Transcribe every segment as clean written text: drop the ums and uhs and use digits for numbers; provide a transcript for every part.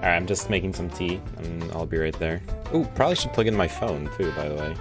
Alright, I'm just making some tea, and I'll be right there. Ooh, probably should plug in my phone, too, by the way.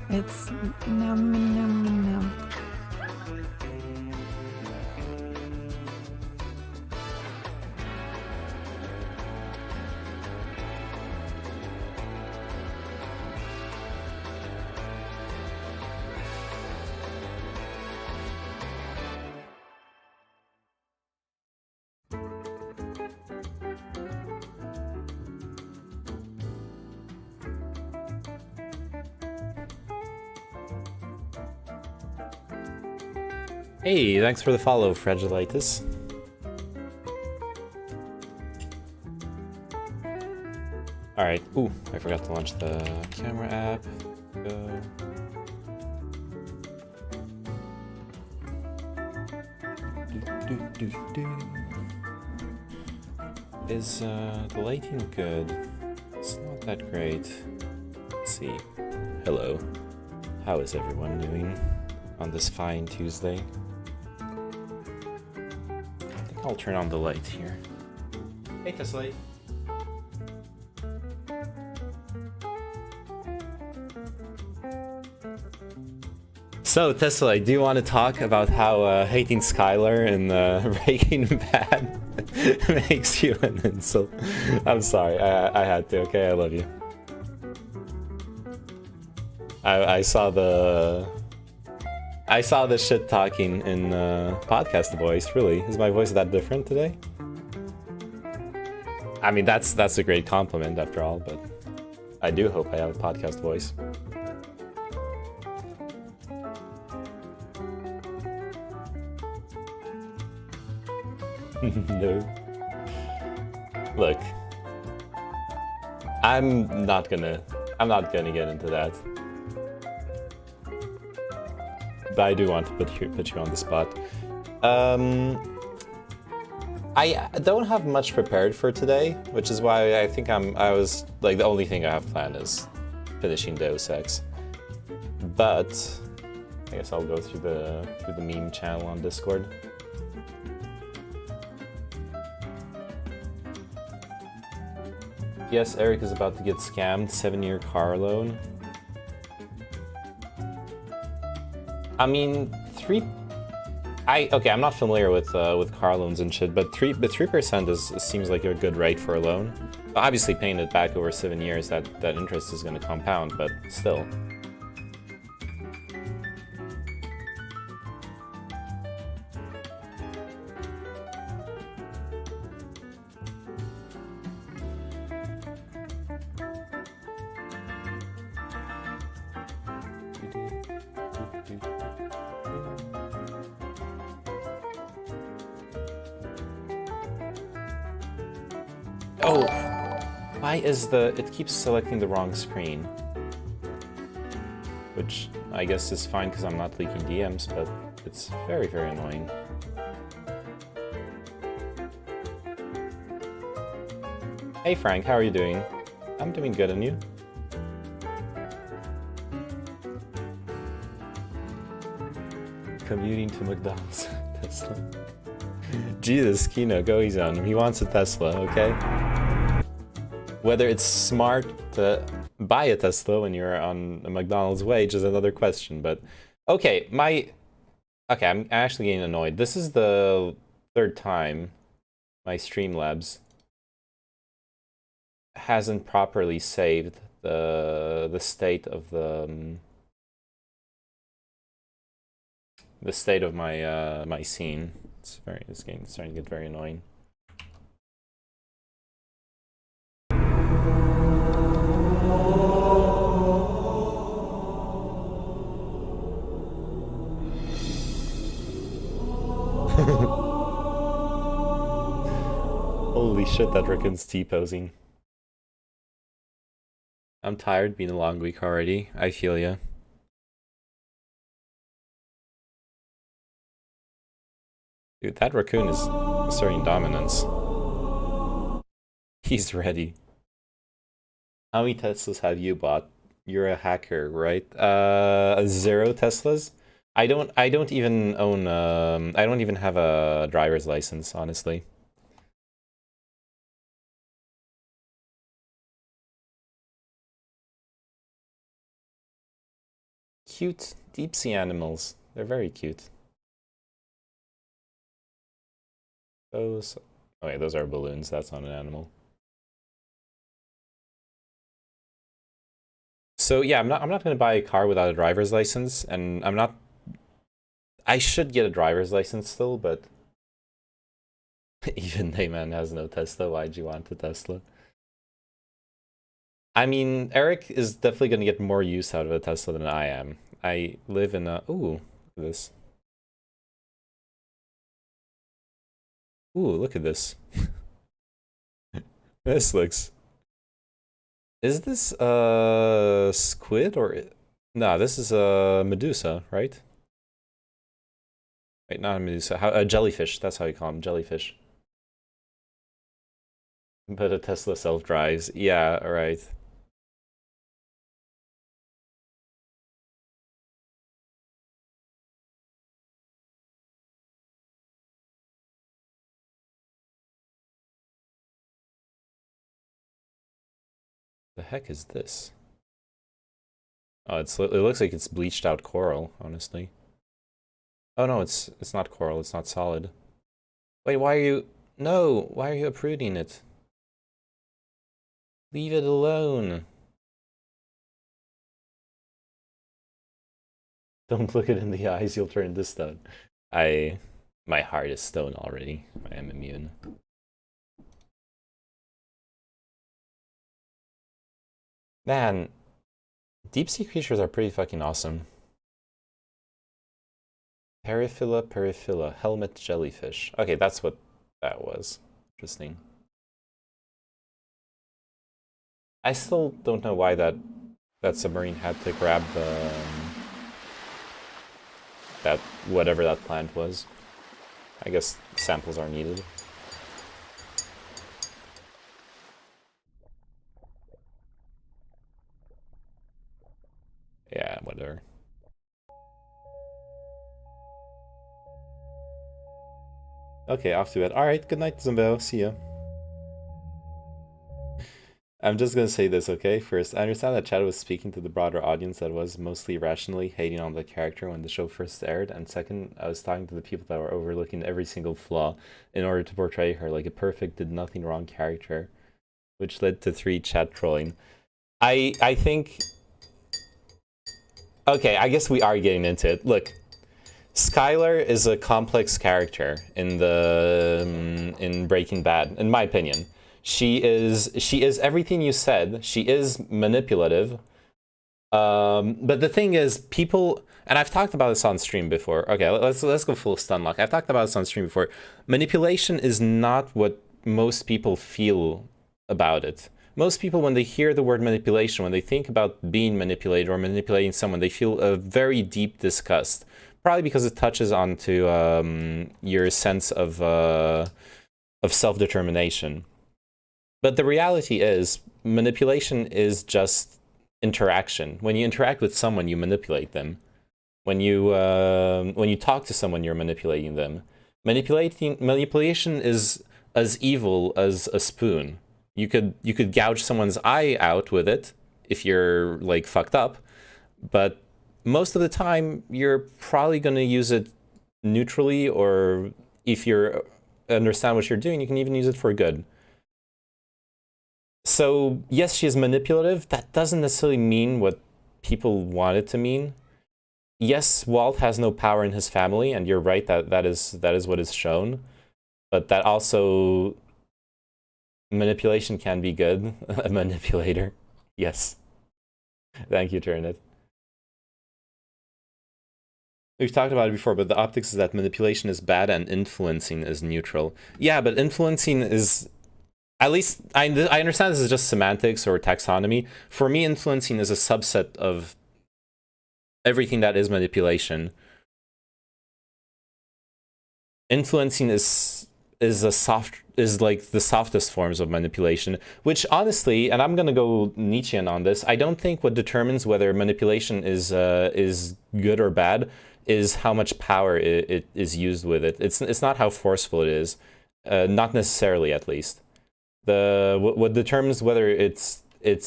It's num num num. Hey, thanks for the follow, Fragilitis. Alright, ooh, I forgot to launch the camera app. Go. Is the lighting good? It's not that great. Let's see. Hello. How is everyone doing on this fine Tuesday? I think I'll turn on the light here. Hey, Tesla. So, Tesla, do you want to talk about how hating Skylar in Breaking Bad makes you an insult? I'm sorry, I had to, okay? I love you. I saw the shit talking in podcast voice. Really, is my voice that different today? I mean, that's a great compliment after all, but I do hope I have a podcast voice. No. Look, I'm not gonna get into that. But I do want to put you on the spot. I don't have much prepared for today, which is why I think I was like, the only thing I have planned is finishing Deus Ex. But I guess I'll go through the meme channel on Discord. Yes, Eric is about to get scammed. 7-year car loan. I mean, I'm not familiar with car loans and shit, but 3% seems like a good rate for a loan. Obviously, paying it back over 7 years, that interest is going to compound, but still. Oh, why is it keeps selecting the wrong screen? Which I guess is fine because I'm not leaking DMs, but it's very, very annoying. Hey Frank, how are you doing? I'm doing good, and you? Commuting to McDonald's. Tesla. Jesus, Kino, go easy on him. He wants a Tesla, okay? Whether it's smart to buy a Tesla when you're on a McDonald's wage is another question, but... Okay, Okay, I'm actually getting annoyed. This is the third time my Streamlabs hasn't properly saved the state of the state of my my scene. It's getting starting to get very annoying. Holy shit, that raccoon's T-posing. I'm tired, been a long week already. I feel ya. Dude, that raccoon is asserting dominance. He's ready. How many Teslas have you bought? You're a hacker, right? 0 Teslas? I don't even own I don't even have a driver's license, honestly. Cute deep sea animals. They're very cute. Those... Oh wait, those are balloons. That's not an animal. So yeah, I'm not gonna buy a car without a driver's license, and I'm not... I should get a driver's license still, but... Even Neyman has no Tesla. Why'd you want a Tesla? I mean, Eric is definitely gonna get more use out of a Tesla than I am. I live in a... Ooh, look at this. Ooh, look at this. This looks... Is this a squid or... No, this is a Medusa, right? Wait, not a Medusa. A jellyfish. That's how you call them, jellyfish. But a Tesla self-drives. Yeah, alright. The heck is this? Oh, it looks like it's bleached out coral, honestly. Oh no, it's not coral, it's not solid. Wait, why are you... No, why are you uprooting it? Leave it alone. Don't look it in the eyes, you'll turn into stone. My heart is stone already. I am immune. Man, deep sea creatures are pretty fucking awesome. Periphylla, helmet jellyfish. Okay, that's what that was. Interesting. I still don't know why that submarine had to grab that whatever that plant was. I guess samples are needed. Yeah, whatever. Okay, off to bed. Alright, good night, Zumbo. See ya. I'm just gonna say this, okay? First, I understand that Chad was speaking to the broader audience that was mostly rationally hating on the character when the show first aired, and second, I was talking to the people that were overlooking every single flaw in order to portray her like a perfect, did nothing wrong character, which led to 3 chat trolling. I think... Okay, I guess we are getting into it. Look, Skylar is a complex character in Breaking Bad, in my opinion. She is everything you said. She is manipulative. But the thing is, people, and I've talked about this on stream before. Okay, let's go full stun lock. I've talked about this on stream before. Manipulation is not what most people feel about it. Most people, when they hear the word manipulation, when they think about being manipulated or manipulating someone, they feel a very deep disgust. Probably because it touches onto your sense of self-determination. But the reality is, manipulation is just interaction. When you interact with someone, you manipulate them. When you talk to someone, you're manipulating them. Manipulation is as evil as a spoon. You could gouge someone's eye out with it if you're like fucked up, but most of the time you're probably going to use it neutrally, or if you understand what you're doing, you can even use it for good. So yes, she is manipulative. That doesn't necessarily mean what people want it to mean. Yes, Walt has no power in his family, and you're right that that is what is shown. But that also, manipulation can be good. A manipulator. Yes. Thank you, Turnit. We've talked about it before, but the optics is that manipulation is bad and influencing is neutral. Yeah, but influencing is... At least, I understand this is just semantics or taxonomy. For me, influencing is a subset of everything that is manipulation. Influencing is like the softest forms of manipulation, which honestly, and I'm gonna go Nietzschean on this, I don't think what determines whether manipulation is good or bad is how much power it is used with it. It's not how forceful it is, not necessarily at least. What determines whether it's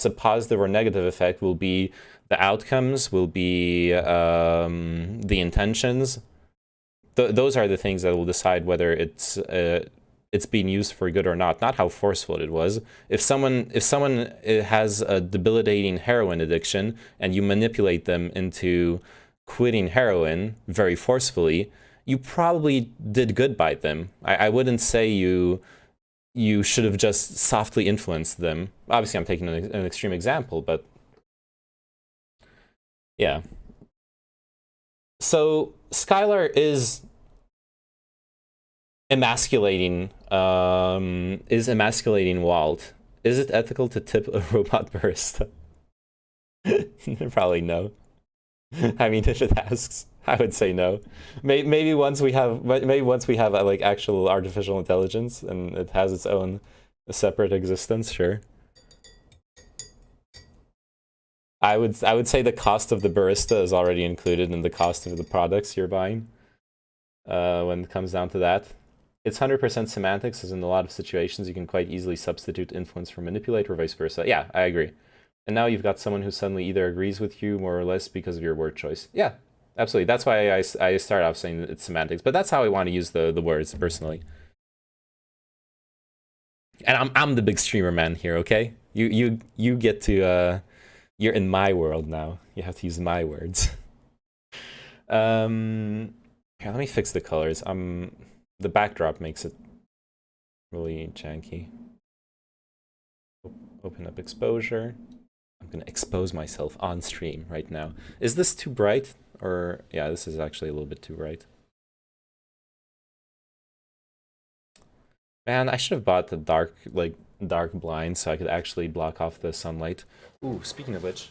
a positive or negative effect will be the outcomes, will be the intentions. Those are the things that will decide whether it's being used for good or not how forceful it was. If someone has a debilitating heroin addiction and you manipulate them into quitting heroin very forcefully, you probably did good by them. I wouldn't say you should have just softly influenced them. Obviously, I'm taking an extreme example, but yeah. So Skylar is emasculating Walt. Is it ethical to tip a robot barista? Probably no. I mean, if it asks, I would say no. Maybe once we have like actual artificial intelligence and it has its own separate existence, sure. I would say the cost of the barista is already included in the cost of the products you're buying. When it comes down to that, it's 100% semantics, as in a lot of situations you can quite easily substitute influence for manipulate or vice versa. Yeah, I agree. And now you've got someone who suddenly either agrees with you more or less because of your word choice. Yeah, absolutely. That's why I start off saying it's semantics, but that's how I want to use the words personally. And I'm the big streamer man here, okay? You get to you're in my world now. You have to use my words. Here, let me fix the colors. The backdrop makes it really janky. Open up exposure. I'm gonna expose myself on stream right now. Is this too bright? Or, yeah, this is actually a little bit too bright. Man, I should have bought the dark blind so I could actually block off the sunlight. Ooh, speaking of which.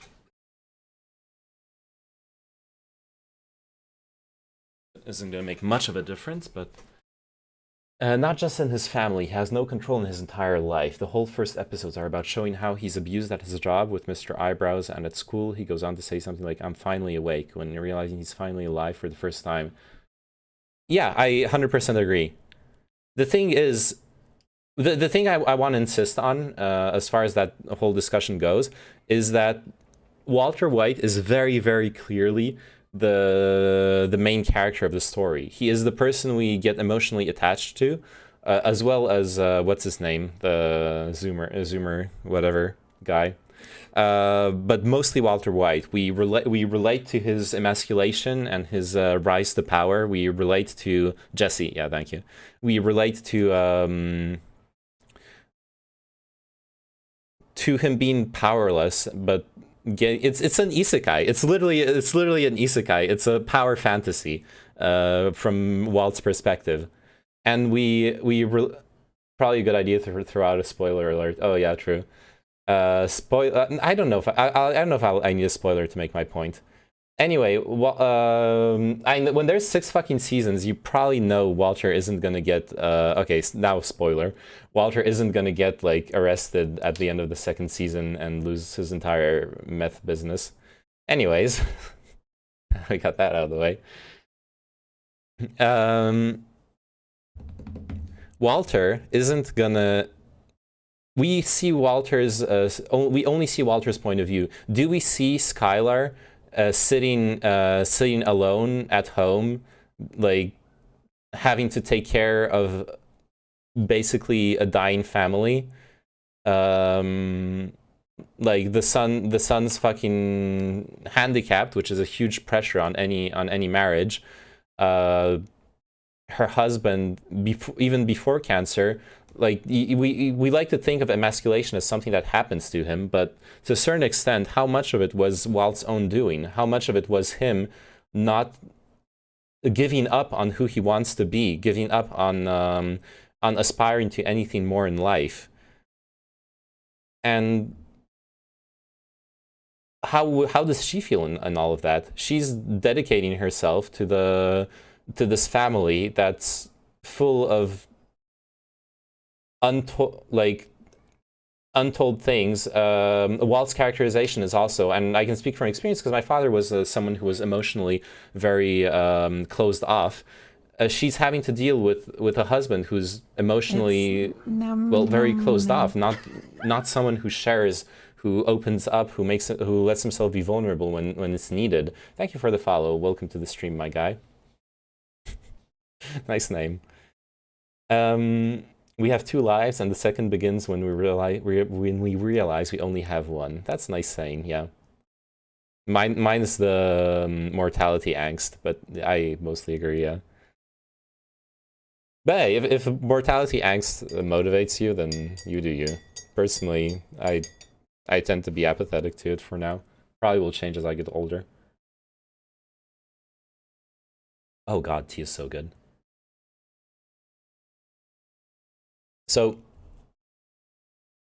Isn't gonna make much of a difference, but not just in his family, he has no control in his entire life. The whole first episodes are about showing how he's abused at his job with Mr. Eyebrows, and at school he goes on to say something like, "I'm finally awake," when you're realizing he's finally alive for the first time. Yeah, I 100% agree. The thing is, the thing I want to insist on, as far as that whole discussion goes, is that Walter White is very, very clearly the main character of the story. He is the person we get emotionally attached to, as well as what's his name, the Zoomer whatever guy, but mostly Walter White. We relate to his emasculation and his rise to power. We relate to Jesse. Yeah, thank you. We relate to him being powerless, but it's an isekai. It's literally an isekai. It's a power fantasy from Walt's perspective, and probably a good idea to throw out a spoiler alert. Oh yeah, true. I don't know if I need a spoiler to make my point. Anyway, when there's 6 fucking seasons, you probably know Walter isn't gonna get. Okay, now spoiler. Walter isn't gonna get like arrested at the end of the 2nd season and lose his entire meth business. Anyways, I got that out of the way. Walter isn't gonna. We see Walter's. We only see Walter's point of view. Do we see Skylar sitting alone at home, like having to take care of basically a dying family? Like the son's fucking handicapped, which is a huge pressure on any marriage. Her husband, even before cancer, like we like to think of emasculation as something that happens to him, but to a certain extent, how much of it was Walt's own doing? How much of it was him not giving up on who he wants to be, giving up on aspiring to anything more in life? And how does she feel in all of that? She's dedicating herself to this family that's full of untold things. Walt's characterization is also, and I can speak from experience because my father was someone who was emotionally very closed off. She's having to deal with a husband who's emotionally very closed off, not someone who shares, who opens up, who lets himself be vulnerable when it's needed. Thank you for the follow. Welcome to the stream, my guy. Nice name. We have 2 lives, and the second begins when we realize we only have one. That's a nice saying, yeah. Mine's the mortality angst, but I mostly agree, yeah. But hey, if mortality angst motivates you, then you do you. Personally, I tend to be apathetic to it for now. Probably will change as I get older. Oh god, tea is so good. So,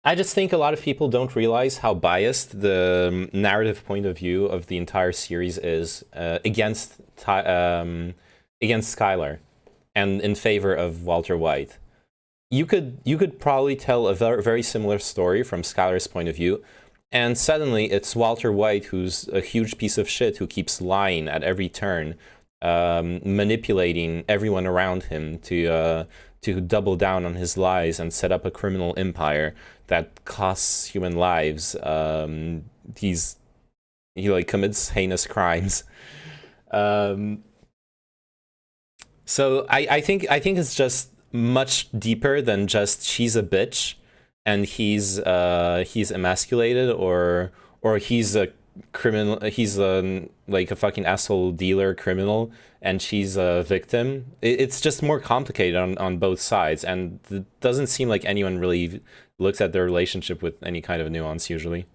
I just think a lot of people don't realize how biased the narrative point of view of the entire series is against Skylar and in favor of Walter White. You could probably tell a very similar story from Skylar's point of view, and suddenly it's Walter White who's a huge piece of shit who keeps lying at every turn, manipulating everyone around him to double down on his lies and set up a criminal empire that costs human lives. He like commits heinous crimes. So I think it's just much deeper than just she's a bitch and he's emasculated or he's a criminal, he's like a fucking asshole dealer criminal and she's a victim. It's just more complicated on both sides, and it doesn't seem like anyone really looks at their relationship with any kind of nuance usually.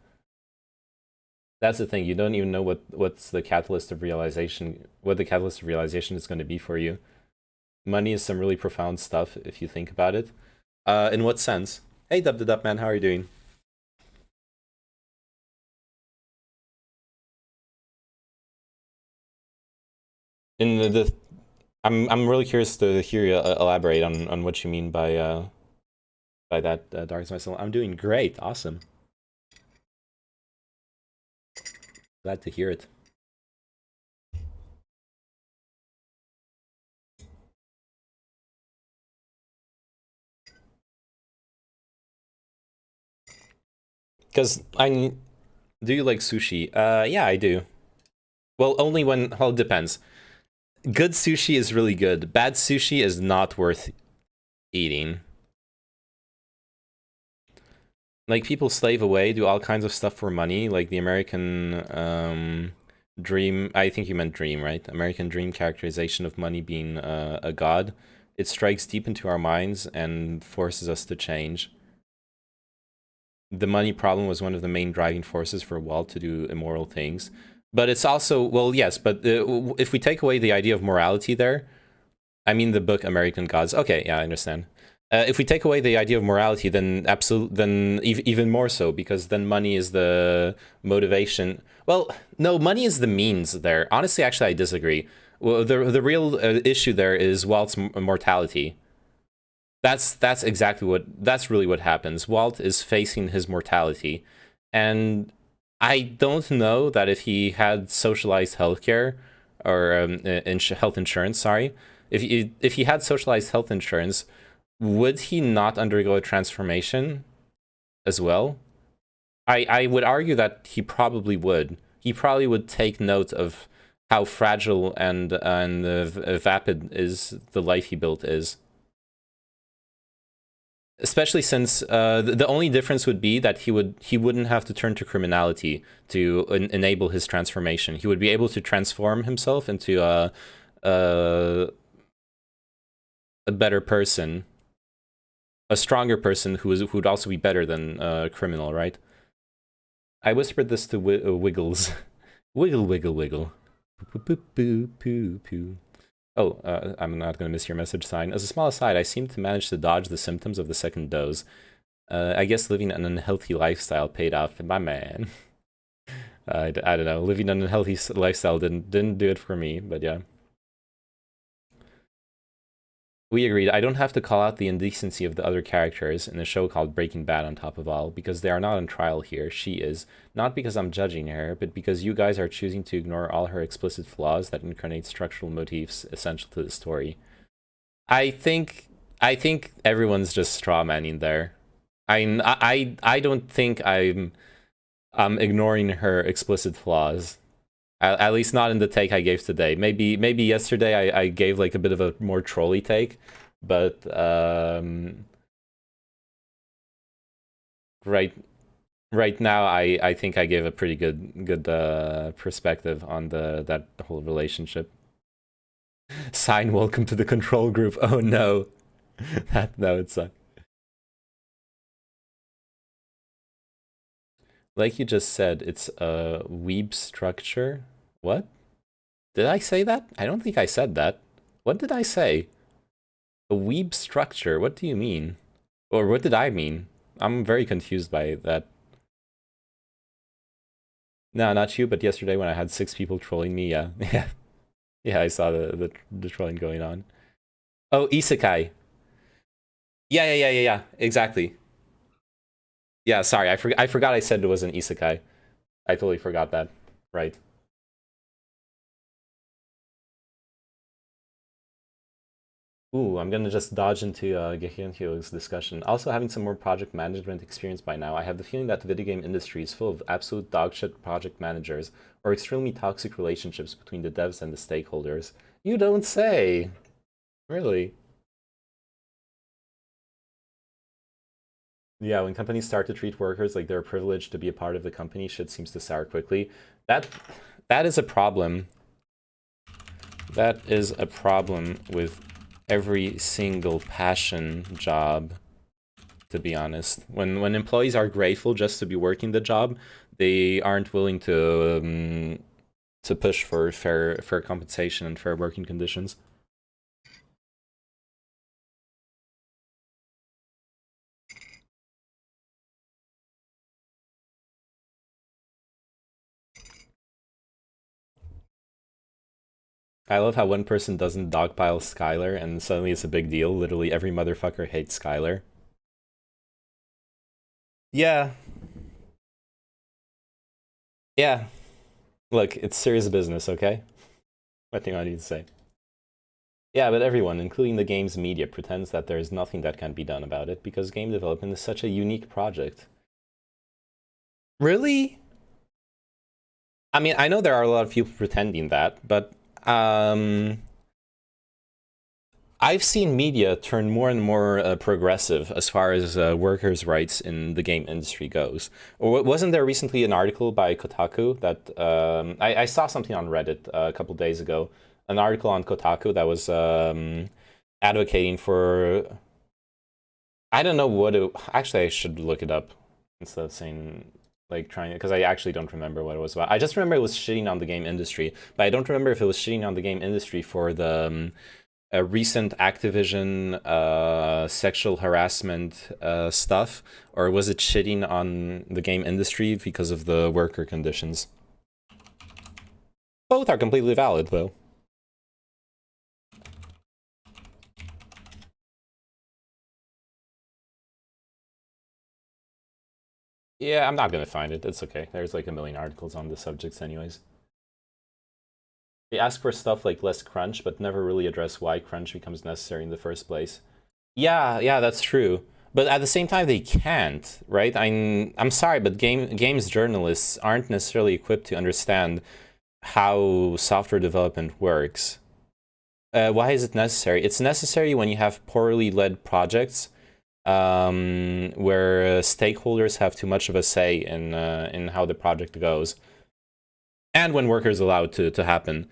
That's the thing, you don't even know what's the catalyst of realization, what the catalyst of realization is going to be for you. Money is some really profound stuff if you think about it. In what sense? Hey Dub man, how are you doing? In I'm really curious to hear you elaborate on what you mean by that, Darkness Myself. I'm doing great, awesome. Glad to hear it. Because do you like sushi? Yeah, I do. Well, only when, well, it depends. Good sushi is really good. Bad sushi is not worth eating. Like, people slave away, do all kinds of stuff for money, like the American dream. I think you meant dream, right? American dream characterization of money being a god. It strikes deep into our minds and forces us to change. The money problem was one of the main driving forces for Walt to do immoral things. But it's also, well, yes, but if we take away the idea of morality there, I mean the book American Gods. Okay, yeah, I understand. If we take away the idea of morality, then even more so, because then money is the motivation. Well, no, money is the means there. Honestly, actually, I disagree. Well, the real issue there is Walt's mortality. That's really what happens. Walt is facing his mortality, and I don't know that if he had socialized healthcare or health insurance, sorry, if he had socialized health insurance, would he not undergo a transformation as well? I would argue that he probably would. He probably would take note of how fragile and vapid is the life he built is. Especially since the only difference would be that he wouldn't have to turn to criminality to enable his transformation. He would be able to transform himself into a better person, a stronger person who would also be better than a criminal, right? I whispered this to Wiggles. Wiggle, wiggle, wiggle. Poo, poo, poo, poo, poo. Oh, I'm not going to miss your message sign. As a small aside, I seem to manage to dodge the symptoms of the second dose. I guess living an unhealthy lifestyle paid off. My man. I don't know. Living an unhealthy lifestyle didn't do it for me, but yeah. We agreed. I don't have to call out the indecency of the other characters in a show called Breaking Bad on top of all, because they are not on trial here. She is. Not because I'm judging her, but because you guys are choosing to ignore all her explicit flaws that incarnate structural motifs essential to the story. I think everyone's just straw manning there. I don't think I'm ignoring her explicit flaws. At least not in the take I gave today. Maybe yesterday I gave like a bit of a more trolly take, but right now I think I gave a pretty good perspective on that whole relationship. Sign welcome to the control group. Oh no. No, it sucked. Like you just said, it's a weeb structure. What? Did I say that? I don't think I said that. What did I say? A weeb structure? What do you mean? Or what did I mean? I'm very confused by that. No, not you, but yesterday when I had 6 people trolling me, yeah. Yeah, I saw the trolling going on. Oh, isekai. Yeah, exactly. Yeah, sorry, I forgot I said it was an isekai. I totally forgot that. Right. Ooh, I'm gonna just dodge into Gehenhyo's discussion. Also, having some more project management experience by now, I have the feeling that the video game industry is full of absolute dogshit project managers or extremely toxic relationships between the devs and the stakeholders. You don't say! Really? Yeah, when companies start to treat workers like they're privileged to be a part of the company, shit seems to sour quickly. That is a problem. That is a problem with every single passion job, to be honest. When employees are grateful just to be working the job, they aren't willing to push for fair compensation and fair working conditions. I love how one person doesn't dogpile Skylar and suddenly it's a big deal. Literally every motherfucker hates Skylar. Yeah. Yeah. Look, it's serious business, okay? What do I need to say? Yeah, but everyone, including the game's media, pretends that there is nothing that can be done about it because game development is such a unique project. Really? I mean, I know there are a lot of people pretending that, but I've seen media turn more and more progressive as far as workers' rights in the game industry goes. Or wasn't there recently an article by Kotaku that I saw something on Reddit a couple days ago, an article on Kotaku that was advocating for, I don't know what it, actually I should look it up instead of saying like trying, because I actually don't remember what it was about. I just remember it was shitting on the game industry, but I don't remember if it was shitting on the game industry for the recent Activision sexual harassment stuff, or was it shitting on the game industry because of the worker conditions? Both are completely valid, though. Yeah, I'm not gonna find it. It's okay. There's like a million articles on the subjects anyways. They ask for stuff like less crunch, but never really address why crunch becomes necessary in the first place. Yeah, that's true. But at the same time, they can't, right? I'm sorry, but games journalists aren't necessarily equipped to understand how software development works. Why is it necessary? It's necessary when you have poorly led projects where stakeholders have too much of a say in how the project goes, and when workers allow it to happen.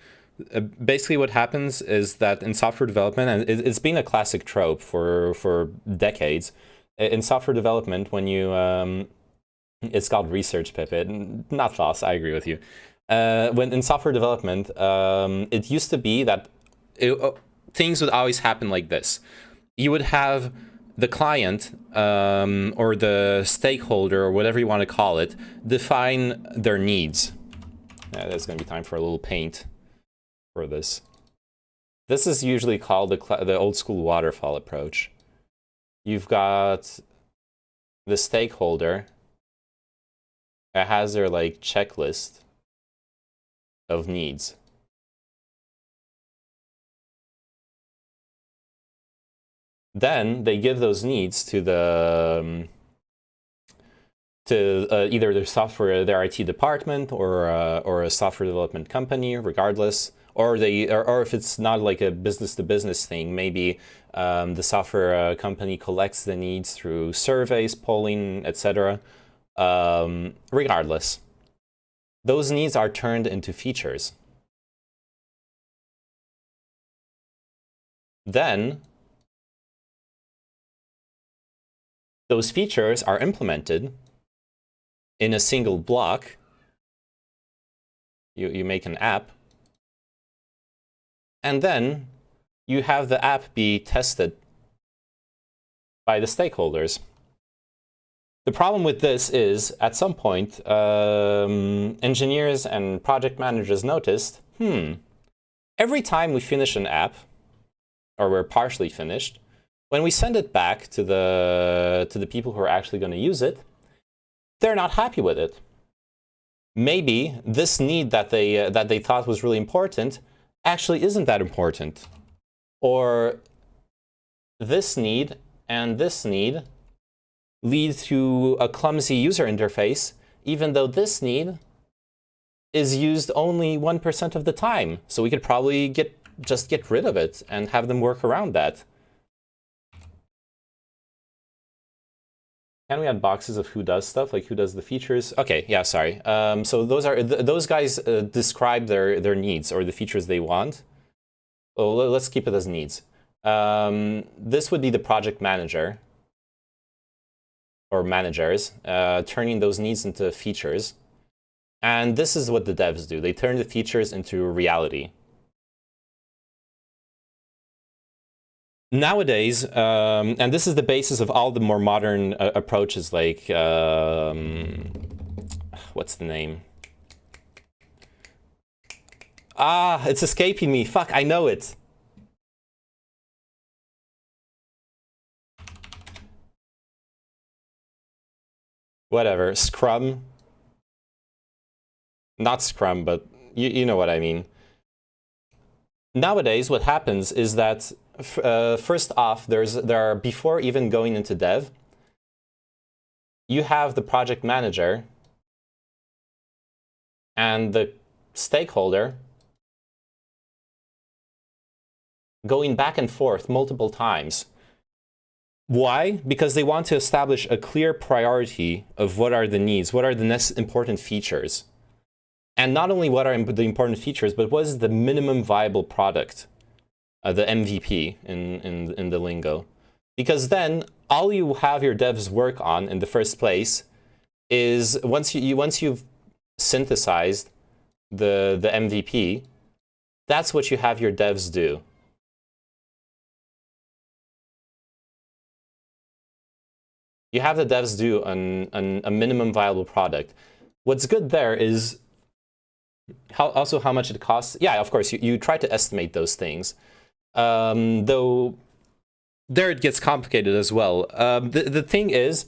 Basically, what happens is that in software development, and it's been a classic trope for decades, in software development, when you it's called research pivot, not false. I agree with you. When in software development, it used to be that things would always happen like this. You would have the client or the stakeholder, or whatever you want to call it, define their needs. There's going to be time for a little paint for this. This is usually called the old school waterfall approach. You've got the stakeholder that has their like checklist of needs. Then they give those needs to the either their IT department, or a software development company, regardless. Or if it's not like a business-to-business thing, maybe the software company collects the needs through surveys, polling, etc. Regardless, those needs are turned into features. Then those features are implemented in a single block. You make an app, and then you have the app be tested by the stakeholders. The problem with this is, at some point, engineers and project managers noticed, every time we finish an app, or we're partially finished, when we send it back to the people who are actually going to use it, they're not happy with it. Maybe this need that they thought was really important actually isn't that important. Or this need and this need lead to a clumsy user interface, even though this need is used only 1% of the time. So we could probably just get rid of it and have them work around that. Can we add boxes of who does stuff, like who does the features? Okay, yeah, sorry. So those guys describe their needs or the features they want. Well, let's keep it as needs. This would be the project manager or managers turning those needs into features. And this is what the devs do. They turn the features into reality. Nowadays, and this is the basis of all the more modern approaches, like what's the name? It's escaping me. Fuck, I know it. Whatever, Scrum. Not Scrum, but you know what I mean. Nowadays, what happens is that first off, before even going into dev, you have the project manager and the stakeholder going back and forth multiple times. Why? Because they want to establish a clear priority of what are the needs, what are the important features. And not only what are the important features, but what is the minimum viable product, the MVP in the lingo. Because then all you have your devs work on in the first place is once you've synthesized the MVP, that's what you have your devs do. You have the devs do a minimum viable product. What's good there is also how much it costs. Yeah, of course, you try to estimate those things. Though there it gets complicated as well. The thing is,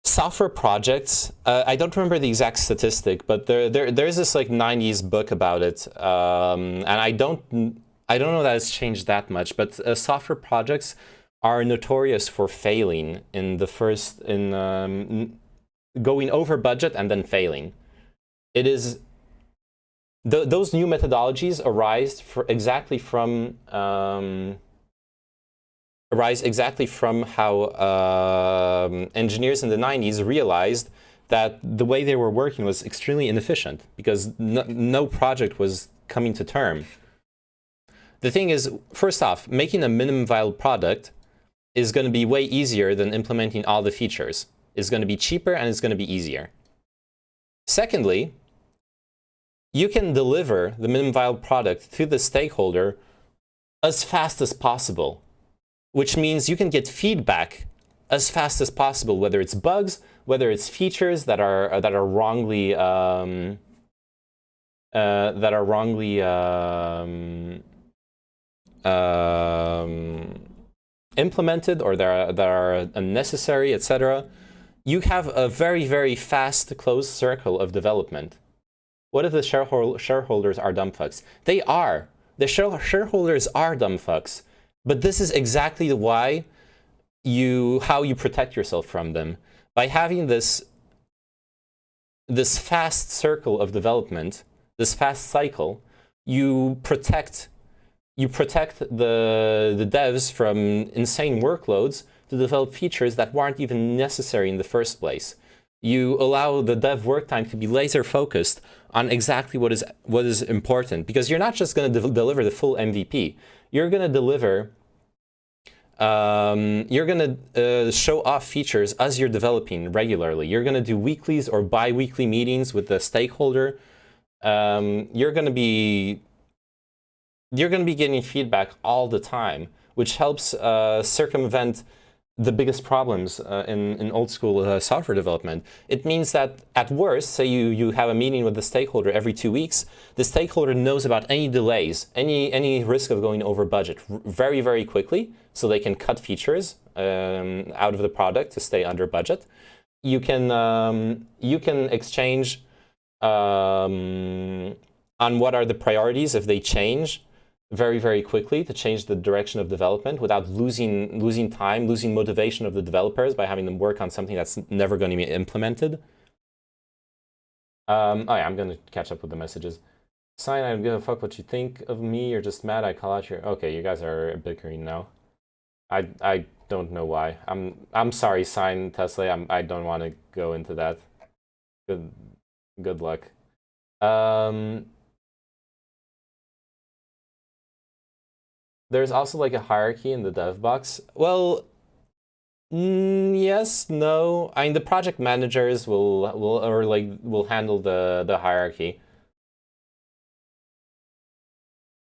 software projects, I don't remember the exact statistic, but there's this like 90s book about it, and I don't know that it's changed that much, but software projects are notorious for failing in the first, going over budget and then failing. It is, those new methodologies arise exactly from how engineers in the 90s realized that the way they were working was extremely inefficient because no project was coming to term. The thing is, first off, making a minimum viable product is going to be way easier than implementing all the features. It's going to be cheaper and it's going to be easier. Secondly, you can deliver the minimum viable product to the stakeholder as fast as possible, which means you can get feedback as fast as possible, whether it's bugs, whether it's features that are wrongly implemented or that are unnecessary, etc. You have a very, very fast closed circle of development. What if the shareholders are dumb fucks? They are. The shareholders are dumb fucks. But this is exactly how you protect yourself from them. By having this fast circle of development, this fast cycle, you protect the devs from insane workloads to develop features that weren't even necessary in the first place. You allow the dev work time to be laser focused on exactly what is important, because you're not just going to deliver the full MVP. You're going to deliver, you're going to show off features as you're developing regularly. You're going to do weeklies or bi-weekly meetings with the stakeholder. You're going to be getting feedback all the time, which helps circumvent the biggest problems in old school software development. It means that at worst, say you have a meeting with the stakeholder every 2 weeks, the stakeholder knows about any delays, any risk of going over budget very, very quickly, so they can cut features out of the product to stay under budget. You can exchange on what are the priorities if they change very, very quickly to change the direction of development without losing time, losing motivation of the developers by having them work on something that's never going to be implemented. Oh yeah, I'm going to catch up with the messages. Sign, I don't give a fuck what you think of me. You're just mad I call out your... Okay, you guys are bickering now. I don't know why. I'm sorry, Sign, Tesla. I don't want to go into that. Good luck. There's also like a hierarchy in the dev box. Well, yes, no. I mean, the project managers will handle the hierarchy.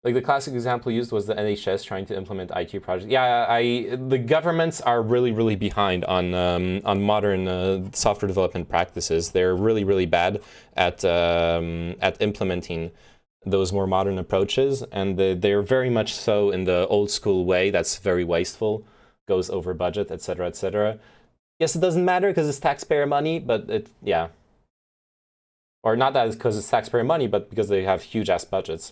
Like the classic example used was the NHS trying to implement IT projects. Yeah, the governments are really, really behind on modern software development practices. They're really, really bad at implementing those more modern approaches, and they're very much so in the old school way that's very wasteful, goes over budget, etc., etc. Yes, it doesn't matter because it's taxpayer money, but yeah. Or not that it's because it's taxpayer money, but because they have huge-ass budgets.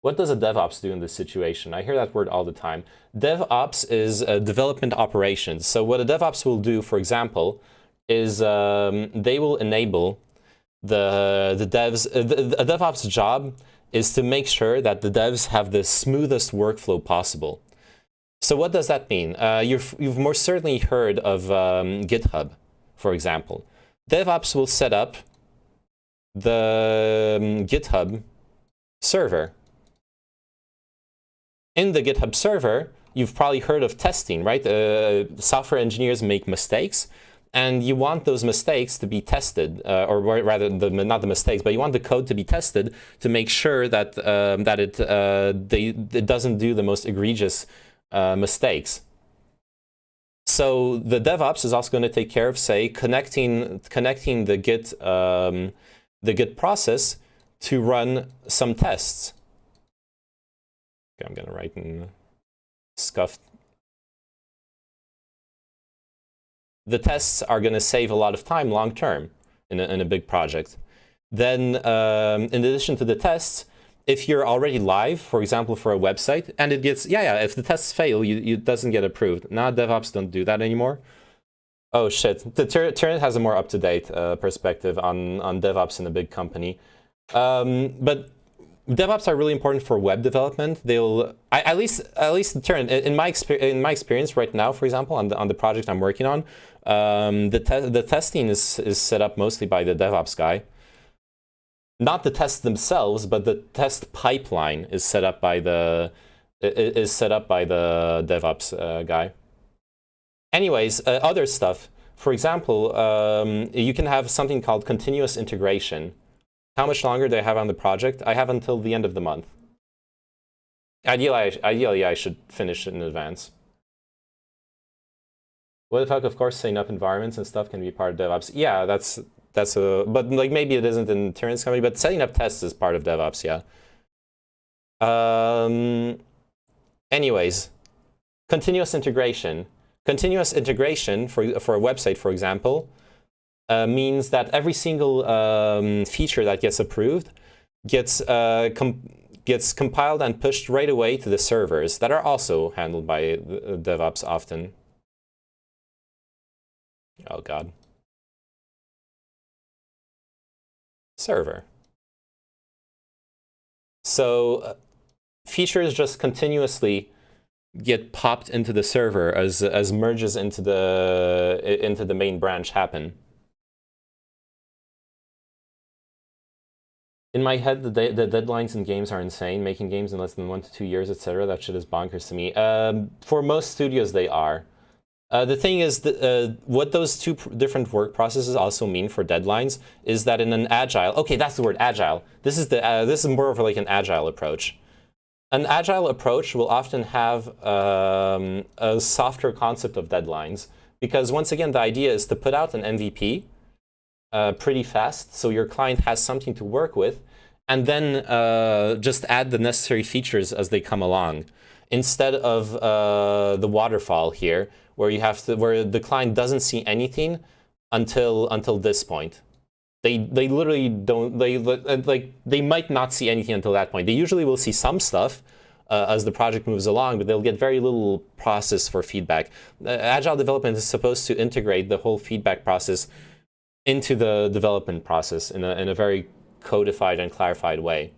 What does a DevOps do in this situation? I hear that word all the time. DevOps is development operations. So what a DevOps will do, for example, is they will enable the devs. A DevOps job is to make sure that the devs have the smoothest workflow possible. So what does that mean? You've most certainly heard of GitHub, for example. DevOps will set up the GitHub server. In the GitHub server, you've probably heard of testing, right? Software engineers make mistakes, and you want those mistakes to be tested, or rather, not the mistakes, but you want the code to be tested to make sure that it doesn't do the most egregious mistakes. So So the DevOps is also going to take care of, say, connecting the Git process to run some tests. Okay, I'm going to write in scuffed. The tests are going to save a lot of time long term in a big project. Then, in addition to the tests, if you're already live, for example, for a website, and it gets, if the tests fail, it doesn't get approved. Now DevOps don't do that anymore. Oh shit, the Tyrant has a more up-to-date perspective on DevOps in a big company. But DevOps are really important for web development. At least Tyrant, in my experience right now, for example, on the project I'm working on, the testing is set up mostly by the DevOps guy. Not the tests themselves, but the test pipeline is set up by the DevOps guy. Anyways, other stuff. For example, you can have something called continuous integration. How much longer do I have on the project? I have until the end of the month. Ideally, I should finish it in advance. What the fuck? Of course, setting up environments and stuff can be part of DevOps. Yeah, that's but like maybe it isn't in Tyrant's company, but setting up tests is part of DevOps, yeah. Anyways, continuous integration. Continuous integration for a website, for example, means that every single feature that gets approved gets compiled and pushed right away to the servers that are also handled by DevOps often. Oh god. Server. So features just continuously get popped into the server as merges into the main branch happen. In my head, the deadlines in games are insane. Making games in less than 1 to 2 years, etc. That shit is bonkers to me. For most studios, they are. The thing is, what those two different work processes also mean for deadlines is that in an agile, okay, that's the word, agile. This is more of like an agile approach. An agile approach will often have a softer concept of deadlines because once again, the idea is to put out an MVP pretty fast so your client has something to work with, and then just add the necessary features as they come along, instead of the waterfall here, where the client doesn't see anything until this point. They literally don't, they might not see anything until that point. They usually will see some stuff as the project moves along, but they'll get very little process for feedback. Agile development is supposed to integrate the whole feedback process into the development process in a very codified and clarified way.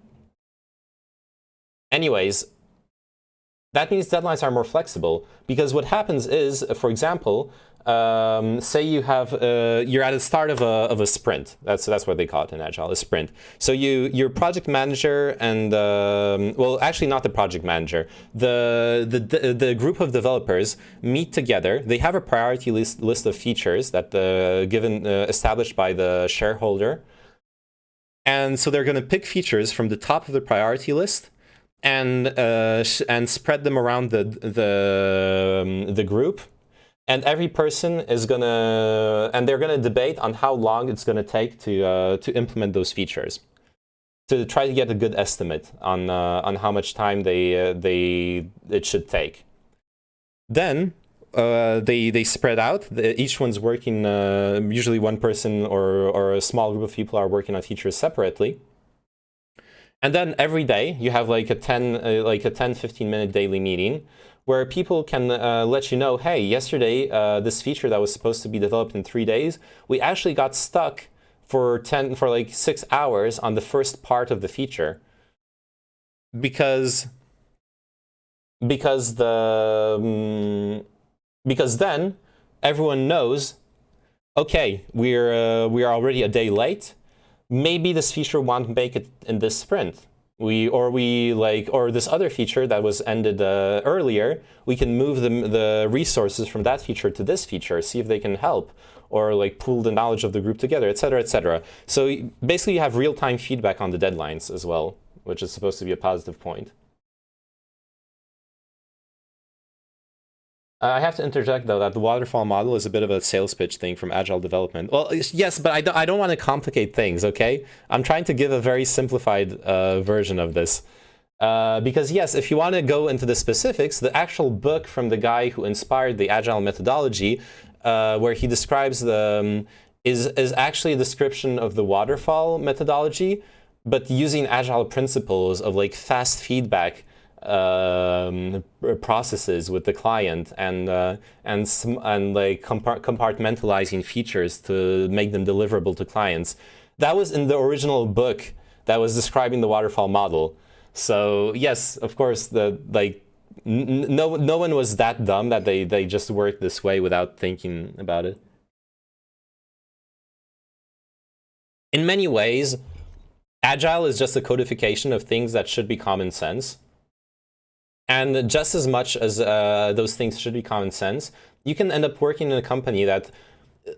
Anyways, that means deadlines are more flexible, because what happens is, for example, say you have you're at the start of a sprint. That's what they call it in Agile, a sprint. So your project manager and well, actually not the project manager. The group of developers meet together. They have a priority list of features that established by the shareholder, and so they're going to pick features from the top of the priority list and spread them around the group. And every person is they're gonna debate on how long it's gonna take to implement those features, to try to get a good estimate on how much time it should take. Then they spread out. Each one's working. Usually, one person or a small group of people are working on features separately. And then every day you have like a 10-15 minute daily meeting, where people can let you know, hey, yesterday, this feature that was supposed to be developed in 3 days, we actually got stuck for like 6 hours on the first part of the feature. Because then everyone knows, okay, we're already a day late. Maybe this feature won't make it in this sprint. Or this other feature that was ended earlier, we can move the resources from that feature to this feature, see if they can help, or like pool the knowledge of the group together, etc., etc. So basically you have real-time feedback on the deadlines as well, which is supposed to be a positive point. I have to interject though that the waterfall model is a bit of a sales pitch thing from agile development. Well, yes, but I don't want to complicate things. Okay, I'm trying to give a very simplified version of this. Because yes, if you want to go into the specifics, the actual book from the guy who inspired the agile methodology, where he describes the is actually a description of the waterfall methodology, but using agile principles of like fast feedback processes with the client and like compartmentalizing features to make them deliverable to clients. That was in the original book that was describing the waterfall model. So yes, of course, no one was that dumb that they just worked this way without thinking about it. In many ways, agile is just a codification of things that should be common sense. And just as much as those things should be common sense, you can end up working in a company that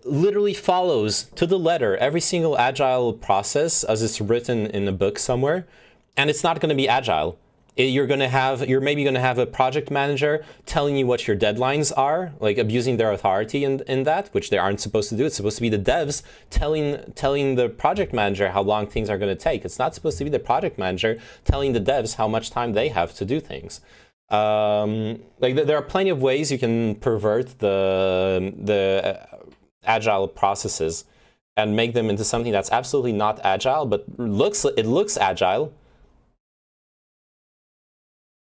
literally follows to the letter every single agile process as it's written in a book somewhere, and it's not going to be agile. You're maybe going to have a project manager telling you what your deadlines are, like abusing their authority in that, which they aren't supposed to do. It's supposed to be the devs telling the project manager how long things are going to take. It's not supposed to be the project manager telling the devs how much time they have to do things. There are plenty of ways you can pervert the agile processes and make them into something that's absolutely not agile, but it looks agile.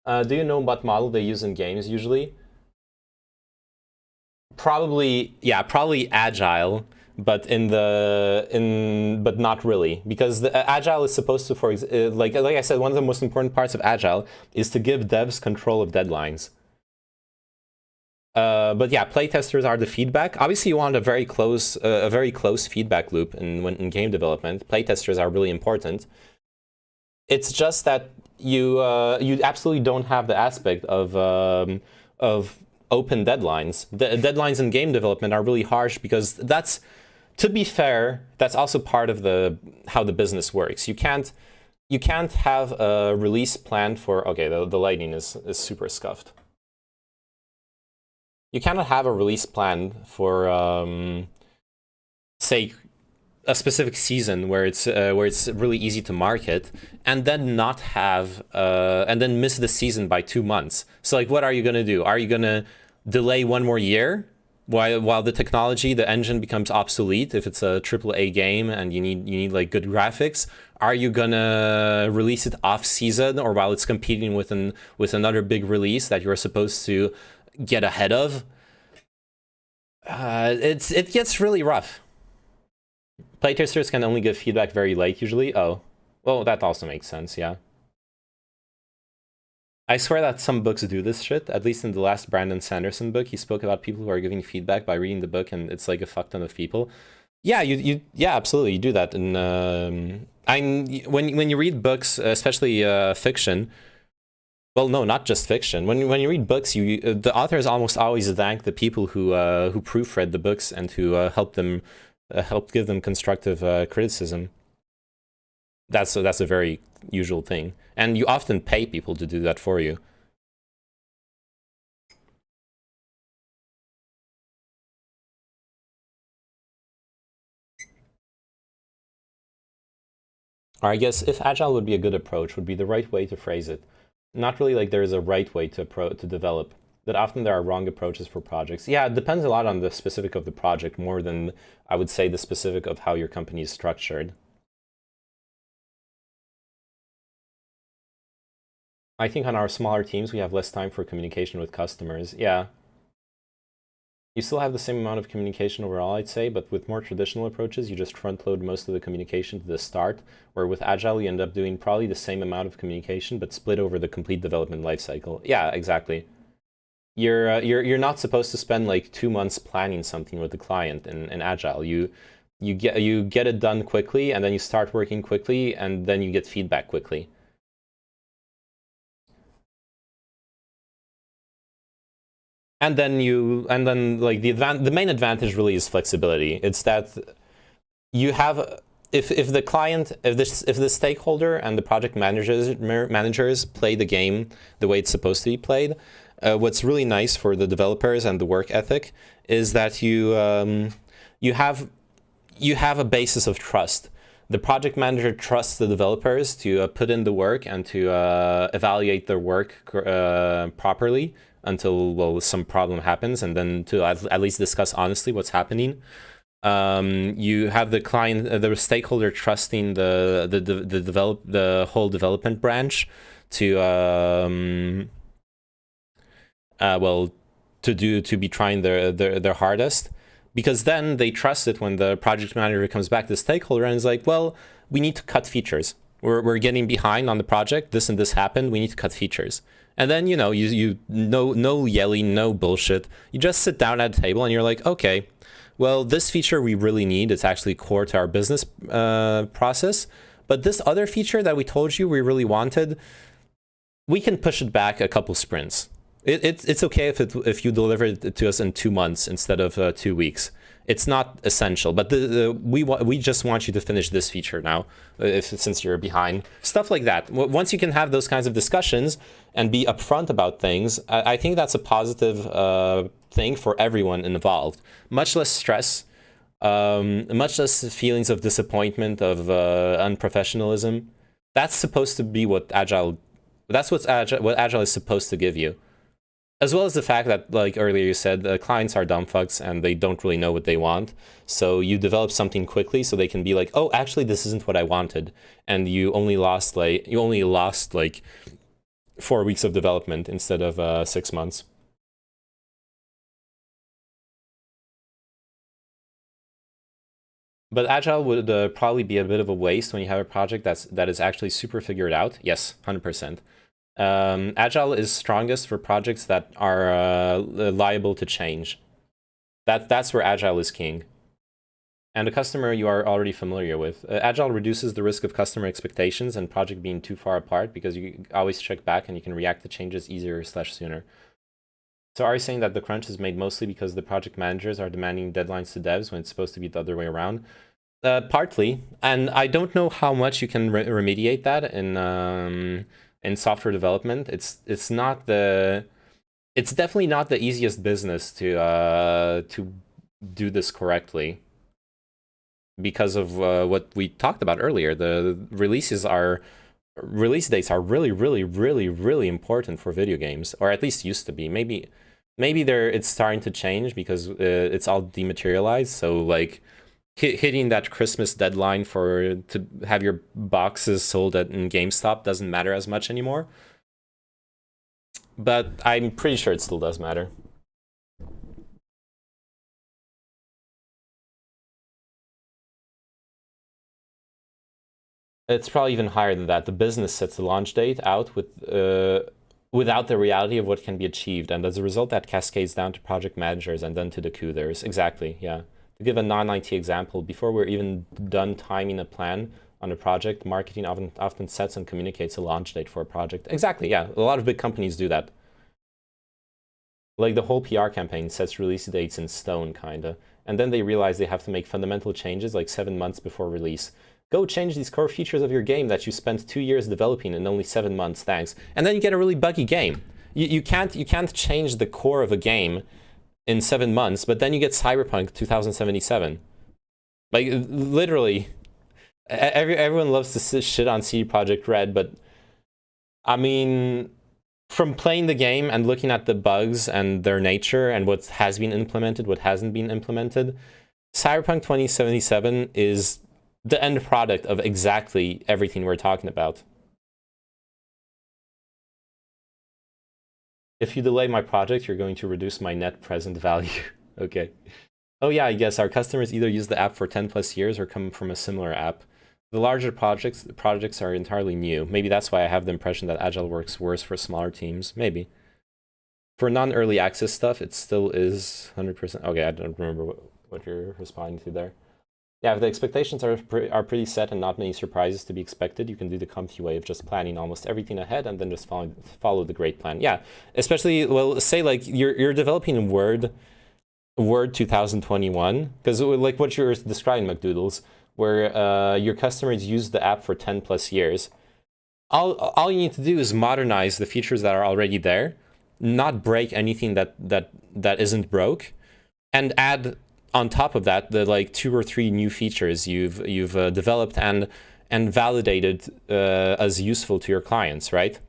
Do you know what model they use in games usually? Probably agile, but but not really, because the agile is supposed to, like I said, one of the most important parts of agile is to give devs control of deadlines. But yeah, playtesters are the feedback. Obviously, you want a very close feedback loop in game development. Playtesters are really important. It's just that you absolutely don't have the aspect of open deadlines. The deadlines in game development are really harsh because that's, to be fair, that's also part of how the business works. You can't have a release plan for, okay, the lighting is super scuffed. You cannot have a release plan for say a specific season where it's really easy to market, and then not have and then miss the season by 2 months. So like, what are you gonna do? Are you gonna delay 1 more year while the technology, the engine becomes obsolete if it's a AAA game and you need like good graphics? Are you gonna release it off season or while it's competing with another big release that you're supposed to get ahead of? It gets really rough. Playtesters can only give feedback very late usually. Oh, well, that also makes sense, yeah. I swear that some books do this shit. At least in the last Brandon Sanderson book, he spoke about people who are giving feedback by reading the book, and it's like a fuck ton of people. Yeah, yeah, absolutely, you do that. And when you read books, especially fiction. Well, no, not just fiction. When you read books, the authors almost always thank the people who proofread the books and who help give them constructive criticism. That's a very usual thing, and you often pay people to do that for you. Or I guess if agile would be a good approach, would be the right way to phrase it. Not really like there is a right way to develop. That often there are wrong approaches for projects. Yeah, it depends a lot on the specific of the project more than I would say the specific of how your company is structured. I think on our smaller teams, we have less time for communication with customers. Yeah. You still have the same amount of communication overall, I'd say, but with more traditional approaches, you just front load most of the communication to the start, where with Agile, you end up doing probably the same amount of communication, but split over the complete development lifecycle. Yeah, exactly. You're not supposed to spend like 2 months planning something with the client in Agile. You get it done quickly, and then you start working quickly, and then you get feedback quickly. And then like the main advantage really is flexibility. It's that you have if the stakeholder and the project managers play the game the way it's supposed to be played, what's really nice for the developers and the work ethic is that you have a basis of trust. The project manager trusts the developers to put in the work and to evaluate their work properly until, well, some problem happens, and then to at least discuss honestly what's happening. You have the client, the stakeholder trusting the whole development branch to to be trying their hardest, because then they trust it when the project manager comes back to the stakeholder and is like, well, we need to cut features. We're getting behind on the project. This and this happened. We need to cut features. And then, you no yelling, no bullshit. You just sit down at a table and you're like, okay, well, this feature we really need. It's actually core to our business process. But this other feature that we told you we really wanted, we can push it back a couple sprints. It's okay if you deliver it to us in 2 months instead of 2 weeks. It's not essential, but we just want you to finish this feature now, since you're behind. Stuff like that. Once you can have those kinds of discussions and be upfront about things, I think that's a positive thing for everyone involved. Much less stress, much less feelings of disappointment, of unprofessionalism. That's supposed to be what Agile. That's what Agile is supposed to give you. As well as the fact that, like earlier you said, the clients are dumb fucks and they don't really know what they want. So you develop something quickly so they can be like, oh, actually, this isn't what I wanted. And you only lost like 4 weeks of development instead of 6 months. But Agile would probably be a bit of a waste when you have a project that is actually super figured out. Yes, 100%. Agile is strongest for projects that are liable to change. That's where Agile is king. And a customer you are already familiar with. Agile reduces the risk of customer expectations and project being too far apart because you always check back and you can react to changes easier/sooner. So are you saying that the crunch is made mostly because the project managers are demanding deadlines to devs when it's supposed to be the other way around? Partly, and I don't know how much you can remediate that in software development. It's definitely not the easiest business to do this correctly, because of what we talked about earlier. The release dates are really, really, really, really important for video games, or at least used to be. Maybe it's starting to change because it's all dematerialized. So like hitting that Christmas deadline to have your boxes sold in GameStop doesn't matter as much anymore. But I'm pretty sure it still does matter. It's probably even higher than that. The business sets the launch date out without the reality of what can be achieved, and as a result, that cascades down to project managers and then to the coders. Exactly, yeah. To give a non-IT example, before we're even done timing a plan on a project, marketing often sets and communicates a launch date for a project. Exactly, yeah. A lot of big companies do that. Like the whole PR campaign sets release dates in stone, kinda. And then they realize they have to make fundamental changes like 7 months before release. Go change these core features of your game that you spent 2 years developing in only 7 months, thanks. And then you get a really buggy game. You can't change the core of a game in 7 months, but then you get Cyberpunk 2077. Like, literally, everyone loves to shit on CD Projekt Red, but I mean, from playing the game and looking at the bugs and their nature and what has been implemented, what hasn't been implemented, Cyberpunk 2077 is the end product of exactly everything we're talking about. If you delay my project, you're going to reduce my net present value. Okay. Oh yeah, I guess our customers either use the app for 10+ years or come from a similar app. The larger projects are entirely new. Maybe that's why I have the impression that Agile works worse for smaller teams. Maybe. For non-early access stuff, it still is 100%. Okay, I don't remember what you're responding to there. Yeah, if the expectations are pretty set and not many surprises to be expected, you can do the comfy way of just planning almost everything ahead and then just follow the great plan. Yeah, especially, well, say like you're developing in Word 2021, because like what you're describing, McDoodles, where your customers use the app for 10+ years. All you need to do is modernize the features that are already there not break anything that isn't broke, and add on top of that the like 2 or 3 new features you've developed and validated as useful to your clients, right?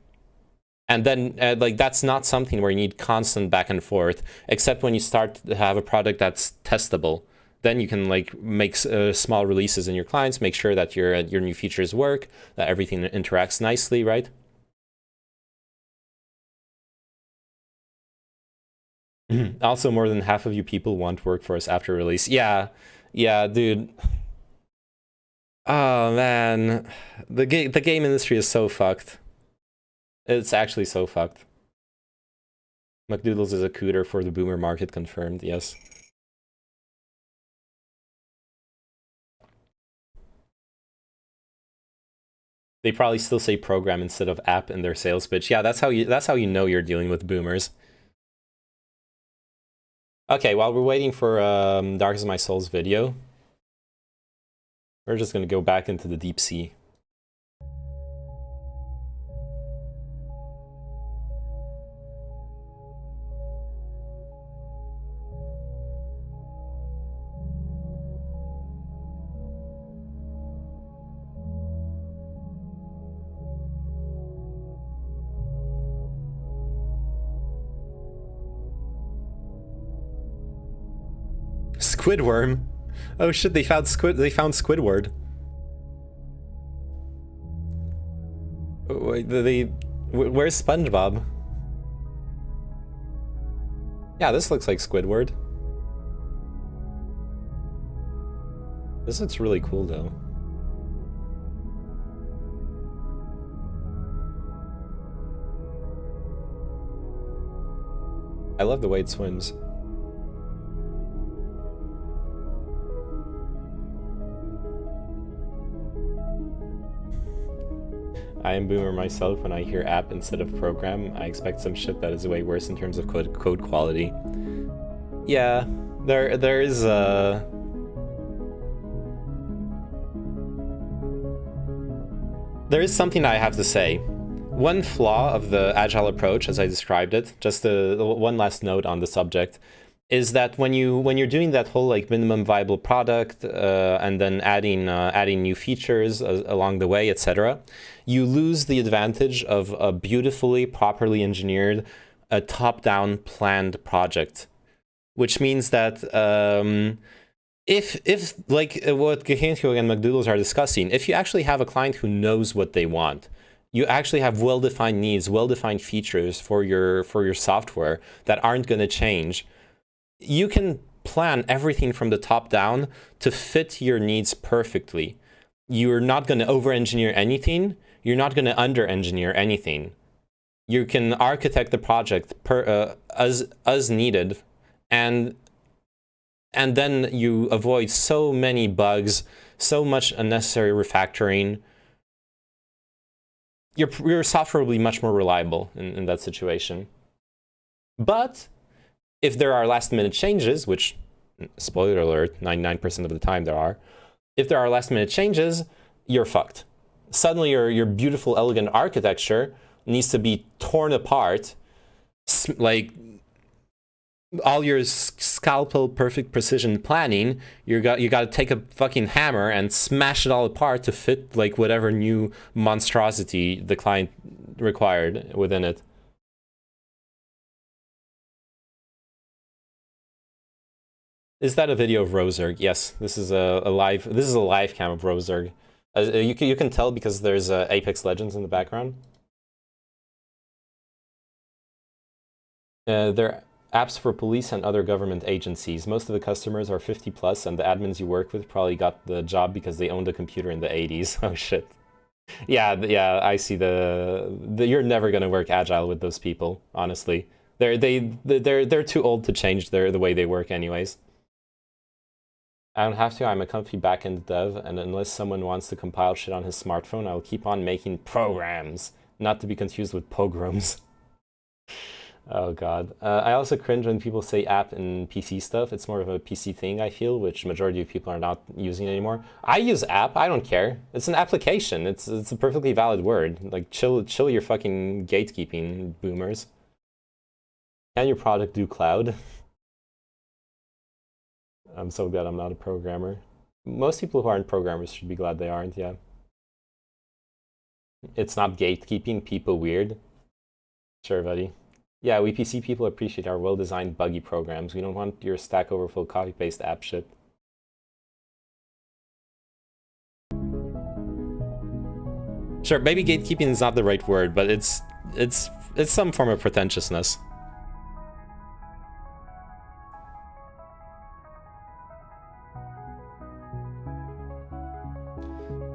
And then like that's not something where you need constant back and forth, except when you start to have a product that's testable. Then you can like make small releases in your clients, make sure that your new features work, that everything interacts nicely, right? Also, more than half of you people want workforce after release. Yeah, dude. Oh man, the game industry is so fucked. It's actually so fucked. McDoodles is a cooter for the boomer market, confirmed, yes. They probably still say program instead of app in their sales pitch. Yeah, that's how you know you're dealing with boomers. Okay, while we're waiting for Dark as My Soul's video, we're just gonna go back into the deep sea. Squidworm? Oh shit, they found Squidward. Where's SpongeBob? Yeah, this looks like Squidward. This looks really cool though. I love the way it swims. I am boomer myself. When I hear app instead of program, I expect some shit that is way worse in terms of code quality. Yeah, there is something I have to say. One flaw of the agile approach, as I described it, just one last note on the subject, is that when you're doing that whole like minimum viable product and then adding new features along the way, etc., you lose the advantage of a beautifully, properly engineered, top-down planned project, which means that if like what Gehentio and McDoodles are discussing, if you actually have a client who knows what they want, you actually have well-defined needs, well-defined features for your software that aren't going to change, you can plan everything from the top down to fit your needs perfectly. You're not going to over-engineer anything. You're not going to under-engineer anything. You can architect the project as needed, and then you avoid so many bugs, so much unnecessary refactoring. Your software will be much more reliable in that situation. But if there are last-minute changes, which, spoiler alert, 99% of the time there are, if there are last-minute changes, you're fucked. Suddenly your beautiful, elegant architecture needs to be torn apart, like all your scalpel perfect precision planning, you got to take a fucking hammer and smash it all apart to fit like whatever new monstrosity the client required within it. Is that a video of Roserg? Yes, this is a live cam of Roserg. You can tell because there's Apex Legends in the background. They're apps for police and other government agencies. Most of the customers are 50 plus, and the admins you work with probably got the job because they owned a computer in the 80s. Oh shit. Yeah, I see you're never gonna work agile with those people, honestly. They're too old to change the way they work anyways. I don't have to, I'm a comfy backend dev, and unless someone wants to compile shit on his smartphone, I'll keep on making programs, not to be confused with pogroms. Oh god. I also cringe when people say app in PC stuff. It's more of a PC thing, I feel, which majority of people are not using anymore. I use app, I don't care. It's an application, it's a perfectly valid word. Like, chill your fucking gatekeeping, boomers. Can your product do cloud? I'm so glad I'm not a programmer. Most people who aren't programmers should be glad they aren't, yeah. It's not gatekeeping people weird. Sure, buddy. Yeah, we PC people appreciate our well-designed buggy programs. We don't want your Stack Overflow copy-paste app shit. Sure, maybe gatekeeping is not the right word, but it's some form of pretentiousness.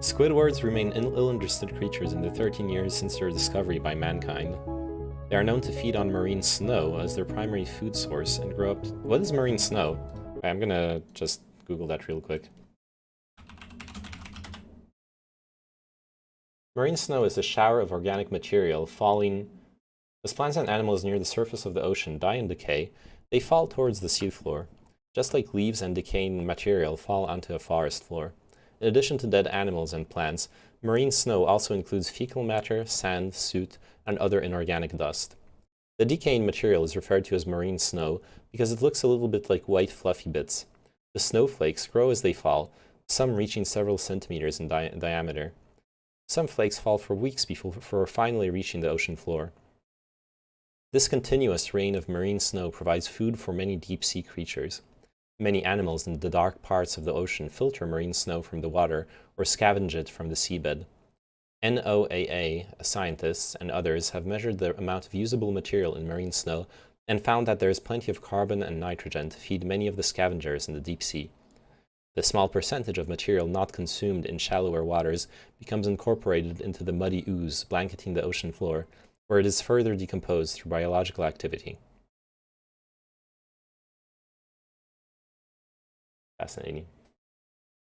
Squidwards remain ill-understood creatures in the 13 years since their discovery by mankind. They are known to feed on marine snow as their primary food source and grow up... What is marine snow? Okay, I'm gonna just Google that real quick. Marine snow is a shower of organic material falling... As plants and animals near the surface of the ocean die and decay, they fall towards the seafloor, just like leaves and decaying material fall onto a forest floor. In addition to dead animals and plants, marine snow also includes fecal matter, sand, soot, and other inorganic dust. The decaying material is referred to as marine snow because it looks a little bit like white fluffy bits. The snowflakes grow as they fall, some reaching several centimeters in diameter. Some flakes fall for weeks before finally reaching the ocean floor. This continuous rain of marine snow provides food for many deep-sea creatures. Many animals in the dark parts of the ocean filter marine snow from the water or scavenge it from the seabed. NOAA scientists and others have measured the amount of usable material in marine snow and found that there is plenty of carbon and nitrogen to feed many of the scavengers in the deep sea. The small percentage of material not consumed in shallower waters becomes incorporated into the muddy ooze blanketing the ocean floor, where it is further decomposed through biological activity. Fascinating.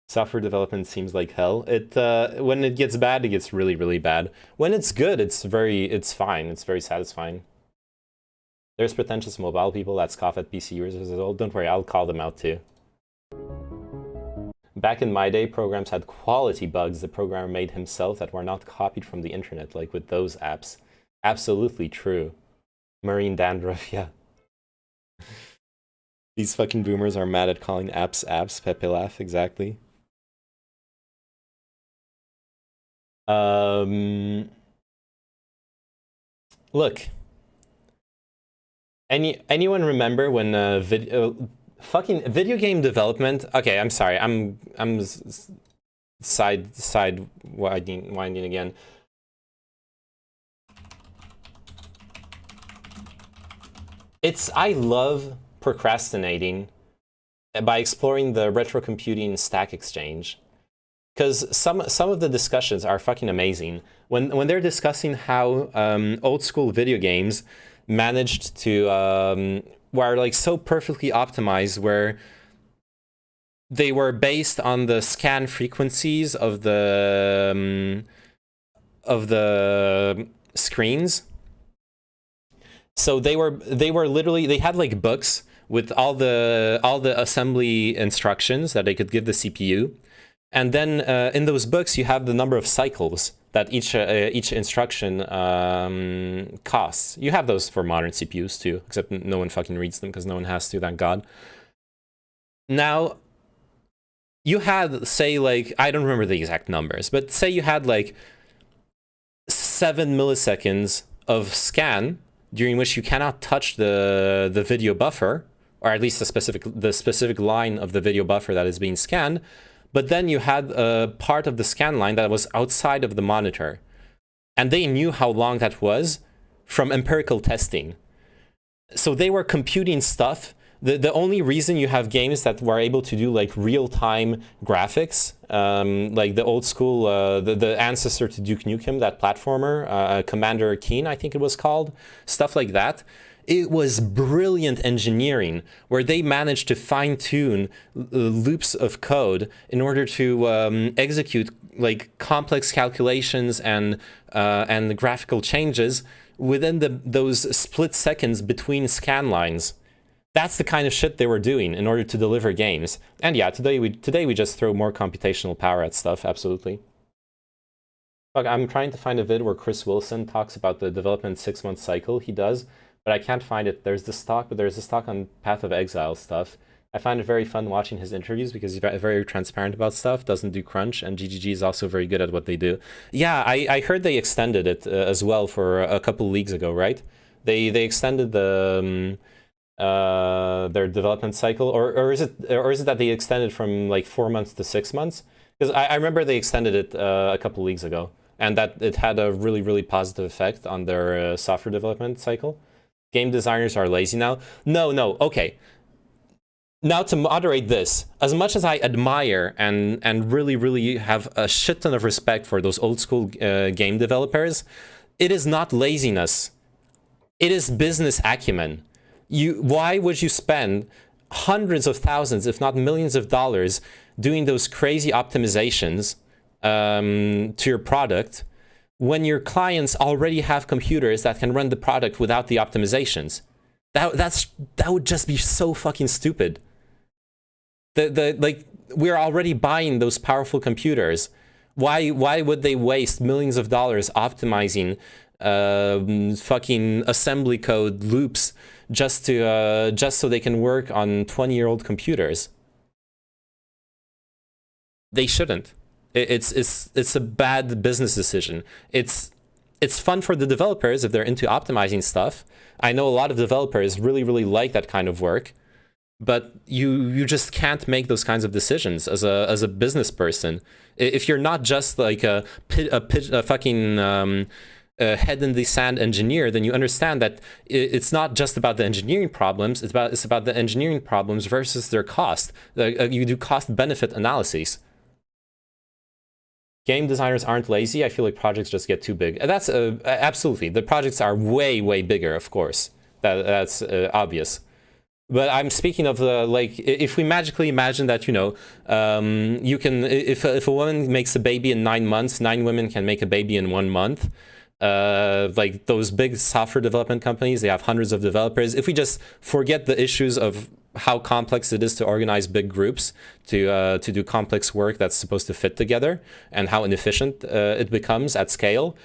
Software development seems like hell. When it gets bad, it gets really, really bad. When it's good, it's fine. It's very satisfying. There's pretentious mobile people that scoff at PC users as well. Don't worry, I'll call them out too. Back in my day, programs had quality bugs the programmer made himself that were not copied from the internet, like with those apps. Absolutely true. Marine dandruff, yeah. These fucking boomers are mad at calling apps apps. Pepe laugh, exactly. Look. Anyone remember when fucking video game development? Okay, I'm sorry. I'm side winding again. I love procrastinating by exploring the retrocomputing Stack Exchange, because some of the discussions are fucking amazing. When they're discussing how old school video games managed to were like so perfectly optimized, where they were based on the scan frequencies of the screens. So they were literally, they had like books with all the assembly instructions that they could give the CPU, and then in those books you have the number of cycles that each instruction costs. You have those for modern CPUs too, except no one fucking reads them because no one has to, thank God. Now, you had, say, like, I don't remember the exact numbers, but say you had like 7 milliseconds of scan during which you cannot touch the video buffer, or at least the specific line of the video buffer that is being scanned. But then you had a part of the scan line that was outside of the monitor. And they knew how long that was from empirical testing. So they were computing stuff. The only reason you have games that were able to do like real-time graphics, like the old school, the ancestor to Duke Nukem, that platformer, Commander Keen, I think it was called, stuff like that. It was brilliant engineering where they managed to fine-tune loops of code in order to execute like complex calculations and graphical changes within those split seconds between scan lines. That's the kind of shit they were doing in order to deliver games. And yeah, today we just throw more computational power at stuff, absolutely. Look, I'm trying to find a vid where Chris Wilson talks about the development 6-month cycle he does. but I can't find it. There's the stock, but there's the stock on Path of Exile stuff. I find it very fun watching his interviews because he's very transparent about stuff, doesn't do crunch, and GGG is also very good at what they do. Yeah, I heard they extended it as well for a couple leagues ago, right? They extended the their development cycle, or is it that they extended from like 4 months to 6 months? Because I remember they extended it a couple leagues ago, and that it had a really positive effect on their software development cycle. Game designers are lazy now. No, okay. Now, to moderate this, as much as I admire and really have a shit ton of respect for those old school game developers, it is not laziness. It is business acumen. Why would you spend hundreds of thousands, if not millions of dollars, doing those crazy optimizations to your product when your clients already have computers that can run the product without the optimizations? That would just be so fucking stupid. Like, we're already buying those powerful computers. Why would they waste millions of dollars optimizing fucking assembly code loops just so they can work on 20-year-old computers? They shouldn't. It's a bad business decision. It's fun for the developers if they're into optimizing stuff. I know a lot of developers really like that kind of work. But you just can't make those kinds of decisions as a business person. If you're not just like a fucking head in the sand engineer, then you understand that it's not just about the engineering problems. It's about the engineering problems versus their cost. You do cost benefit analyses. Game designers aren't lazy. I feel like projects just get too big. That's absolutely, the projects are way bigger. Of course, that's obvious. But I'm speaking of like, if we magically imagine that, you know, you can, if a woman makes a baby in 9 months, 9 women can make a baby in 1 month. Like those big software development companies, they have hundreds of developers. If we just forget the issues of how complex it is to organize big groups to do complex work that's supposed to fit together, and how inefficient it becomes at scale.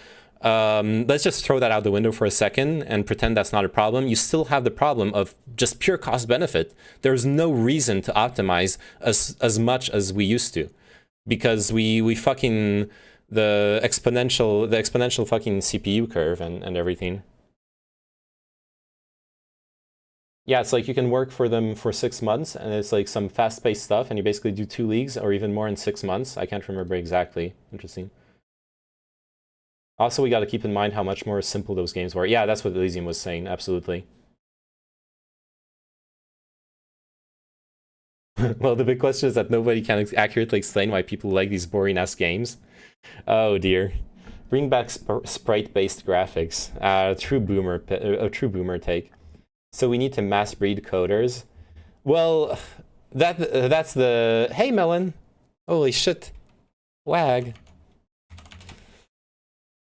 Let's just throw that out the window for a second and pretend that's not a problem. You still have the problem of just pure cost benefit. There's no reason to optimize as much as we used to, because we fucking the exponential fucking CPU curve and everything. Yeah, it's like you can work for them for 6 months, and it's like some fast-paced stuff, and you basically do 2 leagues or even more in 6 months. I can't remember exactly. Interesting. Also, we got to keep in mind how much more simple those games were. Yeah, that's what Elysium was saying, absolutely. Well, the big question is that nobody can accurately explain why people like these boring-ass games. Oh dear. Bring back sprite-based graphics. A true boomer take. So we need to mass breed coders. Well, that's the... Hey, Melon! Holy shit. Wag.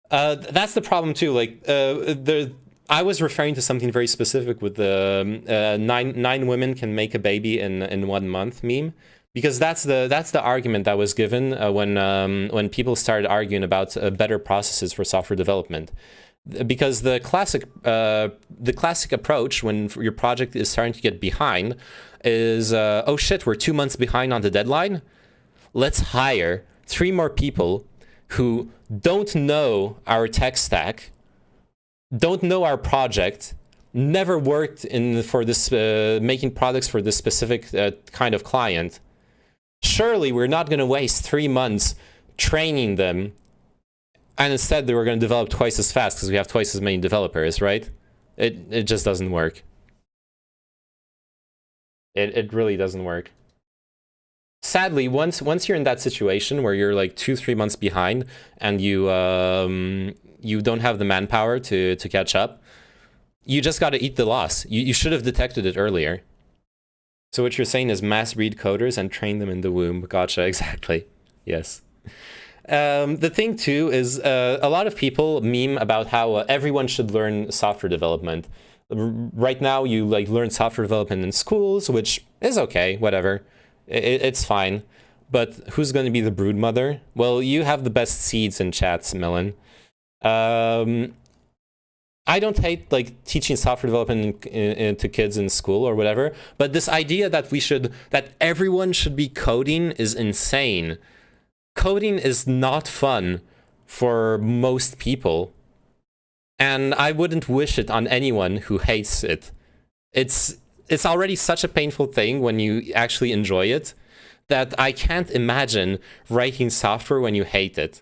That's the problem too. Like, I was referring to something very specific with the nine women can make a baby in 1 month meme, because that's the argument that was given when people started arguing about better processes for software development. Because the classic approach when your project is starting to get behind is, oh shit, we're 2 months behind on the deadline. Let's hire 3 more people who don't know our tech stack, don't know our project, never worked for this making products for this specific kind of client. Surely we're not going to waste 3 months training them, and instead they were going to develop twice as fast because we have twice as many developers, right? It just doesn't work. It really doesn't work. Sadly, once you're in that situation where you're like 2-3 months behind and you don't have the manpower to catch up, you just got to eat the loss. You should have detected it earlier. So what you're saying is mass breed coders and train them in the womb. Gotcha, exactly. Yes. The thing too is a lot of people meme about how everyone should learn software development. Right now, you like learn software development in schools, which is okay, whatever. It's fine. But who's going to be the brood mother? Well, you have the best seeds in chats, Melon. I don't hate like teaching software development to kids in school or whatever, but this idea that that everyone should be coding is insane. Coding is not fun for most people, and I wouldn't wish it on anyone who hates it. It's already such a painful thing when you actually enjoy it that I can't imagine writing software when you hate it.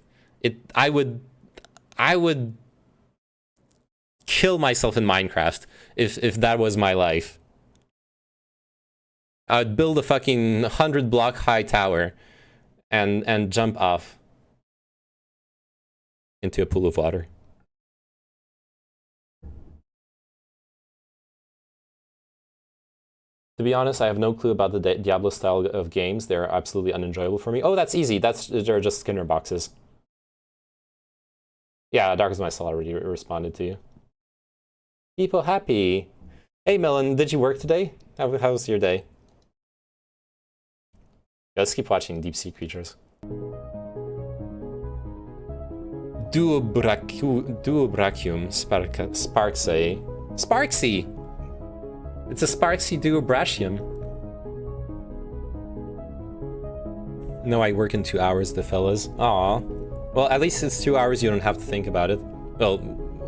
I would kill myself in Minecraft if that was my life. I'd build a fucking 100-block high tower and jump off into a pool of water. To be honest, I have no clue about the Diablo style of games. They're absolutely unenjoyable for me. Oh, that's easy. They're just Skinner boxes. Yeah, Darkest My Soul already responded to you. People happy. Hey, Melon, did you work today? How was your day? Let's keep watching Deep Sea Creatures. Duobrachium Sparksy. Sparksy! It's a Sparksy Duobrachium. No, I work in 2 hours, the fellas. Aw. Well, at least it's 2 hours you don't have to think about it. Well,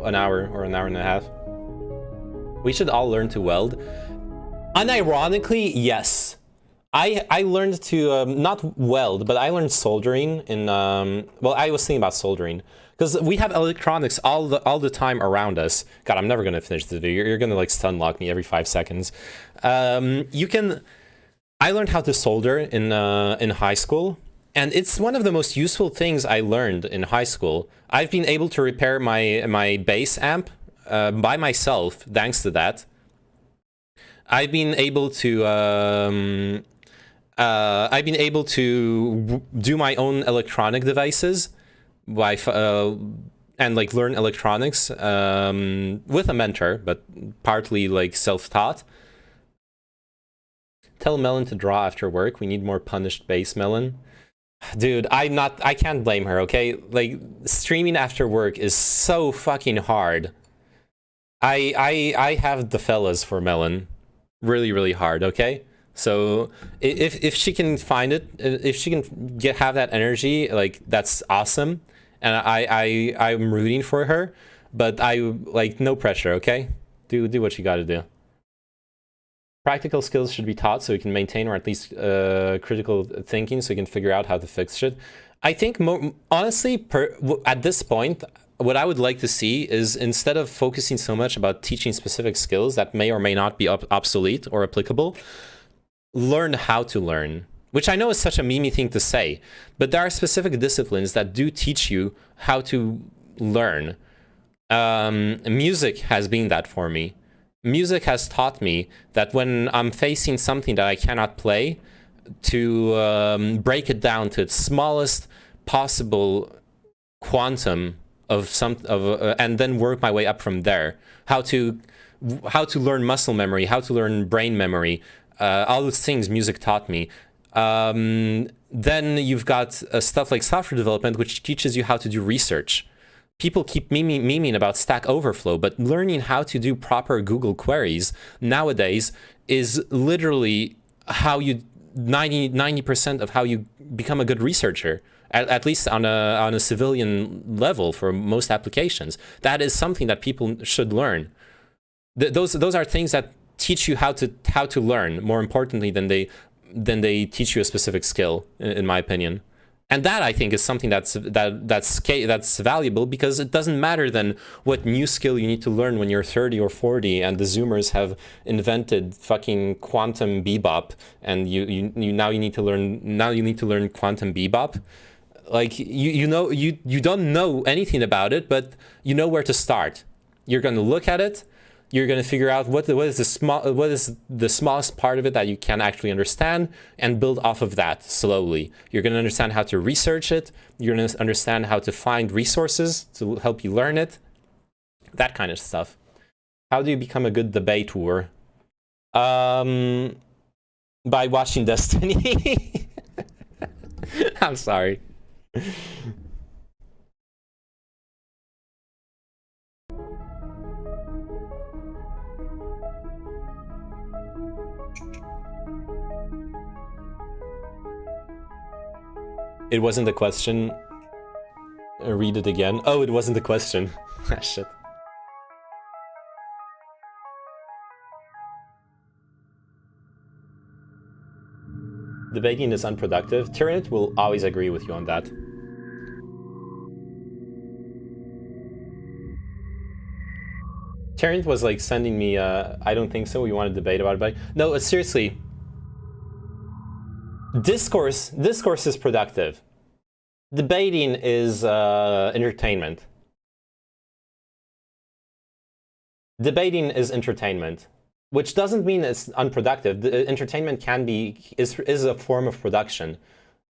an hour or an hour and a half. We should all learn to weld. Unironically, yes. I learned to, not weld, but I learned soldering in, well, I was thinking about soldering. Because we have electronics all the time around us. God, I'm never going to finish this video. You're going to, like, stun lock me every 5 seconds. I learned how to solder in high school. And it's one of the most useful things I learned in high school. I've been able to repair my bass amp by myself, thanks to that. I've been able to do my own electronic devices and like learn electronics with a mentor, but partly like self-taught. Tell Melon to draw after work. We need more punished bass, Melon. Dude, I can't blame her, okay? Like, streaming after work is so fucking hard. I have the fellas for Melon. Really, really hard, okay? So if she can find it, if she can have that energy, like, that's awesome. And I'm rooting for her, but like, no pressure, okay? Do what you gotta do. Practical skills should be taught so you can maintain or at least critical thinking so you can figure out how to fix shit. I think, honestly, at this point, what I would like to see is, instead of focusing so much about teaching specific skills that may or may not be obsolete or applicable, learn how to learn. Which I know is such a memey thing to say, but there are specific disciplines that do teach you how to learn. Music has been that for me. Music has taught me that when I'm facing something that I cannot play, to break it down to its smallest possible quantum and then work my way up from there. How to learn muscle memory, how to learn brain memory, all those things music taught me. Then you've got stuff like software development, which teaches you how to do research. People keep memeing about Stack Overflow, but learning how to do proper Google queries nowadays is literally how 90% of how you become a good researcher, at least on a civilian level for most applications. That is something that people should learn. Those are things that teach you how to learn, more importantly than they teach you a specific skill, in my opinion. And that, I think, is something that's valuable, because it doesn't matter then what new skill you need to learn when you're 30 or 40 and the Zoomers have invented fucking quantum bebop, and you need to learn quantum bebop. Like, you don't know anything about it, but you know where to start. You're going to look at it. You're going to figure out what is the smallest part of it that you can actually understand, and build off of that slowly. You're going to understand how to research it. You're going to understand how to find resources to help you learn it. That kind of stuff. How do you become a good debater? By watching Destiny. I'm sorry. It wasn't the question. Read it again. Oh, it wasn't the question. Ah, shit. Debating is unproductive. Tyranid will always agree with you on that. Tyranid was like sending me, I don't think so, we want to debate about it, but no, seriously. Discourse is productive. Debating is entertainment. Debating is entertainment, which doesn't mean it's unproductive. The entertainment is a form of production,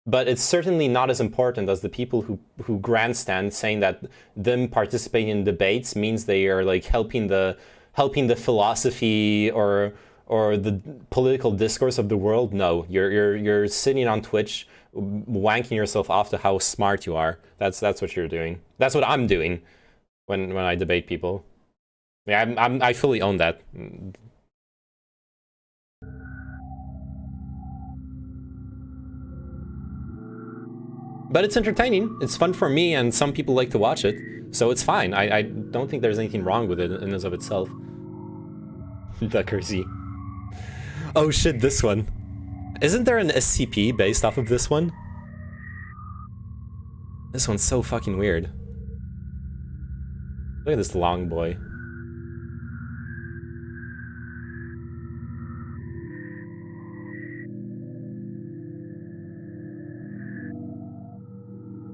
but it's certainly not as important as the people who grandstand saying that them participating in debates means they are like helping the philosophy or the political discourse of the world. No, you're sitting on Twitch wanking yourself off to how smart you are. That's what you're doing. That's what I'm doing when I debate people. Yeah, I fully own that. But it's entertaining. It's fun for me, and some people like to watch it, so it's fine. I don't think there's anything wrong with it in and of itself. Duckersy. Oh shit, this one. Isn't there an SCP based off of this one? This one's so fucking weird. Look at this long boy.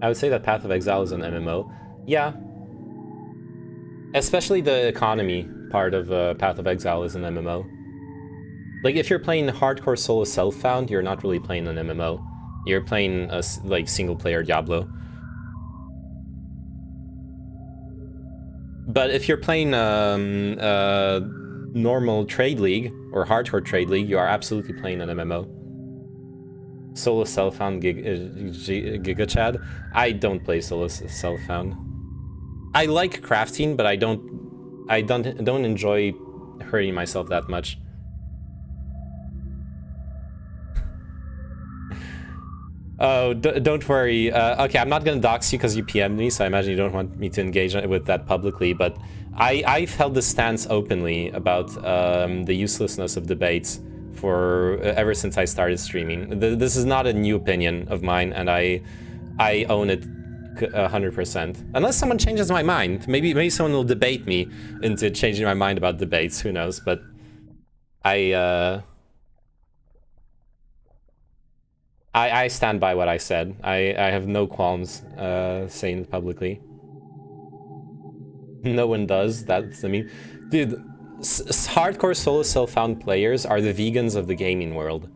I would say that Path of Exile is an MMO. Yeah. Especially the economy part of Path of Exile is an MMO. Like, if you're playing hardcore solo self-found, you're not really playing an MMO. You're playing a like single-player Diablo. But if you're playing normal Trade League or hardcore Trade League, you are absolutely playing an MMO. Solo self-found Giga Chad. I don't play solo self-found. I like crafting, but I don't enjoy hurting myself that much. Oh, don't worry. Okay, I'm not gonna dox you because you PM'd me, so I imagine you don't want me to engage with that publicly, but I've held this stance openly about the uselessness of debates for ever since I started streaming. This is not a new opinion of mine, and I own it 100%. Unless someone changes my mind. Maybe someone will debate me into changing my mind about debates, who knows, but I stand by what I said. I have no qualms saying it publicly. No one does. That's the meme. Dude, hardcore solo self-found players are the vegans of the gaming world.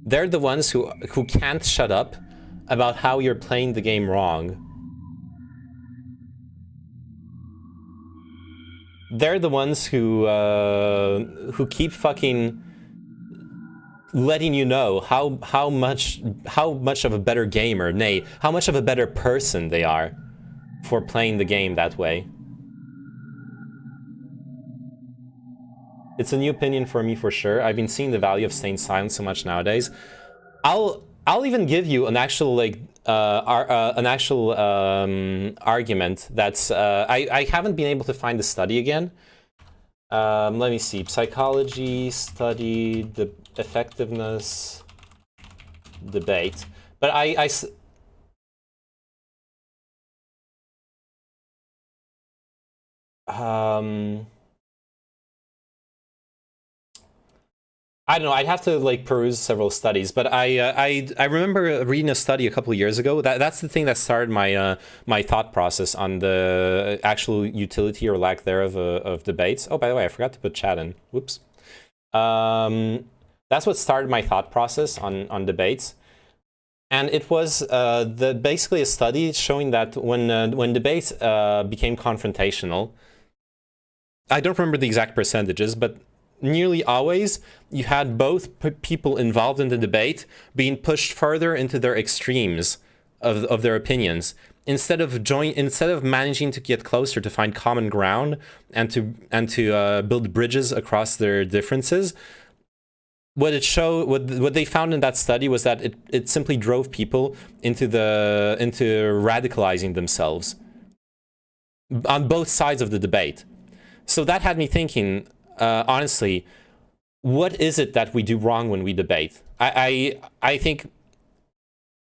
They're the ones who can't shut up about how you're playing the game wrong. They're the ones who keep fucking letting you know how much of a better gamer, nay, how much of a better person they are for playing the game that way. It's a new opinion for me for sure. I've been seeing the value of staying silent so much nowadays. I'll even give you an actual like argument that's I haven't been able to find the study again. Let me see. Psychology study, the effectiveness debate. But I don't know. I'd have to like peruse several studies, but I remember reading a study a couple of years ago. That's the thing that started my my thought process on the actual utility or lack thereof of debates. Oh, by the way, I forgot to put chat in. Whoops. That's what started my thought process on debates, and it was basically a study showing that when debates became confrontational, I don't remember the exact percentages, but nearly always you had both people involved in the debate being pushed further into their extremes of their opinions instead of managing to get closer to find common ground and to build bridges across their differences. what they found in that study was that it simply drove people into radicalizing themselves on both sides of the debate. So that had me thinking, honestly, what is it that we do wrong when we debate? I think,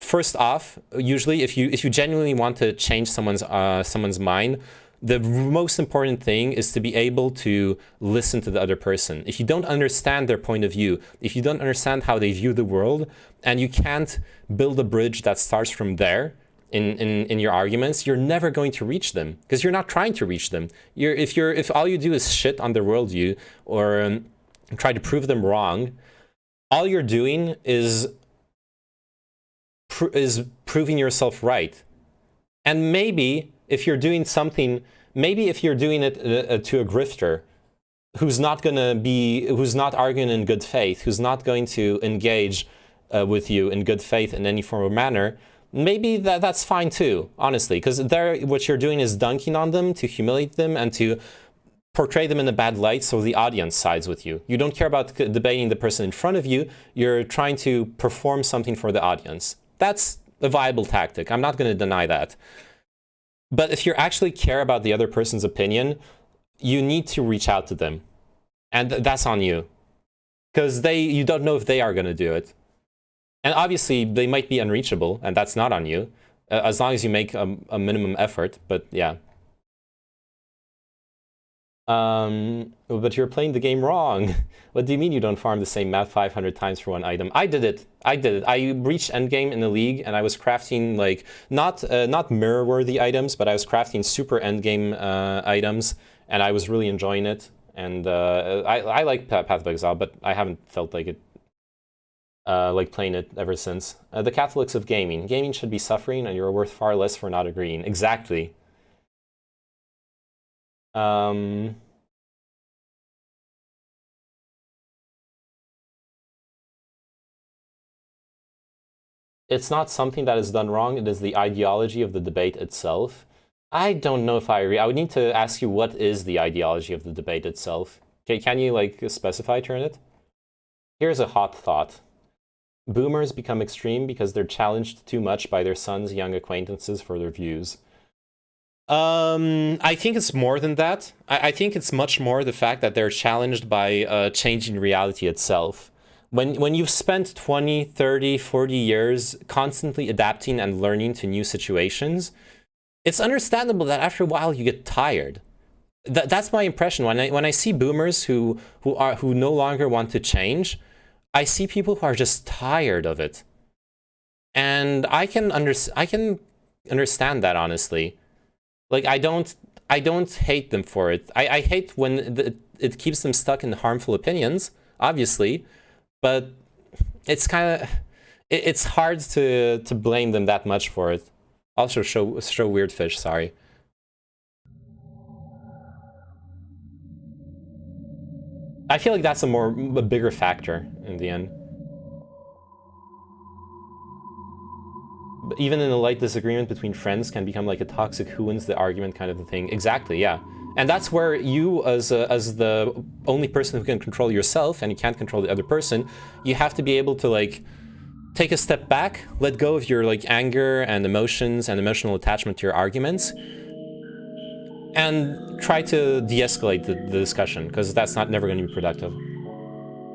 first off, usually if you genuinely want to change someone's mind, the most important thing is to be able to listen to the other person. If you don't understand their point of view, if you don't understand how they view the world, and you can't build a bridge that starts from there in your arguments, you're never going to reach them, because you're not trying to reach them. If all you do is shit on their worldview or try to prove them wrong, all you're doing is proving yourself right. And maybe if you're doing something, maybe if you're doing it to a grifter who's not arguing in good faith, who's not going to engage with you in good faith in any form or manner, maybe that's fine too, honestly, because what you're doing is dunking on them to humiliate them and to portray them in a bad light so the audience sides with you. You don't care about debating the person in front of you, you're trying to perform something for the audience. That's a viable tactic, I'm not going to deny that. But if you actually care about the other person's opinion, you need to reach out to them. And that's on you. Because you don't know if they are going to do it. And obviously, they might be unreachable, and that's not on you, as long as you make a minimum effort, but yeah. But you're playing the game wrong. What do you mean you don't farm the same map 500 times for one item? I did it. I reached endgame in the league, and I was crafting like not mirror-worthy items, but I was crafting super endgame items, and I was really enjoying it. And I like Path of Exile, but I haven't felt like it, like playing it ever since. The Catholics of gaming. Gaming should be suffering, and you're worth far less for not agreeing. Exactly. It's not something that is done wrong, it is the ideology of the debate itself. I don't know if I agree. I would need to ask you, what is the ideology of the debate itself? Okay, can you like specify, Turnit? Here's a hot thought. Boomers become extreme because they're challenged too much by their sons' young acquaintances for their views. I think it's more than that. I think it's much more the fact that they're challenged by changing reality itself. When you've spent 20, 30, 40 years constantly adapting and learning to new situations, it's understandable that after a while you get tired. That's my impression. When I see boomers who no longer want to change, I see people who are just tired of it. And I can understand that, honestly. Like, I don't hate them for it. I hate when it keeps them stuck in harmful opinions, obviously, but it's kind of it's hard to blame them that much for it. Also, show weird fish. Sorry. I feel like that's a bigger factor in the end. But even in a light disagreement between friends can become like a toxic who wins the argument kind of a thing. Exactly, yeah. And that's where you, as the only person who can control yourself, and you can't control the other person, you have to be able to like take a step back, let go of your like anger and emotions and emotional attachment to your arguments, and try to de-escalate the discussion, because that's never going to be productive.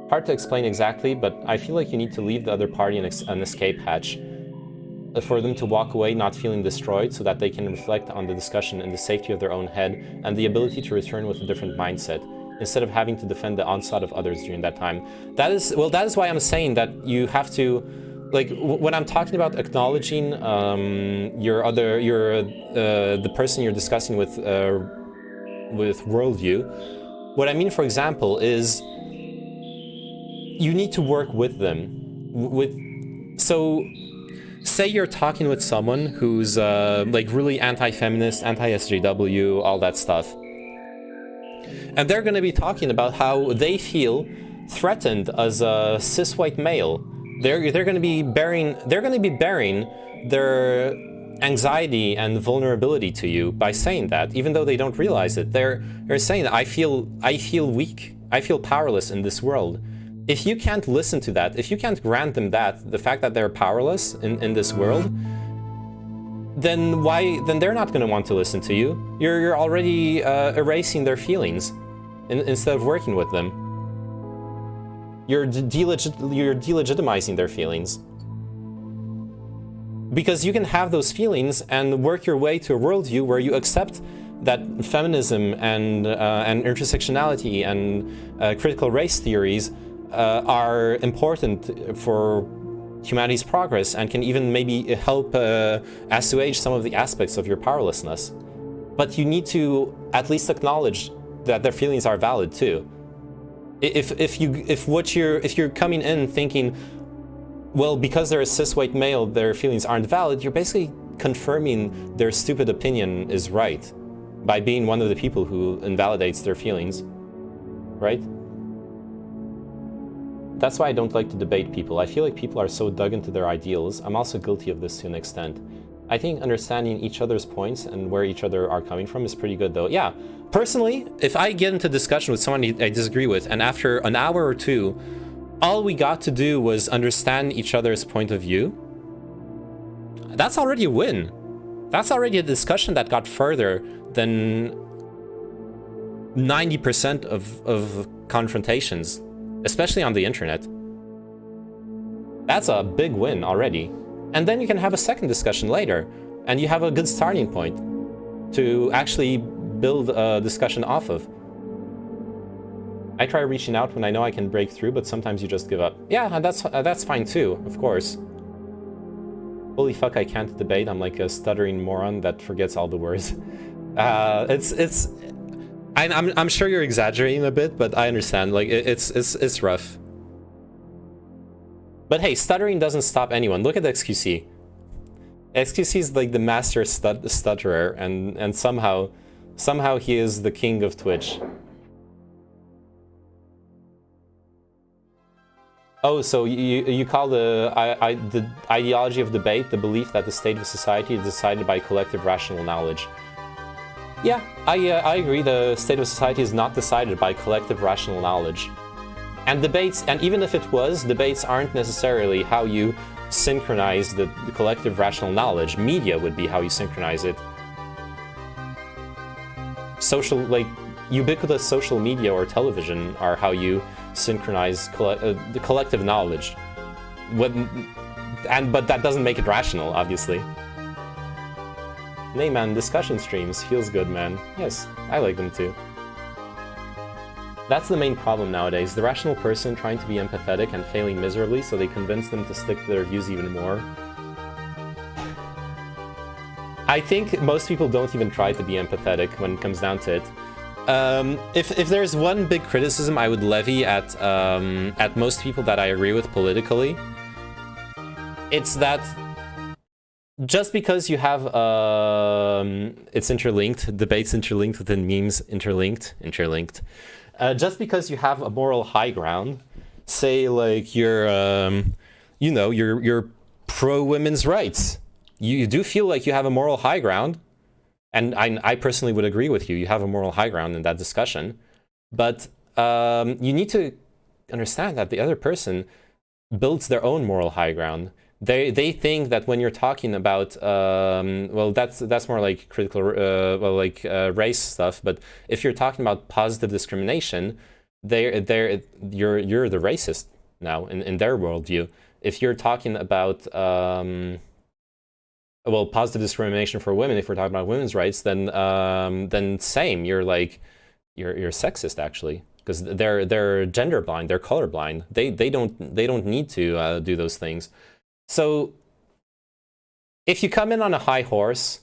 Hard to explain exactly, but I feel like you need to leave the other party an escape hatch for them to walk away not feeling destroyed, so that they can reflect on the discussion in the safety of their own head and the ability to return with a different mindset, instead of having to defend the onslaught of others during that time. That is why I'm saying that you have to, like, when I'm talking about acknowledging the person you're discussing with worldview, what I mean, for example, is you need to work with them. So, say you're talking with someone who's like really anti-feminist, anti-SJW, all that stuff, and they're going to be talking about how they feel threatened as a cis white male. They're going to be bearing their anxiety and vulnerability to you by saying that, even though they don't realize it. They're saying that I feel weak, I feel powerless in this world. If you can't listen to that, if you can't grant them that, the fact that they're powerless in this world, then they're not going to want to listen to you. You're already erasing their feelings instead of working with them. You're delegitimizing their feelings. Because you can have those feelings and work your way to a worldview where you accept that feminism and intersectionality and critical race theories are important for humanity's progress and can even maybe help assuage some of the aspects of your powerlessness. But you need to at least acknowledge that their feelings are valid too. If you're coming in thinking, well, because they're a cis-white male, their feelings aren't valid, you're basically confirming their stupid opinion is right by being one of the people who invalidates their feelings, right? That's why I don't like to debate people. I feel like people are so dug into their ideals. I'm also guilty of this to an extent. I think understanding each other's points and where each other are coming from is pretty good, though. Yeah, personally, if I get into discussion with someone I disagree with, and after an hour or two, all we got to do was understand each other's point of view, that's already a win. That's already a discussion that got further than 90% of confrontations, especially on the internet. That's a big win already. And then you can have a second discussion later, and you have a good starting point to actually build a discussion off of. I try reaching out when I know I can break through, but sometimes you just give up. Yeah, and that's fine too, of course. Holy fuck, I can't debate. I'm like a stuttering moron that forgets all the words. I'm sure you're exaggerating a bit, but I understand. Like it's rough. But hey, stuttering doesn't stop anyone. Look at XQC. XQC is like the master stutterer, and somehow he is the king of Twitch. Oh, so you call the ideology of debate the belief that the state of society is decided by collective rational knowledge. Yeah, I agree. The state of society is not decided by collective rational knowledge. And debates, and even if it was, debates aren't necessarily how you synchronize the collective rational knowledge. Media would be how you synchronize it. Social, like, ubiquitous social media or television are how you synchronize the collective knowledge. But that doesn't make it rational, obviously. Nay man, discussion streams feels good, man. Yes, I like them too. That's the main problem nowadays. The rational person trying to be empathetic and failing miserably, so they convince them to stick to their views even more. I think most people don't even try to be empathetic when it comes down to it. If there's one big criticism I would levy at most people that I agree with politically, it's that just because you have it's interlinked, debates interlinked within memes interlinked. Just because you have a moral high ground, say like you're pro women's rights, you do feel like you have a moral high ground. And I personally would agree with you. You have a moral high ground in that discussion. But you need to understand that the other person builds their own moral high ground. They think that when you're talking about, well, that's more like critical, race stuff. But if you're talking about positive discrimination, you're the racist now in their worldview. If you're talking about well, positive discrimination for women, if we're talking about women's rights, then same. You're sexist actually, because they're gender blind, they're color blind. They don't need to do those things. So if you come in on a high horse,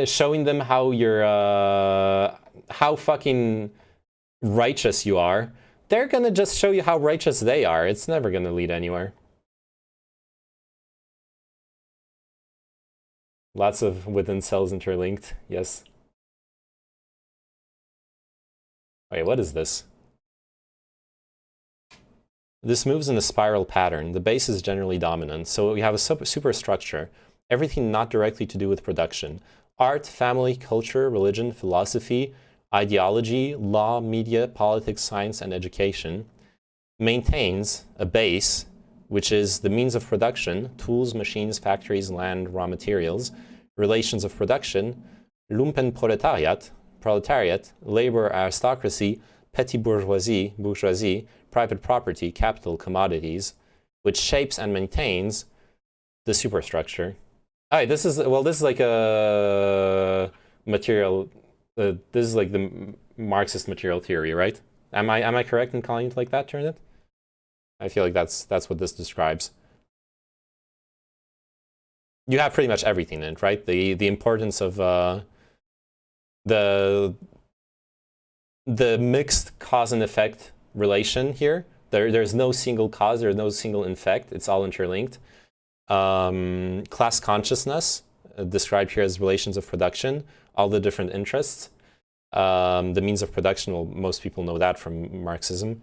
showing them how you're how fucking righteous you are, they're gonna just show you how righteous they are. It's never gonna lead anywhere. Lots of within cells interlinked, yes. Wait, what is this? This moves in a spiral pattern. The base is generally dominant, so we have a superstructure. Everything not directly to do with production. Art, family, culture, religion, philosophy ideology, law, media, politics, science, and education, maintains a base, which is the means of production, tools, machines, factories, land, raw materials, relations of production, Lumpenproletariat, proletariat, labor aristocracy, petty bourgeoisie, private property, capital, commodities, which shapes and maintains the superstructure. All right, this is like a material. This is like the Marxist material theory, right? Am I correct in calling it like that, Turnit? I feel like that's what this describes. You have pretty much everything in it, right? The importance of the mixed cause and effect relation here. There's no single cause, there's no single effect. It's all interlinked. Class consciousness, described here as relations of production, all the different interests. The means of production, well, most people know that from Marxism.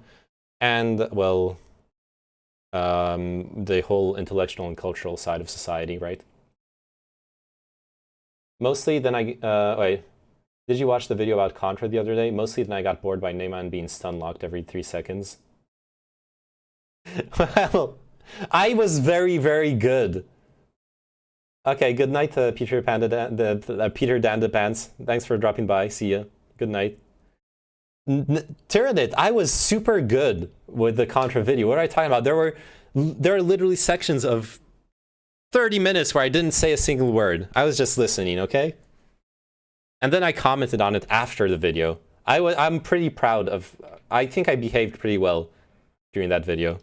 And, well, the whole intellectual and cultural side of society, right? Mostly then wait, did you watch the video about Contra the other day? Mostly then I got bored by Neyman being stun-locked every 3 seconds. Well, I was very, very good. Okay, good night, Peter Panda, Peter Dandapants. Thanks for dropping by. See ya. Good night. Tyrannid, I was super good with the Contra video. What are I talking about? There are literally sections of 30 minutes where I didn't say a single word. I was just listening, okay? And then I commented on it after the video. I'm pretty proud of... I think I behaved pretty well during that video.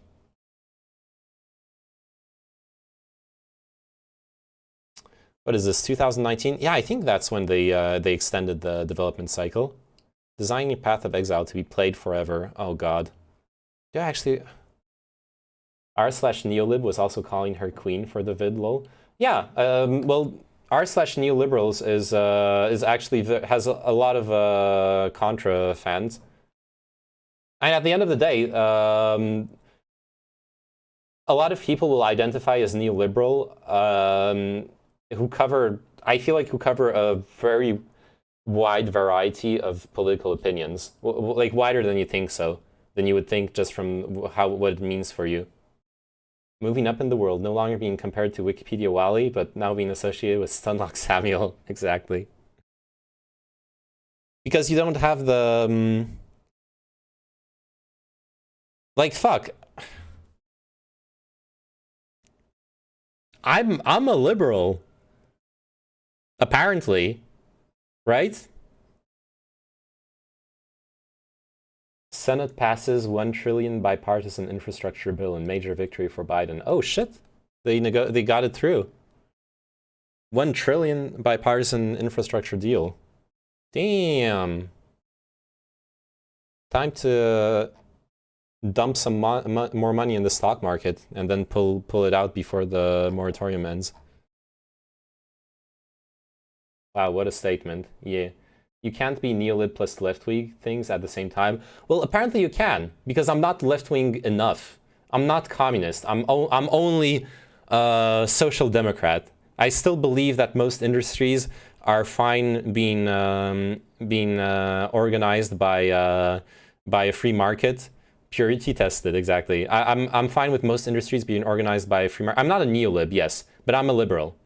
What is this, 2019? Yeah, I think that's when they extended the development cycle. Designing Path of Exile to be played forever. Oh god. Do I actually... r/neolib was also calling her queen for the vid, lol. Yeah, well, r/neoliberals is actually has a lot of Contra fans. And at the end of the day, a lot of people will identify as neoliberal who cover a very wide variety of political opinions, like wider than you think than you would think just from what it means for you. Moving up in the world, no longer being compared to Wikipedia Wally, but now being associated with Stunlock Samuel. Exactly. Because you don't have the... like, fuck. I'm a liberal. Apparently. Right? Senate passes $1 trillion bipartisan infrastructure bill in major victory for Biden. Oh shit! They got it through. $1 trillion bipartisan infrastructure deal. Damn. Time to dump some more money in the stock market and then pull it out before the moratorium ends. Wow, what a statement. Yeah. You can't be neolib plus left-wing things at the same time. Well, apparently you can, because I'm not left-wing enough. I'm not communist. I'm only social democrat. I still believe that most industries are fine being organized by a free market. Purity tested, exactly. I'm fine with most industries being organized by a free market. I'm not a neolib, yes, but I'm a liberal.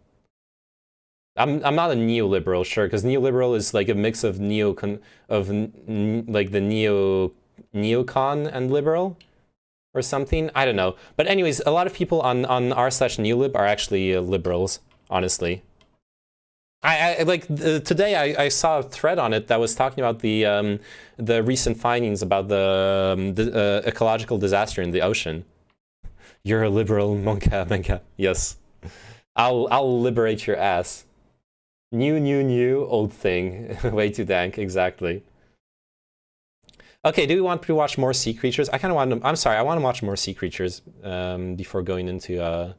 I'm not a neoliberal, sure, because neoliberal is like a mix of neocon and liberal or something. I don't know. But anyways, a lot of people on r/neolib are actually liberals, honestly. I like today I saw a thread on it that was talking about the recent findings about the ecological disaster in the ocean. You're a liberal, Monka. Yes. I'll liberate your ass. New, old thing. Way too dank, exactly. Okay, do we want to watch more sea creatures? I kind of want to, I'm sorry, I want to watch more sea creatures before going into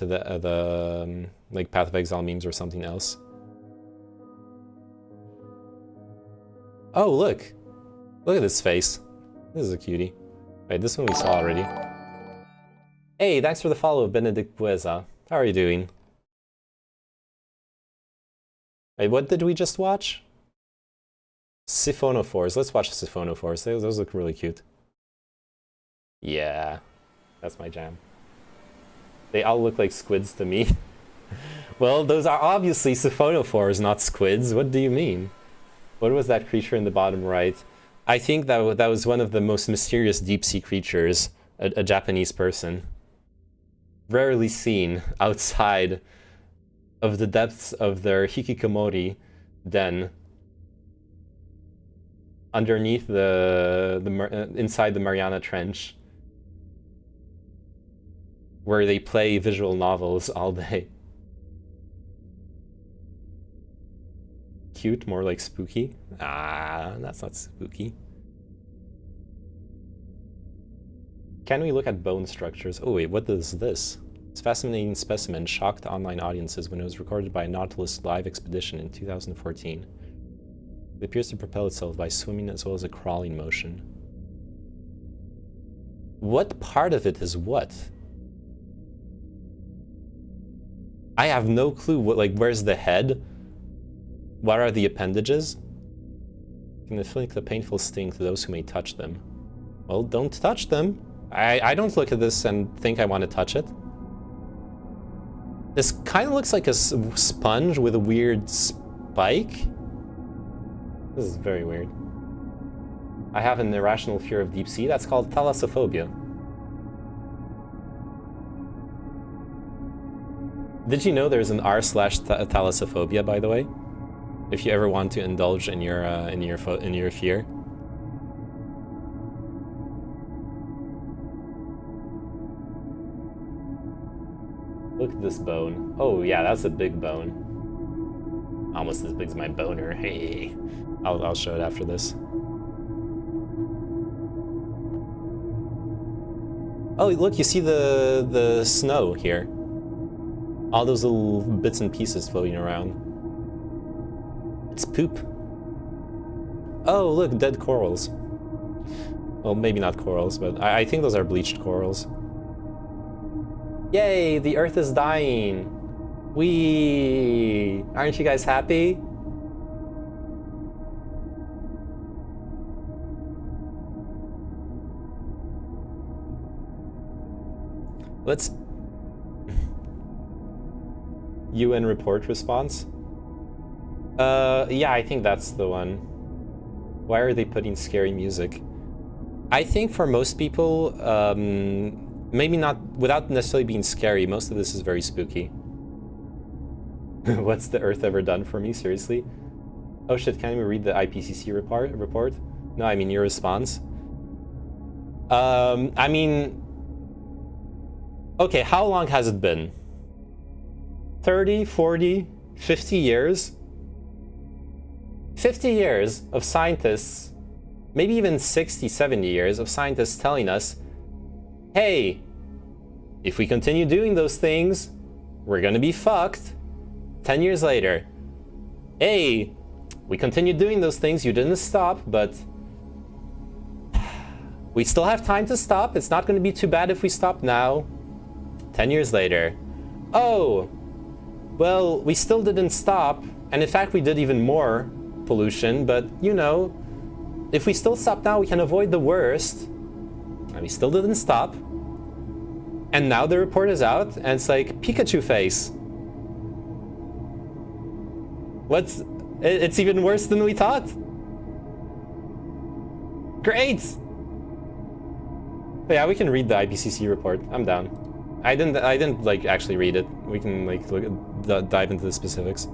the like Path of Exile memes or something else. Oh, look at this face. This is a cutie. Wait, this one we saw already. Hey, thanks for the follow, Benedict Bueza. How are you doing? Wait, what did we just watch? Siphonophores. Let's watch Siphonophores. Those look really cute. Yeah, that's my jam. They all look like squids to me. Well, those are obviously Siphonophores, not squids. What do you mean? What was that creature in the bottom right? I think that was one of the most mysterious deep-sea creatures, a Japanese person. Rarely seen outside of the depths of their hikikomori den. Underneath inside the Mariana Trench, where they play visual novels all day. Cute, more like spooky. Ah, that's not spooky. Can we look at bone structures? Oh wait, what is this? This fascinating specimen shocked online audiences when it was recorded by a Nautilus live expedition in 2014. It appears to propel itself by swimming as well as a crawling motion. What part of it is what? I have no clue. What, like, where's the head? What are the appendages? Can inflict the painful sting to those who may touch them. Well, don't touch them. I don't look at this and think I want to touch it. This kind of looks like a sponge with a weird spike. This is very weird. I have an irrational fear of deep sea. That's called thalassophobia. Did you know there's an r/thalassophobia, by the way? If you ever want to indulge in your fear. Look at this bone. Oh yeah, that's a big bone. Almost as big as my boner. Hey. I'll show it after this. Oh, look, you see the snow here. All those little bits and pieces floating around. It's poop. Oh, look, dead corals. Well, maybe not corals, but I think those are bleached corals. Yay, the Earth is dying. Whee! Aren't you guys happy? Let's... UN report response? Yeah, I think that's the one. Why are they putting scary music? I think for most people, maybe not, without necessarily being scary, most of this is very spooky. What's the Earth ever done for me? Seriously? Oh shit, can't we read the IPCC report? No, I mean your response. I mean... Okay, how long has it been? 30, 40, 50 years? 50 years of scientists, maybe even 60, 70 years of scientists telling us, hey, if we continue doing those things, we're gonna be fucked. 10 years later, hey, we continue doing those things, you didn't stop, but we still have time to stop. It's not gonna be too bad if we stop now. 10 years later, oh, well, we still didn't stop, and in fact we did even more pollution, but you know, if we still stop now, we can avoid the worst. And we still didn't stop. And now the report is out, and it's like, Pikachu face. It's even worse than we thought. Great! But yeah, we can read the IPCC report. I'm down. I didn't like actually read it. We can like dive into the specifics.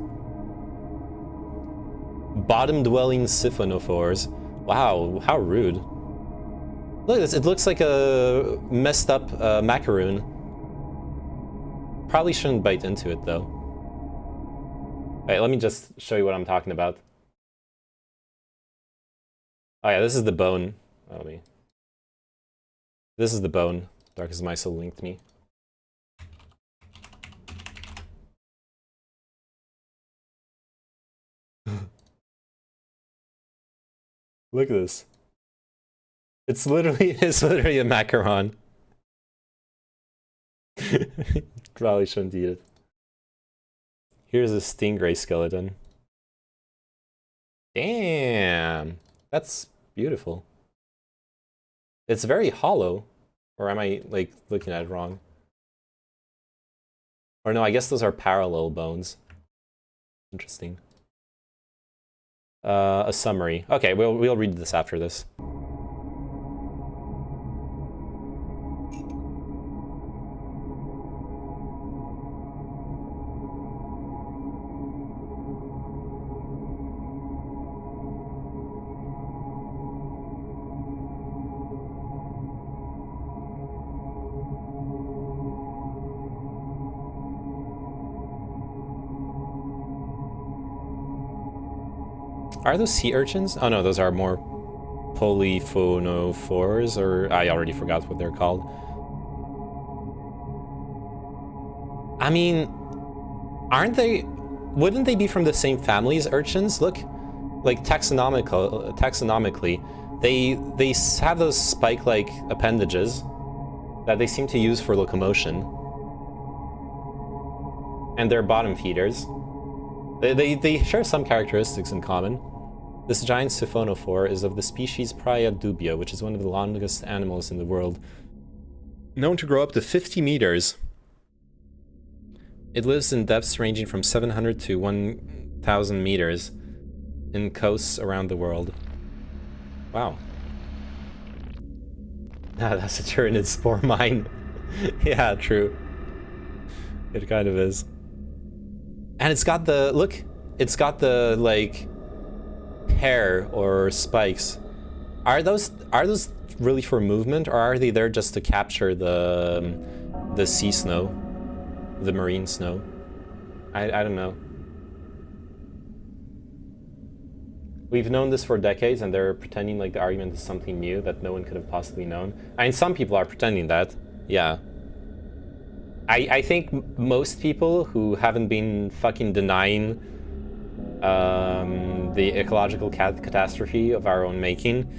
Bottom-dwelling siphonophores. Wow, how rude. Look at this, it looks like a messed up macaroon. Probably shouldn't bite into it though. Alright, let me just show you what I'm talking about. Oh yeah, this is the bone. Oh, me. This is the bone. Darkest of my soul linked me. Look at this. It's literally a macaron. Probably shouldn't eat it. Here's a stingray skeleton. Damn, that's beautiful. It's very hollow. Or am I, like, looking at it wrong? Or no, I guess those are parallel bones. Interesting. A summary. Okay, we'll read this after this. Are those sea urchins? Oh no, those are more polyphonophores, or I already forgot what they're called. I mean, aren't they? Wouldn't they be from the same family as urchins? Look, like taxonomically, they have those spike-like appendages that they seem to use for locomotion, and they're bottom feeders. They share some characteristics in common. This giant siphonophore is of the species Praia dubia, which is one of the longest animals in the world, known to grow up to 50 meters. It lives in depths ranging from 700 to 1,000 meters in coasts around the world. Wow. Ah, that's a Tyranid spore mine. Yeah, true. It kind of is. And it's got the, look, it's got the, like, hair or spikes. Are those really for movement, or are they there just to capture the sea snow, the marine snow? I don't know. We've known this for decades, and they're pretending like the argument is something new that no one could have possibly known. I mean, some people are pretending that, yeah. I think most people who haven't been fucking denying the ecological catastrophe of our own making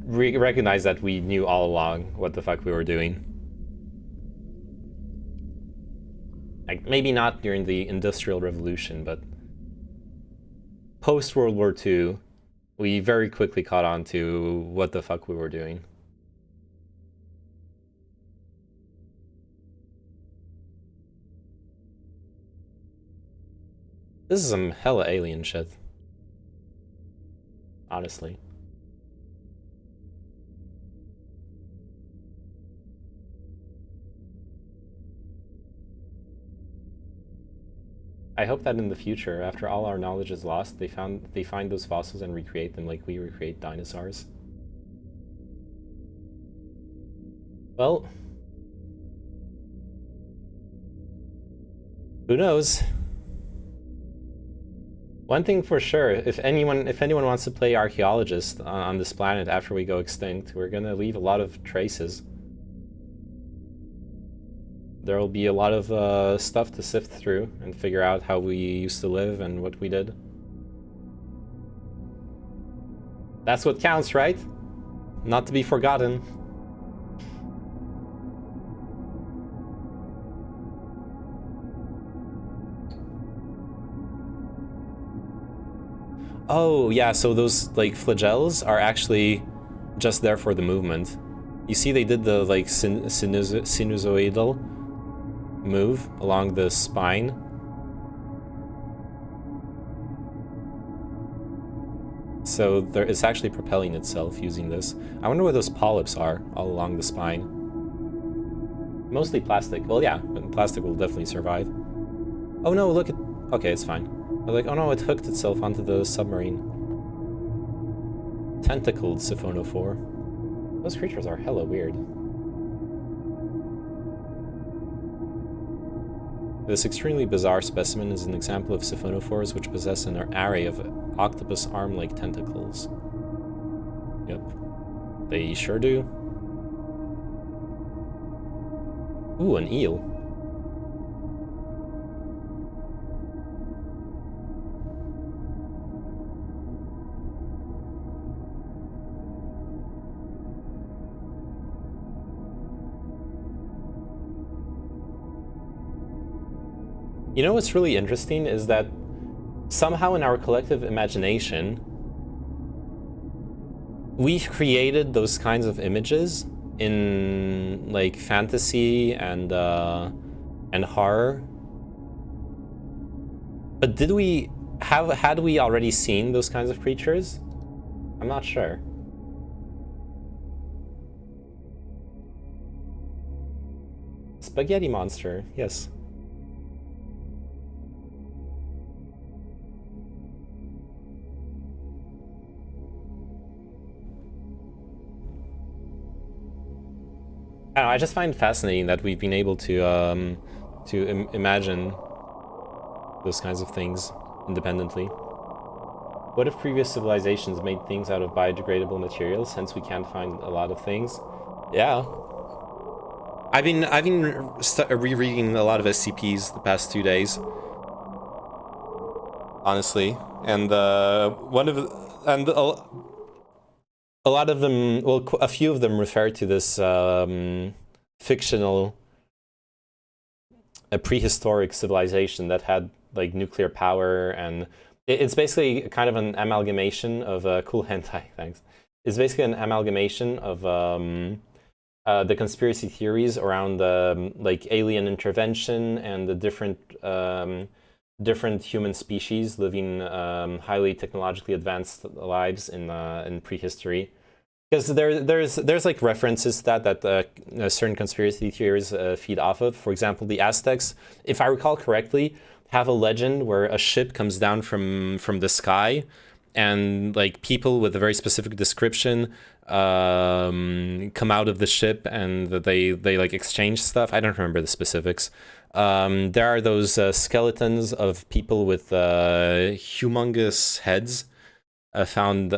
recognize that we knew all along what the fuck we were doing. Like, maybe not during the Industrial Revolution, but post-World War II, we very quickly caught on to what the fuck we were doing. This is some hella alien shit. Honestly. I hope that in the future, after all our knowledge is lost, they find those fossils and recreate them like we recreate dinosaurs. Well, who knows? One thing for sure, if anyone wants to play archaeologist on this planet after we go extinct, we're gonna leave a lot of traces. There will be a lot of stuff to sift through and figure out how we used to live and what we did. That's what counts, right? Not to be forgotten. Oh, yeah, so those, like, flagelles are actually just there for the movement. You see they did the, like, sinusoidal move along the spine. So it's actually propelling itself using this. I wonder what those polyps are all along the spine. Mostly plastic. Well, yeah, but plastic will definitely survive. Oh no, look at... Okay, it's fine. But like, oh no, it hooked itself onto the submarine. Tentacled siphonophore. Those creatures are hella weird. This extremely bizarre specimen is an example of siphonophores which possess an array of octopus arm-like tentacles. Yep. They sure do. Ooh, an eel. You know what's really interesting is that somehow in our collective imagination, we've created those kinds of images in like fantasy and horror. But had we already seen those kinds of creatures? I'm not sure. Spaghetti monster, yes. I don't know, I just find it fascinating that we've been able to imagine those kinds of things independently. What if previous civilizations made things out of biodegradable materials, since we can't find a lot of things? Yeah. I've been rereading a lot of SCPs the past 2 days. Honestly. And a lot of them, well, a few of them refer to this fictional, a prehistoric civilization that had like nuclear power, and it's basically kind of an amalgamation of cool hentai. Thanks. It's basically an amalgamation of the conspiracy theories around like alien intervention and the different human species living highly technologically advanced lives in prehistory. Because there's like references to that certain conspiracy theories feed off of. For example, the Aztecs, if I recall correctly, have a legend where a ship comes down from the sky, and like people with a very specific description come out of the ship, and they like exchange stuff. I don't remember the specifics. There are those skeletons of people with humongous heads found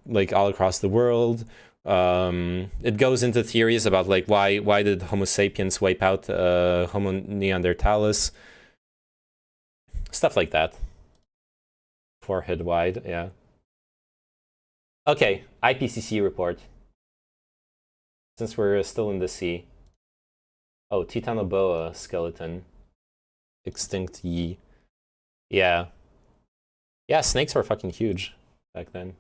like all across the world. It goes into theories about like why did Homo sapiens wipe out Homo neanderthalis, stuff like that. Forehead wide, yeah. Okay, IPCC report. Since we're still in the sea. Oh, Titanoboa skeleton. Extinct Yi. Yeah. Yeah, snakes were fucking huge back then.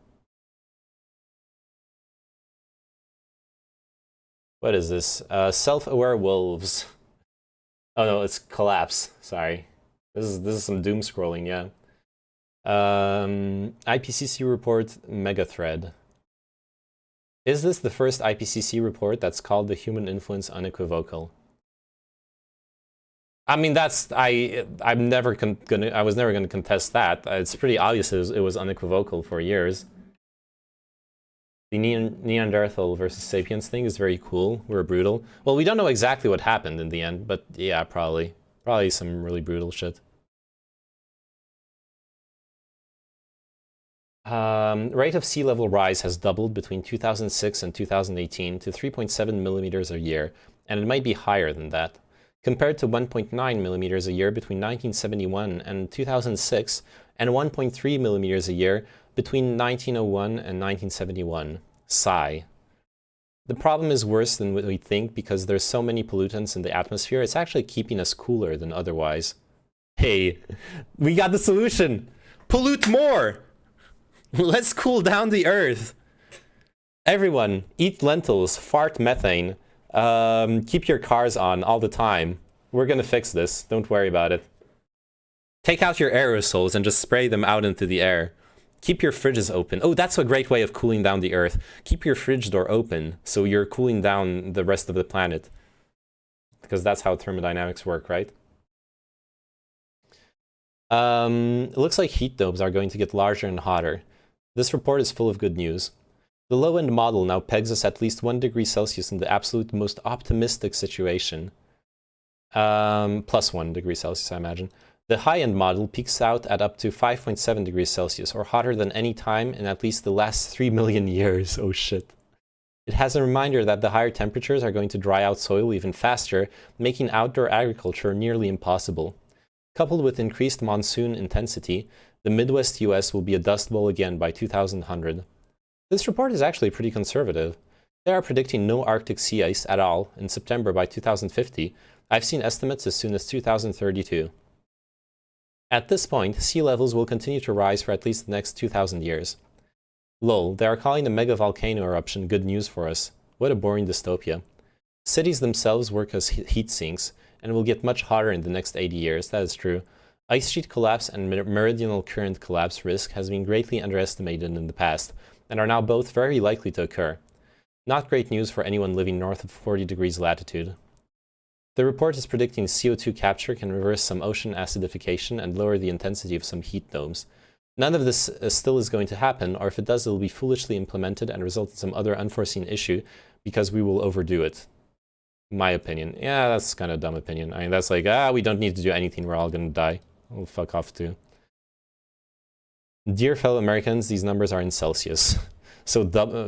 What is this? Self-aware wolves. Oh no, it's collapse. Sorry. This is some doom scrolling, yeah. IPCC report mega thread. Is this the first IPCC report that's called the human influence unequivocal? I mean, I was never gonna contest that. It's pretty obvious it was unequivocal for years. The Neanderthal versus Sapiens thing is very cool. We're brutal. Well, we don't know exactly what happened in the end, but yeah, probably some really brutal shit. Rate of sea level rise has doubled between 2006 and 2018 to 3.7 millimeters a year, and it might be higher than that. Compared to 1.9 millimeters a year between 1971 and 2006, and 1.3 millimeters a year between 1901 and 1971. Sigh. The problem is worse than what we think because there's so many pollutants in the atmosphere, it's actually keeping us cooler than otherwise. Hey, we got the solution! Pollute more! Let's cool down the Earth! Everyone, eat lentils, fart methane, keep your cars on all the time. We're gonna fix this, don't worry about it. Take out your aerosols and just spray them out into the air. Keep your fridges open. Oh, that's a great way of cooling down the Earth. Keep your fridge door open, so you're cooling down the rest of the planet. Because that's how thermodynamics work, right? It looks like heat domes are going to get larger and hotter. This report is full of good news. The low-end model now pegs us at least 1 degree Celsius in the absolute most optimistic situation. Plus 1 degree Celsius, I imagine. The high-end model peaks out at up to 5.7 degrees Celsius, or hotter than any time in at least the last 3 million years. Oh shit. It has a reminder that the higher temperatures are going to dry out soil even faster, making outdoor agriculture nearly impossible. Coupled with increased monsoon intensity, the Midwest US will be a dust bowl again by 2100. This report is actually pretty conservative. They are predicting no Arctic sea ice at all in September by 2050. I've seen estimates as soon as 2032. At this point, sea levels will continue to rise for at least the next 2,000 years. Lol, they are calling the mega volcano eruption good news for us. What a boring dystopia. Cities themselves work as heat sinks, and will get much hotter in the next 80 years, that is true. Ice sheet collapse and meridional current collapse risk has been greatly underestimated in the past, and are now both very likely to occur. Not great news for anyone living north of 40 degrees latitude. The report is predicting CO2 capture can reverse some ocean acidification and lower the intensity of some heat domes. None of this still is going to happen, or if it does, it will be foolishly implemented and result in some other unforeseen issue because we will overdo it. My opinion. Yeah, that's kind of a dumb opinion. I mean, that's like, we don't need to do anything, we're all gonna die. We'll fuck off too. Dear fellow Americans, these numbers are in Celsius. So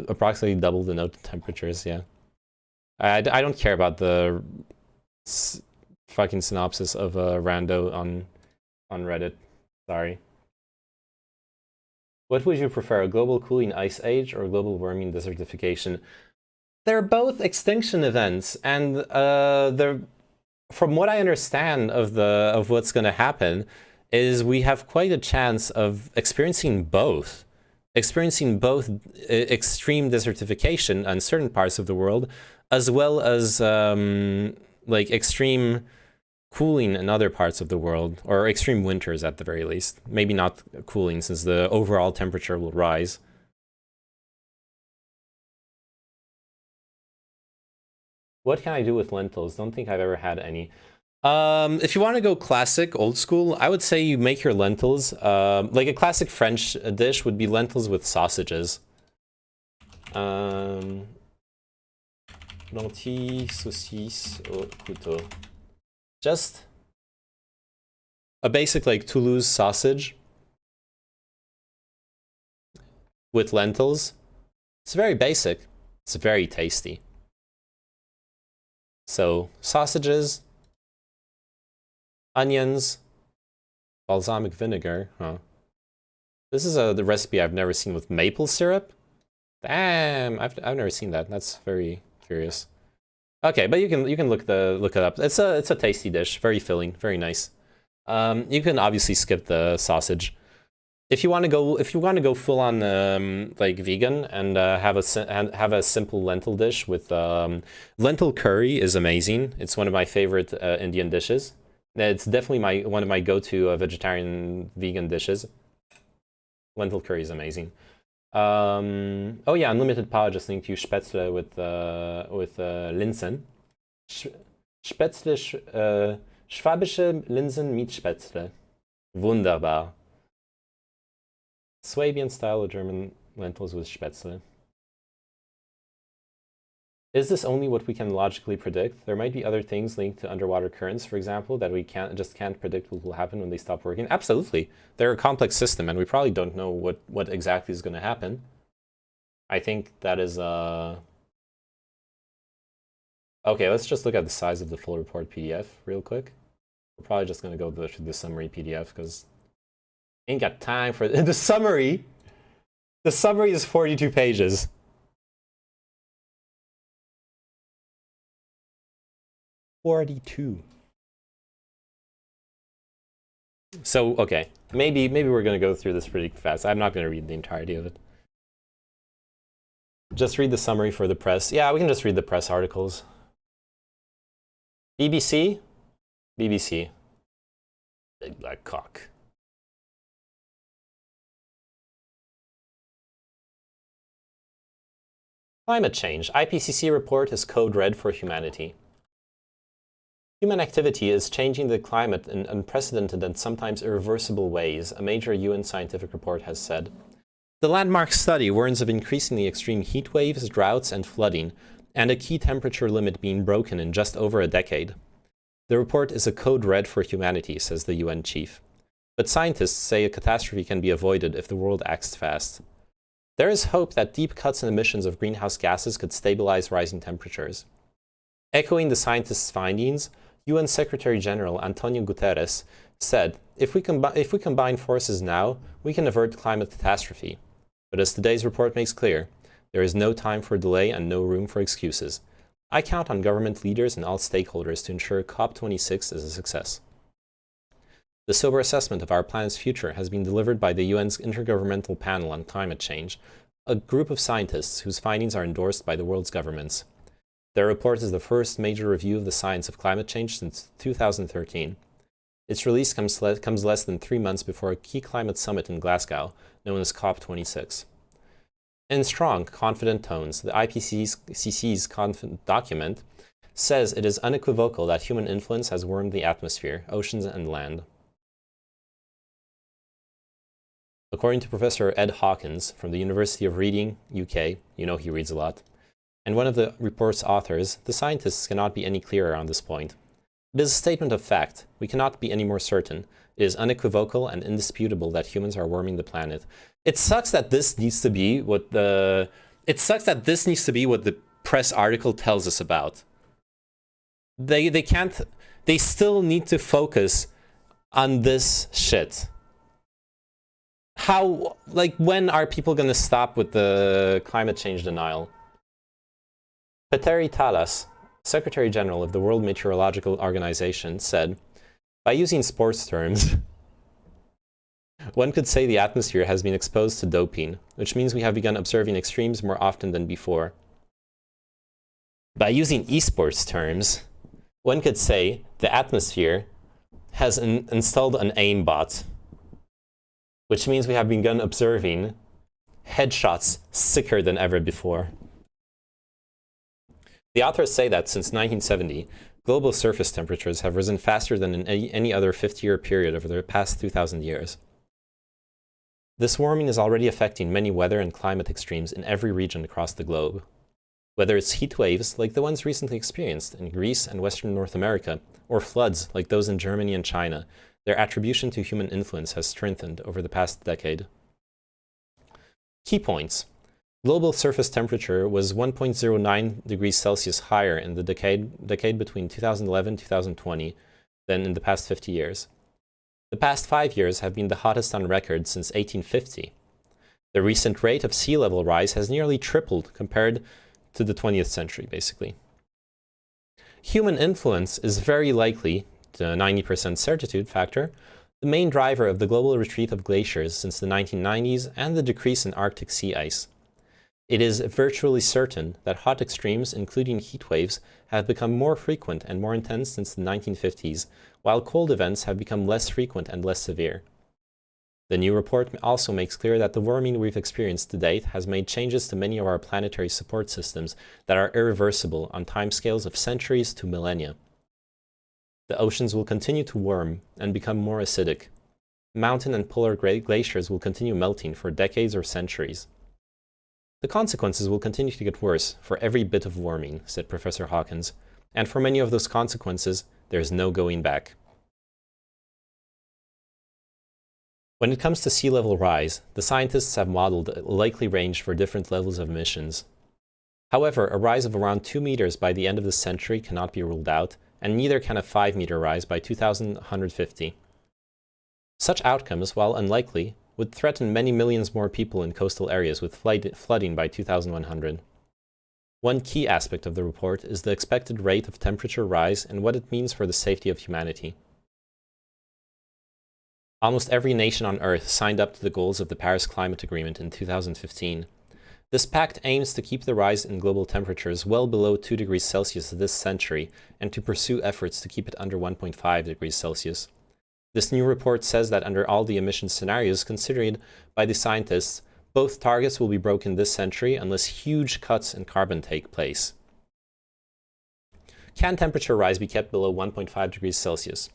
approximately double the noted temperatures, yeah. I don't care about the fucking synopsis of rando on Reddit. Sorry. What would you prefer, a global cooling ice age or global warming desertification? They're both extinction events, and from what I understand of what's going to happen, is we have quite a chance of experiencing both extreme desertification in certain parts of the world, as well as like extreme cooling in other parts of the world, or extreme winters at the very least. Maybe not cooling, since the overall temperature will rise. What can I do with lentils? Don't think I've ever had any. If you want to go classic, old school, I would say you make your lentils. Like a classic French dish would be lentils with sausages. Lentilles, saucisses au couteau. Just a basic like Toulouse sausage with lentils. It's very basic. It's very tasty. So sausages, onions, balsamic vinegar, huh? This is the recipe I've never seen with maple syrup. Damn, I've never seen that. That's very curious. Okay, but you can look it up. It's a tasty dish, very filling, very nice. You can obviously skip the sausage. If you want to go full on like vegan and have a simple lentil dish with lentil curry is amazing. It's one of my favorite Indian dishes. It's definitely one of my go-to vegetarian vegan dishes. Lentil curry is amazing. Oh yeah, Unlimited Power just linked you Spätzle with Linsen. Spätzle, schwäbische Linsen mit Spätzle. Wunderbar. Swabian style German lentils with Spätzle. Is this only what we can logically predict? There might be other things linked to underwater currents, for example, that we just can't predict what will happen when they stop working. Absolutely. They're a complex system, and we probably don't know what exactly is going to happen. I think that is... Okay, let's just look at the size of the full report PDF real quick. We're probably just going to go through the summary PDF, because ain't got time for the summary. The summary is 42 pages. So, okay, maybe we're going to go through this pretty fast. I'm not going to read the entirety of it. Just read the summary for the press. Yeah, we can just read the press articles. BBC? BBC. Big black cock. Climate change. IPCC report is code red for humanity. Human activity is changing the climate in unprecedented and sometimes irreversible ways, a major UN scientific report has said. The landmark study warns of increasingly extreme heat waves, droughts, and flooding, and a key temperature limit being broken in just over a decade. The report is a code red for humanity, says the UN chief. But scientists say a catastrophe can be avoided if the world acts fast. There is hope that deep cuts in emissions of greenhouse gases could stabilize rising temperatures. Echoing the scientists' findings, UN Secretary General Antonio Guterres said, if we combine forces now, we can avert climate catastrophe. But as today's report makes clear, there is no time for delay and no room for excuses. I count on government leaders and all stakeholders to ensure COP26 is a success. The sober assessment of our planet's future has been delivered by the UN's Intergovernmental Panel on Climate Change, a group of scientists whose findings are endorsed by the world's governments. Their report is the first major review of the science of climate change since 2013. Its release comes less than 3 months before a key climate summit in Glasgow, known as COP26. In strong, confident tones, the IPCC's document says it is unequivocal that human influence has warmed the atmosphere, oceans, and land. According to Professor Ed Hawkins from the University of Reading, UK, you know he reads a lot, and one of the report's authors, the scientists cannot be any clearer on this point. It is a statement of fact. We cannot be any more certain. It is unequivocal and indisputable that humans are warming the planet. It sucks that this needs to be what the press article tells us about. They still need to focus on this shit. How, like, when are people going to stop with the climate change denial? Petteri Talas, Secretary General of the World Meteorological Organization, said, by using sports terms, one could say the atmosphere has been exposed to doping, which means we have begun observing extremes more often than before. By using esports terms, one could say the atmosphere has installed an aimbot, which means we have begun observing headshots sicker than ever before. The authors say that since 1970, global surface temperatures have risen faster than in any other 50-year period over the past 2,000 years. This warming is already affecting many weather and climate extremes in every region across the globe. Whether it's heat waves like the ones recently experienced in Greece and Western North America, or floods like those in Germany and China, their attribution to human influence has strengthened over the past decade. Key points. Global surface temperature was 1.09 degrees Celsius higher in the decade between 2011 and 2020 than in the past 50 years. The past 5 years have been the hottest on record since 1850. The recent rate of sea level rise has nearly tripled compared to the 20th century, basically. Human influence is very likely, to a 90% certitude factor, the main driver of the global retreat of glaciers since the 1990s and the decrease in Arctic sea ice. It is virtually certain that hot extremes, including heat waves, have become more frequent and more intense since the 1950s, while cold events have become less frequent and less severe. The new report also makes clear that the warming we've experienced to date has made changes to many of our planetary support systems that are irreversible on timescales of centuries to millennia. The oceans will continue to warm and become more acidic. Mountain and polar glaciers will continue melting for decades or centuries. The consequences will continue to get worse for every bit of warming, said Professor Hawkins, and for many of those consequences, there is no going back. When it comes to sea level rise, the scientists have modeled a likely range for different levels of emissions. However, a rise of around 2 meters by the end of the century cannot be ruled out, and neither can a 5-meter rise by 2150. Such outcomes, while unlikely, would threaten many millions more people in coastal areas with flooding by 2100. One key aspect of the report is the expected rate of temperature rise and what it means for the safety of humanity. Almost every nation on Earth signed up to the goals of the Paris Climate Agreement in 2015. This pact aims to keep the rise in global temperatures well below 2 degrees Celsius this century and to pursue efforts to keep it under 1.5 degrees Celsius. This new report says that under all the emission scenarios considered by the scientists, both targets will be broken this century unless huge cuts in carbon take place. Can temperature rise be kept below 1.5 degrees Celsius?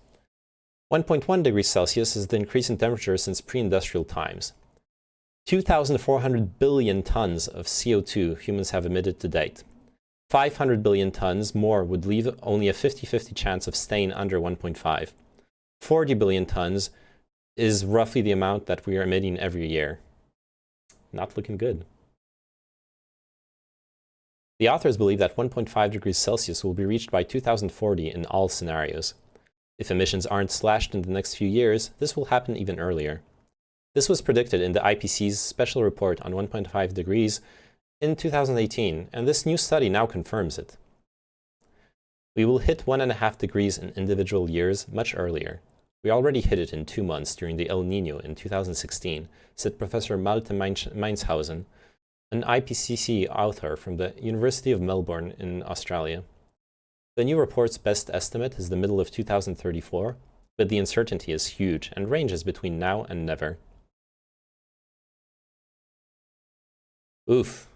1.1 degrees Celsius is the increase in temperature since pre-industrial times. 2,400 billion tons of CO2 humans have emitted to date. 500 billion tons more would leave only a 50-50 chance of staying under 1.5. 40 billion tons is roughly the amount that we are emitting every year. Not looking good. The authors believe that 1.5 degrees Celsius will be reached by 2040 in all scenarios. If emissions aren't slashed in the next few years, this will happen even earlier. This was predicted in the IPCC's special report on 1.5 degrees in 2018, and this new study now confirms it. We will hit 1.5 degrees in individual years much earlier. We already hit it in 2 months during the El Nino in 2016, said Professor Malte Meinshausen, an IPCC author from the University of Melbourne in Australia. The new report's best estimate is the middle of 2034, but the uncertainty is huge and ranges between now and never. Oof.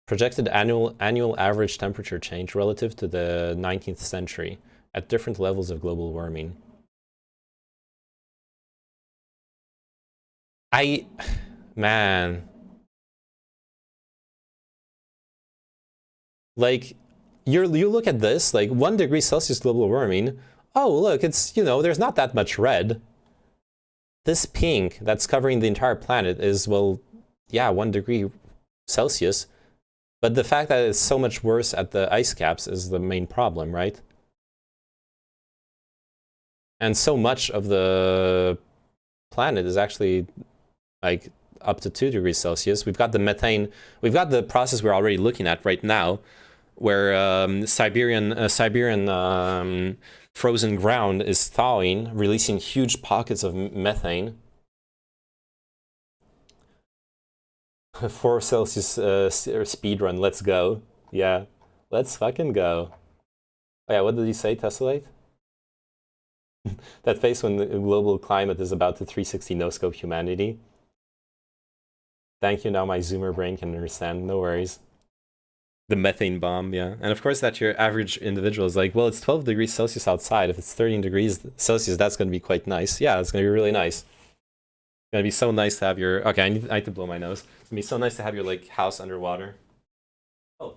Projected annual average temperature change relative to the 19th century at different levels of global warming. Man. Like, you look at this, like 1 degree Celsius global warming. Oh, look, it's, you know, there's not that much red. This pink that's covering the entire planet is, well, yeah, 1 degree Celsius. But the fact that it's so much worse at the ice caps is the main problem, right? And so much of the planet is actually like up to 2 degrees Celsius. We've got the methane, we've got the process we're already looking at right now, where Siberian frozen ground is thawing, releasing huge pockets of methane. 4 Celsius speed run, let's go. Yeah, let's fucking go. Oh yeah, what did he say, Tessellate? That face when the global climate is about to 360 no-scope humanity. Thank you, now my Zoomer brain can understand, no worries. The methane bomb, yeah. And of course that your average individual is like, well, it's 12 degrees Celsius outside. If it's 13 degrees Celsius, that's going to be quite nice. Yeah, it's going to be really nice. It's going to be so nice to have your... Okay, I need to blow my nose. It's going to be so nice to have your, like, house underwater. Oh.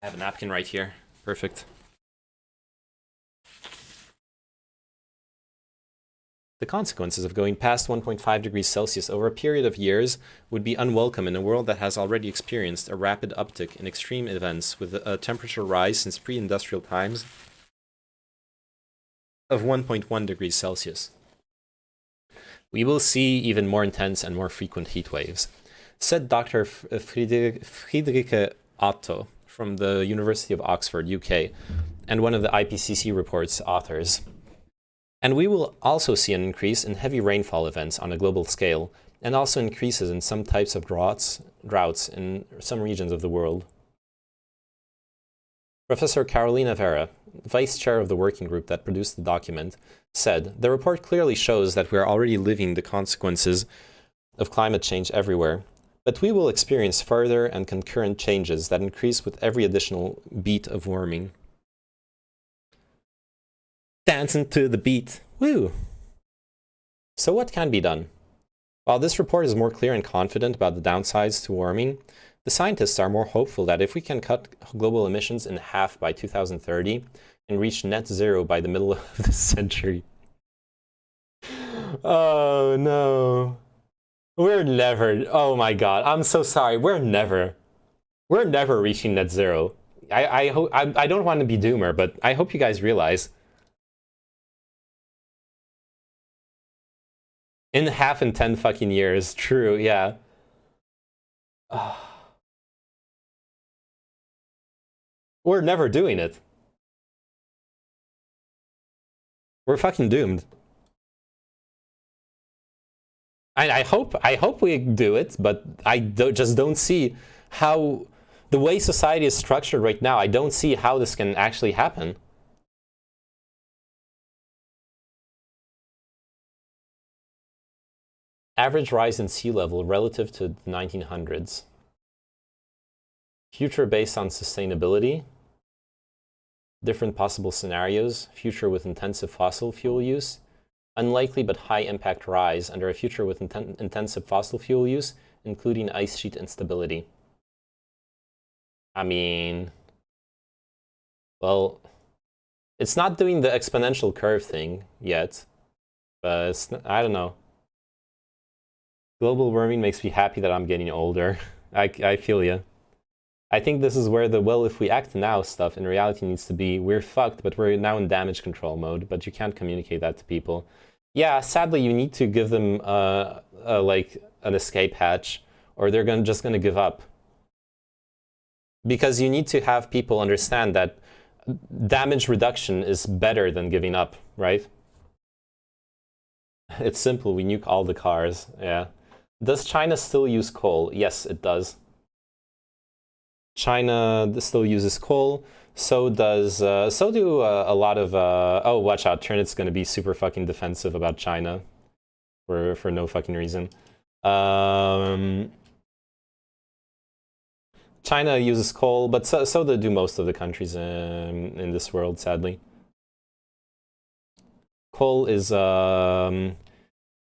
I have a napkin right here. Perfect. The consequences of going past 1.5 degrees Celsius over a period of years would be unwelcome in a world that has already experienced a rapid uptick in extreme events with a temperature rise since pre-industrial times of 1.1 degrees Celsius. We will see even more intense and more frequent heat waves, said Dr. Friederike Otto from the University of Oxford, UK, and one of the IPCC report's authors. And we will also see an increase in heavy rainfall events on a global scale, and also increases in some types of droughts in some regions of the world. Professor Carolina Vera, vice chair of the working group that produced the document, said, "The report clearly shows that we are already living the consequences of climate change everywhere, but we will experience further and concurrent changes that increase with every additional beat of warming." Dancing to the beat. Woo! So what can be done? While this report is more clear and confident about the downsides to warming, the scientists are more hopeful that if we can cut global emissions in half by 2030 and reach net zero by the middle of the century. Oh no. We're never, oh my god, I'm so sorry, we're never reaching net zero. I don't want to be doomer, but I hope you guys realize in half in 10 fucking years, true, yeah. We're never doing it. We're fucking doomed. I hope we do it, but I just don't see how, the way society is structured right now, I don't see how this can actually happen. Average rise in sea level relative to the 1900s. Future based on sustainability. Different possible scenarios. Future with intensive fossil fuel use. Unlikely but high impact rise under a future with intensive fossil fuel use, including ice sheet instability. I mean, well, it's not doing the exponential curve thing yet, but it's, I don't know. Global warming makes me happy that I'm getting older. I feel ya. I think this is where the, well, if we act now stuff in reality needs to be, we're fucked, but we're now in damage control mode, but you can't communicate that to people. Yeah, sadly, you need to give them like an escape hatch, or they're just gonna give up. Because you need to have people understand that damage reduction is better than giving up, right? It's simple. We nuke all the cars. Yeah. Does China still use coal? Yes, it does. China still uses coal. So does so do a lot of oh, watch out, Turnit's gonna be super fucking defensive about China for no fucking reason. China uses coal, but so do most of the countries in this world, sadly. Coal is in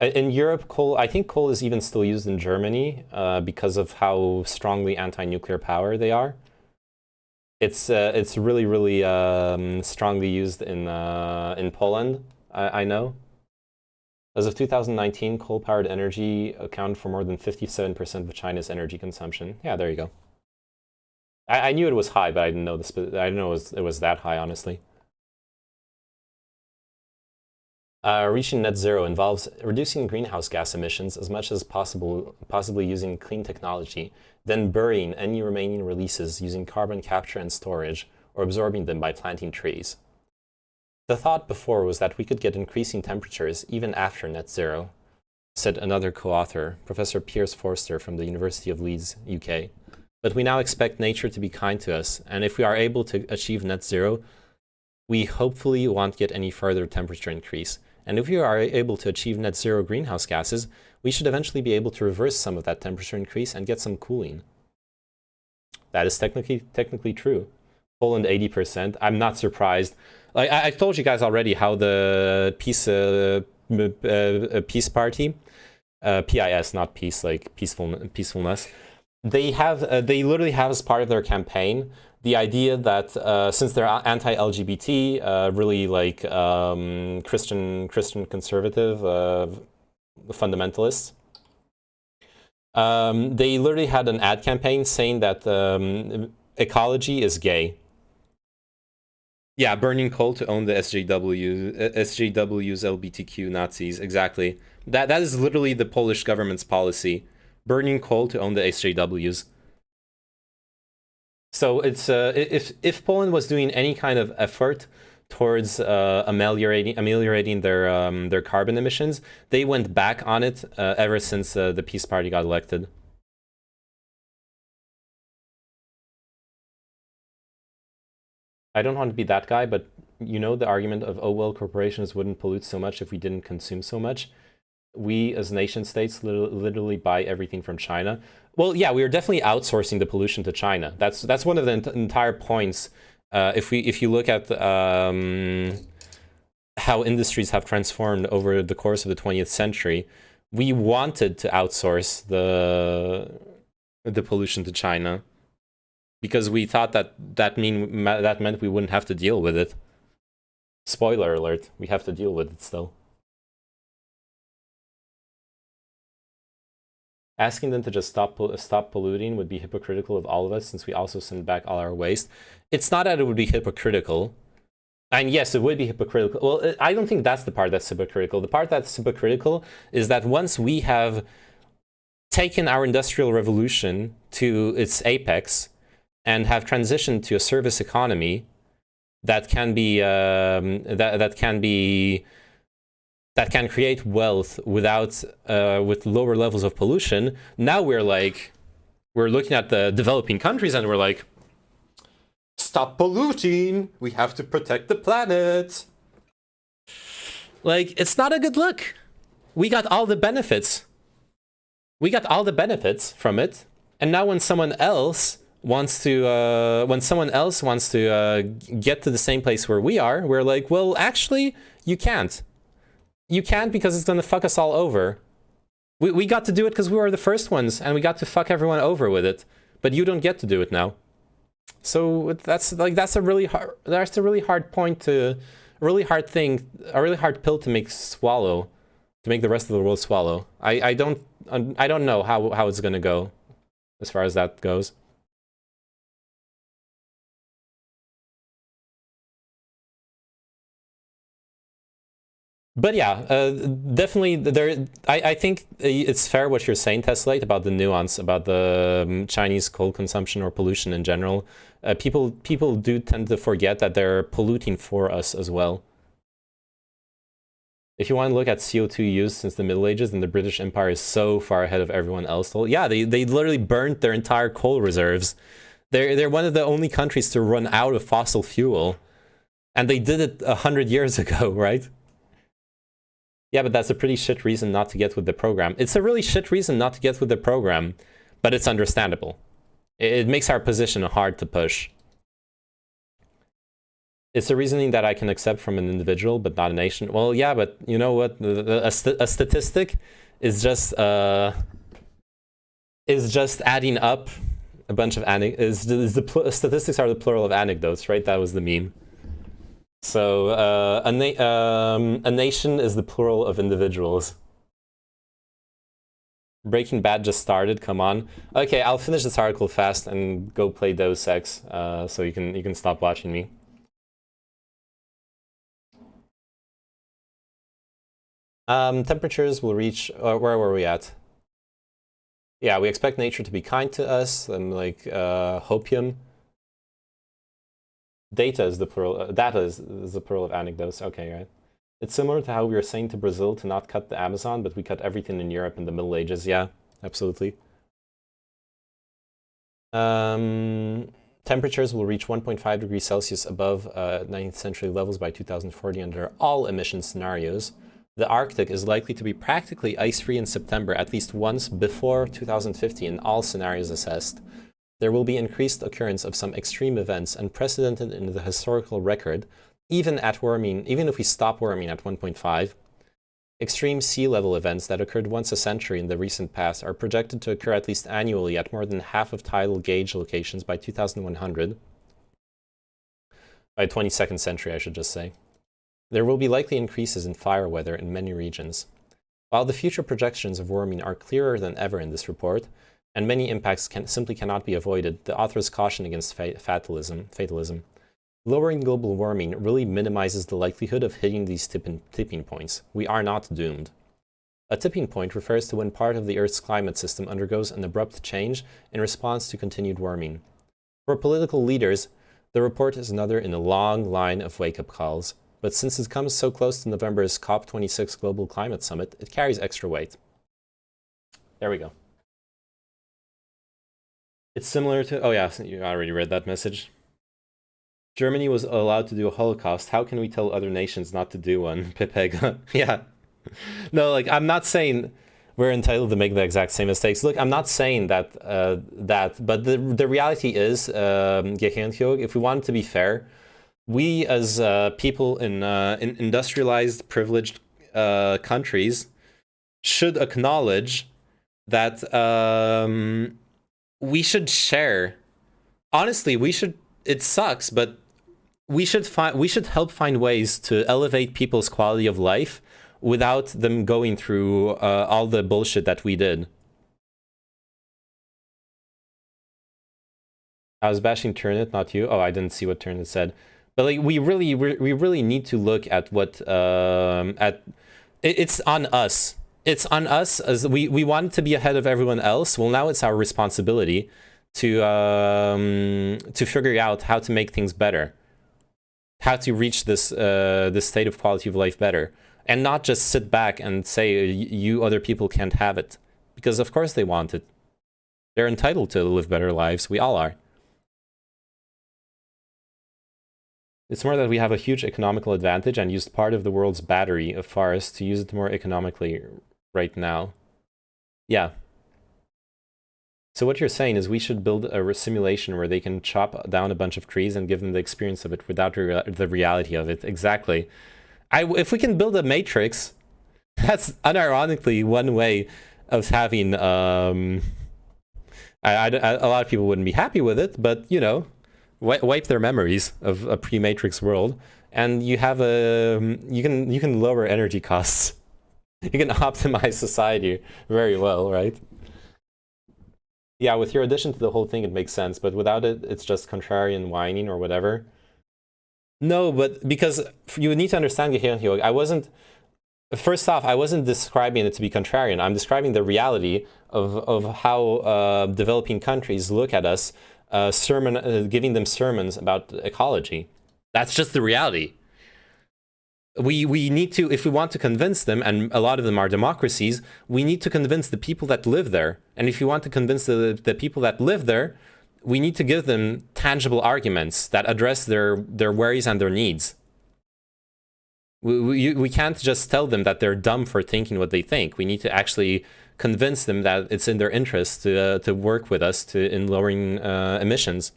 Europe. Coal, I think coal is even still used in Germany because of how strongly anti-nuclear power they are. It's really really strongly used in Poland. I know. As of 2019, coal-powered energy accounted for more than 57% of China's energy consumption. Yeah, there you go. I knew it was high, but I didn't know I didn't know it was that high, honestly. Reaching net zero involves reducing greenhouse gas emissions as much as possible, possibly using clean technology, then burying any remaining releases using carbon capture and storage, or absorbing them by planting trees. The thought before was that we could get increasing temperatures even after net zero, said another co-author, Professor Piers Forster from the University of Leeds, UK. But we now expect nature to be kind to us, and if we are able to achieve net zero, we hopefully won't get any further temperature increase. And if we are able to achieve net zero greenhouse gases, we should eventually be able to reverse some of that temperature increase and get some cooling. That is technically true. Poland 80%. I'm not surprised. Like I told you guys already how the peace party, PIS, not peace, like peacefulness. They literally have as part of their campaign the idea that since they're anti-LGBT, really like Christian conservative fundamentalists, they literally had an ad campaign saying that ecology is gay. Yeah, burning coal to own the SJWs, LGBTQ Nazis. Exactly. That is literally the Polish government's policy. Burning coal to own the SJWs. So it's if Poland was doing any kind of effort towards ameliorating their carbon emissions, they went back on it ever since the Peace Party got elected. I don't want to be that guy, but you know the argument of, oh well, corporations wouldn't pollute so much if we didn't consume so much. We as nation states literally buy everything from China. Well, yeah, we are definitely outsourcing the pollution to China. That's one of the entire points. If you look at how industries have transformed over the course of the 20th century, we wanted to outsource the pollution to China because we thought that meant we wouldn't have to deal with it. Spoiler alert: we have to deal with it still. Asking them to just stop polluting would be hypocritical of all of us, since we also send back all our waste. It's not that it would be hypocritical. And yes, it would be hypocritical. Well, I don't think that's the part that's hypocritical. The part that's hypocritical is that once we have taken our industrial revolution to its apex and have transitioned to a service economy that can be that can create wealth without with lower levels of pollution, now we're looking at the developing countries and we're like, stop polluting, we have to protect the planet. Like, it's not a good look. We got all the benefits from it, and now when someone else wants to get to the same place where we are, we're like, well, actually, you can't. You can't, because it's gonna fuck us all over. We got to do it because we were the first ones, and we got to fuck everyone over with it. But you don't get to do it now. So that's a really hard point to, a really hard pill to make swallow, to make the rest of the world swallow. I don't know how it's gonna go, as far as that goes. But yeah, definitely there. I think it's fair what you're saying, Teslate, about the nuance about the Chinese coal consumption or pollution in general. People do tend to forget that they're polluting for us as well. If you want to look at CO2 use since the Middle Ages, then the British Empire is so far ahead of everyone else. Yeah, they literally burnt their entire coal reserves. They're one of the only countries to run out of fossil fuel. And they did it 100 years ago, right? Yeah, but that's a pretty shit reason not to get with the program. It's a really shit reason not to get with the program, but it's understandable. It makes our position hard to push. It's a reasoning that I can accept from an individual, but not a nation. Well, yeah, but you know what? A statistic is just adding up a bunch of statistics are the plural of anecdotes, right? That was the meme. So a nation is the plural of individuals. Breaking Bad just started. Come on. Okay, I'll finish this article fast and go play Deus Ex, so you can stop watching me. Temperatures will reach. Where were we at? Yeah, we expect nature to be kind to us, and like hopium. Data is the plural. Data is the plural of anecdotes. Okay, right. It's similar to how we were saying to Brazil to not cut the Amazon, but we cut everything in Europe in the Middle Ages. Yeah, absolutely. Temperatures will reach 1.5 degrees Celsius above 19th century levels by 2040 under all emission scenarios. The Arctic is likely to be practically ice-free in September at least once before 2050 in all scenarios assessed. There will be increased occurrence of some extreme events unprecedented in the historical record, even if we stop warming at 1.5. Extreme sea level events that occurred once a century in the recent past are projected to occur at least annually at more than half of tidal gauge locations by 2100. By 22nd century, I should just say. There will be likely increases in fire weather in many regions. While the future projections of warming are clearer than ever in this report, and many impacts simply cannot be avoided, the authors caution against fatalism. Lowering global warming really minimizes the likelihood of hitting these tipping points. We are not doomed. A tipping point refers to when part of the Earth's climate system undergoes an abrupt change in response to continued warming. For political leaders, the report is another in a long line of wake-up calls, but since it comes so close to November's COP26 Global Climate Summit, it carries extra weight. There we go. It's similar to... Oh yeah, you already read that message. Germany was allowed to do a Holocaust. How can we tell other nations not to do one? Pepega. Yeah. No, like, I'm not saying we're entitled to make the exact same mistakes. Look, I'm not saying that, but the reality is, if we want to be fair, we as people in industrialized, privileged countries should acknowledge that we should share. Honestly, we should. It sucks, but we should help find ways to elevate people's quality of life without them going through all the bullshit that we did. I was bashing Turnet, not you. Oh, I didn't see what Turnet said. But like, we really need to look at what it's on us. It's on us as we want to be ahead of everyone else. Well, now it's our responsibility to figure out how to make things better, how to reach this state of quality of life better, and not just sit back and say you other people can't have it, because of course they want it. They're entitled to live better lives. We all are. It's more that we have a huge economical advantage and used part of the world's battery of forests to use it more economically right now. Yeah. So what you're saying is we should build a simulation where they can chop down a bunch of trees and give them the experience of it without the reality of it. Exactly. If we can build a matrix, that's unironically one way of having... a lot of people wouldn't be happy with it, but, you know, wipe their memories of a pre-matrix world, and you have you can lower energy costs. You can optimize society very well, right? Yeah, with your addition to the whole thing, it makes sense, but without it, it's just contrarian whining or whatever. No, but because you need to understand, I wasn't... First off, I wasn't describing it to be contrarian. I'm describing the reality of how developing countries look at us, giving them sermons about ecology. That's just the reality. We need to, if we want to convince them, and a lot of them are democracies, we need to convince the people that live there. And if you want to convince the people that live there, we need to give them tangible arguments that address their worries and their needs. We can't just tell them that they're dumb for thinking what they think. We need to actually convince them that it's in their interest to work with us in lowering emissions.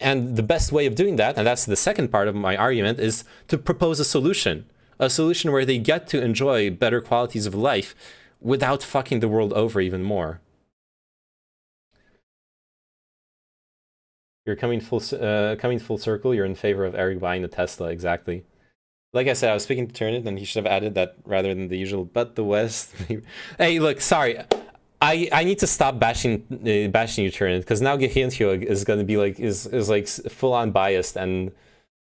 And the best way of doing that, and that's the second part of my argument, is to propose a solution where they get to enjoy better qualities of life without fucking the world over even more. You're coming full circle. You're in favor of Eric buying the Tesla, exactly. Like I said, I was speaking to Turnit, and he should have added that rather than the usual, but the West. Hey, look, sorry. I need to stop bashing you, Turnit, because now Gehientio is going to be like is like full on biased and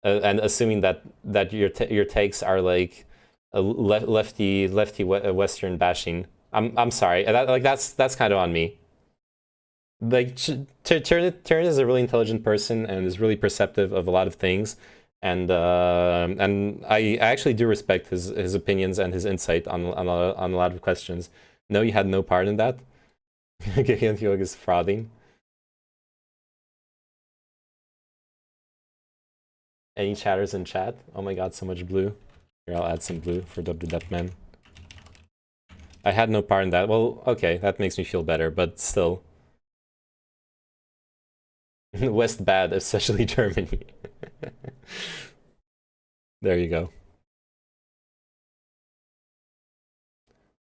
assuming that your takes are like lefty Western bashing. I'm sorry. That's kind of on me. Like Turnit is a really intelligent person and is really perceptive of a lot of things. And I actually do respect his opinions and his insight on a lot of questions. No, you had no part in that. Gehientio is frauding. Any chatters in chat? Oh my god, so much blue. Here, I'll add some blue for WDepman. I had no part in that. Well, okay, that makes me feel better, but still. West bad, especially Germany. There you go.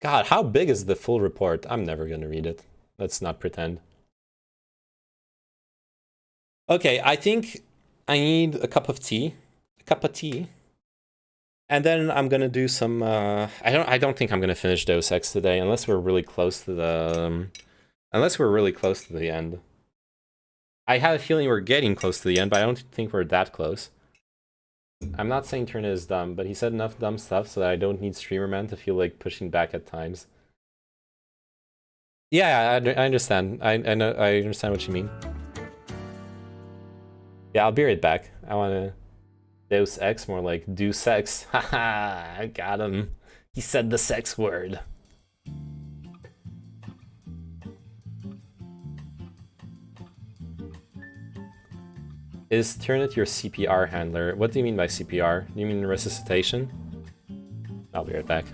God, how big is the full report? I'm never gonna read it. Let's not pretend. Okay, I think I need a cup of tea. A cup of tea. And then I'm gonna do some I don't think I'm gonna finish Deus Ex today unless we're really close to the end. I have a feeling we're getting close to the end, but I don't think we're that close. I'm not saying Turner is dumb, but he said enough dumb stuff so that I don't need Streamerman to feel like pushing back at times. Yeah, I understand. I know. I understand what you mean. Yeah, I'll be right back. I want to Deus Ex, more like do sex. Haha, I got him. He said the sex word. Is Turnit your CPR handler? What do you mean by CPR? Do you mean resuscitation? I'll be right back.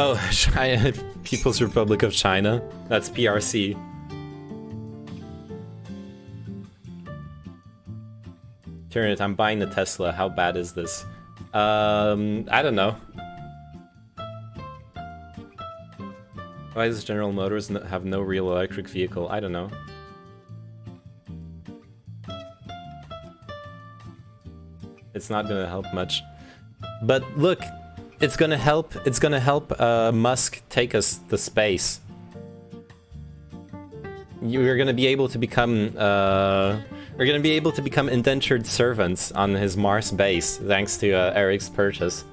Oh, China, People's Republic of China. That's PRC. Turnit, I'm buying the Tesla. How bad is this? I don't know. Why does General Motors have no real electric vehicle? I don't know. It's not gonna help much. But look, it's gonna help Musk take us to space. You're gonna be able to become indentured servants on his Mars base thanks to Eric's purchase.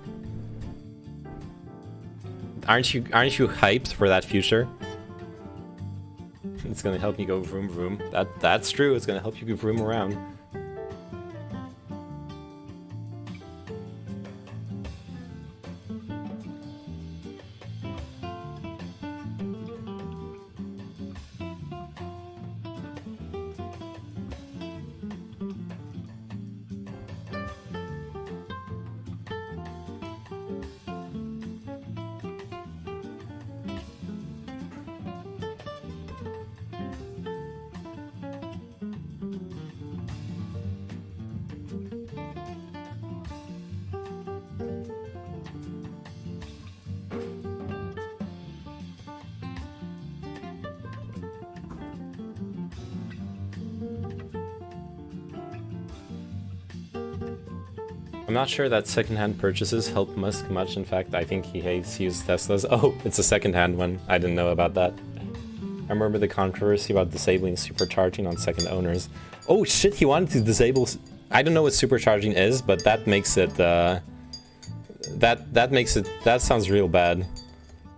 Aren't you hyped for that future? It's gonna help you go vroom vroom. That's true. It's gonna help you go vroom around. I'm not sure that secondhand purchases help Musk much. In fact, I think he hates used Teslas. Oh, it's a secondhand one. I didn't know about that. I remember the controversy about disabling supercharging on second owners. Oh shit, he wanted to disable... I don't know what supercharging is, but that makes it, that sounds real bad.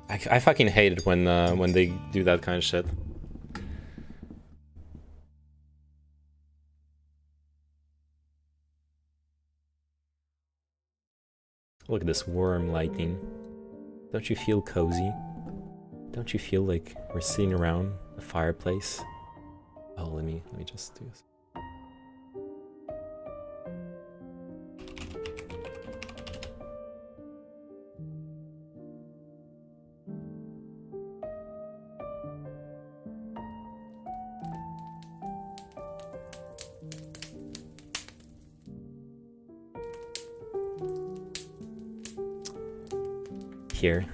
I fucking hate it when they do that kind of shit. Look at this worm lighting. Don't you feel cozy? Don't you feel like we're sitting around a fireplace? Oh, let me just do this. Here,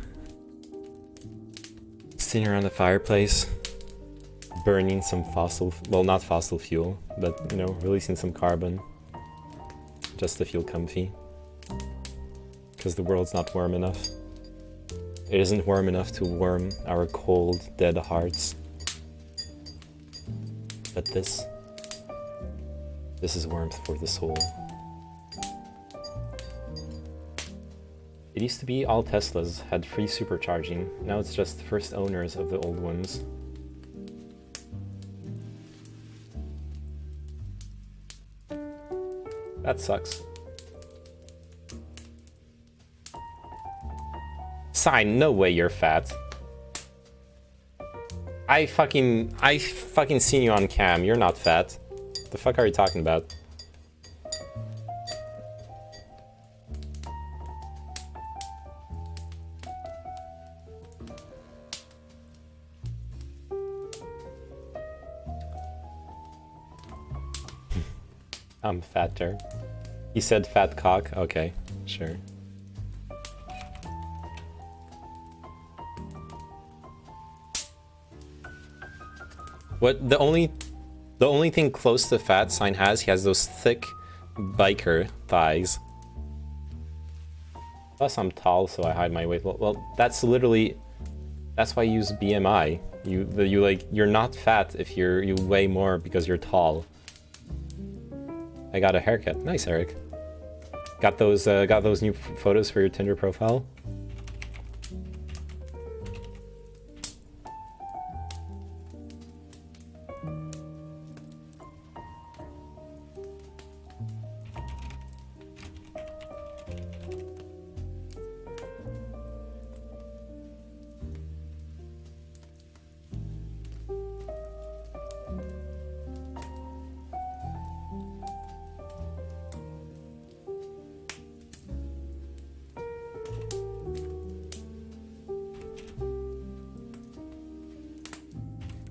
sitting around the fireplace, burning some well, not fossil fuel, but, you know, releasing some carbon, just to feel comfy. Because the world's not warm enough. It isn't warm enough to warm our cold, dead hearts. But this is warmth for the soul. It used to be all Teslas had free supercharging. Now it's just first owners of the old ones. That sucks. Sign, no way you're fat. I fucking seen you on cam. You're not fat. The fuck are you talking about? I'm fatter. He said fat cock. Okay, sure. What the only thing close to fat Sign has, he has those thick biker thighs. Plus I'm tall, so I hide my weight. Well, that's literally, that's why you use BMI. You're not fat if you weigh more because you're tall. I got a haircut. Nice, Eric. Got those new photos for your Tinder profile?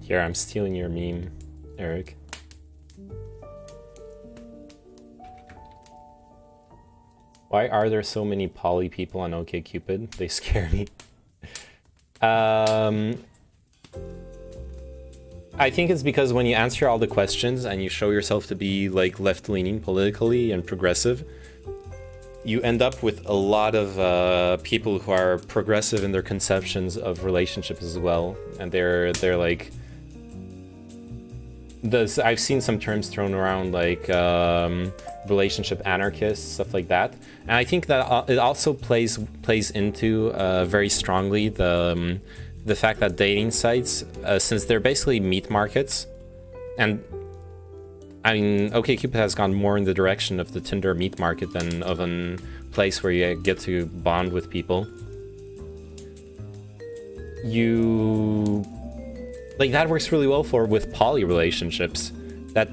Here, I'm stealing your meme, Eric. Why are there so many poly people on OkCupid? They scare me. I think it's because when you answer all the questions and you show yourself to be like left-leaning politically and progressive, you end up with a lot of people who are progressive in their conceptions of relationships as well, and they're like. I've seen some terms thrown around like relationship anarchists, stuff like that, and I think that it also plays into very strongly the fact that dating sites, since they're basically meat markets, and I mean OkCupid has gone more in the direction of the Tinder meat market than of a place where you get to bond with people. Like that works really well with poly relationships. That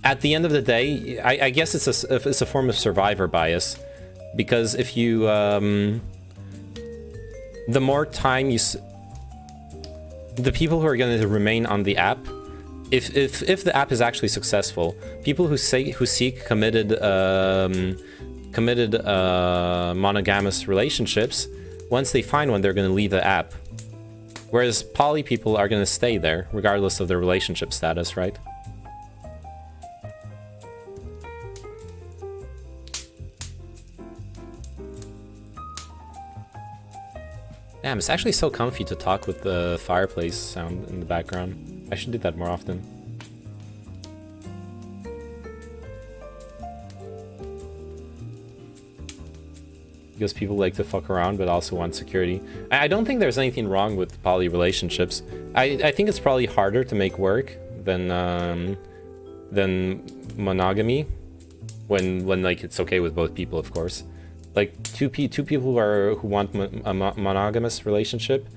at the end of the day, I guess it's a form of survivor bias, because if you the more time the people who are going to remain on the app, if the app is actually successful, people who seek committed monogamous relationships, once they find one, they're going to leave the app. Whereas poly people are going to stay there, regardless of their relationship status, right? Damn, it's actually so comfy to talk with the fireplace sound in the background. I should do that more often. Because people like to fuck around but also want security. I don't think there's anything wrong with poly relationships. I think it's probably harder to make work than monogamy when like it's okay with both people, of course. Like two people who want a monogamous relationship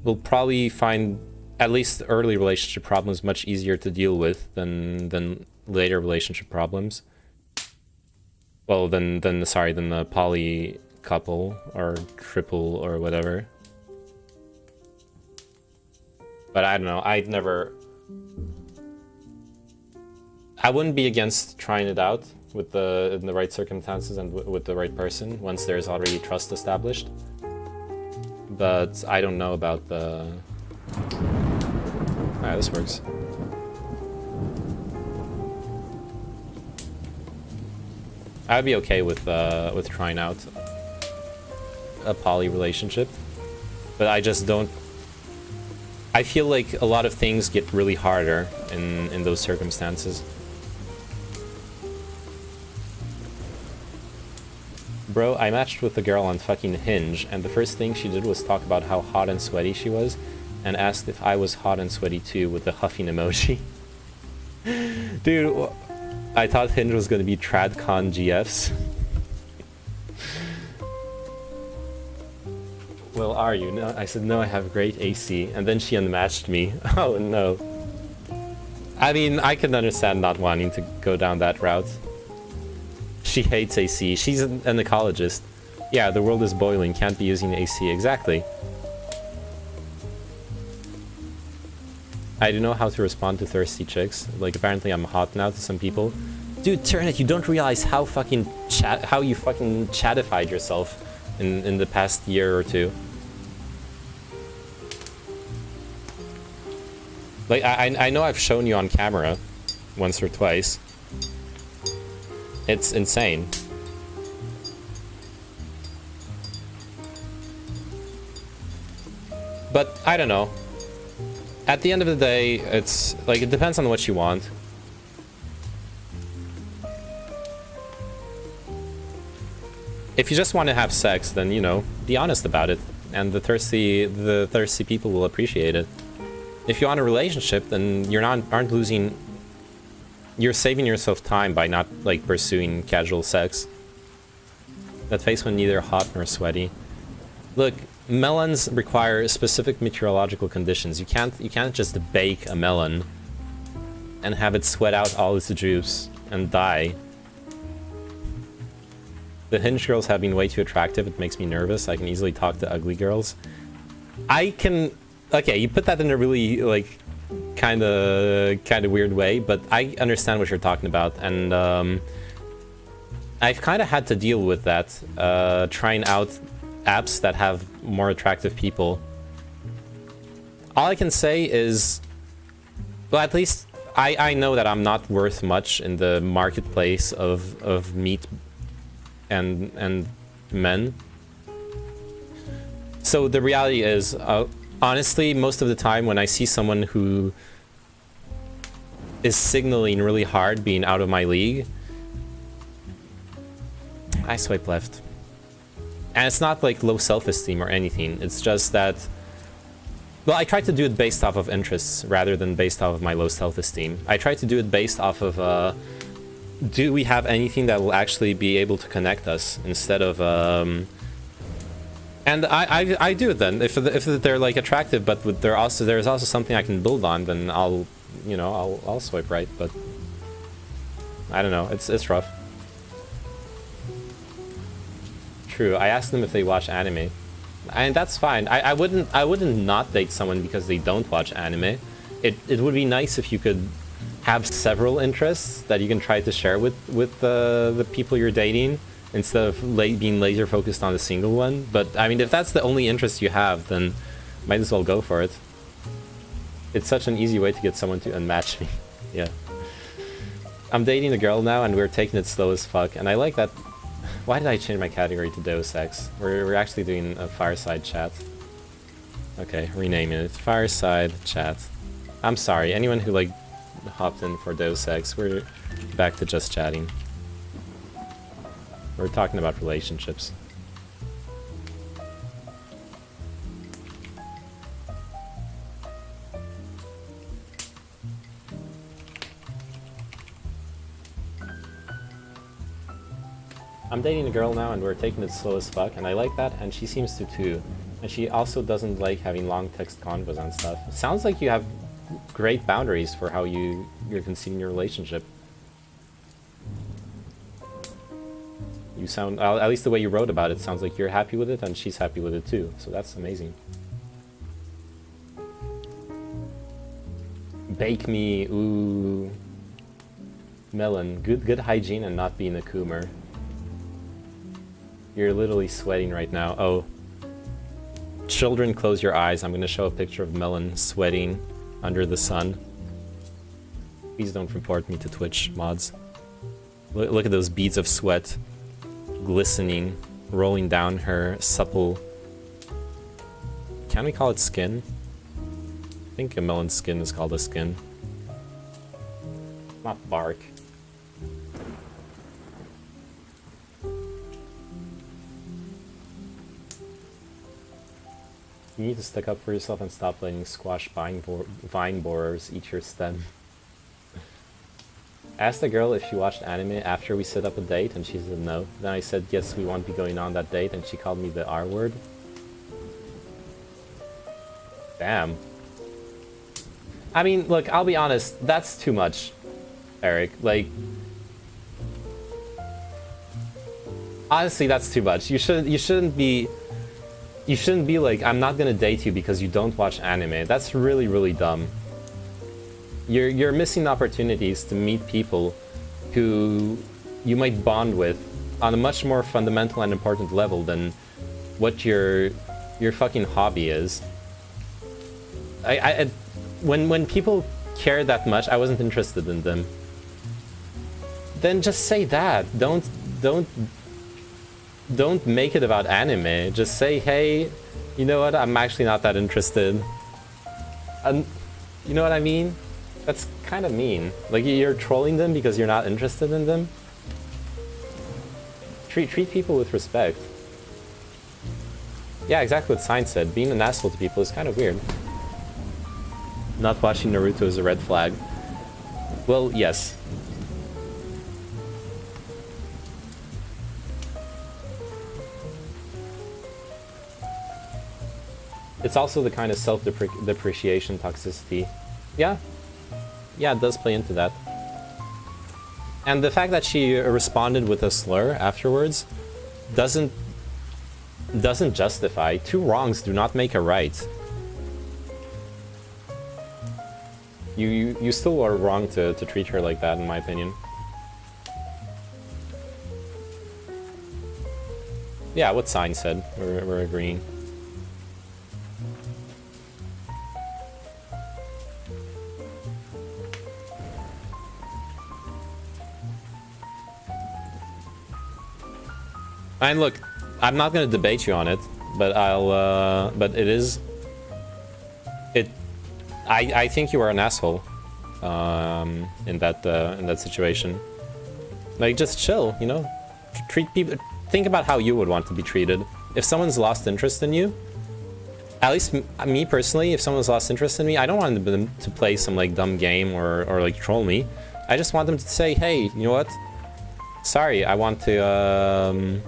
will probably find at least early relationship problems much easier to deal with than later relationship problems. Well, than the poly couple or triple or whatever. But I don't know. I wouldn't be against trying it out with in the right circumstances and with the right person once there's already trust established. But I don't know about the. Ah, this works. I'd be okay with trying out a poly relationship, but I just don't. I feel like a lot of things get really harder in those circumstances. Bro, I matched with a girl on fucking Hinge, and the first thing she did was talk about how hot and sweaty she was, and asked if I was hot and sweaty too with the huffing emoji. Dude, I thought Hinge was gonna be TradCon GFs. Well, are you? No, I said, no, I have great AC. And then she unmatched me. Oh, no. I mean, I can understand not wanting to go down that route. She hates AC. She's an ecologist. Yeah, the world is boiling. Can't be using AC. Exactly. I don't know how to respond to thirsty chicks. Like, apparently I'm hot now to some people. Dude, Turnit, you don't realize how how you fucking chatified yourself in the past year or two. Like, I know I've shown you on camera once or twice. It's insane. But I don't know. At the end of the day, it's like, it depends on what you want. If you just want to have sex, then, you know, be honest about it, and the thirsty people will appreciate it. If you want a relationship, then aren't losing. You're saving yourself time by not like pursuing casual sex. That face when neither hot nor sweaty. Look, melons require specific meteorological conditions. You can't just bake a melon and have it sweat out all its juice and die. The Hinge girls have been way too attractive. It makes me nervous. I can easily talk to ugly girls. Okay, you put that in a really like kind of weird way, but I understand what you're talking about, and I've kind of had to deal with that, trying out apps that have more attractive people. All I can say is, well, at least I know that I'm not worth much in the marketplace of meat and men. So the reality is, honestly, most of the time when I see someone who is signaling really hard being out of my league, I swipe left. And it's not like low self-esteem or anything. It's just that, well, I try to do it based off of interests rather than based off of my low self-esteem. I try to do it based off of, do we have anything that will actually be able to connect us, instead of, and I do it then. If they're like attractive, but there's also something I can build on, then I'll swipe right. But I don't know. It's rough. True. I asked them if they watch anime, and that's fine. I wouldn't not date someone because they don't watch anime. It would be nice if you could have several interests that you can try to share with the people you're dating, instead of being laser focused on a single one. But I mean, if that's the only interest you have, then might as well go for it. It's such an easy way to get someone to unmatch me. Yeah. I'm dating a girl now and we're taking it slow as fuck, and I like that. Why did I change my category to Deus Ex? We're actually doing a fireside chat. Okay, renaming it. Fireside chat. I'm sorry, anyone who like hopped in for Deus Ex, we're back to just chatting. We're talking about relationships. I'm dating a girl now and we're taking it slow as fuck, and I like that, and she seems to too. And she also doesn't like having long text convos and stuff. It sounds like you have great boundaries for how you're conceiving your relationship. You sound, at least the way you wrote about it, sounds like you're happy with it and she's happy with it too. So that's amazing. Bake me, ooh. Melon, good hygiene and not being a coomer. You're literally sweating right now. Oh. Children, close your eyes. I'm gonna show a picture of Melon sweating under the sun. Please don't report me to Twitch mods. Look at those beads of sweat glistening, rolling down her supple... Can we call it skin? I think a melon skin is called a skin. Not bark. You need to stick up for yourself and stop letting squash vine borers eat your stem. Asked the girl if she watched anime after we set up a date, and she said no. Then I said yes, we won't be going on that date, and she called me the R word. Damn. I mean, look, I'll be honest, that's too much, Eric. Like, honestly, that's too much. You shouldn't be like, I'm not gonna date you because you don't watch anime. That's really, really dumb. You're missing opportunities to meet people who you might bond with on a much more fundamental and important level than what your fucking hobby is. When people care that much, I wasn't interested in them. Then just say that. Don't make it about anime. Just say, hey, you know what? I'm actually not that interested. And you know what I mean? That's kind of mean. Like, you're trolling them because you're not interested in them. Treat people with respect. Yeah, exactly what Sign said. Being an asshole to people is kind of weird. Not watching Naruto is a red flag. Well, yes. It's also the kind of self-depreciation toxicity. Yeah. Yeah, it does play into that. And the fact that she responded with a slur afterwards doesn't justify. Two wrongs do not make a right. You still are wrong to treat her like that, in my opinion. Yeah, what Sign said. We're agreeing. And look, I'm not gonna debate you on it, but but it is... I think you are an asshole, in that situation. Like, just chill, you know? Treat people... Think about how you would want to be treated. If someone's lost interest in you, at least me personally, if someone's lost interest in me, I don't want them to play some, like, dumb game or like, troll me. I just want them to say, hey, you know what? Sorry, I want to,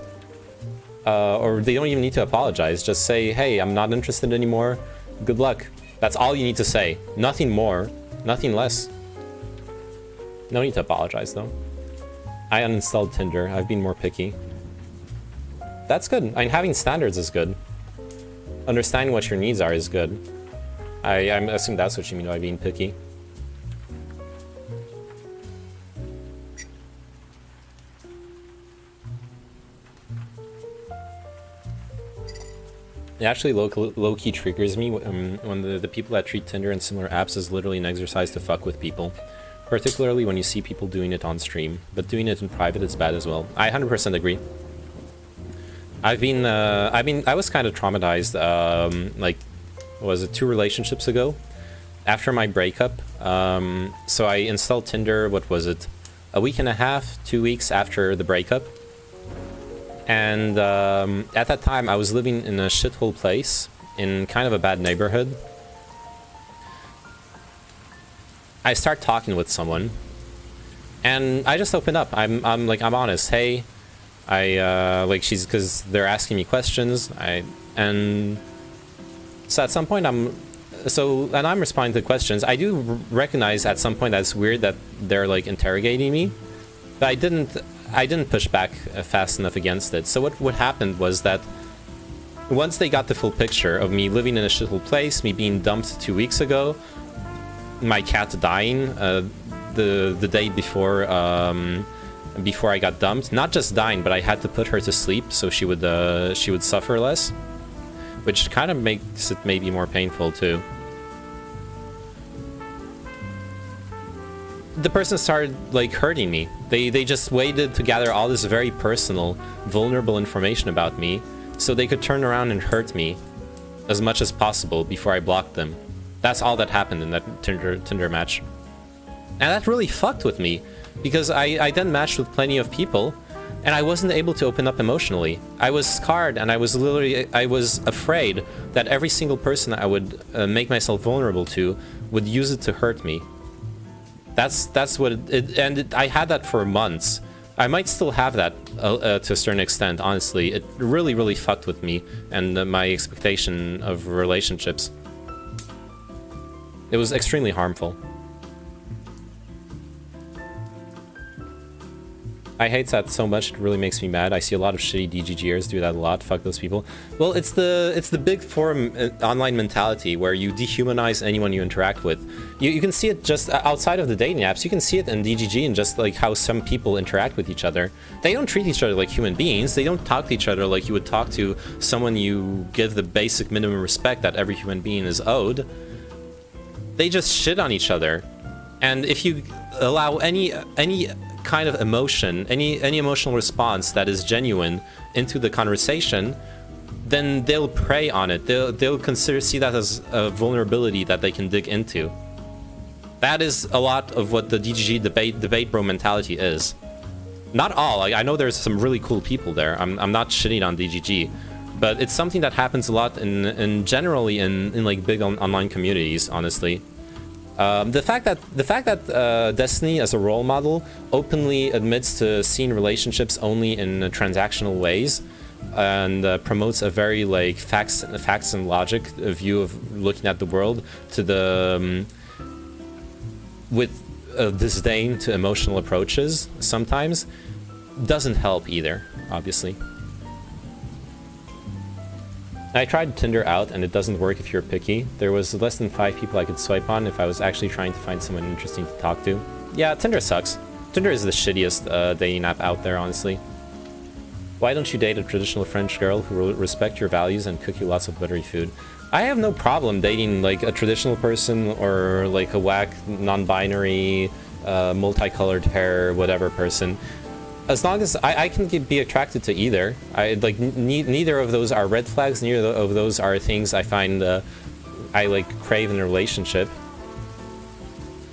or they don't even need to apologize. Just say, hey, I'm not interested anymore. Good luck. That's all you need to say. Nothing more, nothing less. No need to apologize, though. I uninstalled Tinder. I've been more picky. That's good. I mean, having standards is good. Understanding what your needs are is good. I assume that's what you mean by being picky. It actually low-key triggers me when the people that treat Tinder and similar apps as literally an exercise to fuck with people. Particularly when you see people doing it on stream. But doing it in private is bad as well. I 100% agree. I was kind of traumatized, like, was it 2 relationships ago? After my breakup. So I installed Tinder, what was it? A week and a half, 2 weeks after the breakup. And at that time, I was living in a shithole place in kind of a bad neighborhood. I start talking with someone, and I just open up. I'm honest. Hey, she's, because they're asking me questions. And so at some point I'm responding to questions. I do recognize at some point that it's weird that they're like interrogating me, but I didn't push back fast enough against it. So what happened was that once they got the full picture of me living in a shithole place, me being dumped 2 weeks ago, my cat dying the day before I got dumped, not just dying, but I had to put her to sleep so she would suffer less, which kind of makes it maybe more painful too. The person started like hurting me. They just waited to gather all this very personal, vulnerable information about me so they could turn around and hurt me as much as possible before I blocked them. That's all that happened in that Tinder match. And that really fucked with me, because I then matched with plenty of people, and I wasn't able to open up emotionally. I was scarred, and I was afraid that every single person I would make myself vulnerable to would use it to hurt me. That's what I had that for months. I might still have that to a certain extent, honestly. It really, really fucked with me and my expectation of relationships. It was extremely harmful. I hate that so much, it really makes me mad. I see a lot of shitty DGGers do that a lot, fuck those people. Well, it's the big forum online mentality where you dehumanize anyone you interact with. You can see it just outside of the dating apps, you can see it in DGG and just like how some people interact with each other. They don't treat each other like human beings, they don't talk to each other like you would talk to someone you give the basic minimum respect that every human being is owed. They just shit on each other. And if you allow any kind of emotion, any emotional response that is genuine into the conversation, then they'll prey on it. They'll see that as a vulnerability that they can dig into. That is a lot of what the DGG debate bro mentality is. Not all. I know there's some really cool people there. I'm not shitting on DGG, but it's something that happens a lot in generally in like big online communities, honestly. The fact that Destiny as a role model openly admits to seeing relationships only in transactional ways and promotes a very like facts and logic view of looking at the world to the with disdain to emotional approaches sometimes doesn't help either, obviously. I tried Tinder out and it doesn't work if you're picky. There was less than 5 people I could swipe on if I was actually trying to find someone interesting to talk to. Yeah, Tinder sucks. Tinder is the shittiest dating app out there, honestly. Why don't you date a traditional French girl who will respect your values and cook you lots of buttery food? I have no problem dating like a traditional person or like a whack, non-binary, multicolored hair, whatever person. As long as I can be attracted to either. Neither of those are red flags. Neither of those are things I find I like crave in a relationship.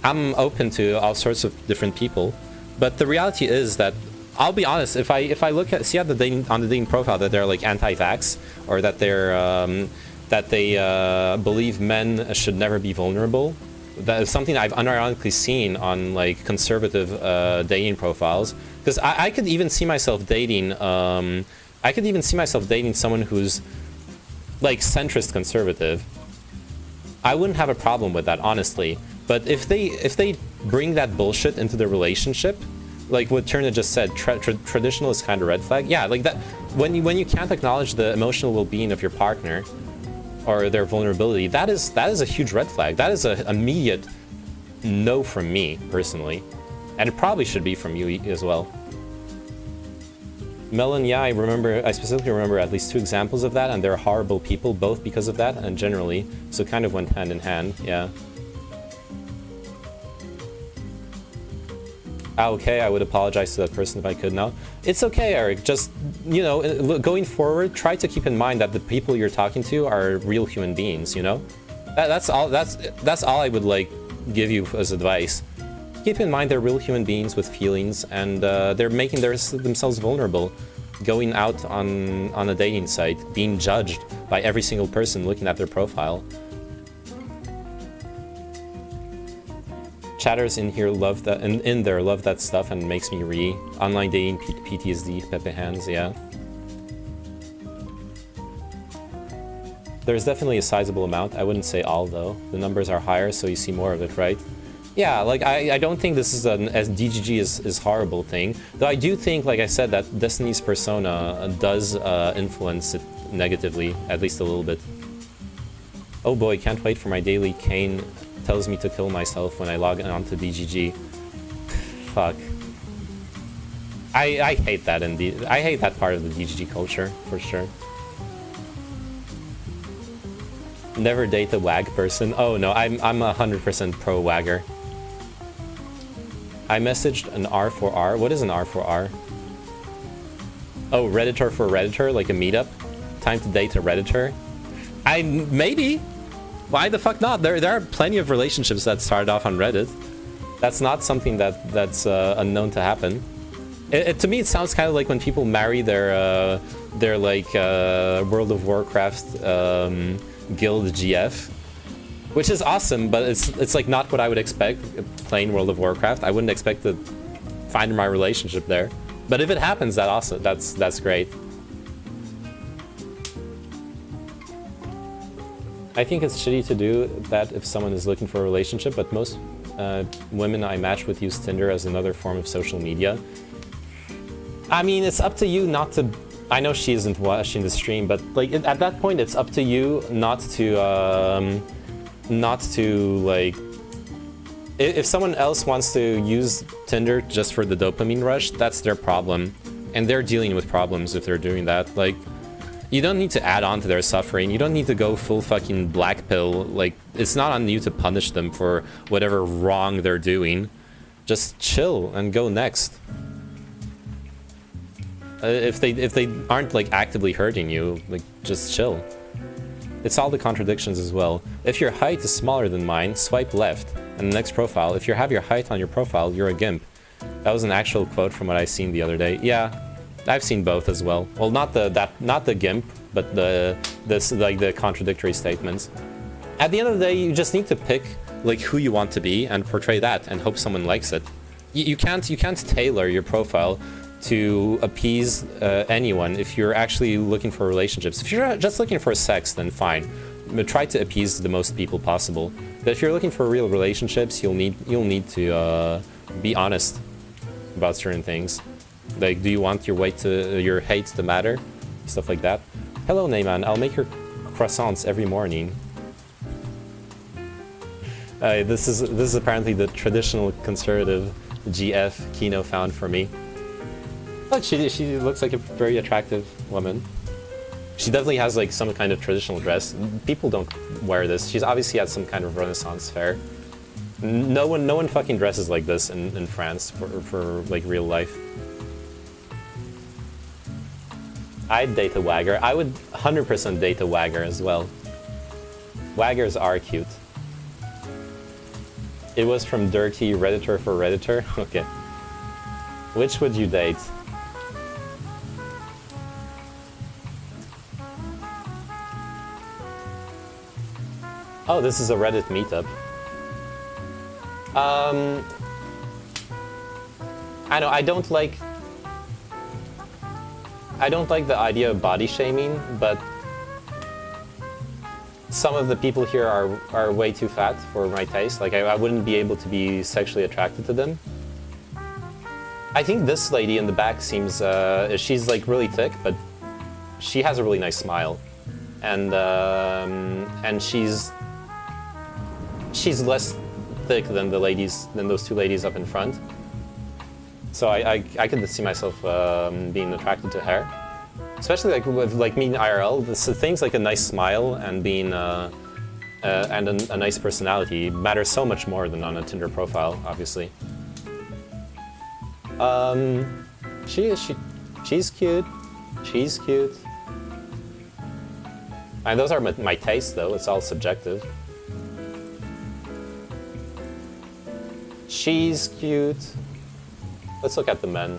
I'm open to all sorts of different people, but the reality is that I'll be honest. If I look at on the dating profile that they're like anti-vax or that they believe men should never be vulnerable. That is something I've unironically seen on like conservative dating profiles. Because I could even see myself dating. I could even see myself dating someone who's like centrist conservative. I wouldn't have a problem with that, honestly. But if they bring that bullshit into the relationship, like what Turner just said, traditional is kind of red flag. Yeah, like that. When you can't acknowledge the emotional well-being of your partner or their vulnerability, that is a huge red flag. That is an immediate no from me personally. And it probably should be from you as well. Melon, yeah, I specifically remember at least 2 examples of that, and they're horrible people, both because of that and generally, so kind of went hand in hand, yeah. Okay, I would apologize to that person if I could now. It's okay, Eric. Just, you know, going forward, try to keep in mind that the people you're talking to are real human beings, you know? That's all I would, like, give you as advice. Keep in mind they're real human beings with feelings, and they're making themselves vulnerable. Going out on a dating site, being judged by every single person looking at their profile. Chatters in here love that, in there love that stuff, and makes me online dating PTSD, Pepe hands, yeah. There's definitely a sizable amount. I wouldn't say all though. The numbers are higher, so you see more of it, right? Yeah, like I don't think this is as DGG is horrible thing. Though I do think, like I said, that Destiny's persona does influence it negatively, at least a little bit. Oh boy, can't wait for my daily Kane tells me to kill myself when I log on to DGG. Fuck. I hate that indeed. I hate that part of the DGG culture, for sure. Never date a wag person. Oh no, I'm 100% pro wagger. I messaged an R4R. What is an R4R? Oh, Redditor for Redditor, like a meetup. Time to date a Redditor. Maybe. Why the fuck not? There are plenty of relationships that started off on Reddit. That's not something that's unknown to happen. To me, it sounds kind of like when people marry their like World of Warcraft guild GF, which is awesome, but it's like not what I would expect playing World of Warcraft. I wouldn't expect to find my relationship there, but if it happens, that's great. I think it's shitty to do that if someone is looking for a relationship, but most women I match with use Tinder as another form of social media. I mean, it's up to you not to... I know she isn't watching the stream, but like at that point, it's up to you not to like... If someone else wants to use Tinder just for the dopamine rush, that's their problem. And they're dealing with problems if they're doing that. Like, you don't need to add on to their suffering. You don't need to go full fucking black pill. Like, it's not on you to punish them for whatever wrong they're doing. Just chill and go next. If they aren't like actively hurting you, like just chill. It's all the contradictions as well. If your height is smaller than mine, swipe left. And the next profile, if you have your height on your profile, you're a gimp. That was an actual quote from what I seen the other day. Yeah, I've seen both as well. Well, not the gimp, but the contradictory statements. At the end of the day, you just need to pick like who you want to be and portray that and hope someone likes it. You can't tailor your profile to appease anyone if you're actually looking for relationships. If you're just looking for sex, then fine. But try to appease the most people possible. But if you're looking for real relationships, you'll need to be honest about certain things. Like, do you want your hate to matter? Stuff like that. Hello, Neyman. I'll make your croissants every morning. This is apparently the traditional conservative GF Kino found for me. Look, she looks like a very attractive woman. She definitely has like some kind of traditional dress. People don't wear this. She's obviously at some kind of Renaissance fair. No one fucking dresses like this in France for like real life. I'd date a wagger. I would 100% date a wagger as well. Waggers are cute. It was from Dirty Redditor for Redditor. Okay. Which would you date? Oh, this is a Reddit meetup. I know, I don't like the idea of body shaming, but some of the people here are way too fat for my taste. Like, I wouldn't be able to be sexually attracted to them. I think this lady in the back seems, she's like really thick, but she has a really nice smile. And she's less thick than those two ladies up in front. So I could see myself being attracted to her, especially like with like me in IRL. Things like a nice smile and being and a nice personality matters so much more than on a Tinder profile, obviously. She's cute. She's cute. And those are my tastes, though. It's all subjective. She's cute. Let's look at the men.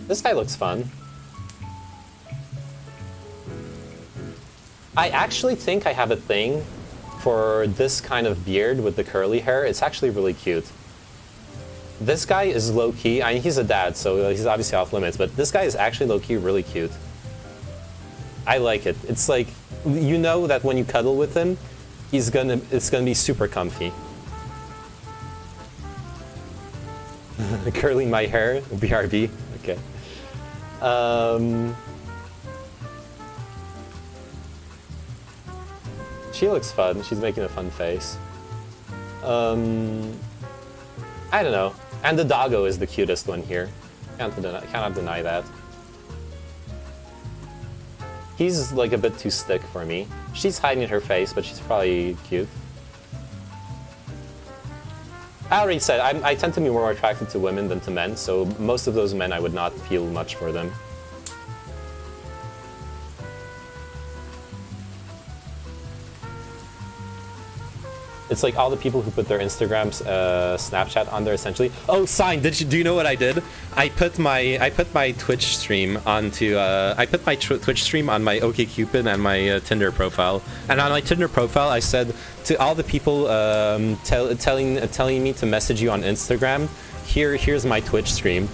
This guy looks fun. I actually think I have a thing for this kind of beard with the curly hair. It's actually really cute. This guy is low-key. I mean, he's a dad, so he's obviously off limits, but this guy is actually low-key really cute. I like it. It's like, you know that when you cuddle with him, it's gonna be super comfy. Curling my hair, BRB. Okay. She looks fun. She's making a fun face. I don't know. And the doggo is the cutest one here. Cannot deny that. He's like a bit too stick for me. She's hiding her face, but she's probably cute. I already said, I tend to be more attracted to women than to men, so most of those men I would not feel much for them. It's like all the people who put their Instagrams, Snapchat on there essentially. Oh, Sign, do you know what I did? I put my Twitch stream onto Twitch stream on my OkCupid and my Tinder profile. And on my Tinder profile, I said to all the people telling me to message you on Instagram, here's my Twitch stream.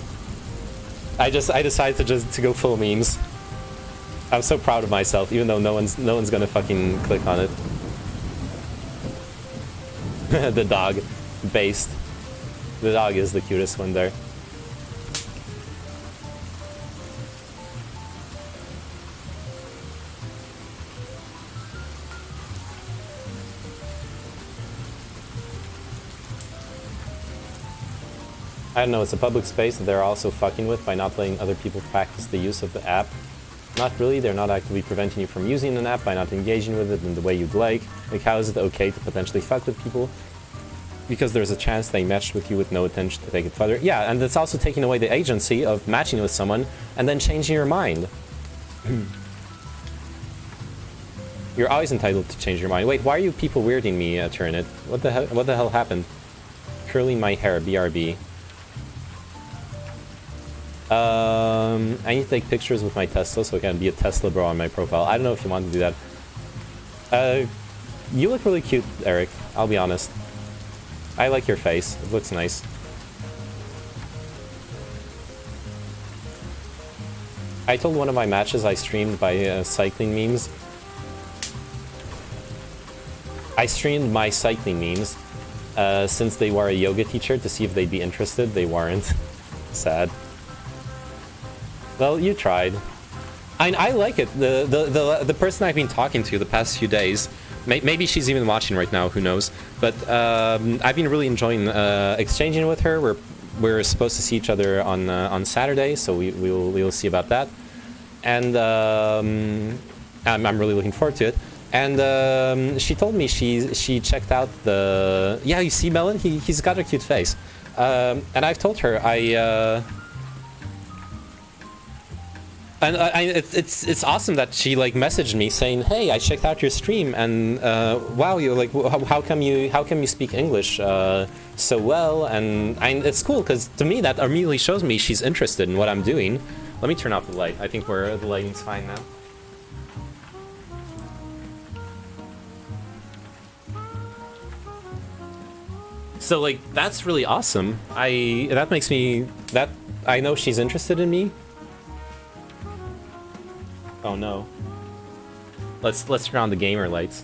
I decided to go full memes. I'm so proud of myself, even though no one's gonna fucking click on it. The dog, based. The dog is the cutest one there. I don't know, it's a public space that they're also fucking with by not letting other people practice the use of the app. Not really, they're not actively preventing you from using an app by not engaging with it in the way you'd like. Like, how is it okay to potentially fuck with people? Because there's a chance they matched with you with no intention to take it further. Yeah, and it's also taking away the agency of matching with someone and then changing your mind. You're always entitled to change your mind. Wait, why are you people weirding me, Turnit? What the hell happened? Curling my hair, BRB. I need to take pictures with my Tesla so I can be a Tesla bro on my profile. I don't know if you want to do that. You look really cute, Eric. I'll be honest. I like your face. It looks nice. I told one of my matches I streamed by cycling memes. I streamed my cycling memes since they were a yoga teacher to see if they'd be interested. They weren't. Sad. Well, you tried. I like it. The person I've been talking to the past few days, maybe she's even watching right now, who knows, but I've been really enjoying exchanging with her. We're supposed to see each other on Saturday, so we'll see about that. And I'm really looking forward to it. And she told me she checked out the... Yeah, you see Melon? He's got a cute face. And I've told her it's awesome that she like messaged me saying, "Hey, I checked out your stream and wow, you like how come you speak English so well?" And it's cool because to me that immediately shows me she's interested in what I'm doing. Let me turn off the light. I think the lighting's fine now. So like that's really awesome. That makes me I know she's interested in me. Oh no. Let's turn on the gamer lights.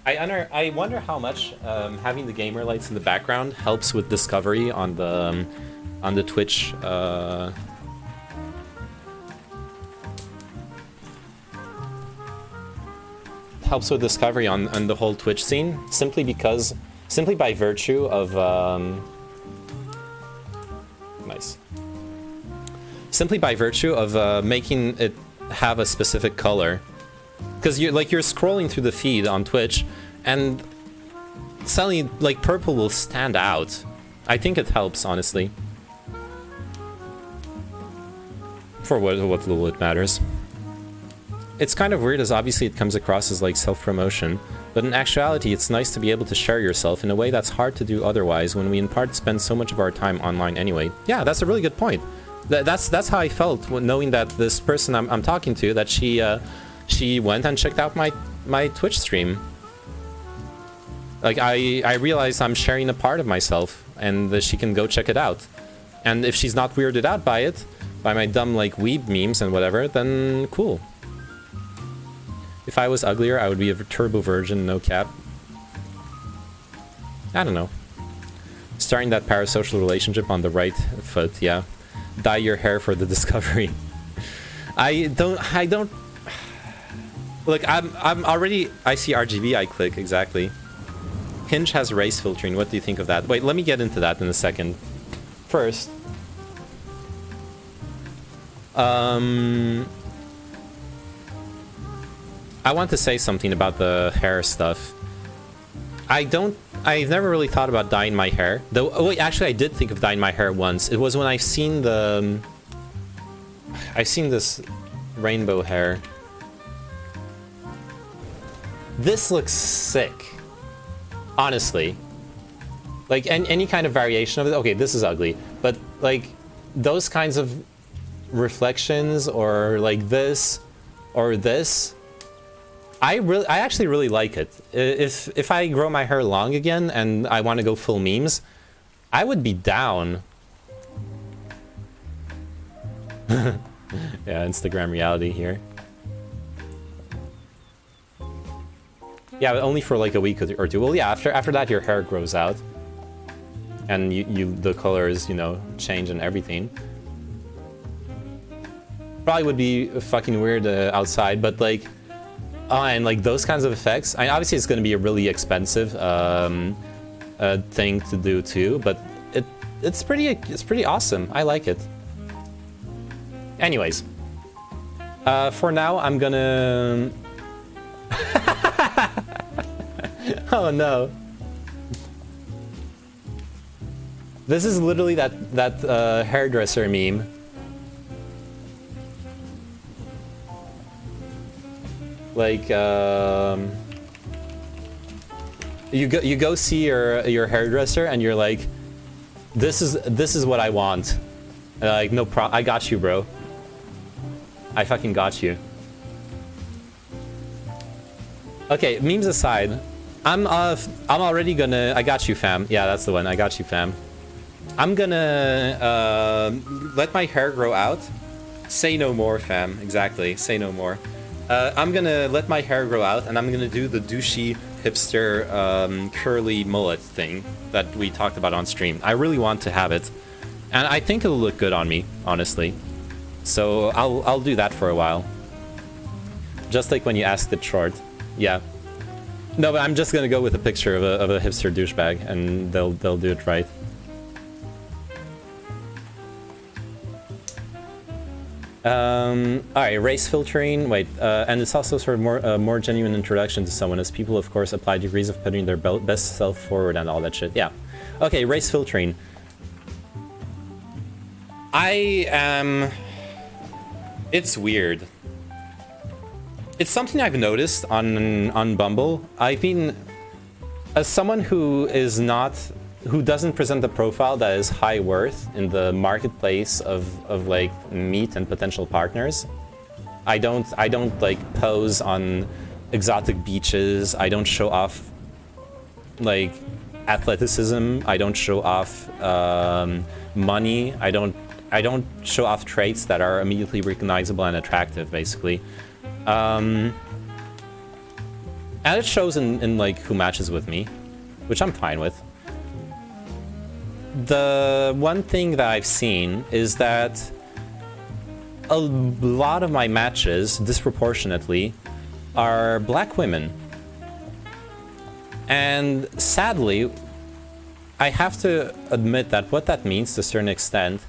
I wonder how much having the gamer lights in the background helps with discovery on the Twitch helps with discovery on the whole Twitch scene, simply because simply by virtue of nice. Simply by virtue of making it have a specific color, because you're scrolling through the feed on Twitch, and suddenly like purple will stand out. I think it helps, honestly. For what little it matters. It's kind of weird, as obviously it comes across as like self-promotion, but in actuality it's nice to be able to share yourself in a way that's hard to do otherwise when we in part spend so much of our time online anyway. Yeah, that's a really good point. That's how I felt when knowing that this person I'm talking to, that she went and checked out my Twitch stream. Like I realized I'm sharing a part of myself, and that she can go check it out. And if she's not weirded out by it, by my dumb like weeb memes and whatever, then cool. If I was uglier, I would be a turbo virgin, no cap. I don't know. Starting that parasocial relationship on the right foot, yeah. Dye your hair for the discovery. I don't. Look, I'm already. I see RGB. I click exactly. Hinge has race filtering. What do you think of that? Wait, let me get into that in a second. First, I want to say something about the hair stuff. I've never really thought about dyeing my hair. Though, oh wait, actually I did think of dyeing my hair once. It was when I've seen this rainbow hair. This looks sick. Honestly. Like, any kind of variation of it. Okay, this is ugly. But, like, those kinds of reflections, or like this, or this, I actually really like it. If I grow my hair long again and I want to go full memes, I would be down. Yeah, Instagram reality here. Yeah, but only for like a week or two. Well, yeah, after that your hair grows out, and the colors, you know, change and everything. Probably would be fucking weird outside, but like. Oh, and like those kinds of effects, I mean, obviously it's going to be a really expensive thing to do too, but it's pretty awesome. I like it. Anyways, for now I'm gonna. Oh no! This is literally that hairdresser meme. Like, you go see your hairdresser and you're like, this is what I want. And like, no problem, I got you, bro. I fucking got you. Okay, memes aside, I'm already gonna. I got you, fam. Yeah, that's the one. I got you, fam. I'm gonna let my hair grow out. Say no more, fam. Exactly. Say no more. I'm gonna let my hair grow out, and I'm gonna do the douchey hipster curly mullet thing that we talked about on stream. I really want to have it, and I think it'll look good on me, honestly. So I'll do that for a while. Just like when you asked it short. Yeah. No, but I'm just gonna go with a picture of a hipster douchebag, and they'll do it right. Alright, race filtering. Wait, and it's also sort of more genuine introduction to someone, as people, of course, apply degrees of putting their best self forward and all that shit. Yeah. Okay, race filtering. It's weird. It's something I've noticed on Bumble. I've been, as someone who doesn't present a profile that is high worth in the marketplace of like meat and potential partners. I don't like pose on exotic beaches. I don't show off like athleticism. I don't show off money. I don't show off traits that are immediately recognizable and attractive, basically. And it shows in like who matches with me, which I'm fine with. The one thing that I've seen is that a lot of my matches, disproportionately, are black women. And sadly, I have to admit that what that means to a certain extent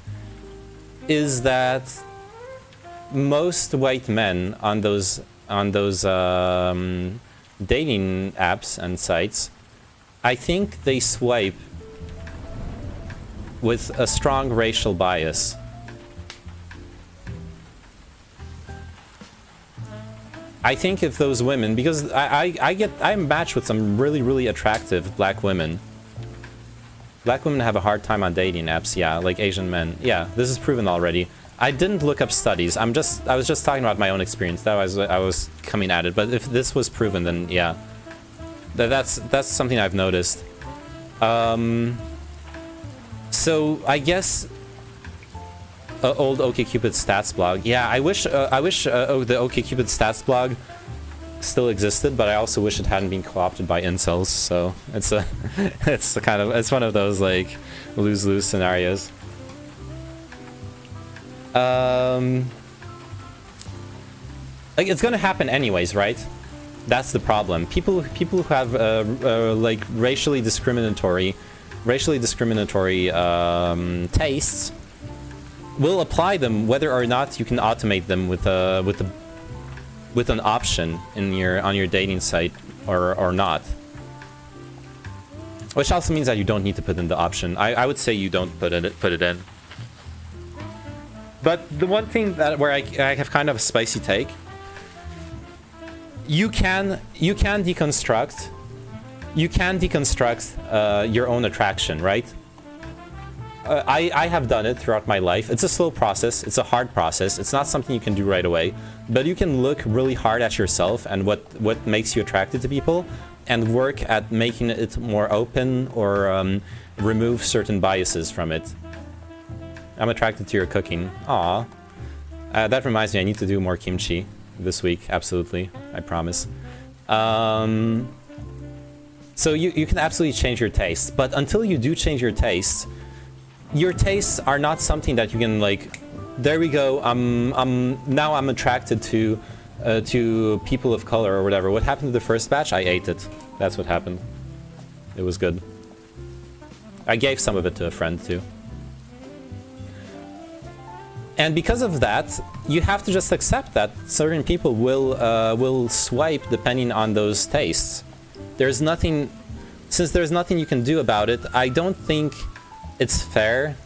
is that most white men on those dating apps and sites, I think they swipe with a strong racial bias. I think if those women, because I'm matched with some really attractive black women. Black women have a hard time on dating apps, yeah, like Asian men. Yeah, this is proven already. I didn't look up studies. I was just talking about my own experience. That was I was coming at it. But if this was proven, then yeah, that's something I've noticed. So I guess old OkCupid stats blog. Yeah, I wish the OkCupid stats blog still existed, but I also wish it hadn't been co-opted by incels. So it's one of those like lose-lose scenarios. Like it's gonna happen anyways, right? That's the problem. People who have like racially discriminatory tastes will apply them whether or not you can automate them with an option on your dating site or not. Which also means that you don't need to put in the option. I would say you don't put it in. But the one thing where I have kind of a spicy take, you can deconstruct your own attraction, right? I have done it throughout my life. It's a slow process. It's a hard process. It's not something you can do right away. But you can look really hard at yourself and what makes you attracted to people, and work at making it more open or remove certain biases from it. I'm attracted to your cooking. Aw. That reminds me, I need to do more kimchi this week. Absolutely. I promise. So you can absolutely change your tastes. But until you do change your tastes are not something that you can like, there we go, now I'm attracted to people of color or whatever. What happened to the first batch? I ate it. That's what happened. It was good. I gave some of it to a friend too. And because of that, you have to just accept that certain people will swipe depending on those tastes. Since there's nothing you can do about it, I don't think it's fair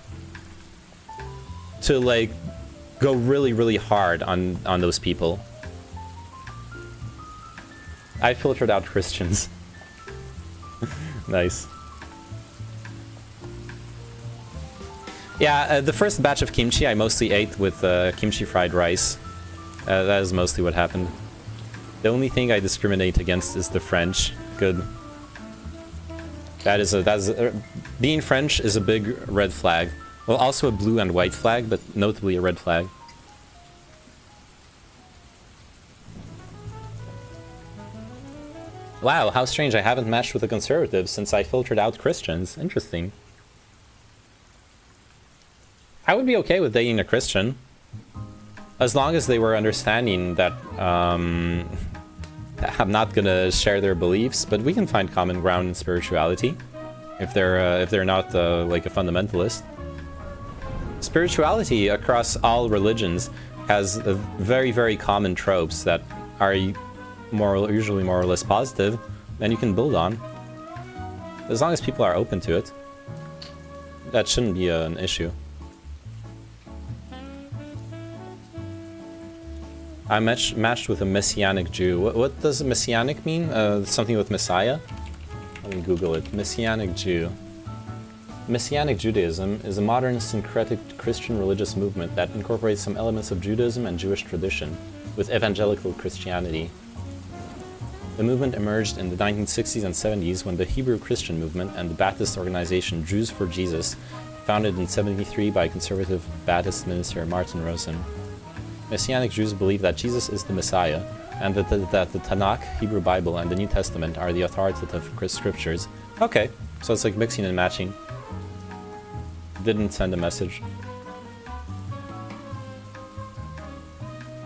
to like go really hard on those people. I filtered out Christians. Nice. Yeah, the first batch of kimchi I mostly ate with kimchi fried rice. That is mostly what happened. The only thing I discriminate against is the French. Good. Being French is a big red flag. Well, also a blue and white flag, but notably a red flag. Wow, how strange. I haven't matched with a conservative since I filtered out Christians. Interesting. I would be okay with dating a Christian, as long as they were understanding that I'm not gonna share their beliefs, but we can find common ground in spirituality if they're not like a fundamentalist. Spirituality across all religions has very common tropes that are usually more or less positive, and you can build on. As long as people are open to it, that shouldn't be an issue. I matched with a Messianic Jew. What does Messianic mean? Something with Messiah? Let me Google it. Messianic Jew. Messianic Judaism is a modern syncretic Christian religious movement that incorporates some elements of Judaism and Jewish tradition with evangelical Christianity. The movement emerged in the 1960s and 70s when the Hebrew Christian movement and the Baptist organization Jews for Jesus, founded in 1973 by conservative Baptist minister Martin Rosen. Messianic Jews believe that Jesus is the Messiah, and that the Tanakh, Hebrew Bible, and the New Testament are the authoritative scriptures. Okay, so it's like mixing and matching. Didn't send a message.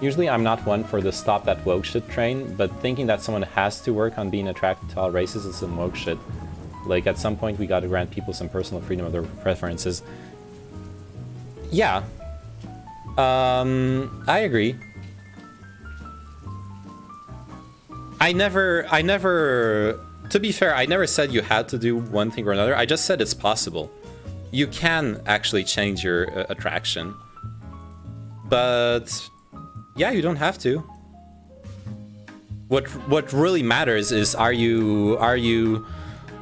Usually I'm not one for the stop that woke shit train, but thinking that someone has to work on being attracted to all races is some woke shit. Like, at some point we gotta grant people some personal freedom of their preferences. Yeah. I agree. I never, to be fair, I never said you had to do one thing or another. I just said it's possible. You can actually change your attraction. But yeah, you don't have to. What really matters is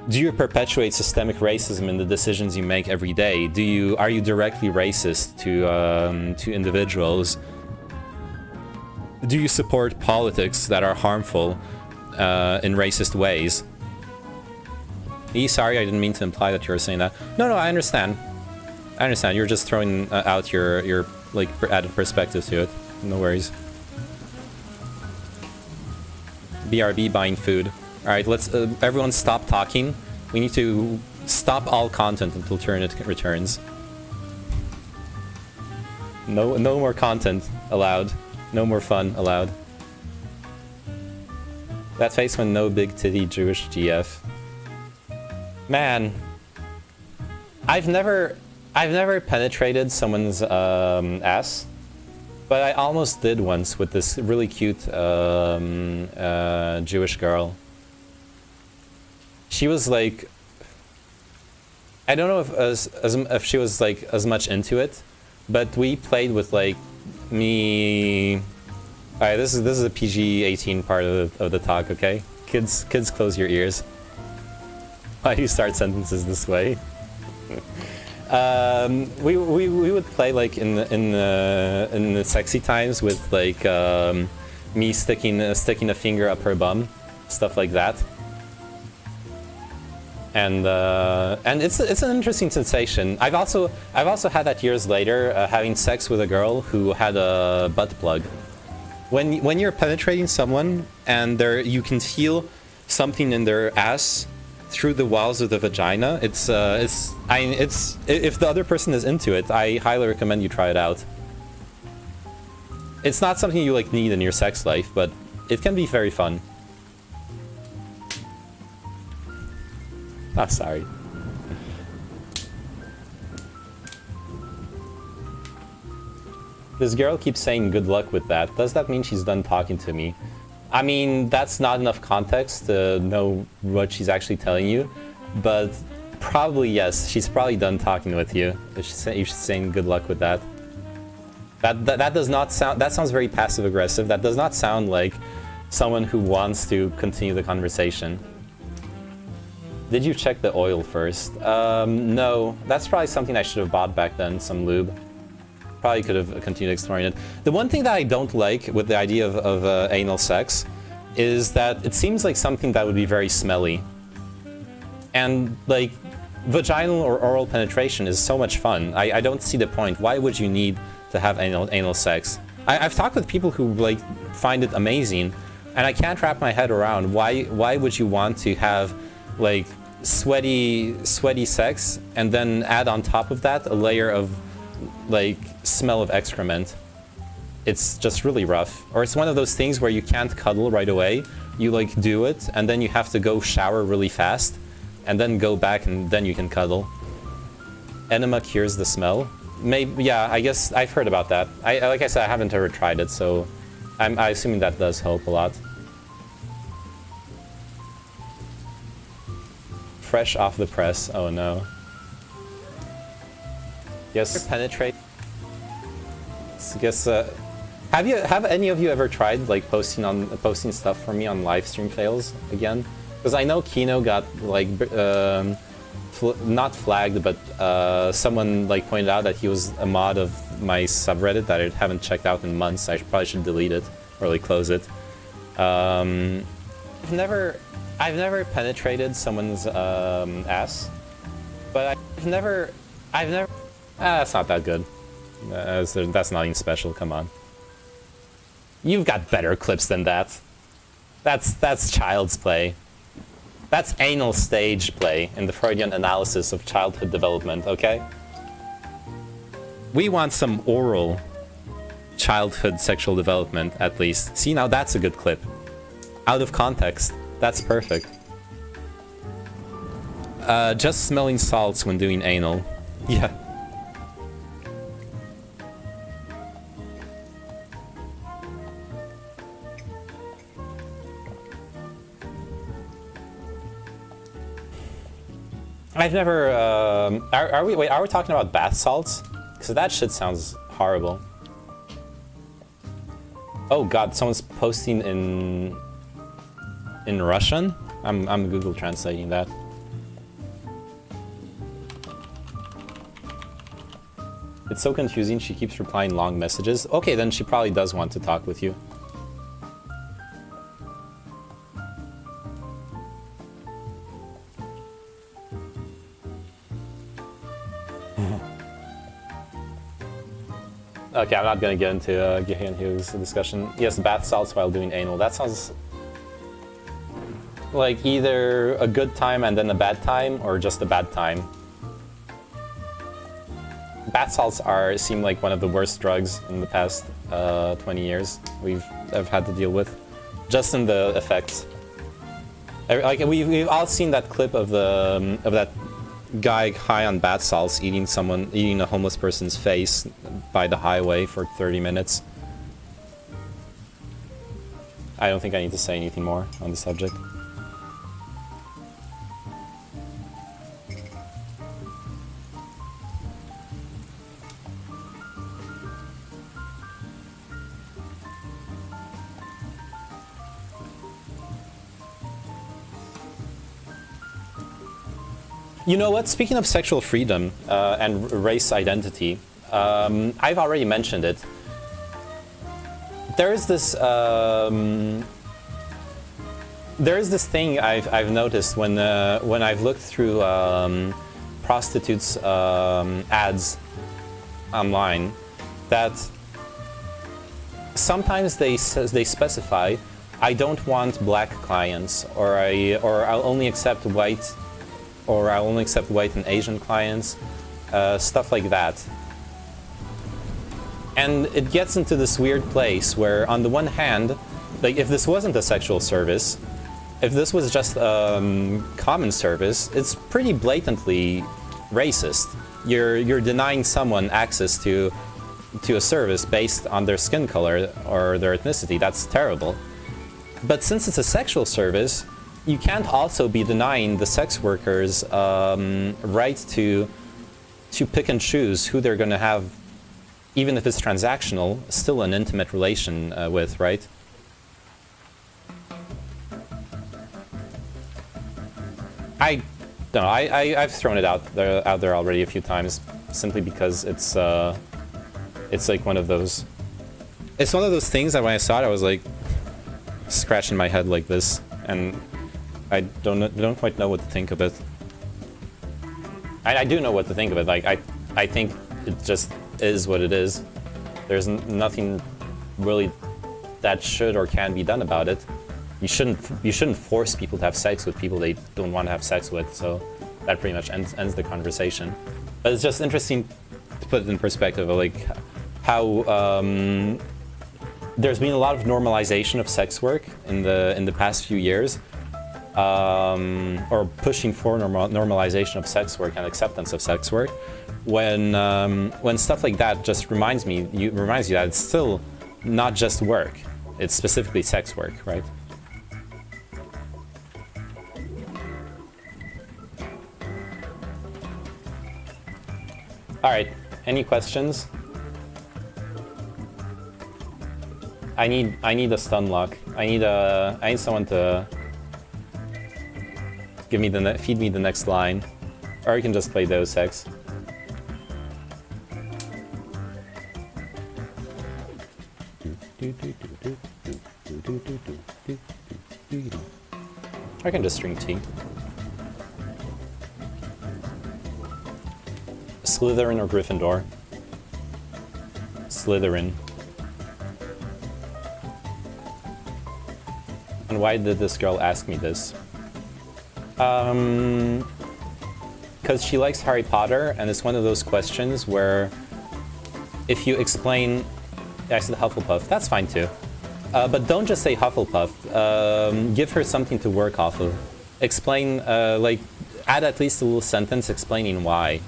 do you perpetuate systemic racism in the decisions you make every day? Are you directly racist to individuals? Do you support politics that are harmful in racist ways? Sorry, I didn't mean to imply that you were saying that. No, I understand. I understand. You're just throwing out your like added perspective to it. No worries. BRB buying food. All right, let's everyone stop talking. We need to stop all content until Turnet returns. No more content allowed. No more fun allowed. That face when no big titty Jewish GF. Man, I've never penetrated someone's ass, but I almost did once with this really cute Jewish girl. She was like, I don't know if she was like as much into it, but we played with like me. All right, this is a PG-18 part of the talk, okay? Kids, close your ears. Why do you start sentences this way? We would play like in the sexy times with like me sticking a finger up her bum, stuff like that. And it's an interesting sensation. I've also had that years later, having sex with a girl who had a butt plug. When you're penetrating someone and you can feel something in their ass through the walls of the vagina, if the other person is into it, I highly recommend you try it out. It's not something you like need in your sex life, but it can be very fun. Ah, sorry. This girl keeps saying good luck with that. Does that mean she's done talking to me? I mean, that's not enough context to know what she's actually telling you, but probably yes, she's probably done talking with you. If she's saying good luck with that. That does not sound, that sounds very passive aggressive. That does not sound like someone who wants to continue the conversation. Did you check the oil first? No, that's probably something I should have bought back then, some lube. Probably could have continued exploring it. The one thing that I don't like with the idea of anal sex is that it seems like something that would be very smelly. And like, vaginal or oral penetration is so much fun. I don't see the point. Why would you need to have anal sex? I've talked with people who like find it amazing, and I can't wrap my head around why would you want to have like sweaty sex and then add on top of that a layer of like smell of excrement. It's just really rough. Or it's one of those things where you can't cuddle right away. You like do it and then you have to go shower really fast and then go back and then you can cuddle. Enema cures the smell. Maybe, yeah, I guess I've heard about that. Like I said, I haven't ever tried it, so I'm assuming that does help a lot. Fresh off the press. Oh no. Yes. Penetrate. I guess. Have any of you ever tried like posting stuff for me on live stream fails again? Because I know Kino got like not flagged, but someone like pointed out that he was a mod of my subreddit that I haven't checked out in months. I probably should delete it or like close it. I've never penetrated someone's ass, but I've never. That's not that good. That's nothing special. Come on. You've got better clips than that. That's child's play. That's anal stage play in the Freudian analysis of childhood development. Okay. We want some oral childhood sexual development, at least. See, now that's a good clip. Out of context, that's perfect. Just smelling salts when doing anal. Yeah. I've never, are we talking about bath salts? Because that shit sounds horrible. Oh god, someone's posting in Russian? I'm Google translating that. It's so confusing, she keeps replying long messages. Okay, then she probably does want to talk with you. Okay, I'm not gonna get into Gihan Hughes' discussion. Yes, bath salts while doing anal. That sounds like either a good time and then a bad time, or just a bad time. Bath salts seem like one of the worst drugs in the past 20 years I've had to deal with, just in the effects. Like we've all seen that clip of that guy high on bath salts eating a homeless person's face by the highway for 30 minutes. I don't think I need to say anything more on the subject. You know what? Speaking of sexual freedom and race identity, I've already mentioned it. There is this thing I've noticed when I've looked through prostitutes' ads online, that sometimes they specify, I don't want black clients, or I'll only accept white. Or I'll only accept white and Asian clients, stuff like that. And it gets into this weird place where, on the one hand, like if this wasn't a sexual service, if this was just common service, it's pretty blatantly racist. You're denying someone access to a service based on their skin color or their ethnicity. That's terrible. But since it's a sexual service, you can't also be denying the sex workers' right to pick and choose who they're going to have, even if it's transactional, still an intimate relation with, right? I don't know. I've thrown it out there already a few times, simply because it's like one of those. It's one of those things that when I saw it, I was like scratching my head like this, and I don't quite know what to think of it. I do know what to think of it. Like I think it just is what it is. There's nothing really that should or can be done about it. You shouldn't force people to have sex with people they don't want to have sex with. So that pretty much ends the conversation. But it's just interesting to put it in perspective of like how there's been a lot of normalization of sex work in the past few years. Or pushing for normalization of sex work and acceptance of sex work, when stuff like that just reminds you that it's still not just work; it's specifically sex work, right? All right. Any questions? I need a stun lock. I need someone to feed me the next line, or you can just play Deus Ex. I can just drink tea. Slytherin or Gryffindor? Slytherin. And why did this girl ask me this? Because she likes Harry Potter, and it's one of those questions where if you explain Yeah, I said Hufflepuff. That's fine too. But don't just say Hufflepuff. Give her something to work off of. Explain, like, add at least a little sentence explaining why.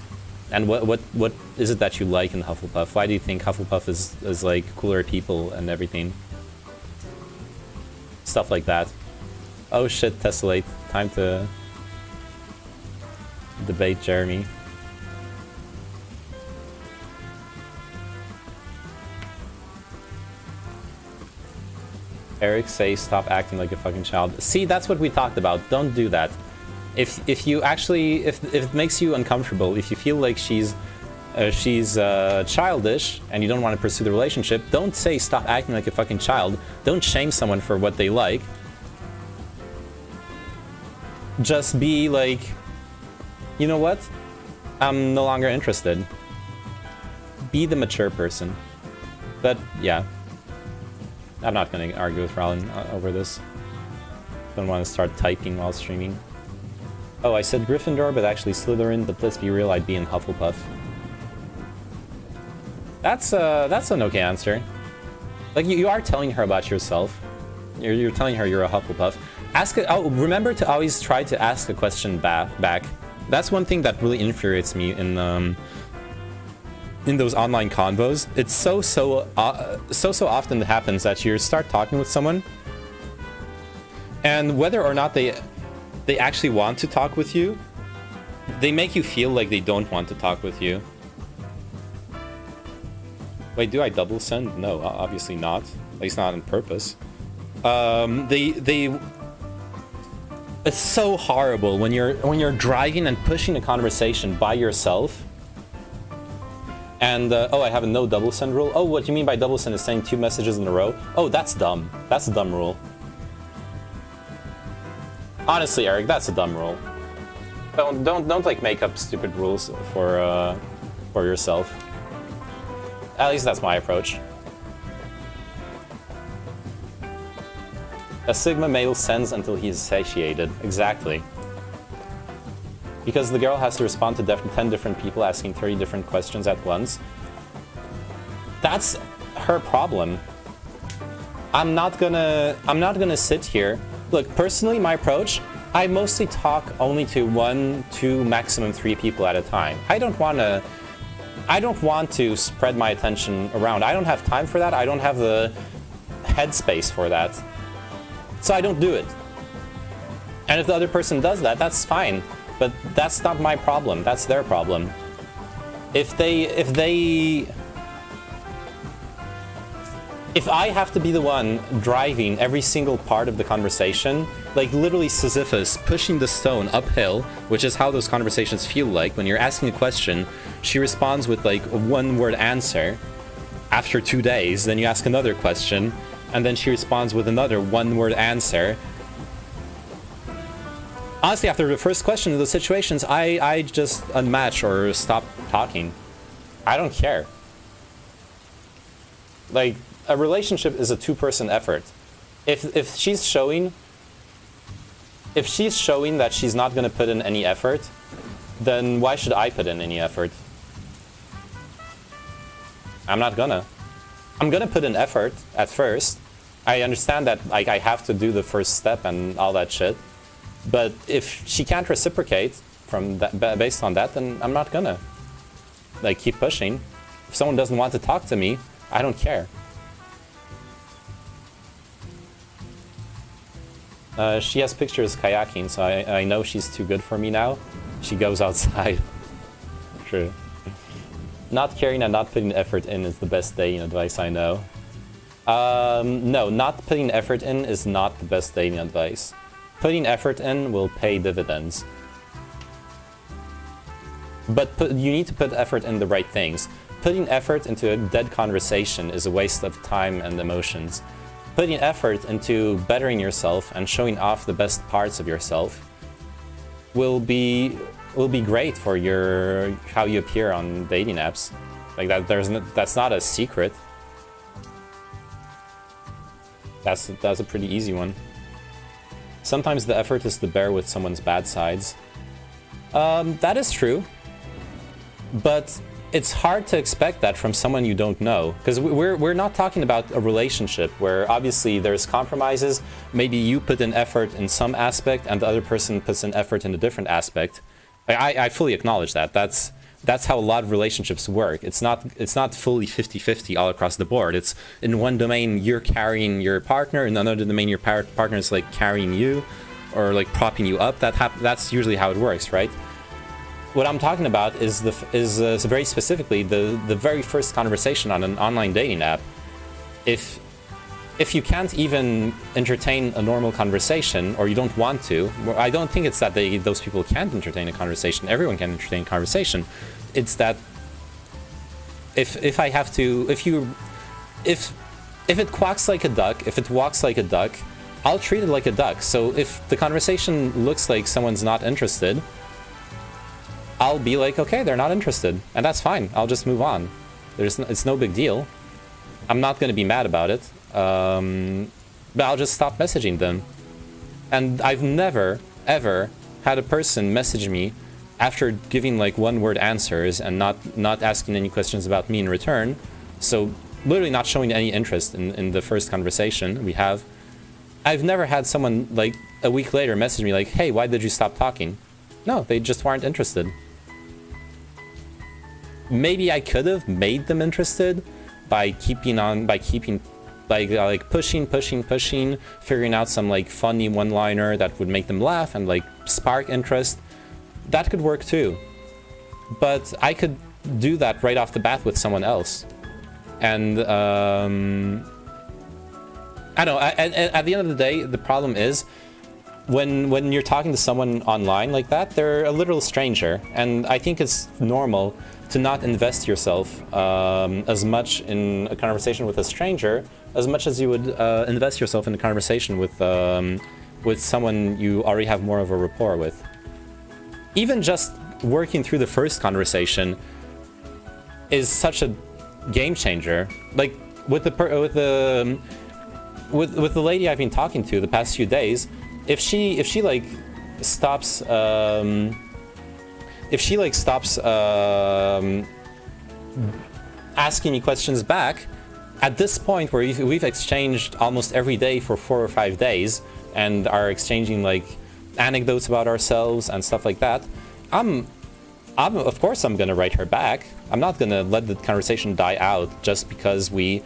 And what is it that you like in Hufflepuff? Why do you think Hufflepuff is like cooler people and everything? Stuff like that. Oh shit, Tessellate. Time to debate Jeremy. Eric says stop acting like a fucking child. See, that's what we talked about. Don't do that. If you actually if it makes you uncomfortable, if you feel like she's childish and you don't want to pursue the relationship, don't say stop acting like a fucking child. Don't shame someone for what they like. Just be like, you know what? I'm no longer interested. Be the mature person. But yeah. I'm not going to argue with Rollin over this. Don't want to start typing while streaming. Oh, I said Gryffindor, but actually Slytherin, but let's be real, I'd be in Hufflepuff. That's an okay answer. Like, you are telling her about yourself. You're telling her you're a Hufflepuff. Remember to always try to ask a question back. That's one thing that really infuriates me in those online convos. It's so often it happens that you start talking with someone, and whether or not they actually want to talk with you, they make you feel like they don't want to talk with you. Wait, do I double send? No, obviously not. At least not on purpose. It's so horrible when you're driving and pushing a conversation by yourself. And, oh, I have a no double send rule. Oh, what you mean by double send is saying 2 messages in a row? Oh, that's dumb. That's a dumb rule. Honestly, Eric, that's a dumb rule. Don't like make up stupid rules for yourself. At least that's my approach. A Sigma male sends until he's satiated. Exactly. Because the girl has to respond to 10 different people asking 30 different questions at once. That's her problem. I'm not gonna sit here. Look, personally, my approach, I mostly talk only to 1, 2, maximum 3 people at a time. I don't want to spread my attention around. I don't have time for that. I don't have the headspace for that. So I don't do it. And if the other person does that, that's fine. But that's not my problem. That's their problem. If I have to be the one driving every single part of the conversation, like literally Sisyphus pushing the stone uphill, which is how those conversations feel like. When you're asking a question, she responds with like a 1-word answer. After 2 days, then you ask another question, and then she responds with another 1-word answer. Honestly, after the first question in those situations, I just unmatch or stop talking. I don't care. Like, a relationship is a 2-person effort. If she's showing that she's not gonna put in any effort, then why should I put in any effort? I'm not gonna. I'm gonna put in effort at first. I understand that like I have to do the first step and all that shit. But if she can't reciprocate from that, based on that, then I'm not gonna like keep pushing. If someone doesn't want to talk to me, I don't care. She has pictures kayaking, so I know she's too good for me now. She goes outside. True. Not caring and not putting effort in is the best dating advice I know. No, not putting effort in is not the best dating advice. Putting effort in will pay dividends. But you need to put effort in the right things. Putting effort into a dead conversation is a waste of time and emotions. Putting effort into bettering yourself and showing off the best parts of yourself will be great for how you appear on dating apps. Like that, that's not a secret. That's a pretty easy one. Sometimes the effort is to bear with someone's bad sides. That is true. But it's hard to expect that from someone you don't know, because we're not talking about a relationship where obviously there's compromises. Maybe you put in effort in some aspect and the other person puts in effort in a different aspect. I fully acknowledge that. That's how a lot of relationships work. It's not fully 50-50 all across the board. It's in one domain you're carrying your partner, in another domain your partner is like carrying you or like propping you up. That's usually how it works, right? What I'm talking about is very specifically the very first conversation on an online dating app. If you can't even entertain a normal conversation, or you don't want to, I don't think it's that those people can't entertain a conversation. Everyone can entertain a conversation. It's that if it quacks like a duck, if it walks like a duck, I'll treat it like a duck. So if the conversation looks like someone's not interested, I'll be like, okay, they're not interested, and that's fine. I'll just move on. It's no big deal. I'm not going to be mad about it, but I'll just stop messaging them. And I've never, ever had a person message me after giving like one-word answers and not asking any questions about me in return. So literally not showing any interest in the first conversation we have. I've never had someone like a week later message me like, hey, why did you stop talking? No, they just weren't interested. Maybe I could have made them interested by pushing, figuring out some like funny one-liner that would make them laugh and like spark interest. That could work too. But I could do that right off the bat with someone else. And I don't know, at the end of the day, the problem is when you're talking to someone online like that, they're a literal stranger. And I think it's normal to not invest yourself as much in a conversation with a stranger as much as you would invest yourself in a conversation with someone you already have more of a rapport with. Even just working through the first conversation is such a game changer. Like with the lady I've been talking to the past few days, if she like stops asking me questions back, at this point where we've exchanged almost every day for 4 or 5 days and are exchanging like anecdotes about ourselves and stuff like that, of course I'm gonna write her back. I'm not gonna let the conversation die out just because we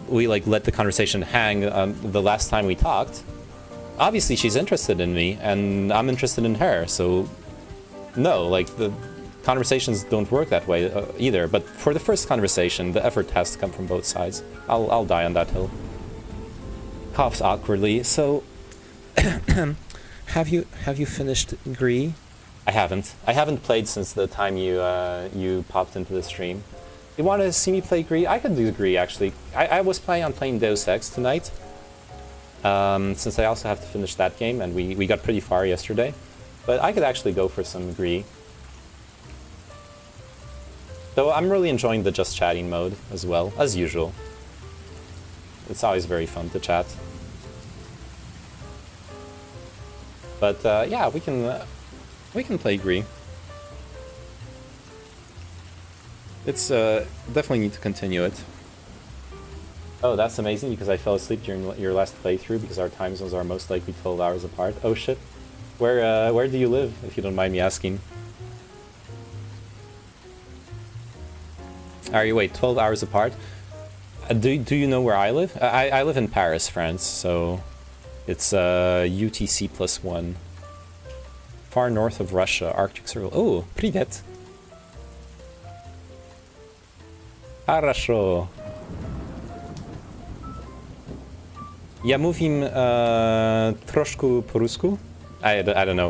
like let the conversation hang the last time we talked. Obviously she's interested in me and I'm interested in her, so no, like the conversations don't work that way either. But for the first conversation, the effort has to come from both sides. I'll die on that hill. Coughs awkwardly. So, have you finished Gree? I haven't. I haven't played since the time you popped into the stream. You want to see me play Gree? I can do Gree actually. I was planning on playing Deus Ex tonight. Since I also have to finish that game, and we got pretty far yesterday. But I could actually go for some Gree. Though I'm really enjoying the just chatting mode as well, as usual. It's always very fun to chat. But yeah, we can play Gree. It's definitely need to continue it. Oh, that's amazing because I fell asleep during your last playthrough because our time zones are most likely 12 hours apart. Oh shit. Where do you live, if you don't mind me asking? Are you, wait, 12 hours apart? Do you know where I live? I live in Paris, France, so it's UTC +1. Far north of Russia, Arctic Circle. Oh, привет. Хорошо. Ja mówię troszkę po rusku. I don't know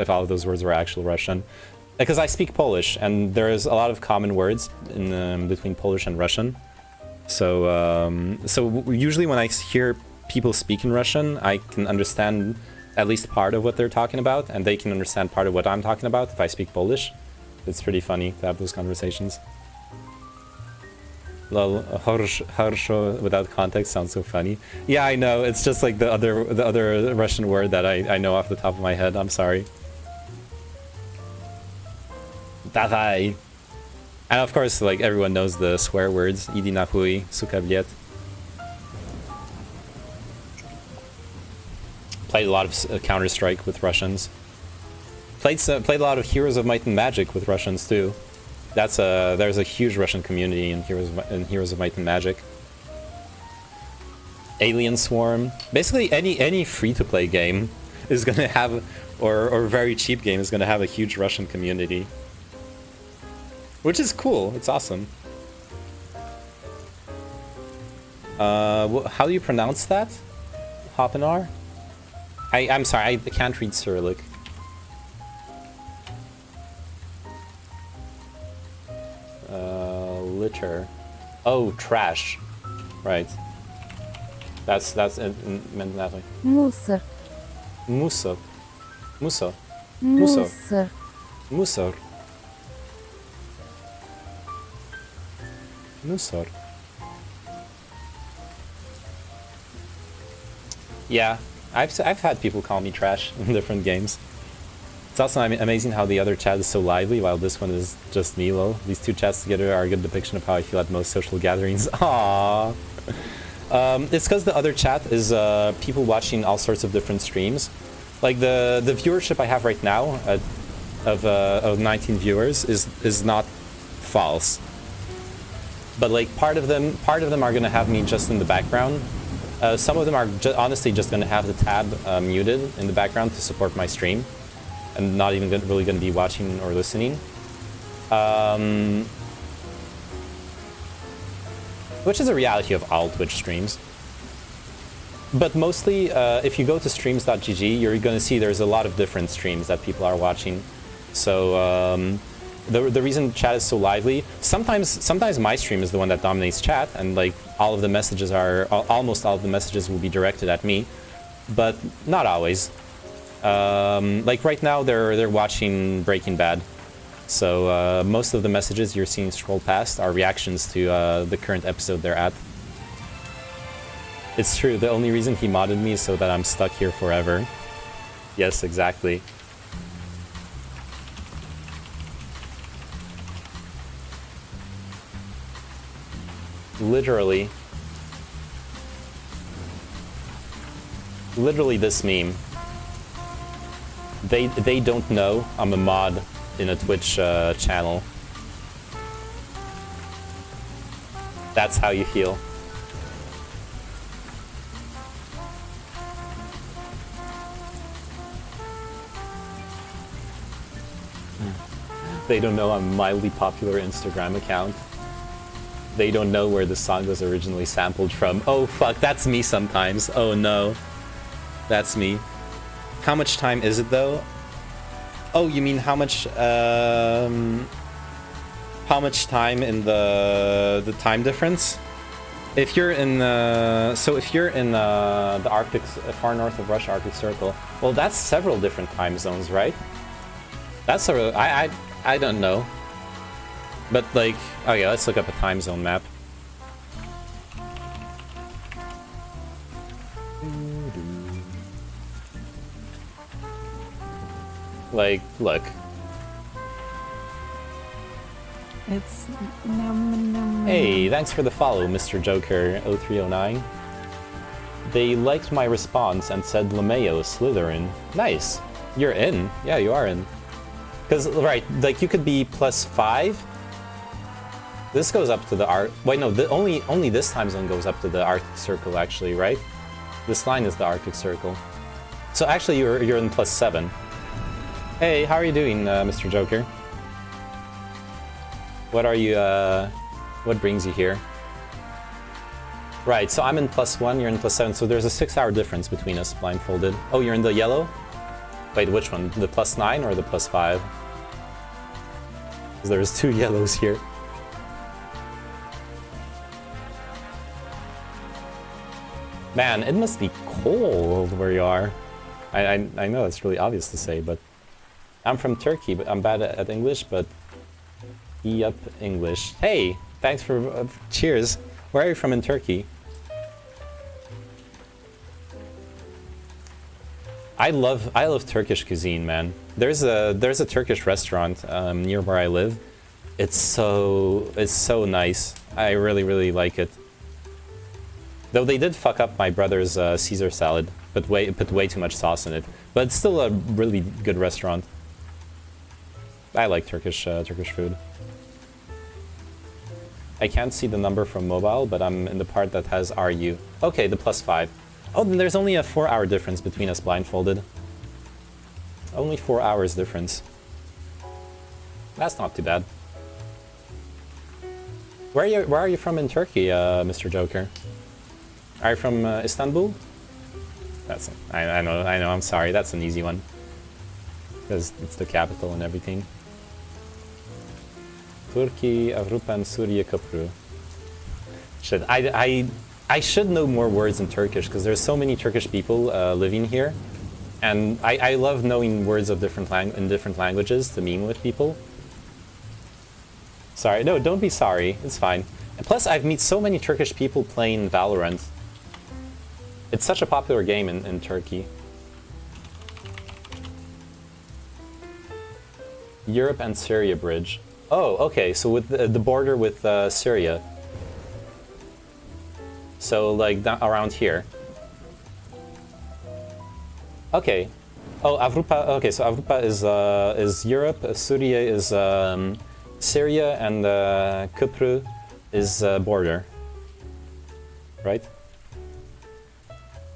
if all of those words were actual Russian, because I speak Polish and there's a lot of common words in between Polish and Russian. So usually when I hear people speak in Russian, I can understand at least part of what they're talking about, and they can understand part of what I'm talking about if I speak Polish. It's pretty funny to have those conversations. Lol, harsho without context sounds so funny. Yeah, I know. It's just like the other Russian word that I know off the top of my head. I'm sorry. Давай. And of course, like everyone knows the swear words. Idi na chuj, suka bliet. Played a lot of Counter-Strike with Russians. Played a lot of Heroes of Might and Magic with Russians too. There's a huge Russian community in Heroes of Might and Magic. Alien Swarm. Basically, any free-to-play game is gonna have, or very cheap game is gonna have a huge Russian community. Which is cool. It's awesome. How do you pronounce that? Hopinar? I'm sorry, I can't read Cyrillic. Litter. Oh, trash. Right. That's meant that way. Мусор. Musor. Musor. Мусор. Musor. Musor. Yeah, I've had people call me trash in different games. It's also amazing how the other chat is so lively while this one is just Milo. These two chats together are a good depiction of how I feel at most social gatherings. Aww. It's because the other chat is people watching all sorts of different streams. Like the viewership I have right now of 19 viewers is not false. But like part of them are gonna have me just in the background. Some of them are honestly just gonna have the tab muted in the background to support my stream, and not even really gonna be watching or listening. Which is a reality of all Twitch streams. But mostly, if you go to streams.gg, you're gonna see there's a lot of different streams that people are watching. So the reason chat is so lively, sometimes my stream is the one that dominates chat, and like all of the messages almost all of the messages will be directed at me, but not always. Like right now they're watching Breaking Bad, so most of the messages you're seeing scroll past are reactions to the current episode they're at. It's true, the only reason he modded me is so that I'm stuck here forever. Yes, exactly. Literally this meme. They don't know I'm a mod in a Twitch channel. That's how you feel. They don't know I'm a mildly popular Instagram account. They don't know where the song was originally sampled from. Oh fuck, that's me sometimes. Oh no. That's me. How much time is it though? Oh, you mean how much time in the time difference? If you're in the Arctic, far north of Russia, Arctic Circle, well, that's several different time zones, right? That's sort of, I don't know. But like, okay, let's look up a time zone map. Like, look. It's num. Hey, thanks for the follow, Mr. Joker 0309. They liked my response and said LeMayo Slytherin. Nice. You're in. Yeah, you are in. Because, right, like you could be +5. This goes up to the wait, no, only this time zone goes up to the Arctic Circle, actually, right? This line is the Arctic Circle. So actually, you're in +7. Hey, how are you doing, Mr. Joker? What are you, what brings you here? Right, so I'm in +1, you're in +7, so there's a 6-hour difference between us, blindfolded. Oh, you're in the yellow? Wait, which one? The +9 or the +5? Because there's 2 yellows here. Man, it must be cold where you are. I know it's really obvious to say, but I'm from Turkey, but I'm bad at English, but yup, English. Hey, thanks for cheers. Where are you from in Turkey? I love Turkish cuisine, man. There's a Turkish restaurant near where I live, It's so nice. I really like it. Though they did fuck up my brother's Caesar salad, but put way too much sauce in it. But it's still a really good restaurant. I like Turkish food. I can't see the number from mobile, but I'm in the part that has RU. Okay, the +5. Oh, then there's only a 4-hour difference between us blindfolded. Only 4 hours difference. That's not too bad. Where are you from in Turkey, Mr. Joker? Are you from Istanbul? I know, I'm sorry, that's an easy one. Because it's the capital and everything. Turkey, Avrupa, and Suriye Köprü. Shit, I should know more words in Turkish, because there's so many Turkish people living here. And I love knowing words of different languages to meme with people. Sorry, no, don't be sorry, it's fine. And plus, I've met so many Turkish people playing Valorant. It's such a popular game in Turkey. Europe and Syria bridge. Oh, okay, so with the border with Syria. So, like, around here. Okay. Oh, Avrupa, okay, so Avrupa is Europe, Syria is Syria, and Köprü is border. Right?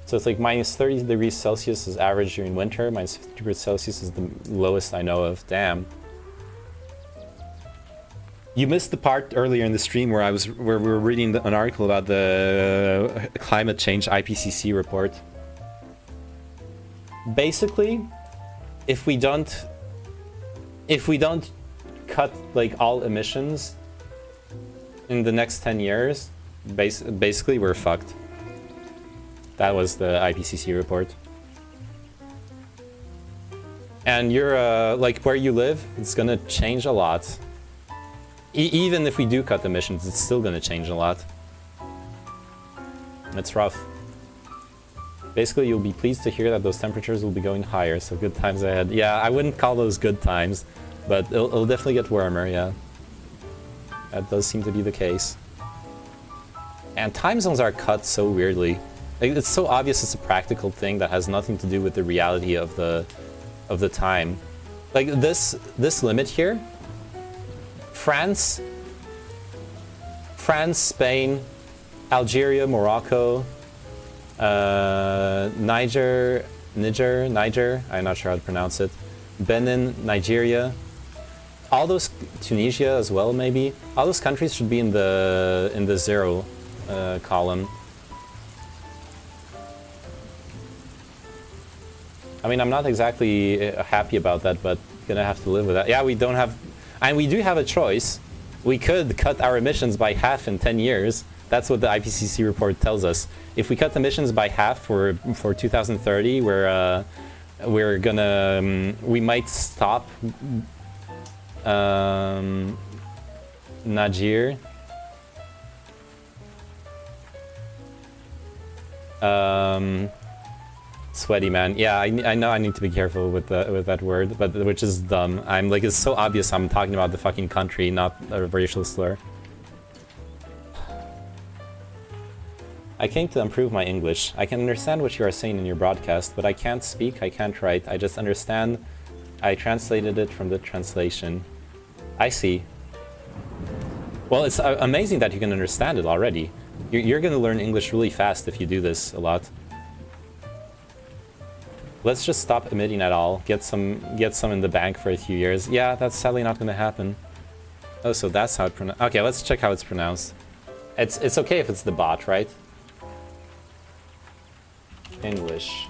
So it's like minus 30 degrees Celsius is average during winter, minus 50 degrees Celsius is the lowest I know of. Damn. You missed the part earlier in the stream where we were reading an article about the climate change IPCC report. Basically, if we don't cut like all emissions in the next 10 years, basically we're fucked. That was the IPCC report. And you're like where you live, it's gonna change a lot. Even if we do cut emissions, it's still gonna change a lot. It's rough. Basically, you'll be pleased to hear that those temperatures will be going higher, so good times ahead. Yeah, I wouldn't call those good times, but it'll definitely get warmer, yeah. That does seem to be the case. And time zones are cut so weirdly. Like, it's so obvious it's a practical thing that has nothing to do with the reality of the time. Like this limit here, France, Spain, Algeria, Morocco, Niger, I'm not sure how to pronounce it, Benin, Nigeria, all those, Tunisia as well maybe, all those countries should be in the zero column. I mean, I'm not exactly happy about that, but gonna have to live with that. Yeah, we don't have, and we do have a choice. We could cut our emissions by half in 10 years. That's what the IPCC report tells us. If we cut emissions by half for 2030, we're gonna we might stop Niger. Sweaty man. Yeah, I know I need to be careful with that word, but which is dumb. I'm like, it's so obvious I'm talking about the fucking country, not a racial slur. I came to improve my English. I can understand what you are saying in your broadcast, but I can't speak, I can't write. I just understand. I translated it from the translation. I see. Well, it's amazing that you can understand it already. You're gonna learn English really fast if you do this a lot. Let's just stop emitting at all. Get some in the bank for a few years. Yeah, that's sadly not gonna happen. Oh, so that's how it pronounced. Okay, let's check how it's pronounced. It's okay if it's the bot, right? English.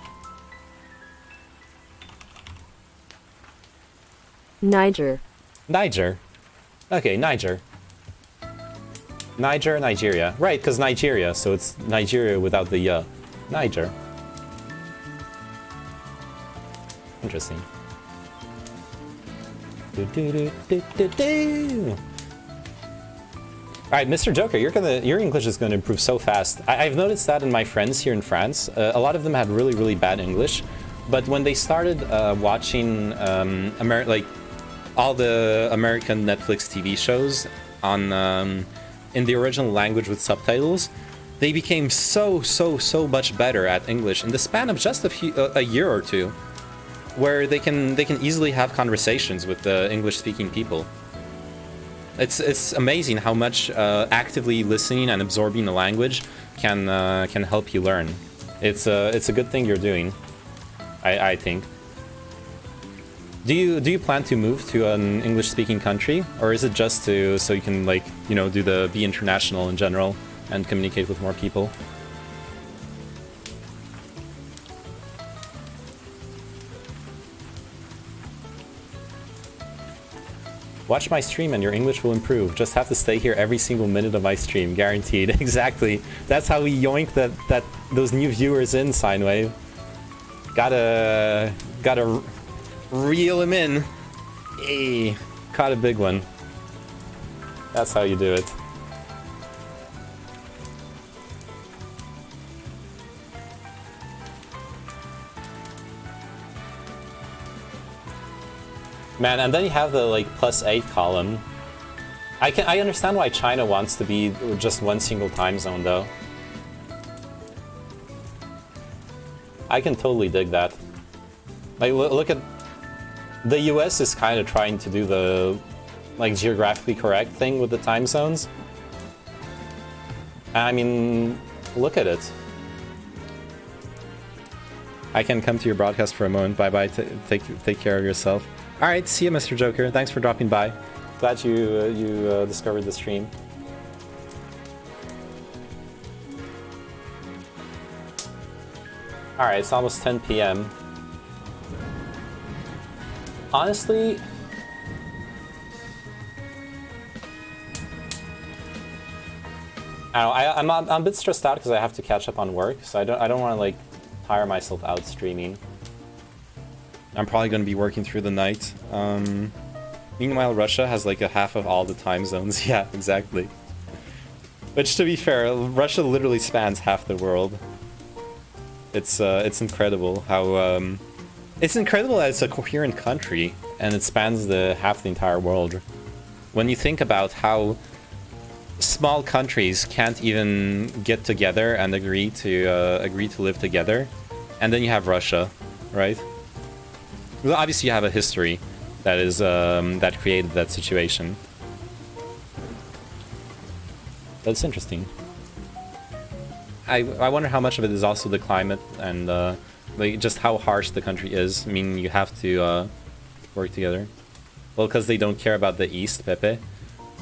Niger. Niger. Okay, Niger. Nigeria. Right, because Nigeria, so it's Nigeria without the Niger. Interesting. Alright, Mr. Joker, your English is gonna improve so fast. I've noticed that in my friends here in France. A lot of them had really bad English, but when they started watching all the American Netflix TV shows on in the original language with subtitles, they became so much better at English in the span of just a year or two, where they can easily have conversations with the English-speaking people. It's amazing how much actively listening and absorbing the language can help you learn. It's a good thing you're doing, I think. Do you plan to move to an English-speaking country, or is it just so you can, like, you know, be international in general and communicate with more people? Watch my stream and your English will improve. Just have to stay here every single minute of my stream, guaranteed. Exactly. That's how we yoink those new viewers in, Sinewave. Gotta reel him in. Hey, caught a big one. That's how you do it. Man, and then you have the like +8 column. I understand why China wants to be just one single time zone though. I can totally dig that. Like look at the US is kind of trying to do the like geographically correct thing with the time zones. I mean, look at it. I can come to your broadcast for a moment. Bye bye. Take care of yourself. All right, see you, Mr. Joker. Thanks for dropping by. Glad you discovered the stream. All right, it's almost 10 p.m. Honestly, I'm a bit stressed out because I have to catch up on work, so I don't want to like tire myself out streaming. I'm probably going to be working through the night. Meanwhile, Russia has like a half of all the time zones. Yeah, exactly. Which, to be fair, Russia literally spans half the world. It's incredible how it's incredible that it's a coherent country and it spans half the entire world. When you think about how small countries can't even get together and agree to live together, and then you have Russia, right? Well, obviously you have a history that is that created that situation. That's interesting. I wonder how much of it is also the climate and like just how harsh the country is. I mean, you have to work together. Well, because they don't care about the East, Pepe.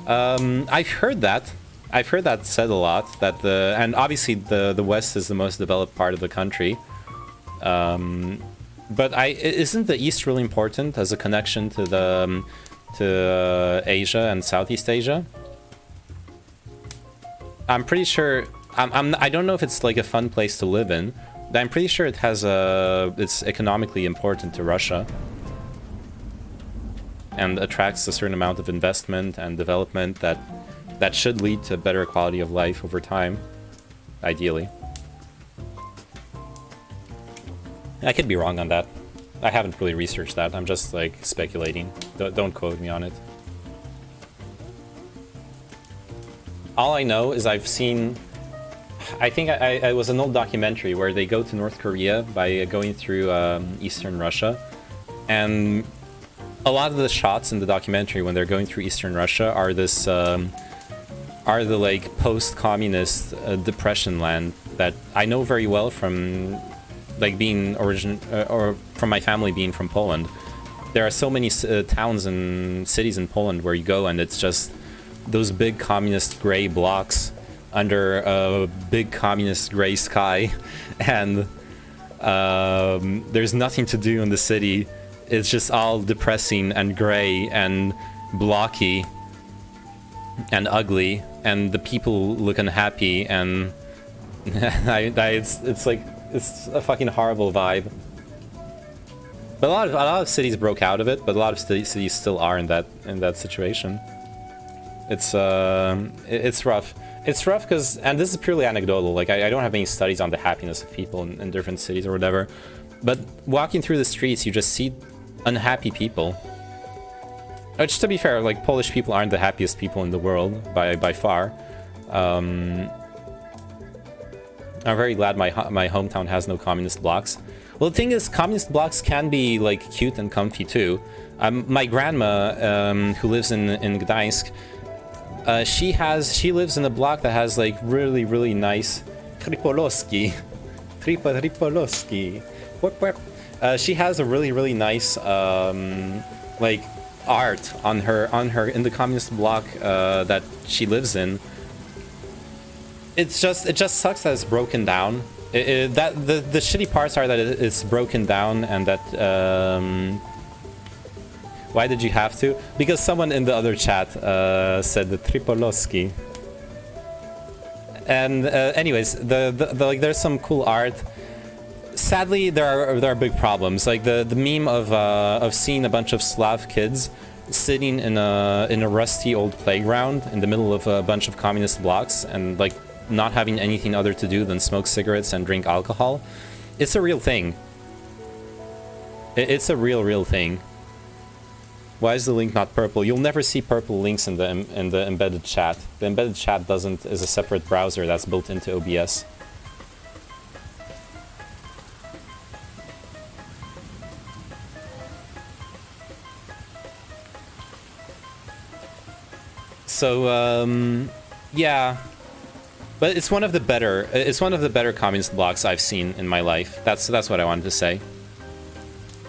I've heard that. I've heard that said a lot. That and obviously the West is the most developed part of the country. But isn't the East really important as a connection to Asia and Southeast Asia? I'm pretty sure. I don't know if it's like a fun place to live in, but I'm pretty sure it's economically important to Russia and attracts a certain amount of investment and development that should lead to better quality of life over time, ideally. I could be wrong on that. I haven't really researched that. I'm just like speculating. Don't quote me on it. All I know is I've seen. I think it was an old documentary where they go to North Korea by going through Eastern Russia, and a lot of the shots in the documentary when they're going through Eastern Russia are the like post-communist depression land that I know very well from like being or from my family being from Poland. There are so many towns and cities in Poland where you go and it's just those big communist gray blocks under a big communist gray sky, and there's nothing to do in the city. It's just all depressing and gray and blocky and ugly, and the people look unhappy, and it's like it's a fucking horrible vibe. But a lot of cities broke out of it, but a lot of cities still are in that situation. It's rough. It's rough because, and this is purely anecdotal, like I don't have any studies on the happiness of people in different cities or whatever, but walking through the streets, you just see unhappy people. Which, to be fair, like, Polish people aren't the happiest people in the world by far. I'm very glad my hometown has no communist blocks. Well, the thing is, communist blocks can be like cute and comfy too. My grandma, who lives in Gdańsk, she lives in a block that has like really nice Tripolowski. She has a really nice like art on her in the communist block that she lives in. It just sucks that it's broken down. The shitty parts are that it's broken down and that why did you have to? Because someone in the other chat said the Tripolowski. And anyways, the like there's some cool art. Sadly, there are big problems. Like the meme of seeing a bunch of Slav kids sitting in a rusty old playground in the middle of a bunch of communist blocks and like not having anything other to do than smoke cigarettes and drink alcohol. It's a real thing. It's a real thing. Why is the link not purple? You'll never see purple links in the embedded chat. The embedded chat is a separate browser that's built into OBS. So yeah, but it's one of the better communist blocks I've seen in my life. That's what I wanted to say.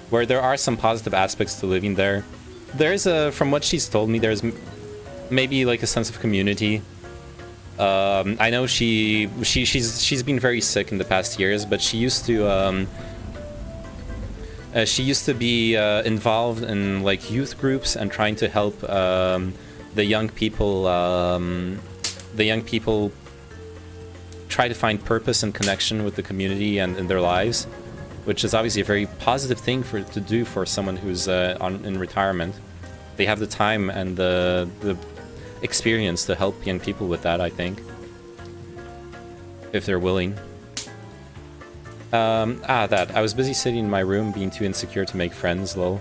Where there are some positive aspects to living there. There's from what she's told me, there's maybe like a sense of community. I know she's been very sick in the past years, but she used to be involved in like youth groups and trying to help the young people try to find purpose and connection with the community and in their lives, which is obviously a very positive thing to do for someone who's in retirement. They have the time and the experience to help young people with that, I think, if they're willing. I was busy sitting in my room being too insecure to make friends, lol.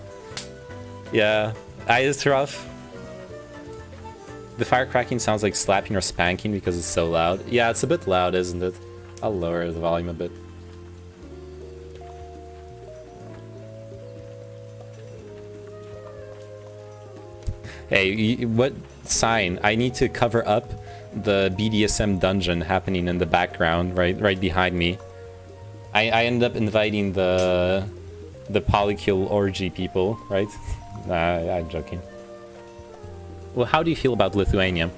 Yeah, it's rough. The fire cracking sounds like slapping or spanking because it's so loud. Yeah, it's a bit loud, isn't it? I'll lower the volume a bit. Hey, what sign? I need to cover up the BDSM dungeon happening in the background, right behind me. I end up inviting the polykill orgy people, right? Nah, I'm joking. Well, how do you feel about Lithuania?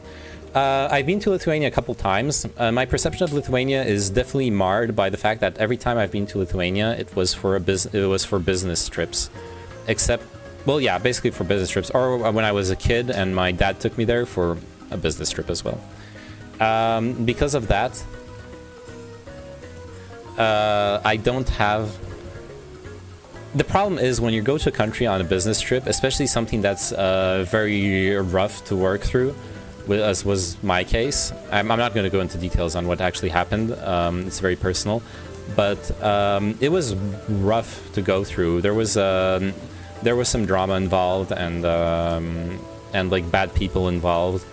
I've been to Lithuania a couple times. My perception of Lithuania is definitely marred by the fact that every time I've been to Lithuania, it was for business trips. Except, well, yeah, basically for business trips. Or when I was a kid and my dad took me there for a business trip as well. Because of that, I don't have... The problem is when you go to a country on a business trip, especially something that's very rough to work through, as was my case. I'm not going to go into details on what actually happened. It's very personal, but it was rough to go through. There was some drama involved and like bad people involved,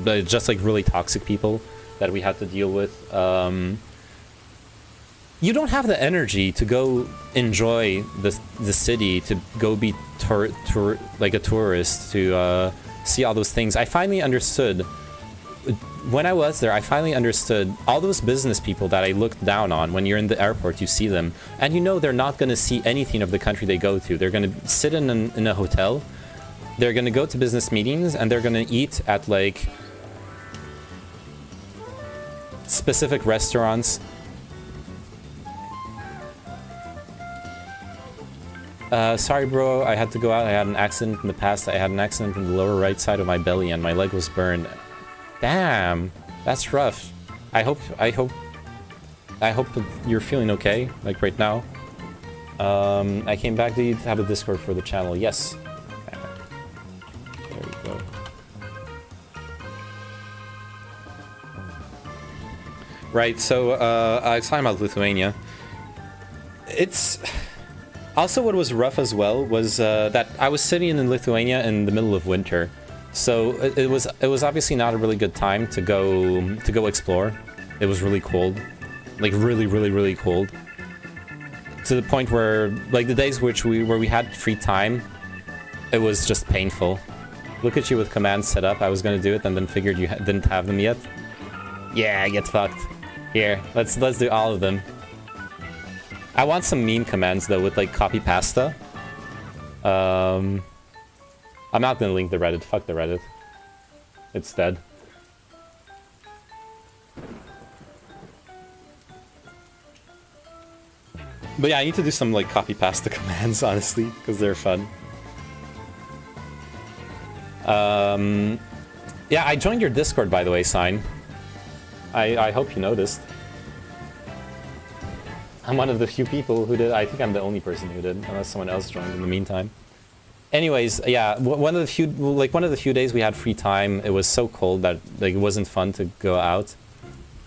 but just like really toxic people that we had to deal with. You don't have the energy to go enjoy the city, to go be like a tourist, to see all those things. I finally understood, when I was there, I finally understood all those business people that I looked down on. When you're in the airport, you see them, and you know they're not going to see anything of the country they go to. They're going to sit in a hotel, they're going to go to business meetings, and they're going to eat at like specific restaurants. Sorry bro, I had to go out. I had an accident in the past. I had an accident in the lower right side of my belly and my leg was burned. Damn, that's rough. I hope you're feeling okay, like right now. I came back. Do you have a Discord for the channel? Yes. There we go. Right, so I was talking about Lithuania. Also, what was rough as well was that I was sitting in Lithuania in the middle of winter, so it was obviously not a really good time to go explore. It was really cold, like really cold, to the point where like the days where we had free time, it was just painful. Look at you with commands set up. I was gonna do it and then figured you didn't have them yet. Yeah, get fucked. Here, let's do all of them. I want some meme commands though with like copy pasta. I'm not gonna link the Reddit. Fuck the Reddit. It's dead. But yeah, I need to do some like copy pasta commands honestly because they're fun. Yeah, I joined your Discord by the way, Sign. I hope you noticed. I'm one of the few people who did. I think I'm the only person who did, unless someone else joined in the meantime. Anyways, yeah, one of the few days we had free time. It was so cold that like it wasn't fun to go out.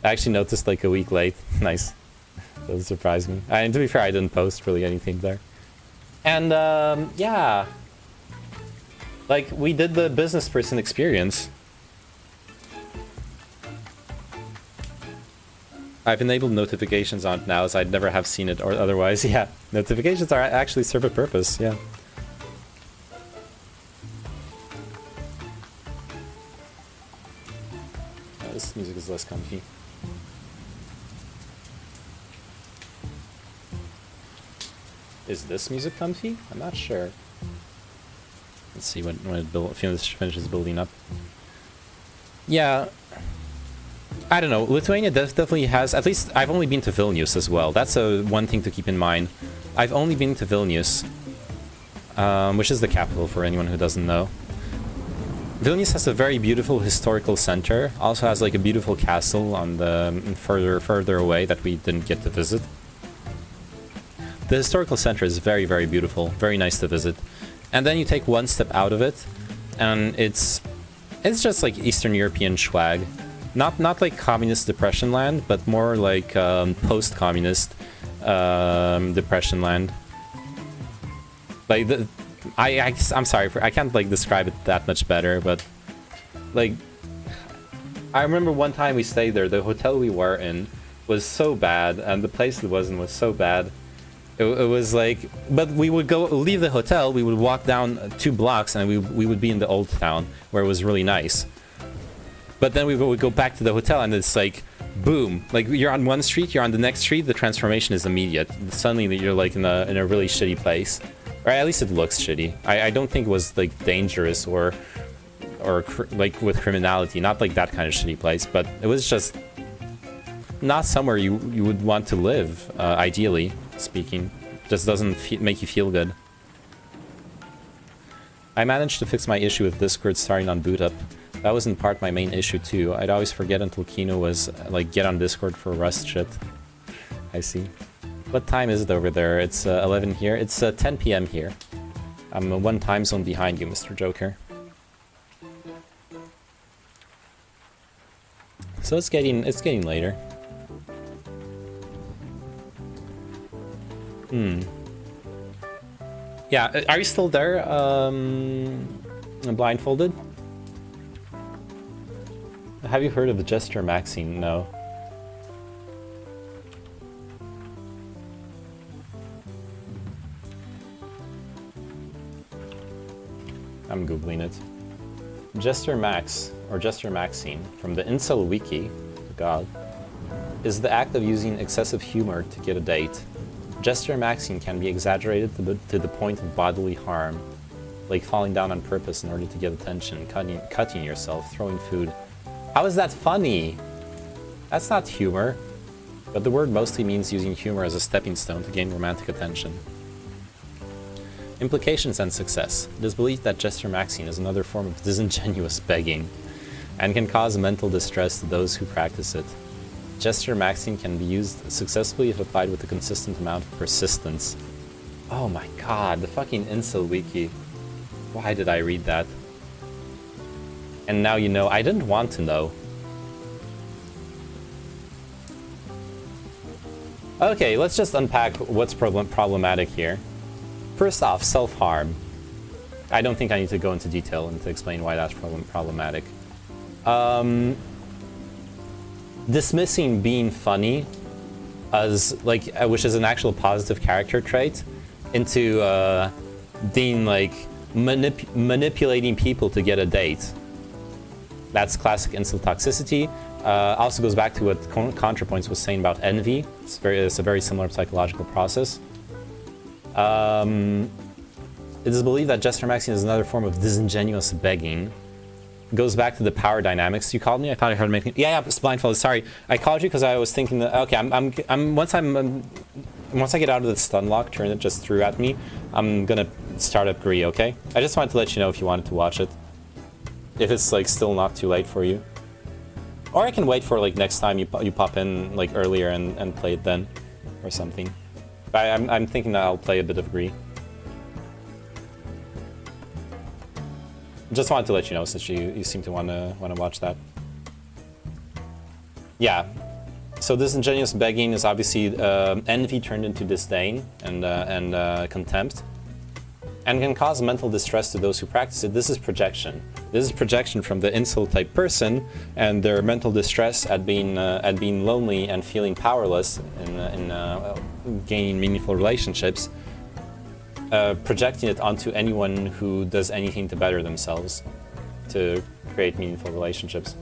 I actually noticed like a week late. Nice. Doesn't surprise me. And to be fair, I didn't post really anything there. And yeah, like we did the business person experience. I've enabled notifications on it now, as I'd never have seen it or otherwise. Yeah, notifications are actually serve a purpose. Yeah. This music is less comfy. Is this music comfy? I'm not sure. Let's see when it finishes building up. Yeah. I don't know. Lithuania definitely has. At least I've only been to Vilnius as well. That's one thing to keep in mind. I've only been to Vilnius, which is the capital for anyone who doesn't know. Vilnius has a very beautiful historical center. Also has like a beautiful castle on the further away that we didn't get to visit. The historical center is very beautiful, very nice to visit. And then you take one step out of it, and it's just like Eastern European swag. Not like communist depression land, but more like post-communist depression land. Like I'm sorry I can't like describe it that much better, but like I remember one time we stayed there. The hotel we were in was so bad, and the place it was in was so bad. It was like, but we would leave the hotel, we would walk down 2 blocks, and we would be in the old town where it was really nice. But then we would go back to the hotel, and it's like, boom! Like you're on one street, you're on the next street. The transformation is immediate. Suddenly, you're like in a really shitty place, or at least it looks shitty. I don't think it was like dangerous or like with criminality, not like that kind of shitty place. But it was just not somewhere you would want to live. Ideally speaking, just doesn't make you feel good. I managed to fix my issue with Discord starting on boot up. That was in part my main issue too. I'd always forget until Kino was like, get on Discord for Rust shit. I see. What time is it over there? It's 11 here. It's 10 PM here. I'm 1 time zone behind you, Mr. Joker. So it's getting later. Yeah, are you still there? Blindfolded? Have you heard of the Jester Maxine? No. I'm googling it. Jester Max, or Jester Maxine, from the Incel Wiki, God, is the act of using excessive humor to get a date. Jester Maxine can be exaggerated to the point of bodily harm, like falling down on purpose in order to get attention, cutting yourself, throwing food. How is that funny? That's not humor. But the word mostly means using humor as a stepping stone to gain romantic attention. Implications and success. It is believed that Jester Maxine is another form of disingenuous begging, and can cause mental distress to those who practice it. Jester Maxine can be used successfully if applied with a consistent amount of persistence. Oh my god, the fucking Incel Wiki. Why did I read that? And now you know. I didn't want to know. Okay, let's just unpack what's problematic here. First off, self-harm. I don't think I need to go into detail and to explain why that's problematic. Dismissing being funny as like, which is an actual positive character trait, into being like manipulating people to get a date. That's classic incel toxicity. Also goes back to what ContraPoints was saying about envy. It's a very similar psychological process. It is believed that Jester Maxing is another form of disingenuous begging. Goes back to the power dynamics. You called me? I thought I heard making. Yeah, it's blindfolded. Sorry, I called you because I was thinking that. Okay, once I get out of the stun lock, turn it just threw at me. I'm gonna start up Gree. Okay. I just wanted to let you know if you wanted to watch it. If it's like still not too late for you, or I can wait for like next time you pop in like earlier and play it then, or something. I'm thinking that I'll play a bit of Gree. Just wanted to let you know since you seem to want to watch that. Yeah. So disingenuous begging is obviously envy turned into disdain and contempt, and can cause mental distress to those who practice it. This is projection. This is projection from the incel type person and their mental distress at being lonely and feeling powerless in gaining meaningful relationships. Projecting it onto anyone who does anything to better themselves, to create meaningful relationships.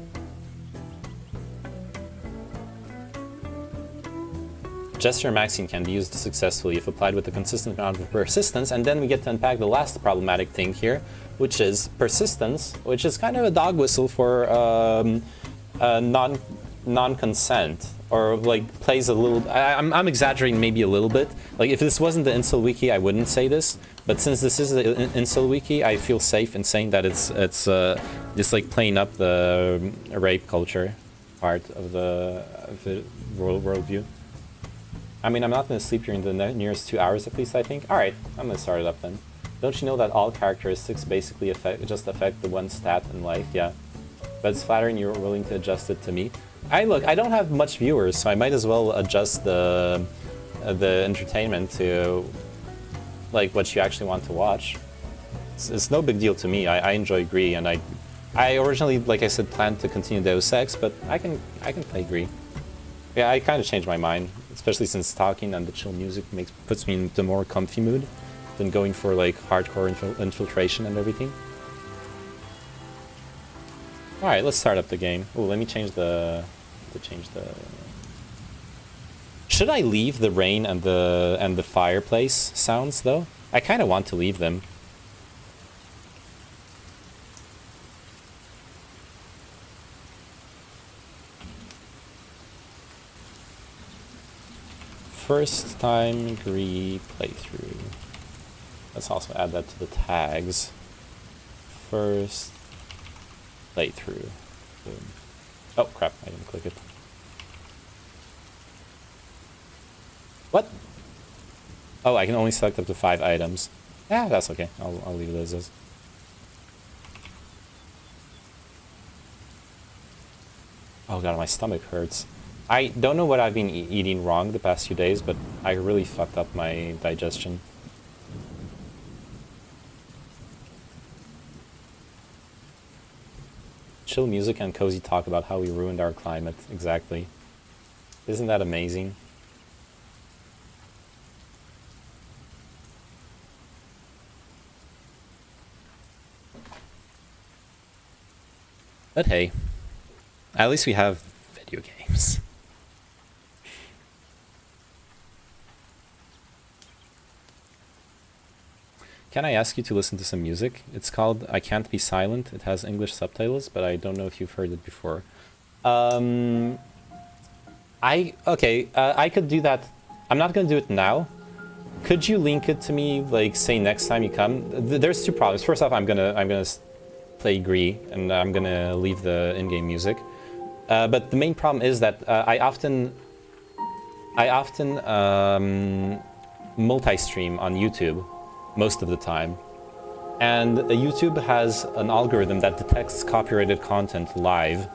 Gesture maxing can be used successfully if applied with a consistent amount of persistence, and then we get to unpack the last problematic thing here, which is persistence, which is kind of a dog whistle for non-consent, or like plays a little. I'm exaggerating maybe a little bit. Like if this wasn't the incel wiki, I wouldn't say this. But since this is the incel wiki, I feel safe in saying that it's just like playing up the rape culture part of the worldview. I mean, I'm not going to sleep during the nearest 2 hours at least, I think. All right, I'm going to start it up then. Don't you know that all characteristics basically just affect the one stat in life? Yeah. But it's flattering you're willing to adjust it to me. I don't have much viewers, so I might as well adjust the entertainment to like what you actually want to watch. It's no big deal to me. I enjoy Gree, and I originally, like I said, planned to continue Deus Ex, but I can play Gree. Yeah, I kind of changed my mind, especially since talking and the chill music puts me in the more comfy mood than going for like hardcore infiltration and everything. All right, let's start up the game. Oh, let me change the. Should I leave the rain and the fireplace sounds though? I kind of want to leave them. First time Gree playthrough. Let's also add that to the tags. First playthrough. Boom. Oh crap, I didn't click it. What? Oh, I can only select up to 5 items. Yeah, that's okay. I'll leave it as is. Oh god, my stomach hurts. I don't know what I've been eating wrong the past few days, but I really fucked up my digestion. Chill music and cozy talk about how we ruined our climate. Exactly. Isn't that amazing? But hey, at least we have video games. Can I ask you to listen to some music? It's called I Can't Be Silent. It has English subtitles, but I don't know if you've heard it before. I could do that. I'm not gonna do it now. Could you link it to me, like, say next time you come? There's 2 problems. First off, I'm gonna play Gree, and I'm gonna leave the in-game music. But the main problem is that I often multi-stream on YouTube most of the time, and YouTube has an algorithm that detects copyrighted content live,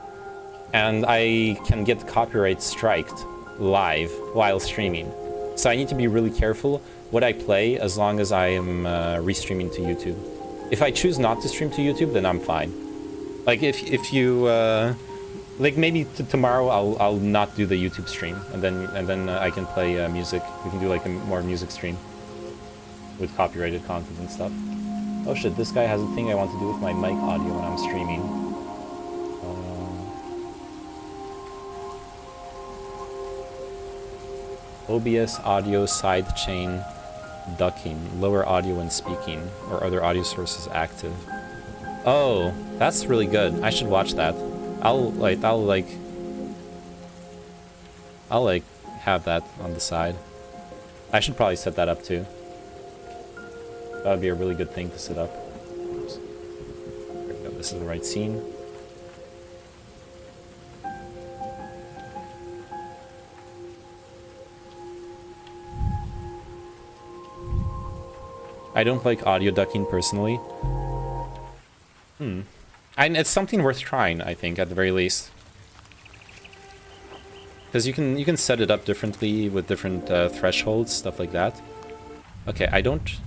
and I can get copyright striked live while streaming. So I need to be really careful what I play as long as I am restreaming to YouTube. If I choose not to stream to YouTube, then I'm fine. Like if you like maybe tomorrow I'll not do the YouTube stream, and then I can play music. We can do like a more music stream with copyrighted content and stuff. Oh shit! This guy has a thing I want to do with my mic audio when I'm streaming. OBS audio sidechain ducking, lower audio when speaking, or other audio sources active. Oh, that's really good. I should watch that. I'll have that on the side. I should probably set that up too. That would be a really good thing to set up. Oops. There we go. This is the right scene. I don't like audio ducking personally. And it's something worth trying, I think, at the very least. Because you can set it up differently with different thresholds, stuff like that. Okay, I don't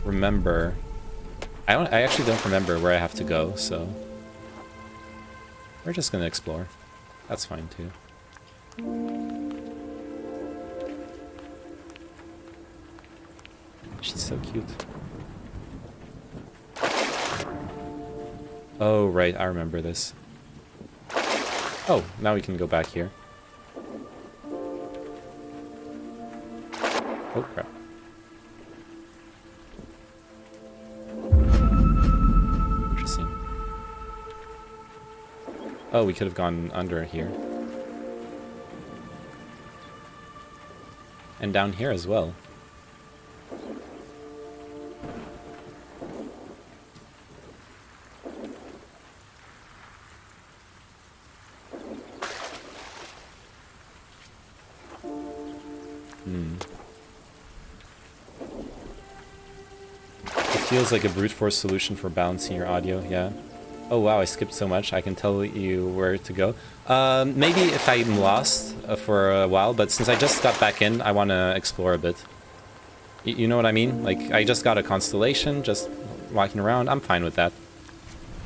remember. I actually don't remember where I have to go, so we're just gonna explore. That's fine too. She's so cute. Oh, right, I remember this. Oh, now we can go back here. Oh, crap. Interesting. Oh, we could have gone under here. And down here as well. Feels like a brute force solution for balancing your audio, yeah. Oh wow, I skipped so much, I can tell you where to go. Maybe if I'm lost for a while, but since I just got back in, I want to explore a bit. You know what I mean? Like, I just got a constellation, just walking around, I'm fine with that.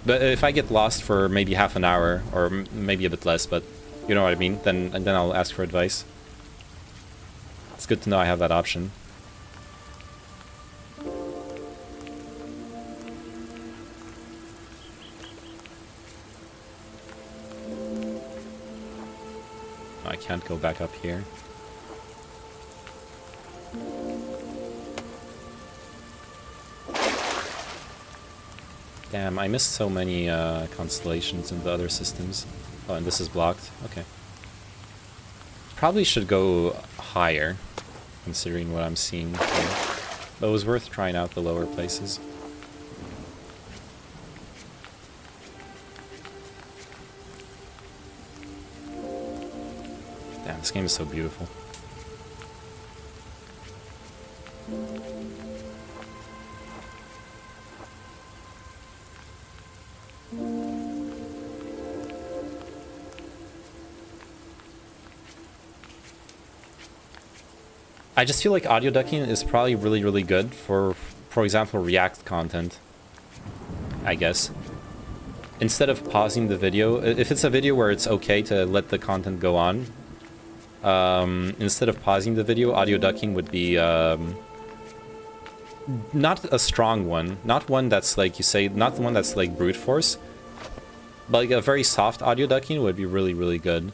But if I get lost for maybe half an hour, or maybe a bit less, but you know what I mean, then I'll ask for advice. It's good to know I have that option. I can't go back up here. Damn, I missed so many constellations in the other systems. Oh, and this is blocked? Okay. Probably should go higher, considering what I'm seeing here. But it was worth trying out the lower places. Damn, this game is so beautiful. I just feel like audio ducking is probably really, really good for example, React content, I guess. Instead of pausing the video, if it's a video where it's okay to let the content go on, instead of pausing the video, audio ducking would be not a strong one, not one that's like you say, not the one that's like brute force, but like a very soft audio ducking would be really, really good,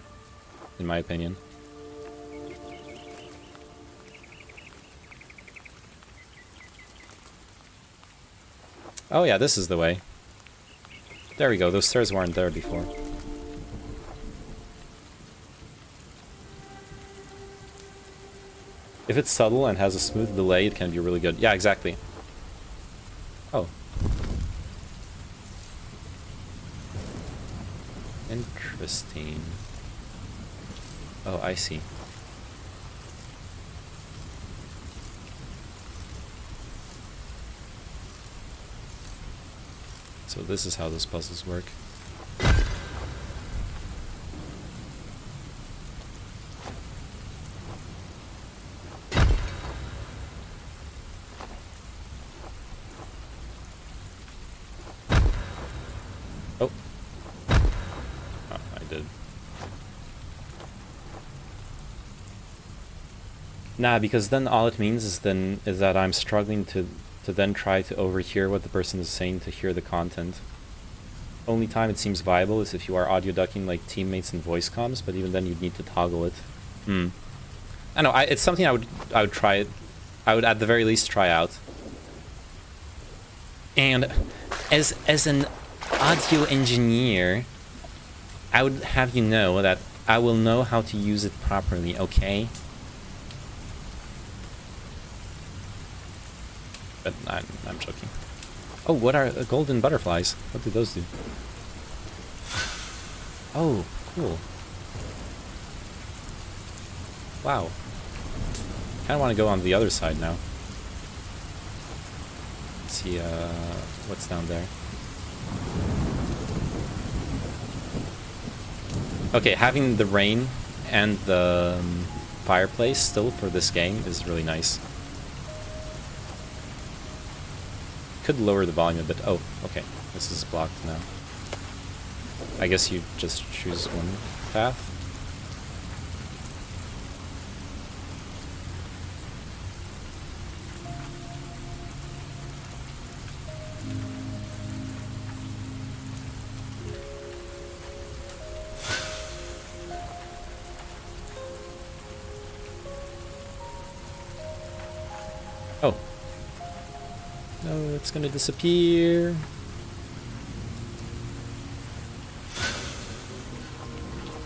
in my opinion. Oh yeah, this is the way. There we go, those stairs weren't there before. If it's subtle and has a smooth delay, it can be really good. Yeah, exactly. Oh. Interesting. Oh, I see. So this is how those puzzles work. Nah, because then all it means is that I'm struggling to then try to overhear what the person is saying to hear the content. Only time it seems viable is if you are audio ducking like teammates and voice comms, but even then you'd need to toggle it. I know, it's something I would try it. I would at the very least try out. And as an audio engineer, I would have you know that I will know how to use it properly, okay? But I'm joking. Oh, what are golden butterflies? What do those do? Oh, cool. Wow. Kinda wanna go on the other side now. Let's see, what's down there? Okay, having the rain and the fireplace still for this game is really nice. Could lower the volume a bit. Oh, okay. This is blocked now. I guess you just choose one path. Oh. No, it's gonna disappear.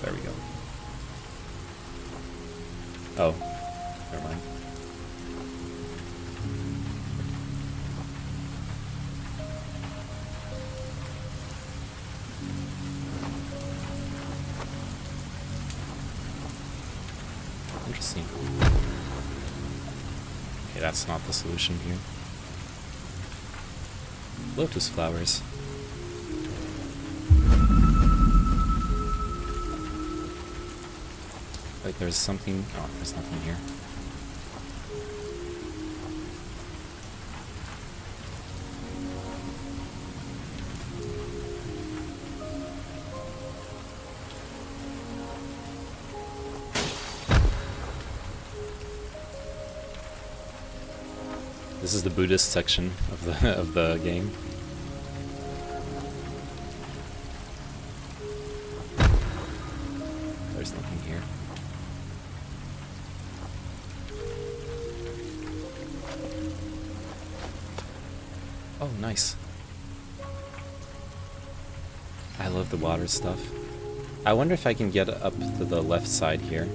There we go. Oh, never mind. Interesting. Okay, that's not the solution here. Lotus flowers. Wait, there's something. Oh, there's nothing here. This is the Buddhist section of the game. There's nothing here. Oh, nice. I love the water stuff. I wonder if I can get up to the left side here.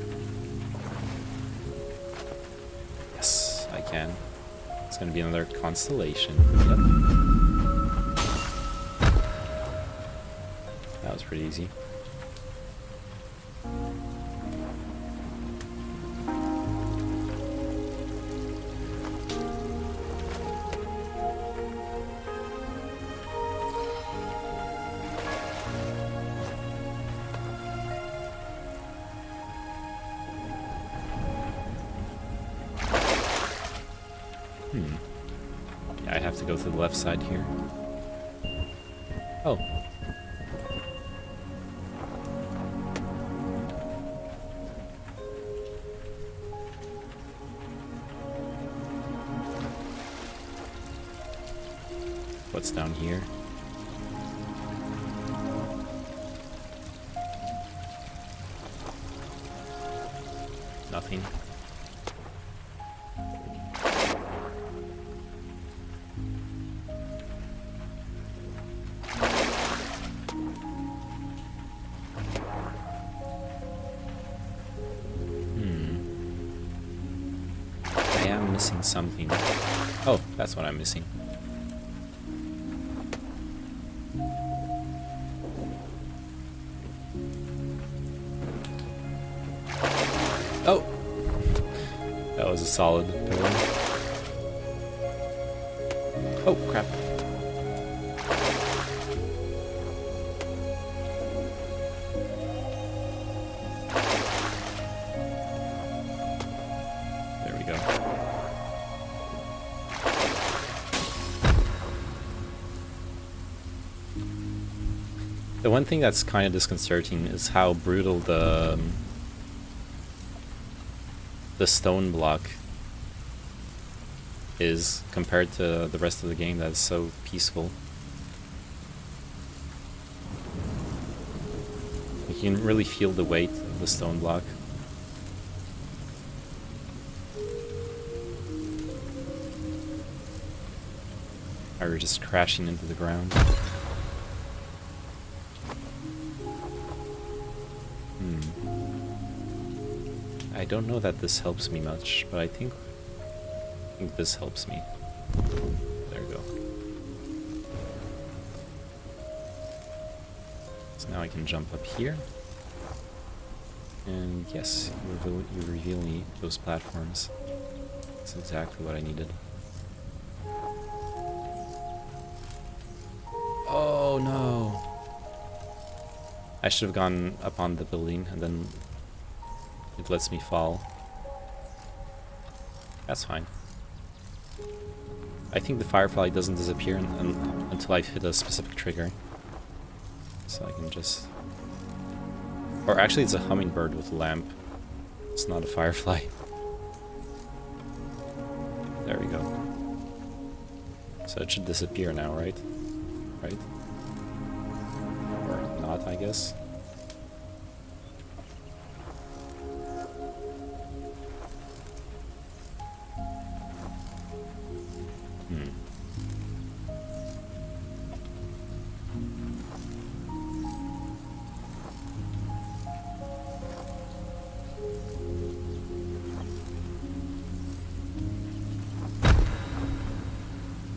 Yes, I can. It's gonna be another constellation. Yep. That was pretty easy. Yeah, I have to go to the left side here. Oh. What's down here? Nothing. I am missing something. Oh, that's what I'm missing. Oh! That was a solid pillar. Oh, crap. There we go. The one thing that's kind of disconcerting is how brutal the the stone block is compared to the rest of the game that is so peaceful. You can really feel the weight of the stone block. Or you're just crashing into the ground. I don't know that this helps me much, but I think this helps me. There we go. So now I can jump up here. And yes, you reveal me those platforms. That's exactly what I needed. Oh no! I should have gone up on the building and then it lets me fall. That's fine. I think the firefly doesn't disappear until I've hit a specific trigger. So I can just... Or actually it's a hummingbird with a lamp. It's not a firefly. There we go. So it should disappear now, right? Right? Or not, I guess.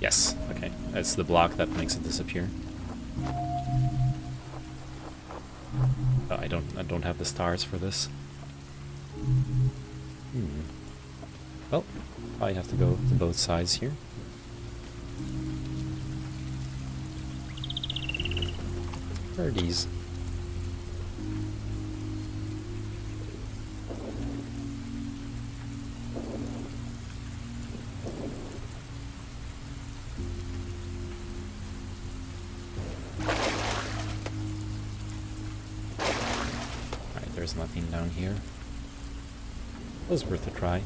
Yes, okay. It's the block that makes it disappear. Oh, I don't have the stars for this. Well, I have to go to both sides here. Where are these? There's nothing down here. It was worth a try.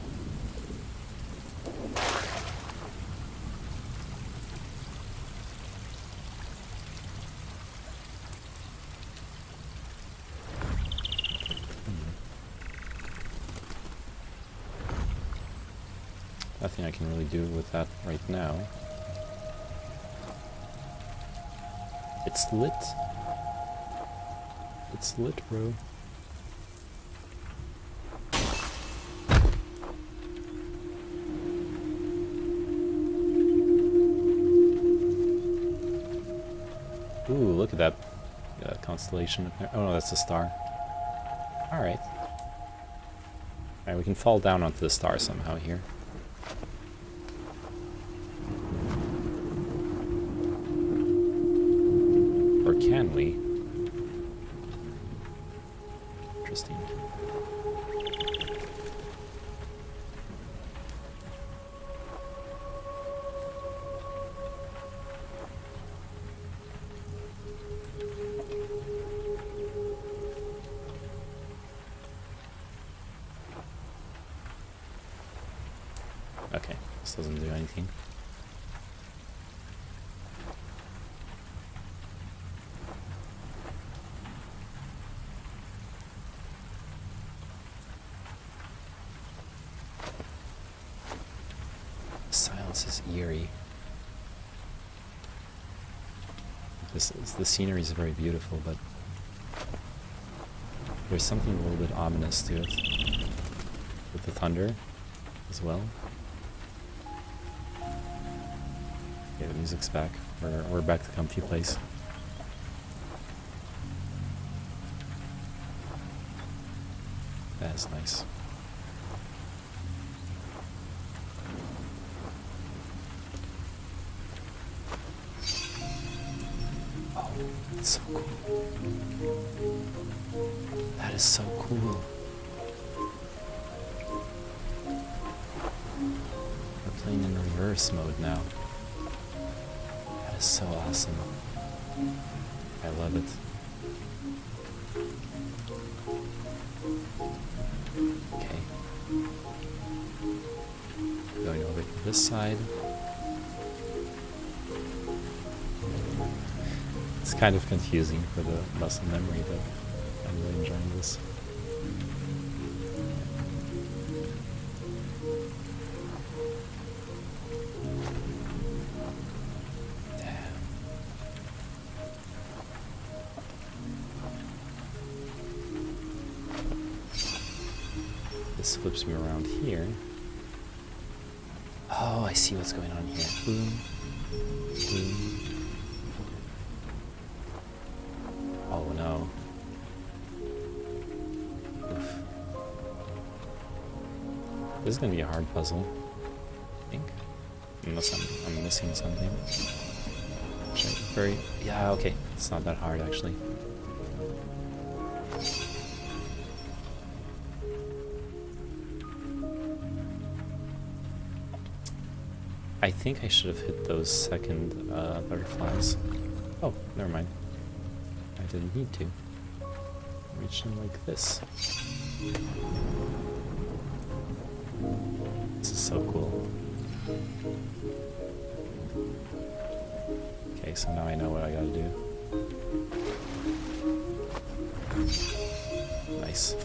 Nothing I can really do with that right now. It's lit. It's lit, bro. Ooh, look at that constellation up there. Oh no, that's a star. Alright. Alright, we can fall down onto the star somehow here. Or can we? Interesting. Okay, this doesn't do anything. The silence is eerie. The scenery is very beautiful, but there's something a little bit ominous to it. With the thunder as well. Yeah, the music's back. We're back to comfy place. That's nice. Oh, it's so cool. That is so cool. We're playing in reverse mode now. That is so awesome. I love it. Okay. this side. It's kind of confusing for the muscle memory, but I'm really enjoying this. Damn. This flips me around here. Oh, I see what's going on here. Boom. Boom. Oh no. Oof. This is gonna be a hard puzzle, I think. Unless I'm missing something. Yeah, okay. It's not that hard actually. I think I should have hit those second butterflies. Oh, never mind. I didn't need to. Reach them like this. This is so cool. Okay, so now I know what I gotta do. Nice.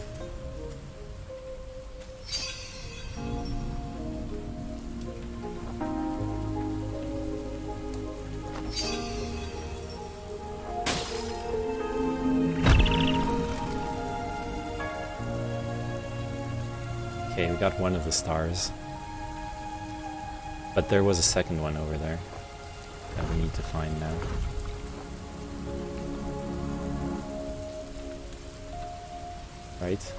Okay, we got one of the stars. But there was a second one over there that we need to find now. Right?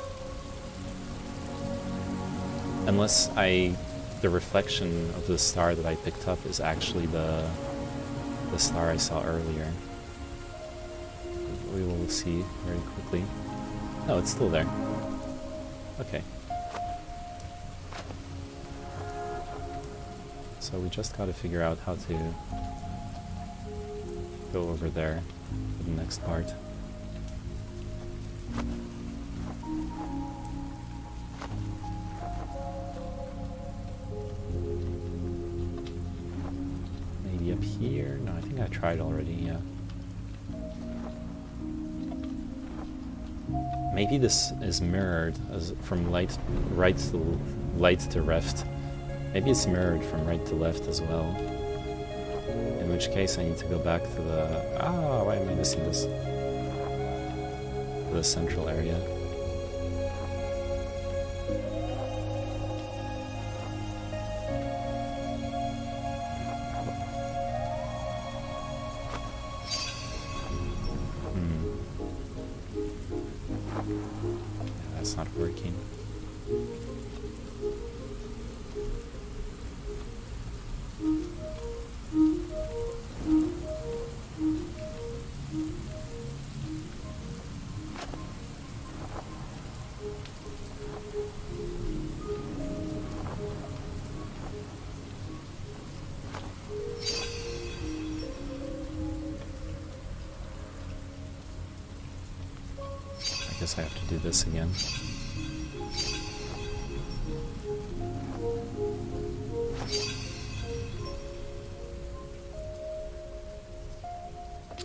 Unless the reflection of the star that I picked up is actually the star I saw earlier. We will see very quickly. No, it's still there. Okay. So we just gotta figure out how to go over there for the next part. Maybe up here? No, I think I tried already, yeah. Maybe this is mirrored as from right to left. Maybe it's mirrored from right to left as well. In which case I need to go back to the... Ah, why am I missing this? The central area. Yeah, that's not working. I guess I have to do this again.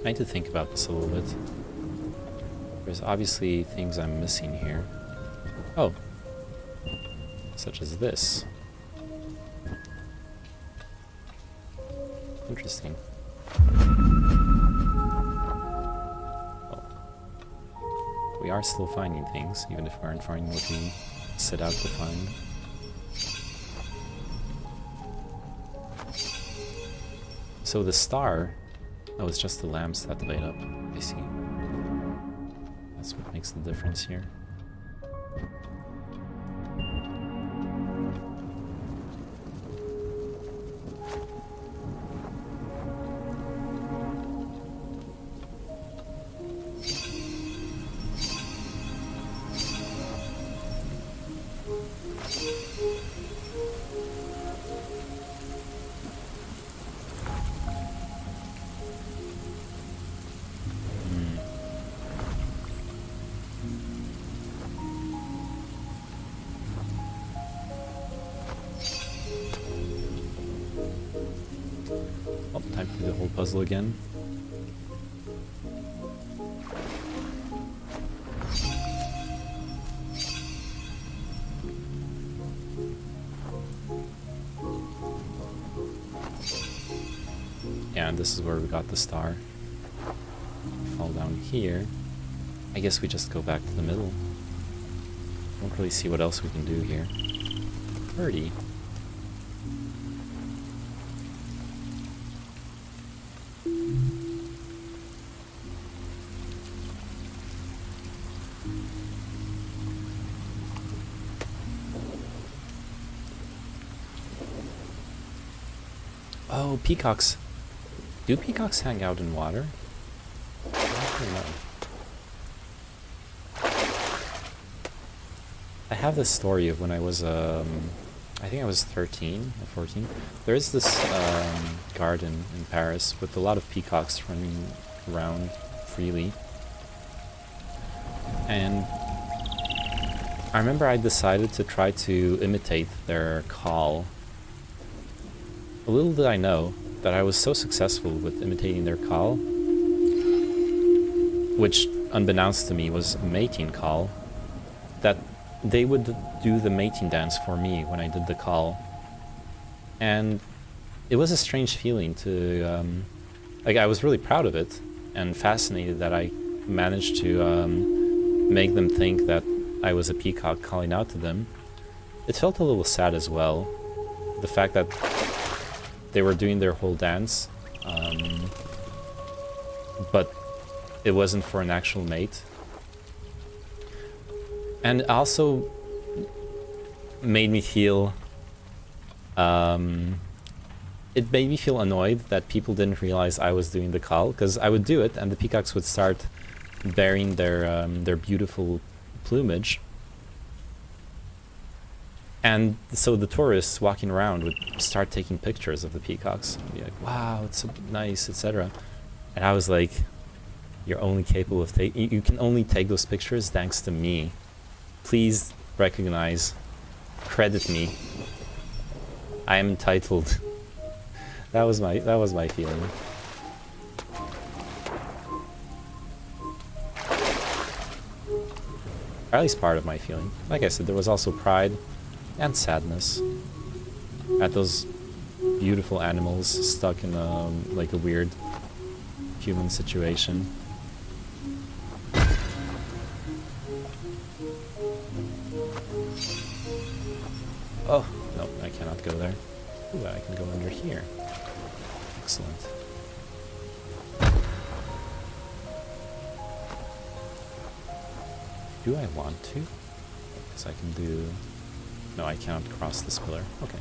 I need to think about this a little bit. There's obviously things I'm missing here. Oh. Such as this. Interesting. We are still finding things, even if we aren't finding what we set out to find. So the star, oh, it's just the lamps that light up. I see. That's what makes the difference here. time to do the whole puzzle again. Yeah, and this is where we got the star. Fall down here. I guess we just go back to the middle. Don't really see what else we can do here. 30. Oh, peacocks. Do peacocks hang out in water? I don't know. I have this story of when I was, I think I was 13 or 14. There is this garden in Paris with a lot of peacocks running around freely. And I remember I decided to try to imitate their call. Little did I know that I was so successful with imitating their call, which, unbeknownst to me, was a mating call, that they would do the mating dance for me when I did the call. And it was a strange feeling to, like, I was really proud of it and fascinated that I managed to make them think that I was a peacock calling out to them. It felt a little sad as well, the fact that they were doing their whole dance, but it wasn't for an actual mate. And it also made me feel, it made me feel annoyed that people didn't realize I was doing the call, because I would do it and the peacocks would start bearing their beautiful plumage. And so the tourists walking around would start taking pictures of the peacocks. Be like, wow, it's so nice, etc. And I was like, you're only capable of taking, you can only take those pictures thanks to me. Please recognize, credit me. I am entitled. That was my feeling. Or at least part of my feeling. Like I said, there was also pride and sadness at those beautiful animals stuck in a weird human situation. Oh, no, I cannot go there. Ooh, I can go under here. Excellent. Do I want to? Because I can do... No, I cannot cross this pillar. Okay.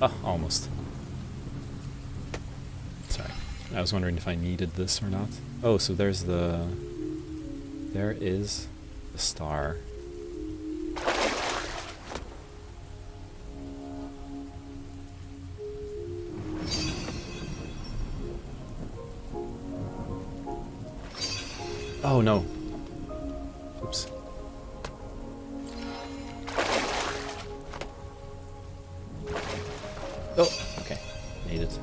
Oh, almost. Sorry. I was wondering if I needed this or not. Oh, so there's the... There is the star. Oh no. Oops. Oh, okay. Made it.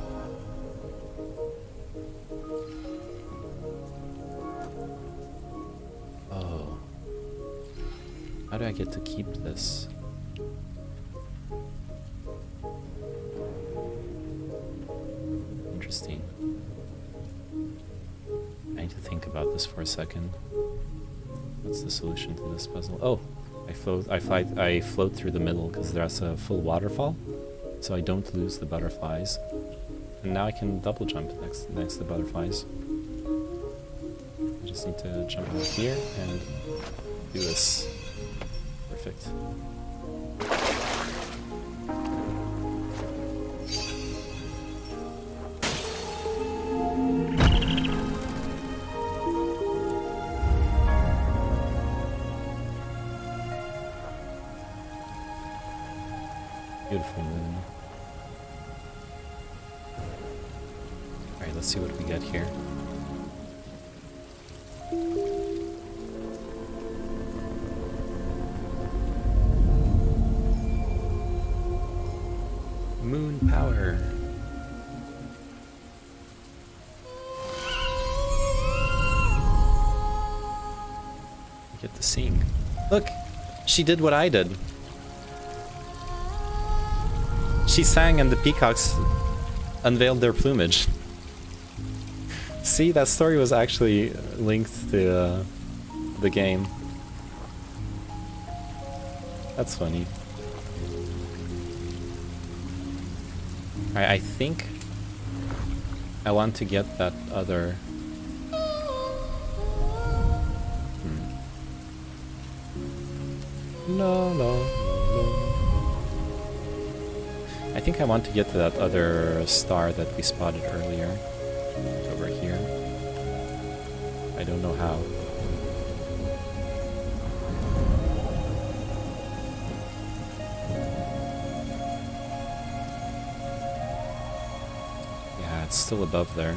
Oh. How do I get to keep this? Interesting. I need to think about this for a second. What's the solution to this puzzle? Oh, I float through the middle because there's a full waterfall, so I don't lose the butterflies. And now I can double jump next to the butterflies. I just need to jump out here and do this. Perfect. Beautiful moon. Alright, let's see what we get here. Moon power. I get to sing. Look, she did what I did. She sang and the peacocks unveiled their plumage. See, that story was actually linked to the game. That's funny. I think I want to get that other... No, no, no. I think I want to get to that other star that we spotted earlier. It's over here. I don't know how. Yeah, it's still above there.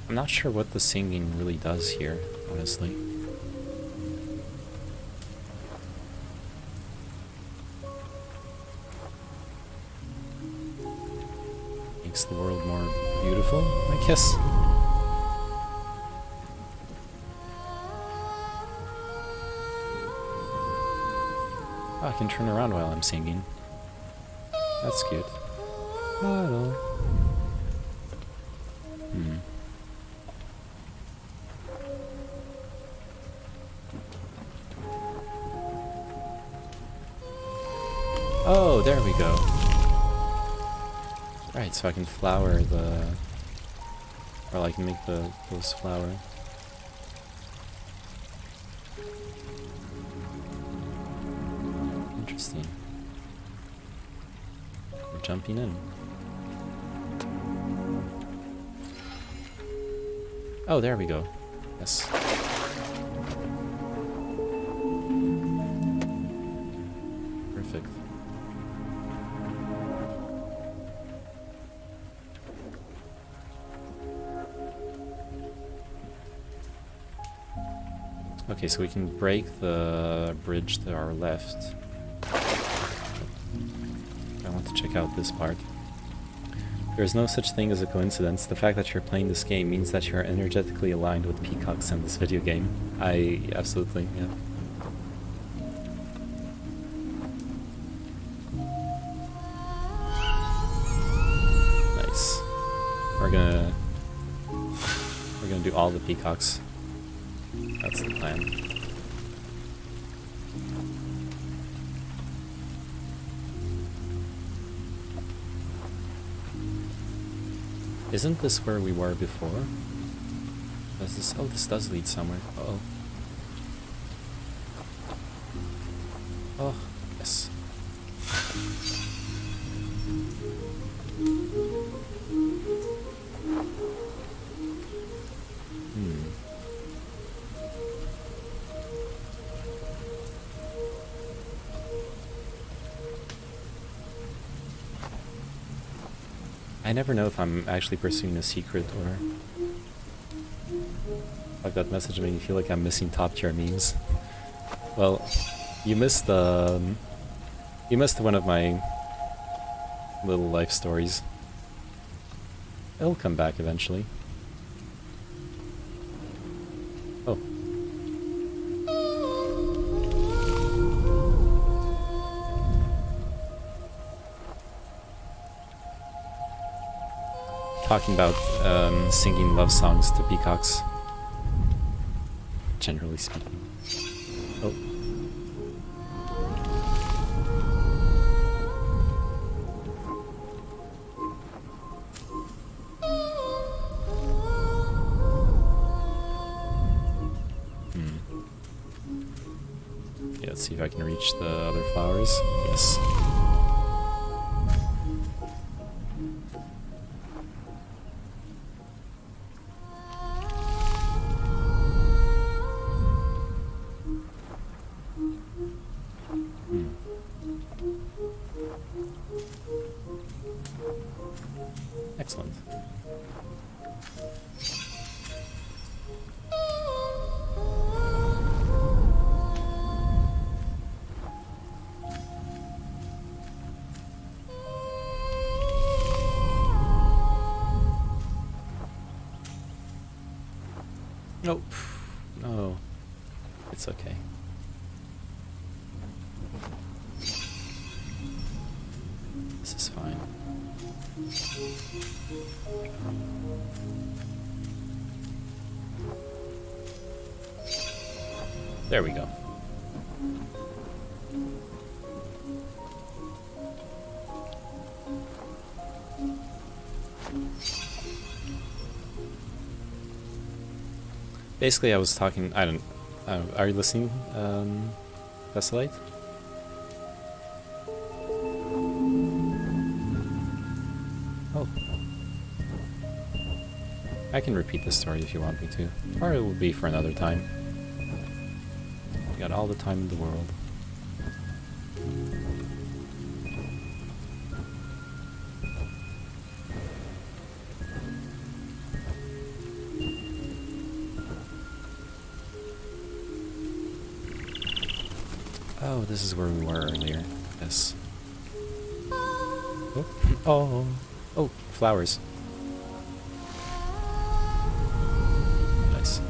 I'm not sure what the singing really does here, honestly. Makes the world more beautiful, I guess. Oh, I can turn around while I'm singing. That's cute. Model. Oh, there we go. Right, so I can flower the... Or I can make those flower. Interesting. We're jumping in. Oh, there we go. Yes. Perfect. Okay, so we can break the bridge to our left. I want to check out this part. There is no such thing as a coincidence. The fact that you're playing this game means that you are energetically aligned with peacocks in this video game. Absolutely, yeah. Nice. We're gonna do all the peacocks. That's the plan. Isn't this where we were before? Does this... Oh, this does lead somewhere. Uh-oh. Oh, yes. I never know if I'm actually pursuing a secret or... Like that message made me feel like I'm missing top tier memes. Well, you missed one of my little life stories. It'll come back eventually. Oh. Talking about singing love songs to peacocks. Generally speaking. Oh. let's see if I can reach the other flowers. Yes. Excellent. Nope. No. It's okay. This is fine. There we go. Basically, I was talking. I don't. Are you listening, Vesselite? Oh. I can repeat the story if you want me to, or it will be for another time. We got all the time in the world. Oh, this is where we were earlier. Yes. Oh, oh, oh, flowers. Nice.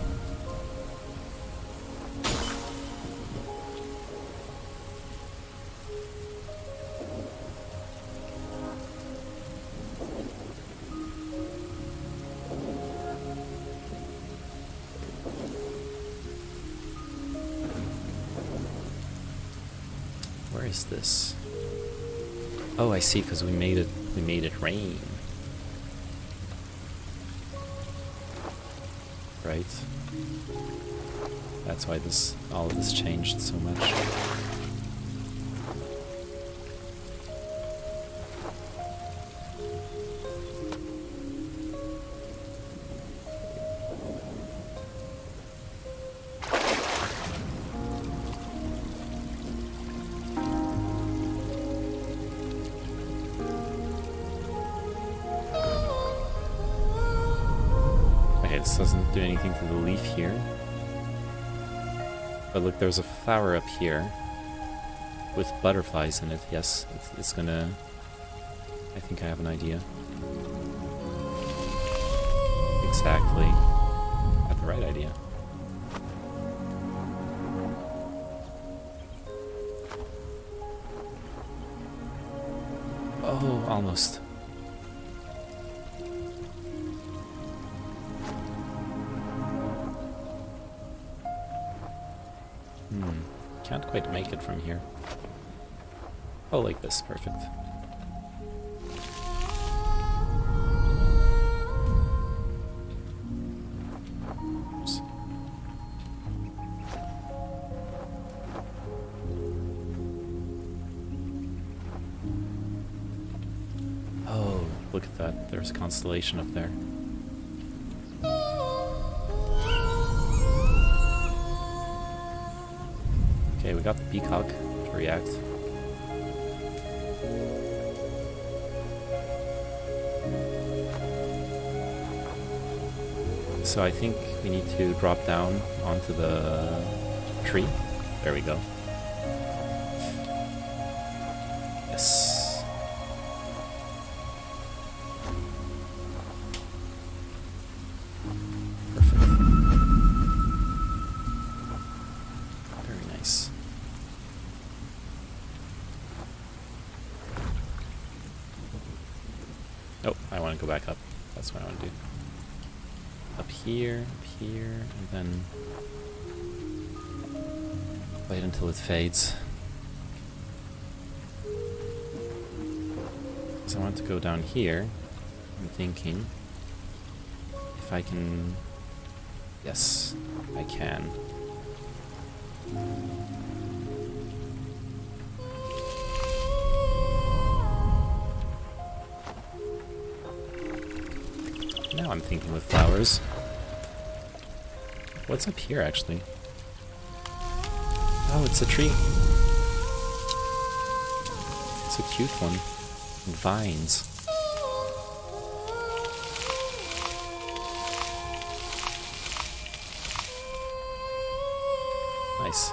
Where is this? Oh, I see, because we made it rain. Right? That's why all of this changed so much. This doesn't do anything to the leaf here. But look, there's a flower up here with butterflies in it. Yes, it's gonna... I think I have an idea. Exactly. I have the right idea. Oh, almost. Can't quite make it from here. Oh, like this. Perfect. Oops. Oh, look at that. There's a constellation up there. Okay, we got the peacock to react. So I think we need to drop down onto the tree. There we go. Yes. Perfect. Very nice. Oh, I want to go back up. That's what I want to do. Up here, and then wait until it fades. Because I want to go down here. I'm thinking if I can... Yes, I can. I'm thinking with flowers. What's up here, actually? Oh, it's a tree. It's a cute one. Vines. Nice.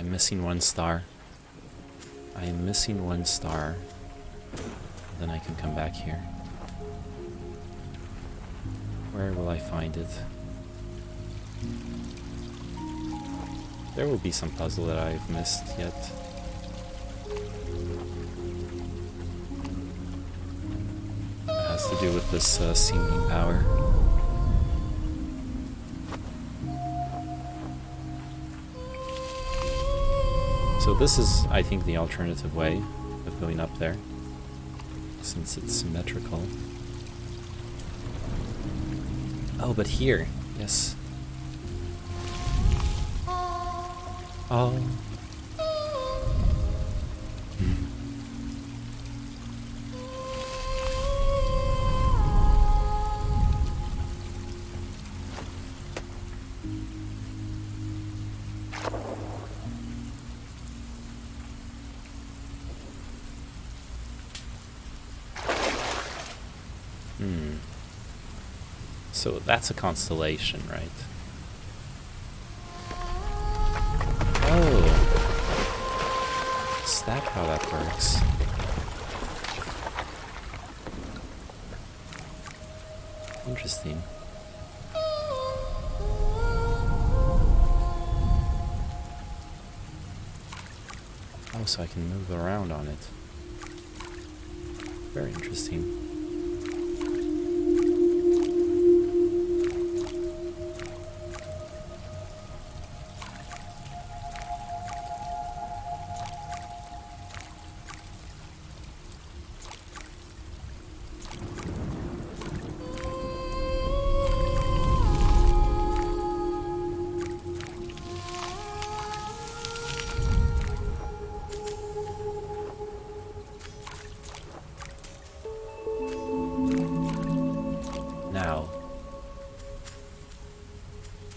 Missing one star. I am missing one star. Then I can come back here. Where will I find it? There will be some puzzle that I've missed yet. It has to do with this seeming power. So this is, I think, the alternative way of going up there, since it's symmetrical. Oh, but here, yes. Oh. So that's a constellation, right? Oh. Is that how that works? Interesting. Oh, so I can move around on it. Very interesting.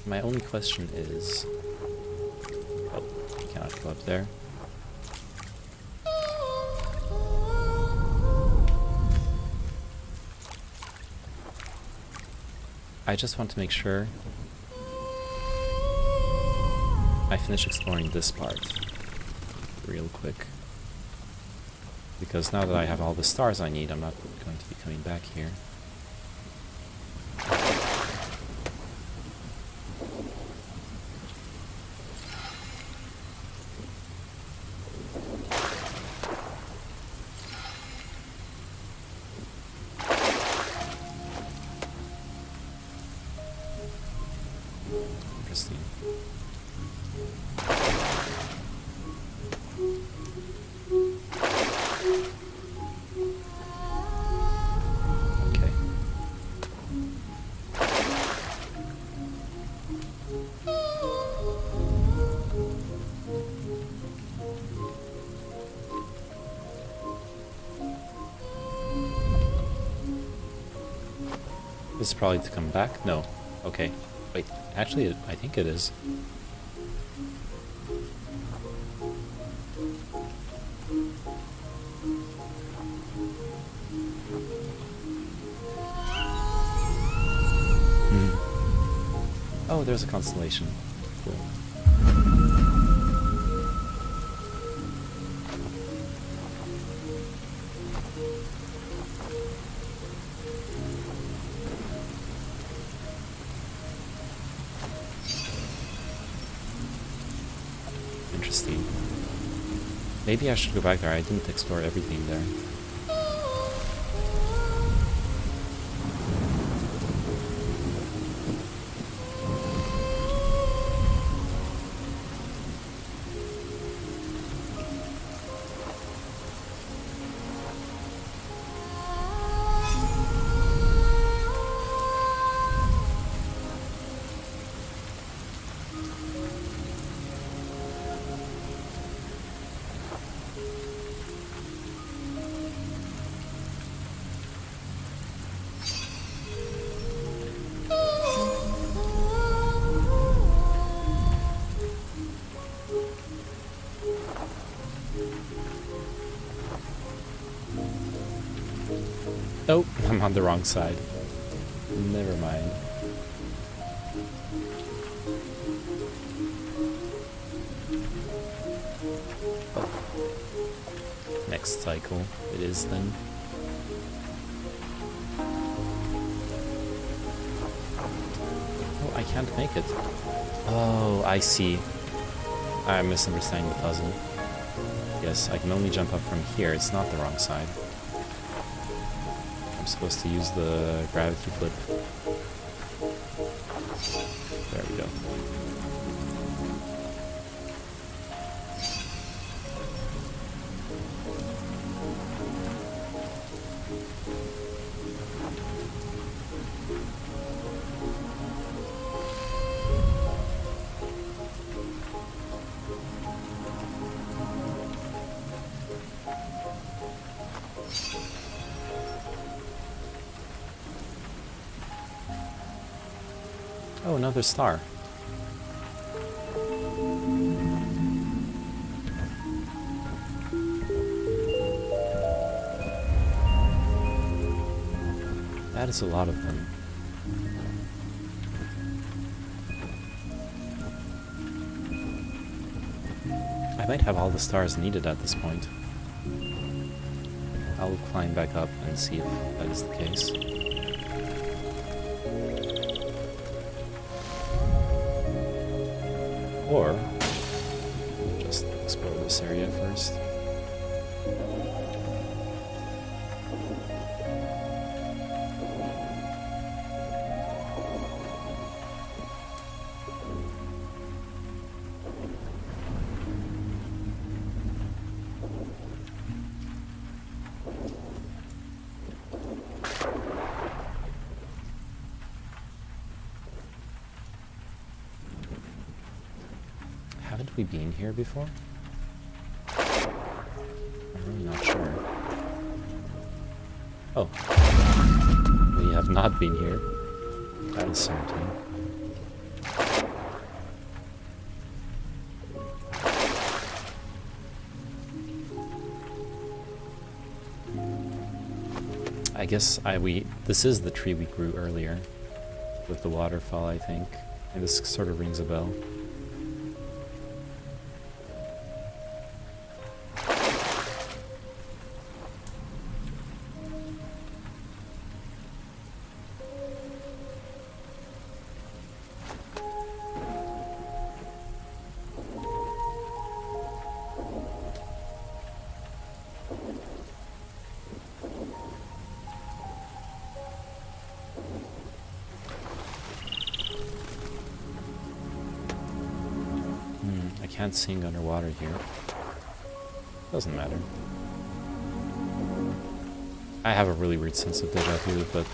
My only question is... Oh, you cannot go up there. I just want to make sure I finish exploring this part real quick. Because now that I have all the stars I need, I'm not going to be coming back here. Interesting. Okay. This is probably to come back? No. Okay. Wait, actually, I think it is. Oh, there's a constellation. Cool. Interesting. Maybe I should go back there. I didn't explore everything there. I'm on the wrong side. Never mind. Oh. Next cycle it is then. Oh, I can't make it. Oh, I see. I'm misunderstanding the puzzle. Yes, I can only jump up from here. It's not the wrong side. I'm supposed to use the gravity flip. There we go. Oh, another star. That is a lot of them. I might have all the stars needed at this point. I'll climb back up and see if that is the case. Or just explore this area first. Haven't we been here before? I'm really not sure. Oh. We have not been here. That is certain. I guess this is the tree we grew earlier with the waterfall, I think. And this sort of rings a bell. I can't sing underwater here. Doesn't matter. I have a really weird sense of deja vu, but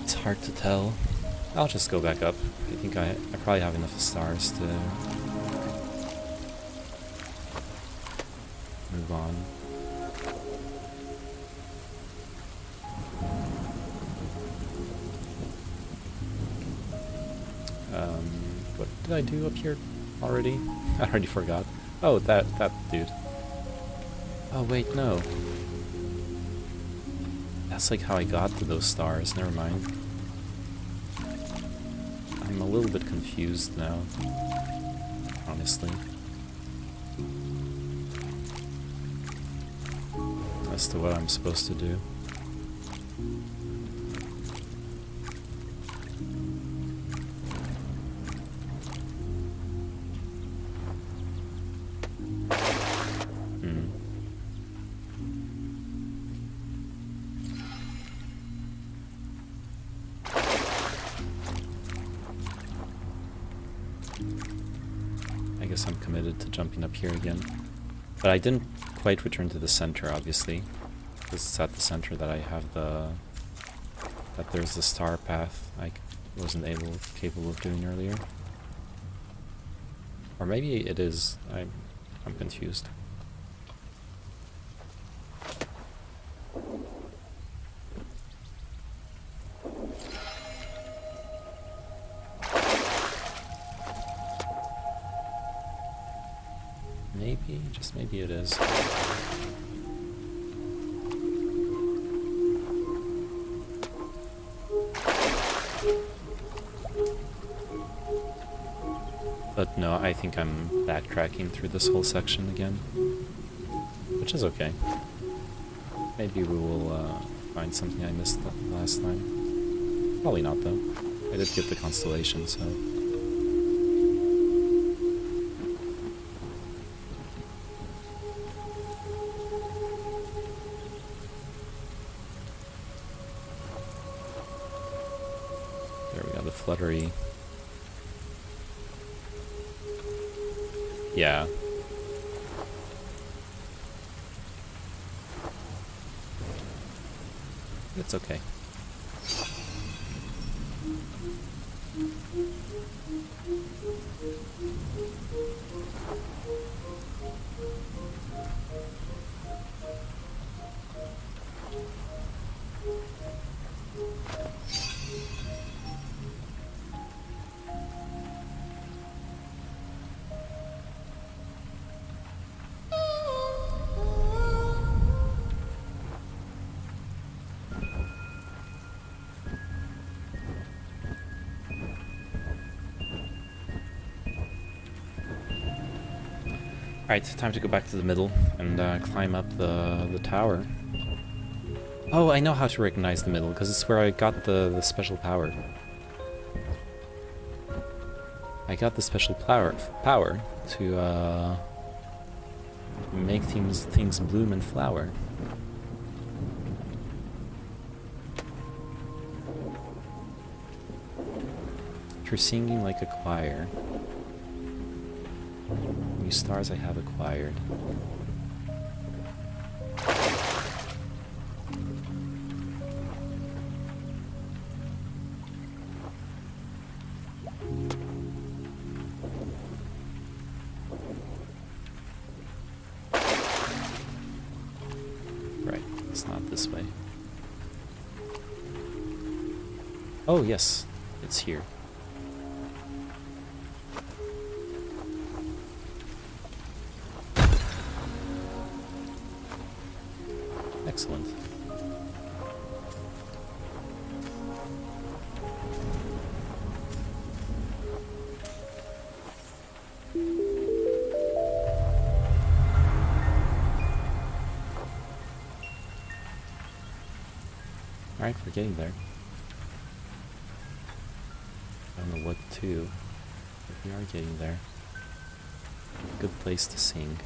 it's hard to tell. I'll just go back up. I think I probably have enough stars to move on. What did I do up here already? I already forgot. Oh, that dude. Oh wait, no. That's like how I got to those stars, never mind. I'm a little bit confused now, honestly. As to what I'm supposed to do. I guess I'm committed to jumping up here again. But I didn't quite return to the center, obviously. Because it's at the center that I have that there's the star path I wasn't capable of doing earlier. Or maybe it is. I'm confused. Maybe, just maybe it is. But no, I think I'm backtracking through this whole section again. Which is okay. Maybe we will find something I missed last time. Probably not though. I did get the constellation, so... There we got the fluttery. Yeah. It's okay. Alright, time to go back to the middle and climb up the tower. Oh, I know how to recognize the middle, because it's where I got the special power. I got the special power to make things bloom and flower. Through singing like a choir. New stars I have acquired. Right, it's not this way. Oh yes, it's here. Excellent. Alright, we're getting there. I don't know what to, but we are getting there. Good place to sing.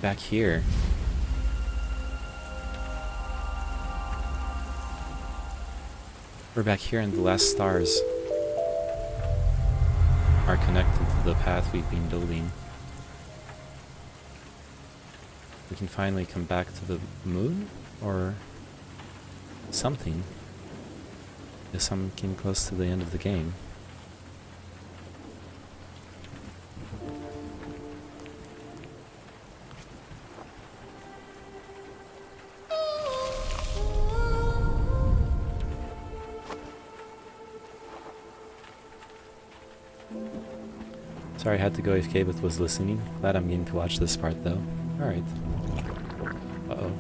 Back here. We're back here and the last stars are connected to the path we've been building. We can finally come back to the moon or something. Guess I'm getting close to the end of the game. Sorry I had to go AFK but was listening. Glad I'm getting to watch this part though. Alright. Uh-oh.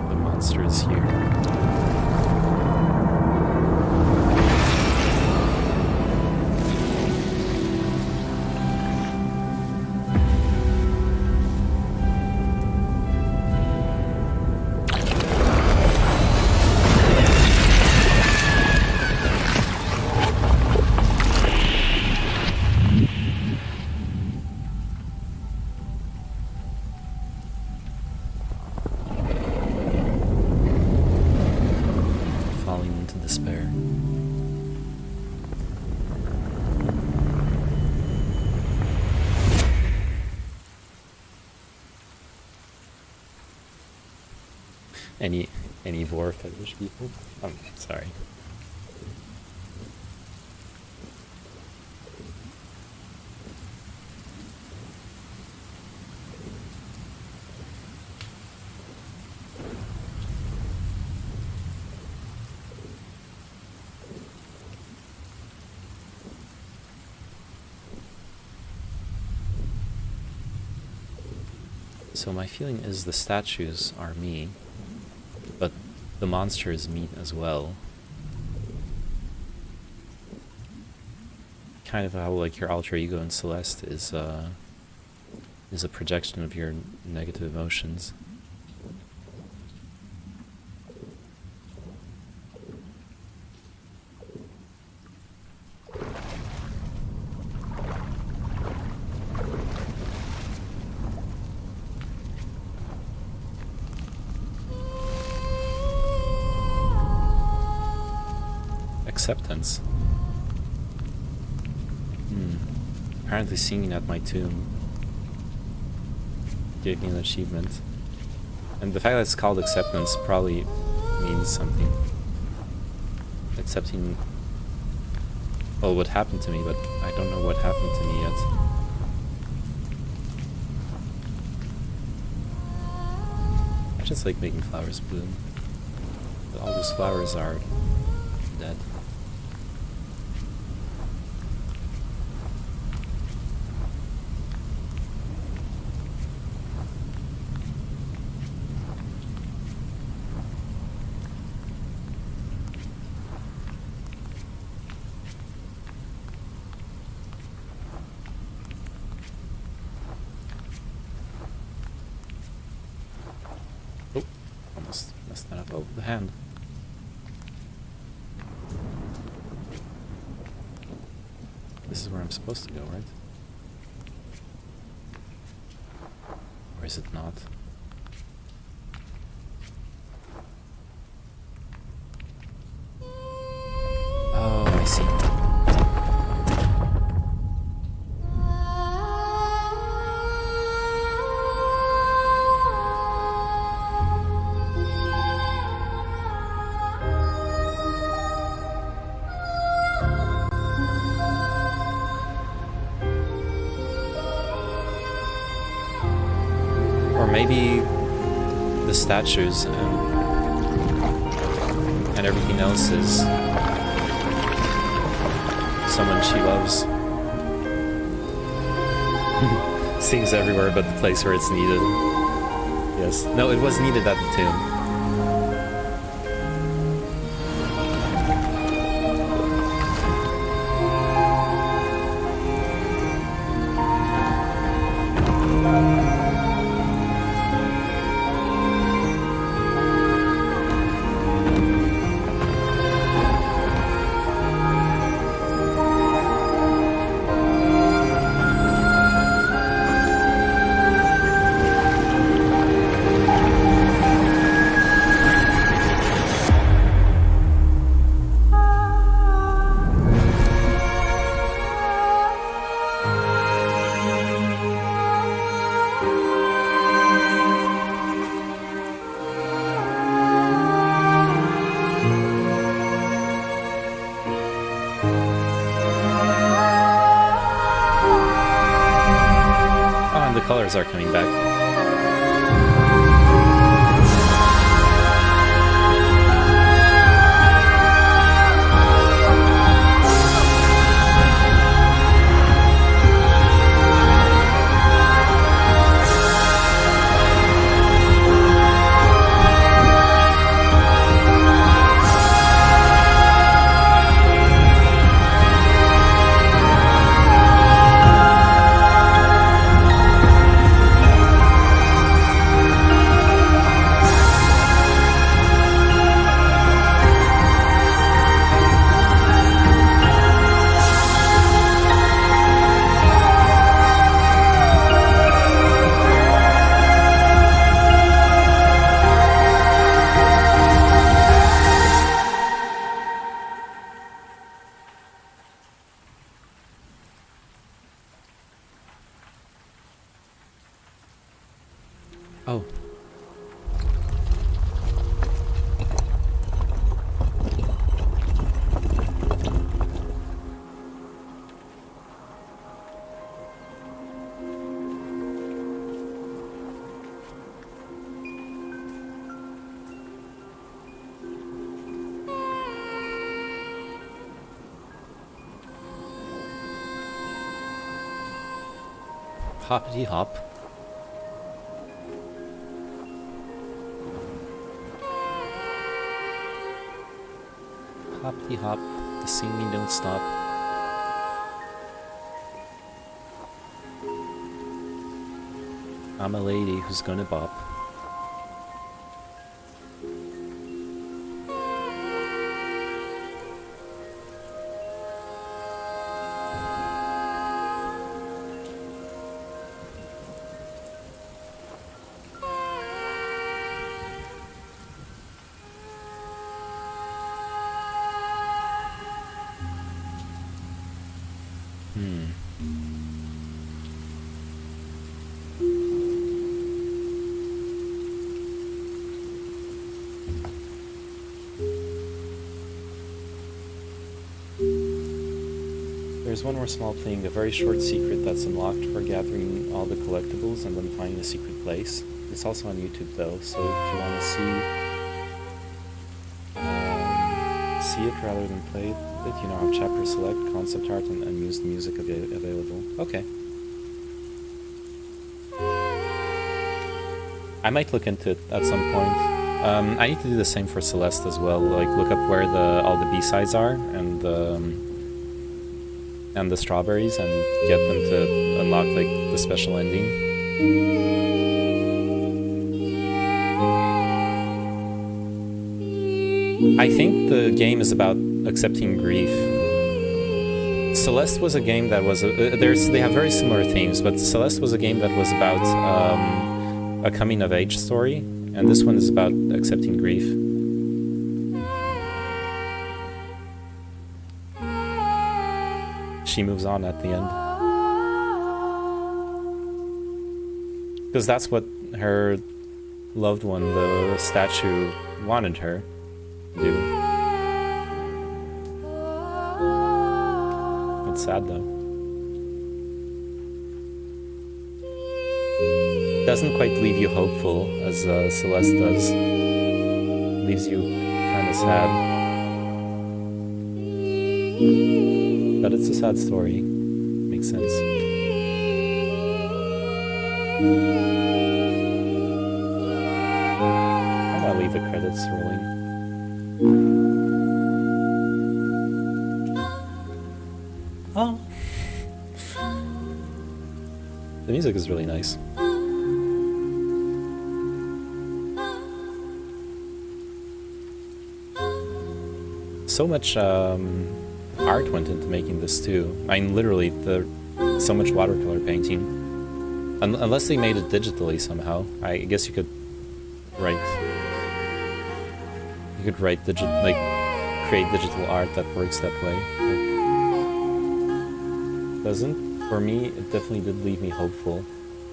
The monster is here. Any vor fetish people? I'm sorry. So my feeling is the statues are me, but the monster is meat as well. Kind of how like your alter ego in Celeste is a projection of your negative emotions. Acceptance. Apparently singing at my tomb gave me an achievement. And the fact that it's called acceptance probably means something. Accepting, well, what happened to me, but I don't know what happened to me yet. I just like making flowers bloom. But all those flowers are dead. Oh, almost messed that up. Oh, the hand. This is where I'm supposed to go, right? Or is it not? Oh, I see. Or maybe the statues and everything else is someone she loves. Sings everywhere but the place where it's needed. Yes. No, it was needed at the tomb. The colors are coming back. Oh. Hoppity hop. Hoppity hop, the singing don't stop. I'm a lady who's gonna bop. There's one more small thing, a very short secret that's unlocked for gathering all the collectibles and then finding a secret place. It's also on YouTube though, so if you want to see it rather than play it, you now have chapter select, concept art, and unused music available. Okay. I might look into it at some point. I need to do the same for Celeste as well, like look up where all the B-sides are and the strawberries and get them to unlock like the special ending. I think the game is about accepting grief. Celeste was a game that was they have very similar themes, but Celeste was a game that was about a coming of age story, and this one is about accepting grief. She moves on at the end. Because that's what her loved one, the statue, wanted her to do. It's sad though. Doesn't quite leave you hopeful as Celeste does. Leaves you kind of sad. But it's a sad story. Makes sense. I'm gonna leave the credits rolling. Oh. The music is really nice. So much art went into making this too. I mean, literally, so much watercolor painting. Unless they made it digitally somehow. I guess you could write create digital art that works that way. It doesn't. For me, it definitely did leave me hopeful.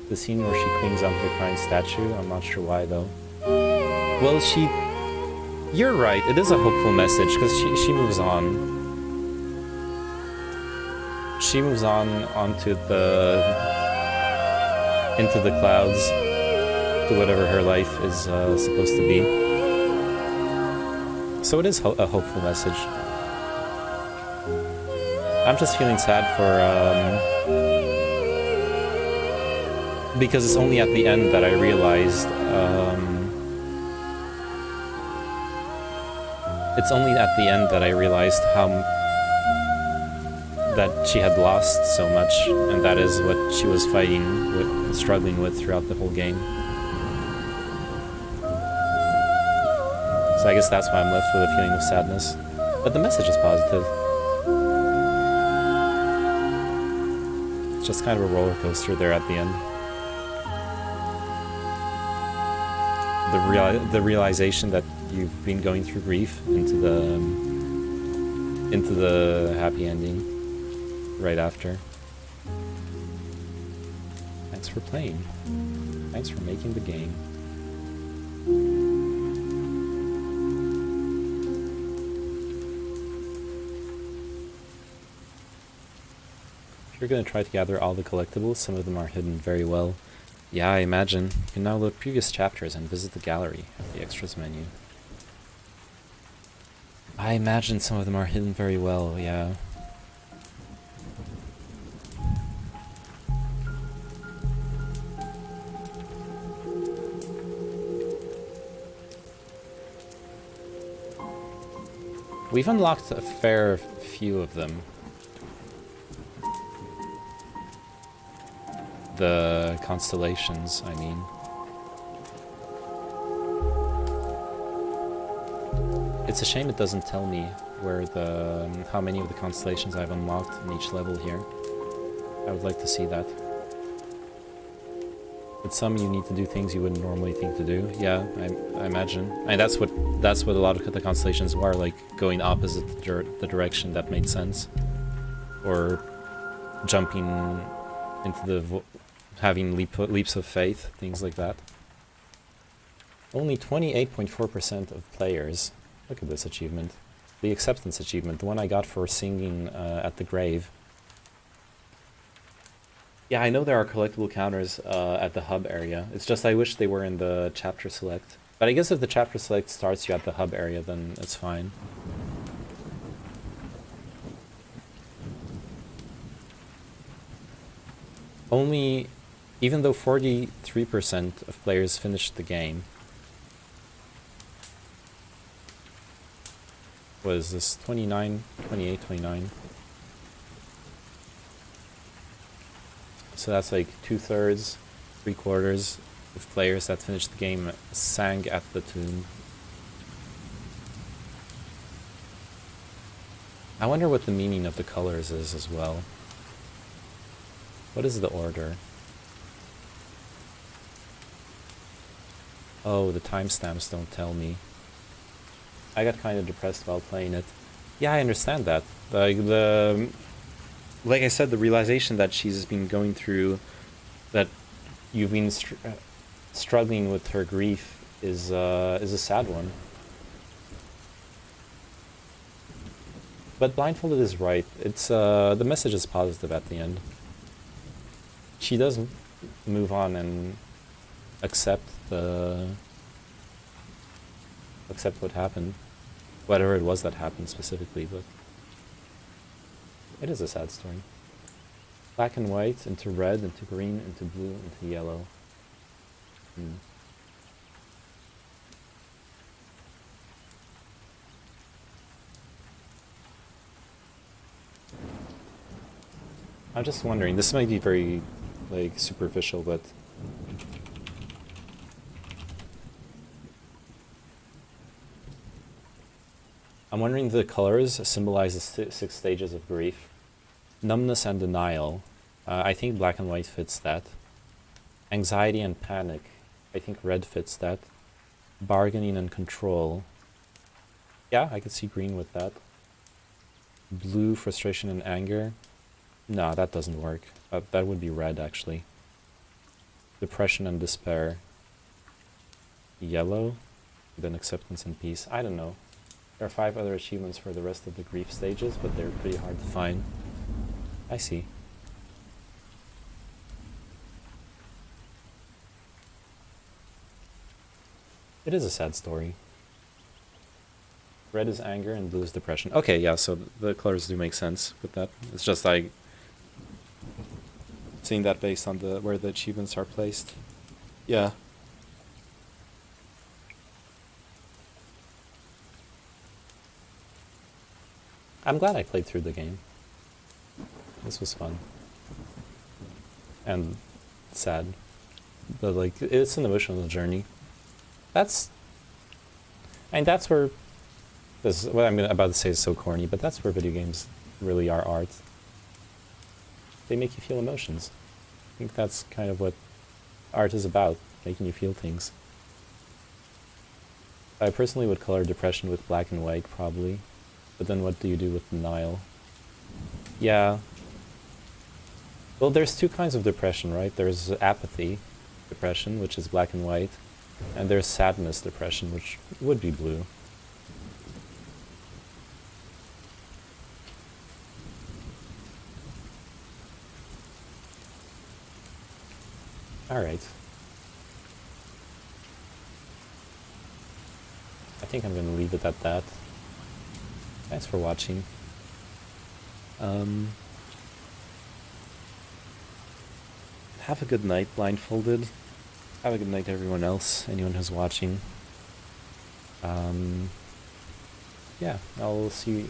The scene where she clings onto the crying statue, I'm not sure why though. Well, you're right, it is a hopeful message, because she moves on. She moves on onto into the clouds, to whatever her life is supposed to be. So it is a hopeful message. I'm just feeling sad for, because it's only at the end that I realized, it's only at the end that I realized that she had lost so much, and that is what she was fighting with, struggling with throughout the whole game. So I guess that's why I'm left with a feeling of sadness. But the message is positive. It's just kind of a roller coaster there at the end. The realization that you've been going through grief into the happy ending right after. Thanks for playing. Thanks for making the game. If you're going to try to gather all the collectibles, some of them are hidden very well. Yeah, I imagine. You can now load previous chapters and visit the gallery at the extras menu. I imagine some of them are hidden very well, yeah. We've unlocked a fair few of them. The constellations, I mean. It's a shame it doesn't tell me where how many of the constellations I've unlocked in each level here. I would like to see that. With some, you need to do things you wouldn't normally think to do. Yeah, I imagine. And that's what a lot of the constellations were, like going opposite the direction that made sense, or jumping into the having leaps of faith, things like that. Only 28.4% of players. Look at this achievement. The acceptance achievement, the one I got for singing at the grave. Yeah, I know there are collectible counters at the hub area. It's just I wish they were in the chapter select. But I guess if the chapter select starts you at the hub area, then it's fine. Only, even though 43% of players finished the game, was this 29, 28, 29? So that's like 2/3, 3/4 of players that finished the game sang at the tomb. I wonder what the meaning of the colors is as well. What is the order? Oh, the timestamps don't tell me. I got kind of depressed while playing it. Yeah, I understand that. Like I said, the realization that she's been going through, that you've been struggling with her grief is a sad one. But Blindfolded is right. It's the message is positive at the end. She does move on and accept what happened, whatever it was that happened specifically. But it is a sad story. Black and white into red, into green, into blue, into yellow. I'm just wondering, this might be very, like, superficial, but I'm wondering if the colors symbolize the 6 stages of grief. Numbness and denial. I think black and white fits that. Anxiety and panic. I think red fits that. Bargaining and control. Yeah, I could see green with that. Blue, frustration and anger. No, that doesn't work. That would be red, actually. Depression and despair. Yellow. Then acceptance and peace. I don't know. There are 5 other achievements for the rest of the grief stages, but they're pretty hard to find. I see. It is a sad story. Red is anger and blue is depression. Okay, yeah, so the colors do make sense with that. It's just like seeing that based on where the achievements are placed. Yeah. I'm glad I played through the game. This was fun. And sad. But like, it's an emotional journey. That's where, what I'm about to say is so corny, but that's where video games really are art. They make you feel emotions. I think that's kind of what art is about, making you feel things. I personally would color depression with black and white, probably. But then what do you do with denial? Yeah. Well, there's 2 kinds of depression, right? There's apathy depression, which is black and white. And there's sadness depression, which would be blue. Alright. I think I'm going to leave it at that. Thanks for watching. Have a good night, Blindfolded. Have a good night, everyone else, anyone who's watching. yeah, I'll see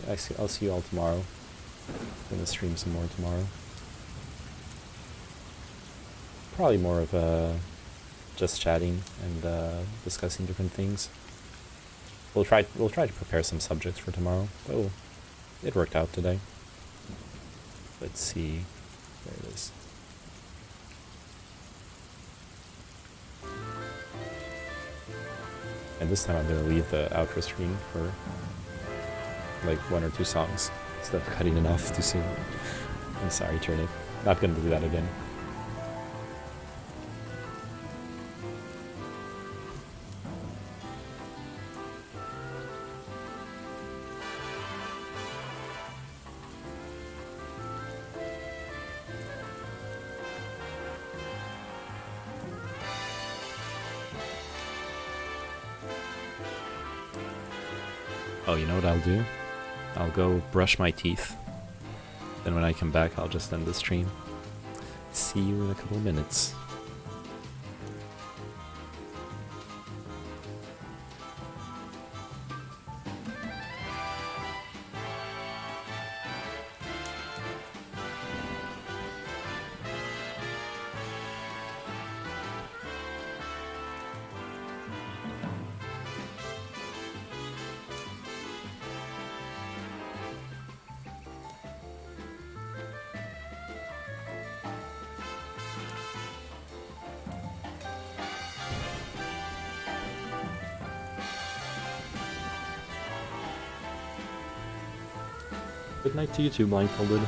you all tomorrow. I'm gonna stream some more tomorrow. Probably more of just chatting and discussing different things. We'll try to prepare some subjects for tomorrow. Oh, it worked out today. Let's see. There it is. And this time I'm gonna leave the outro stream for like 1 or 2 songs instead of cutting it off too soon. I'm sorry, Turnip. Not gonna do that again. Oh, you know what I'll do? I'll go brush my teeth. Then when I come back, I'll just end the stream. See you in a couple minutes. Good night to you too, Blindfolded.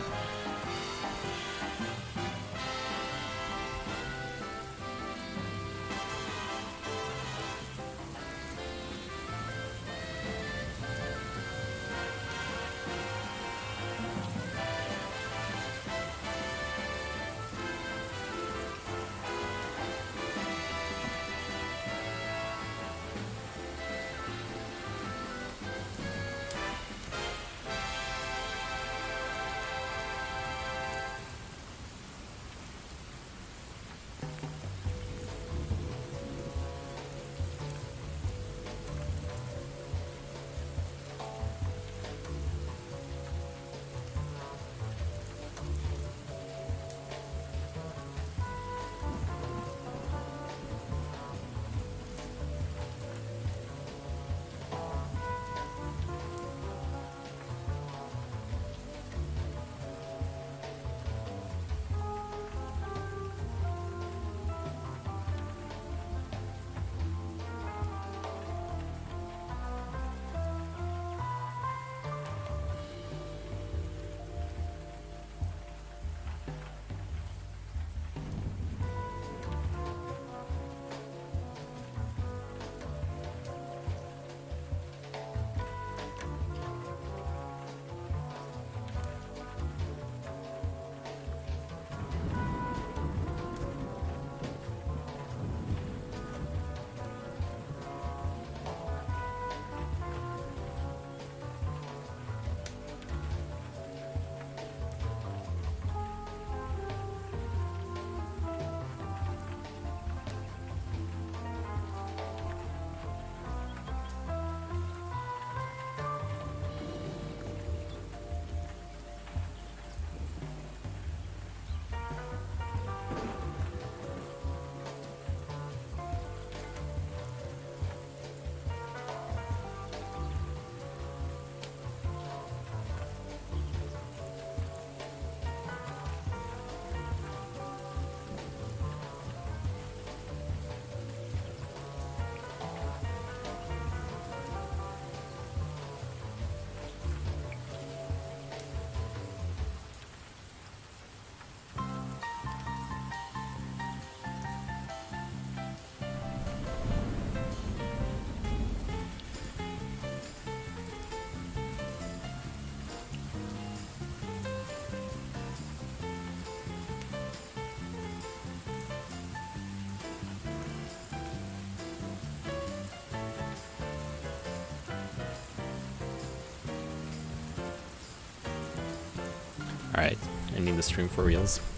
Alright, ending the stream for reals.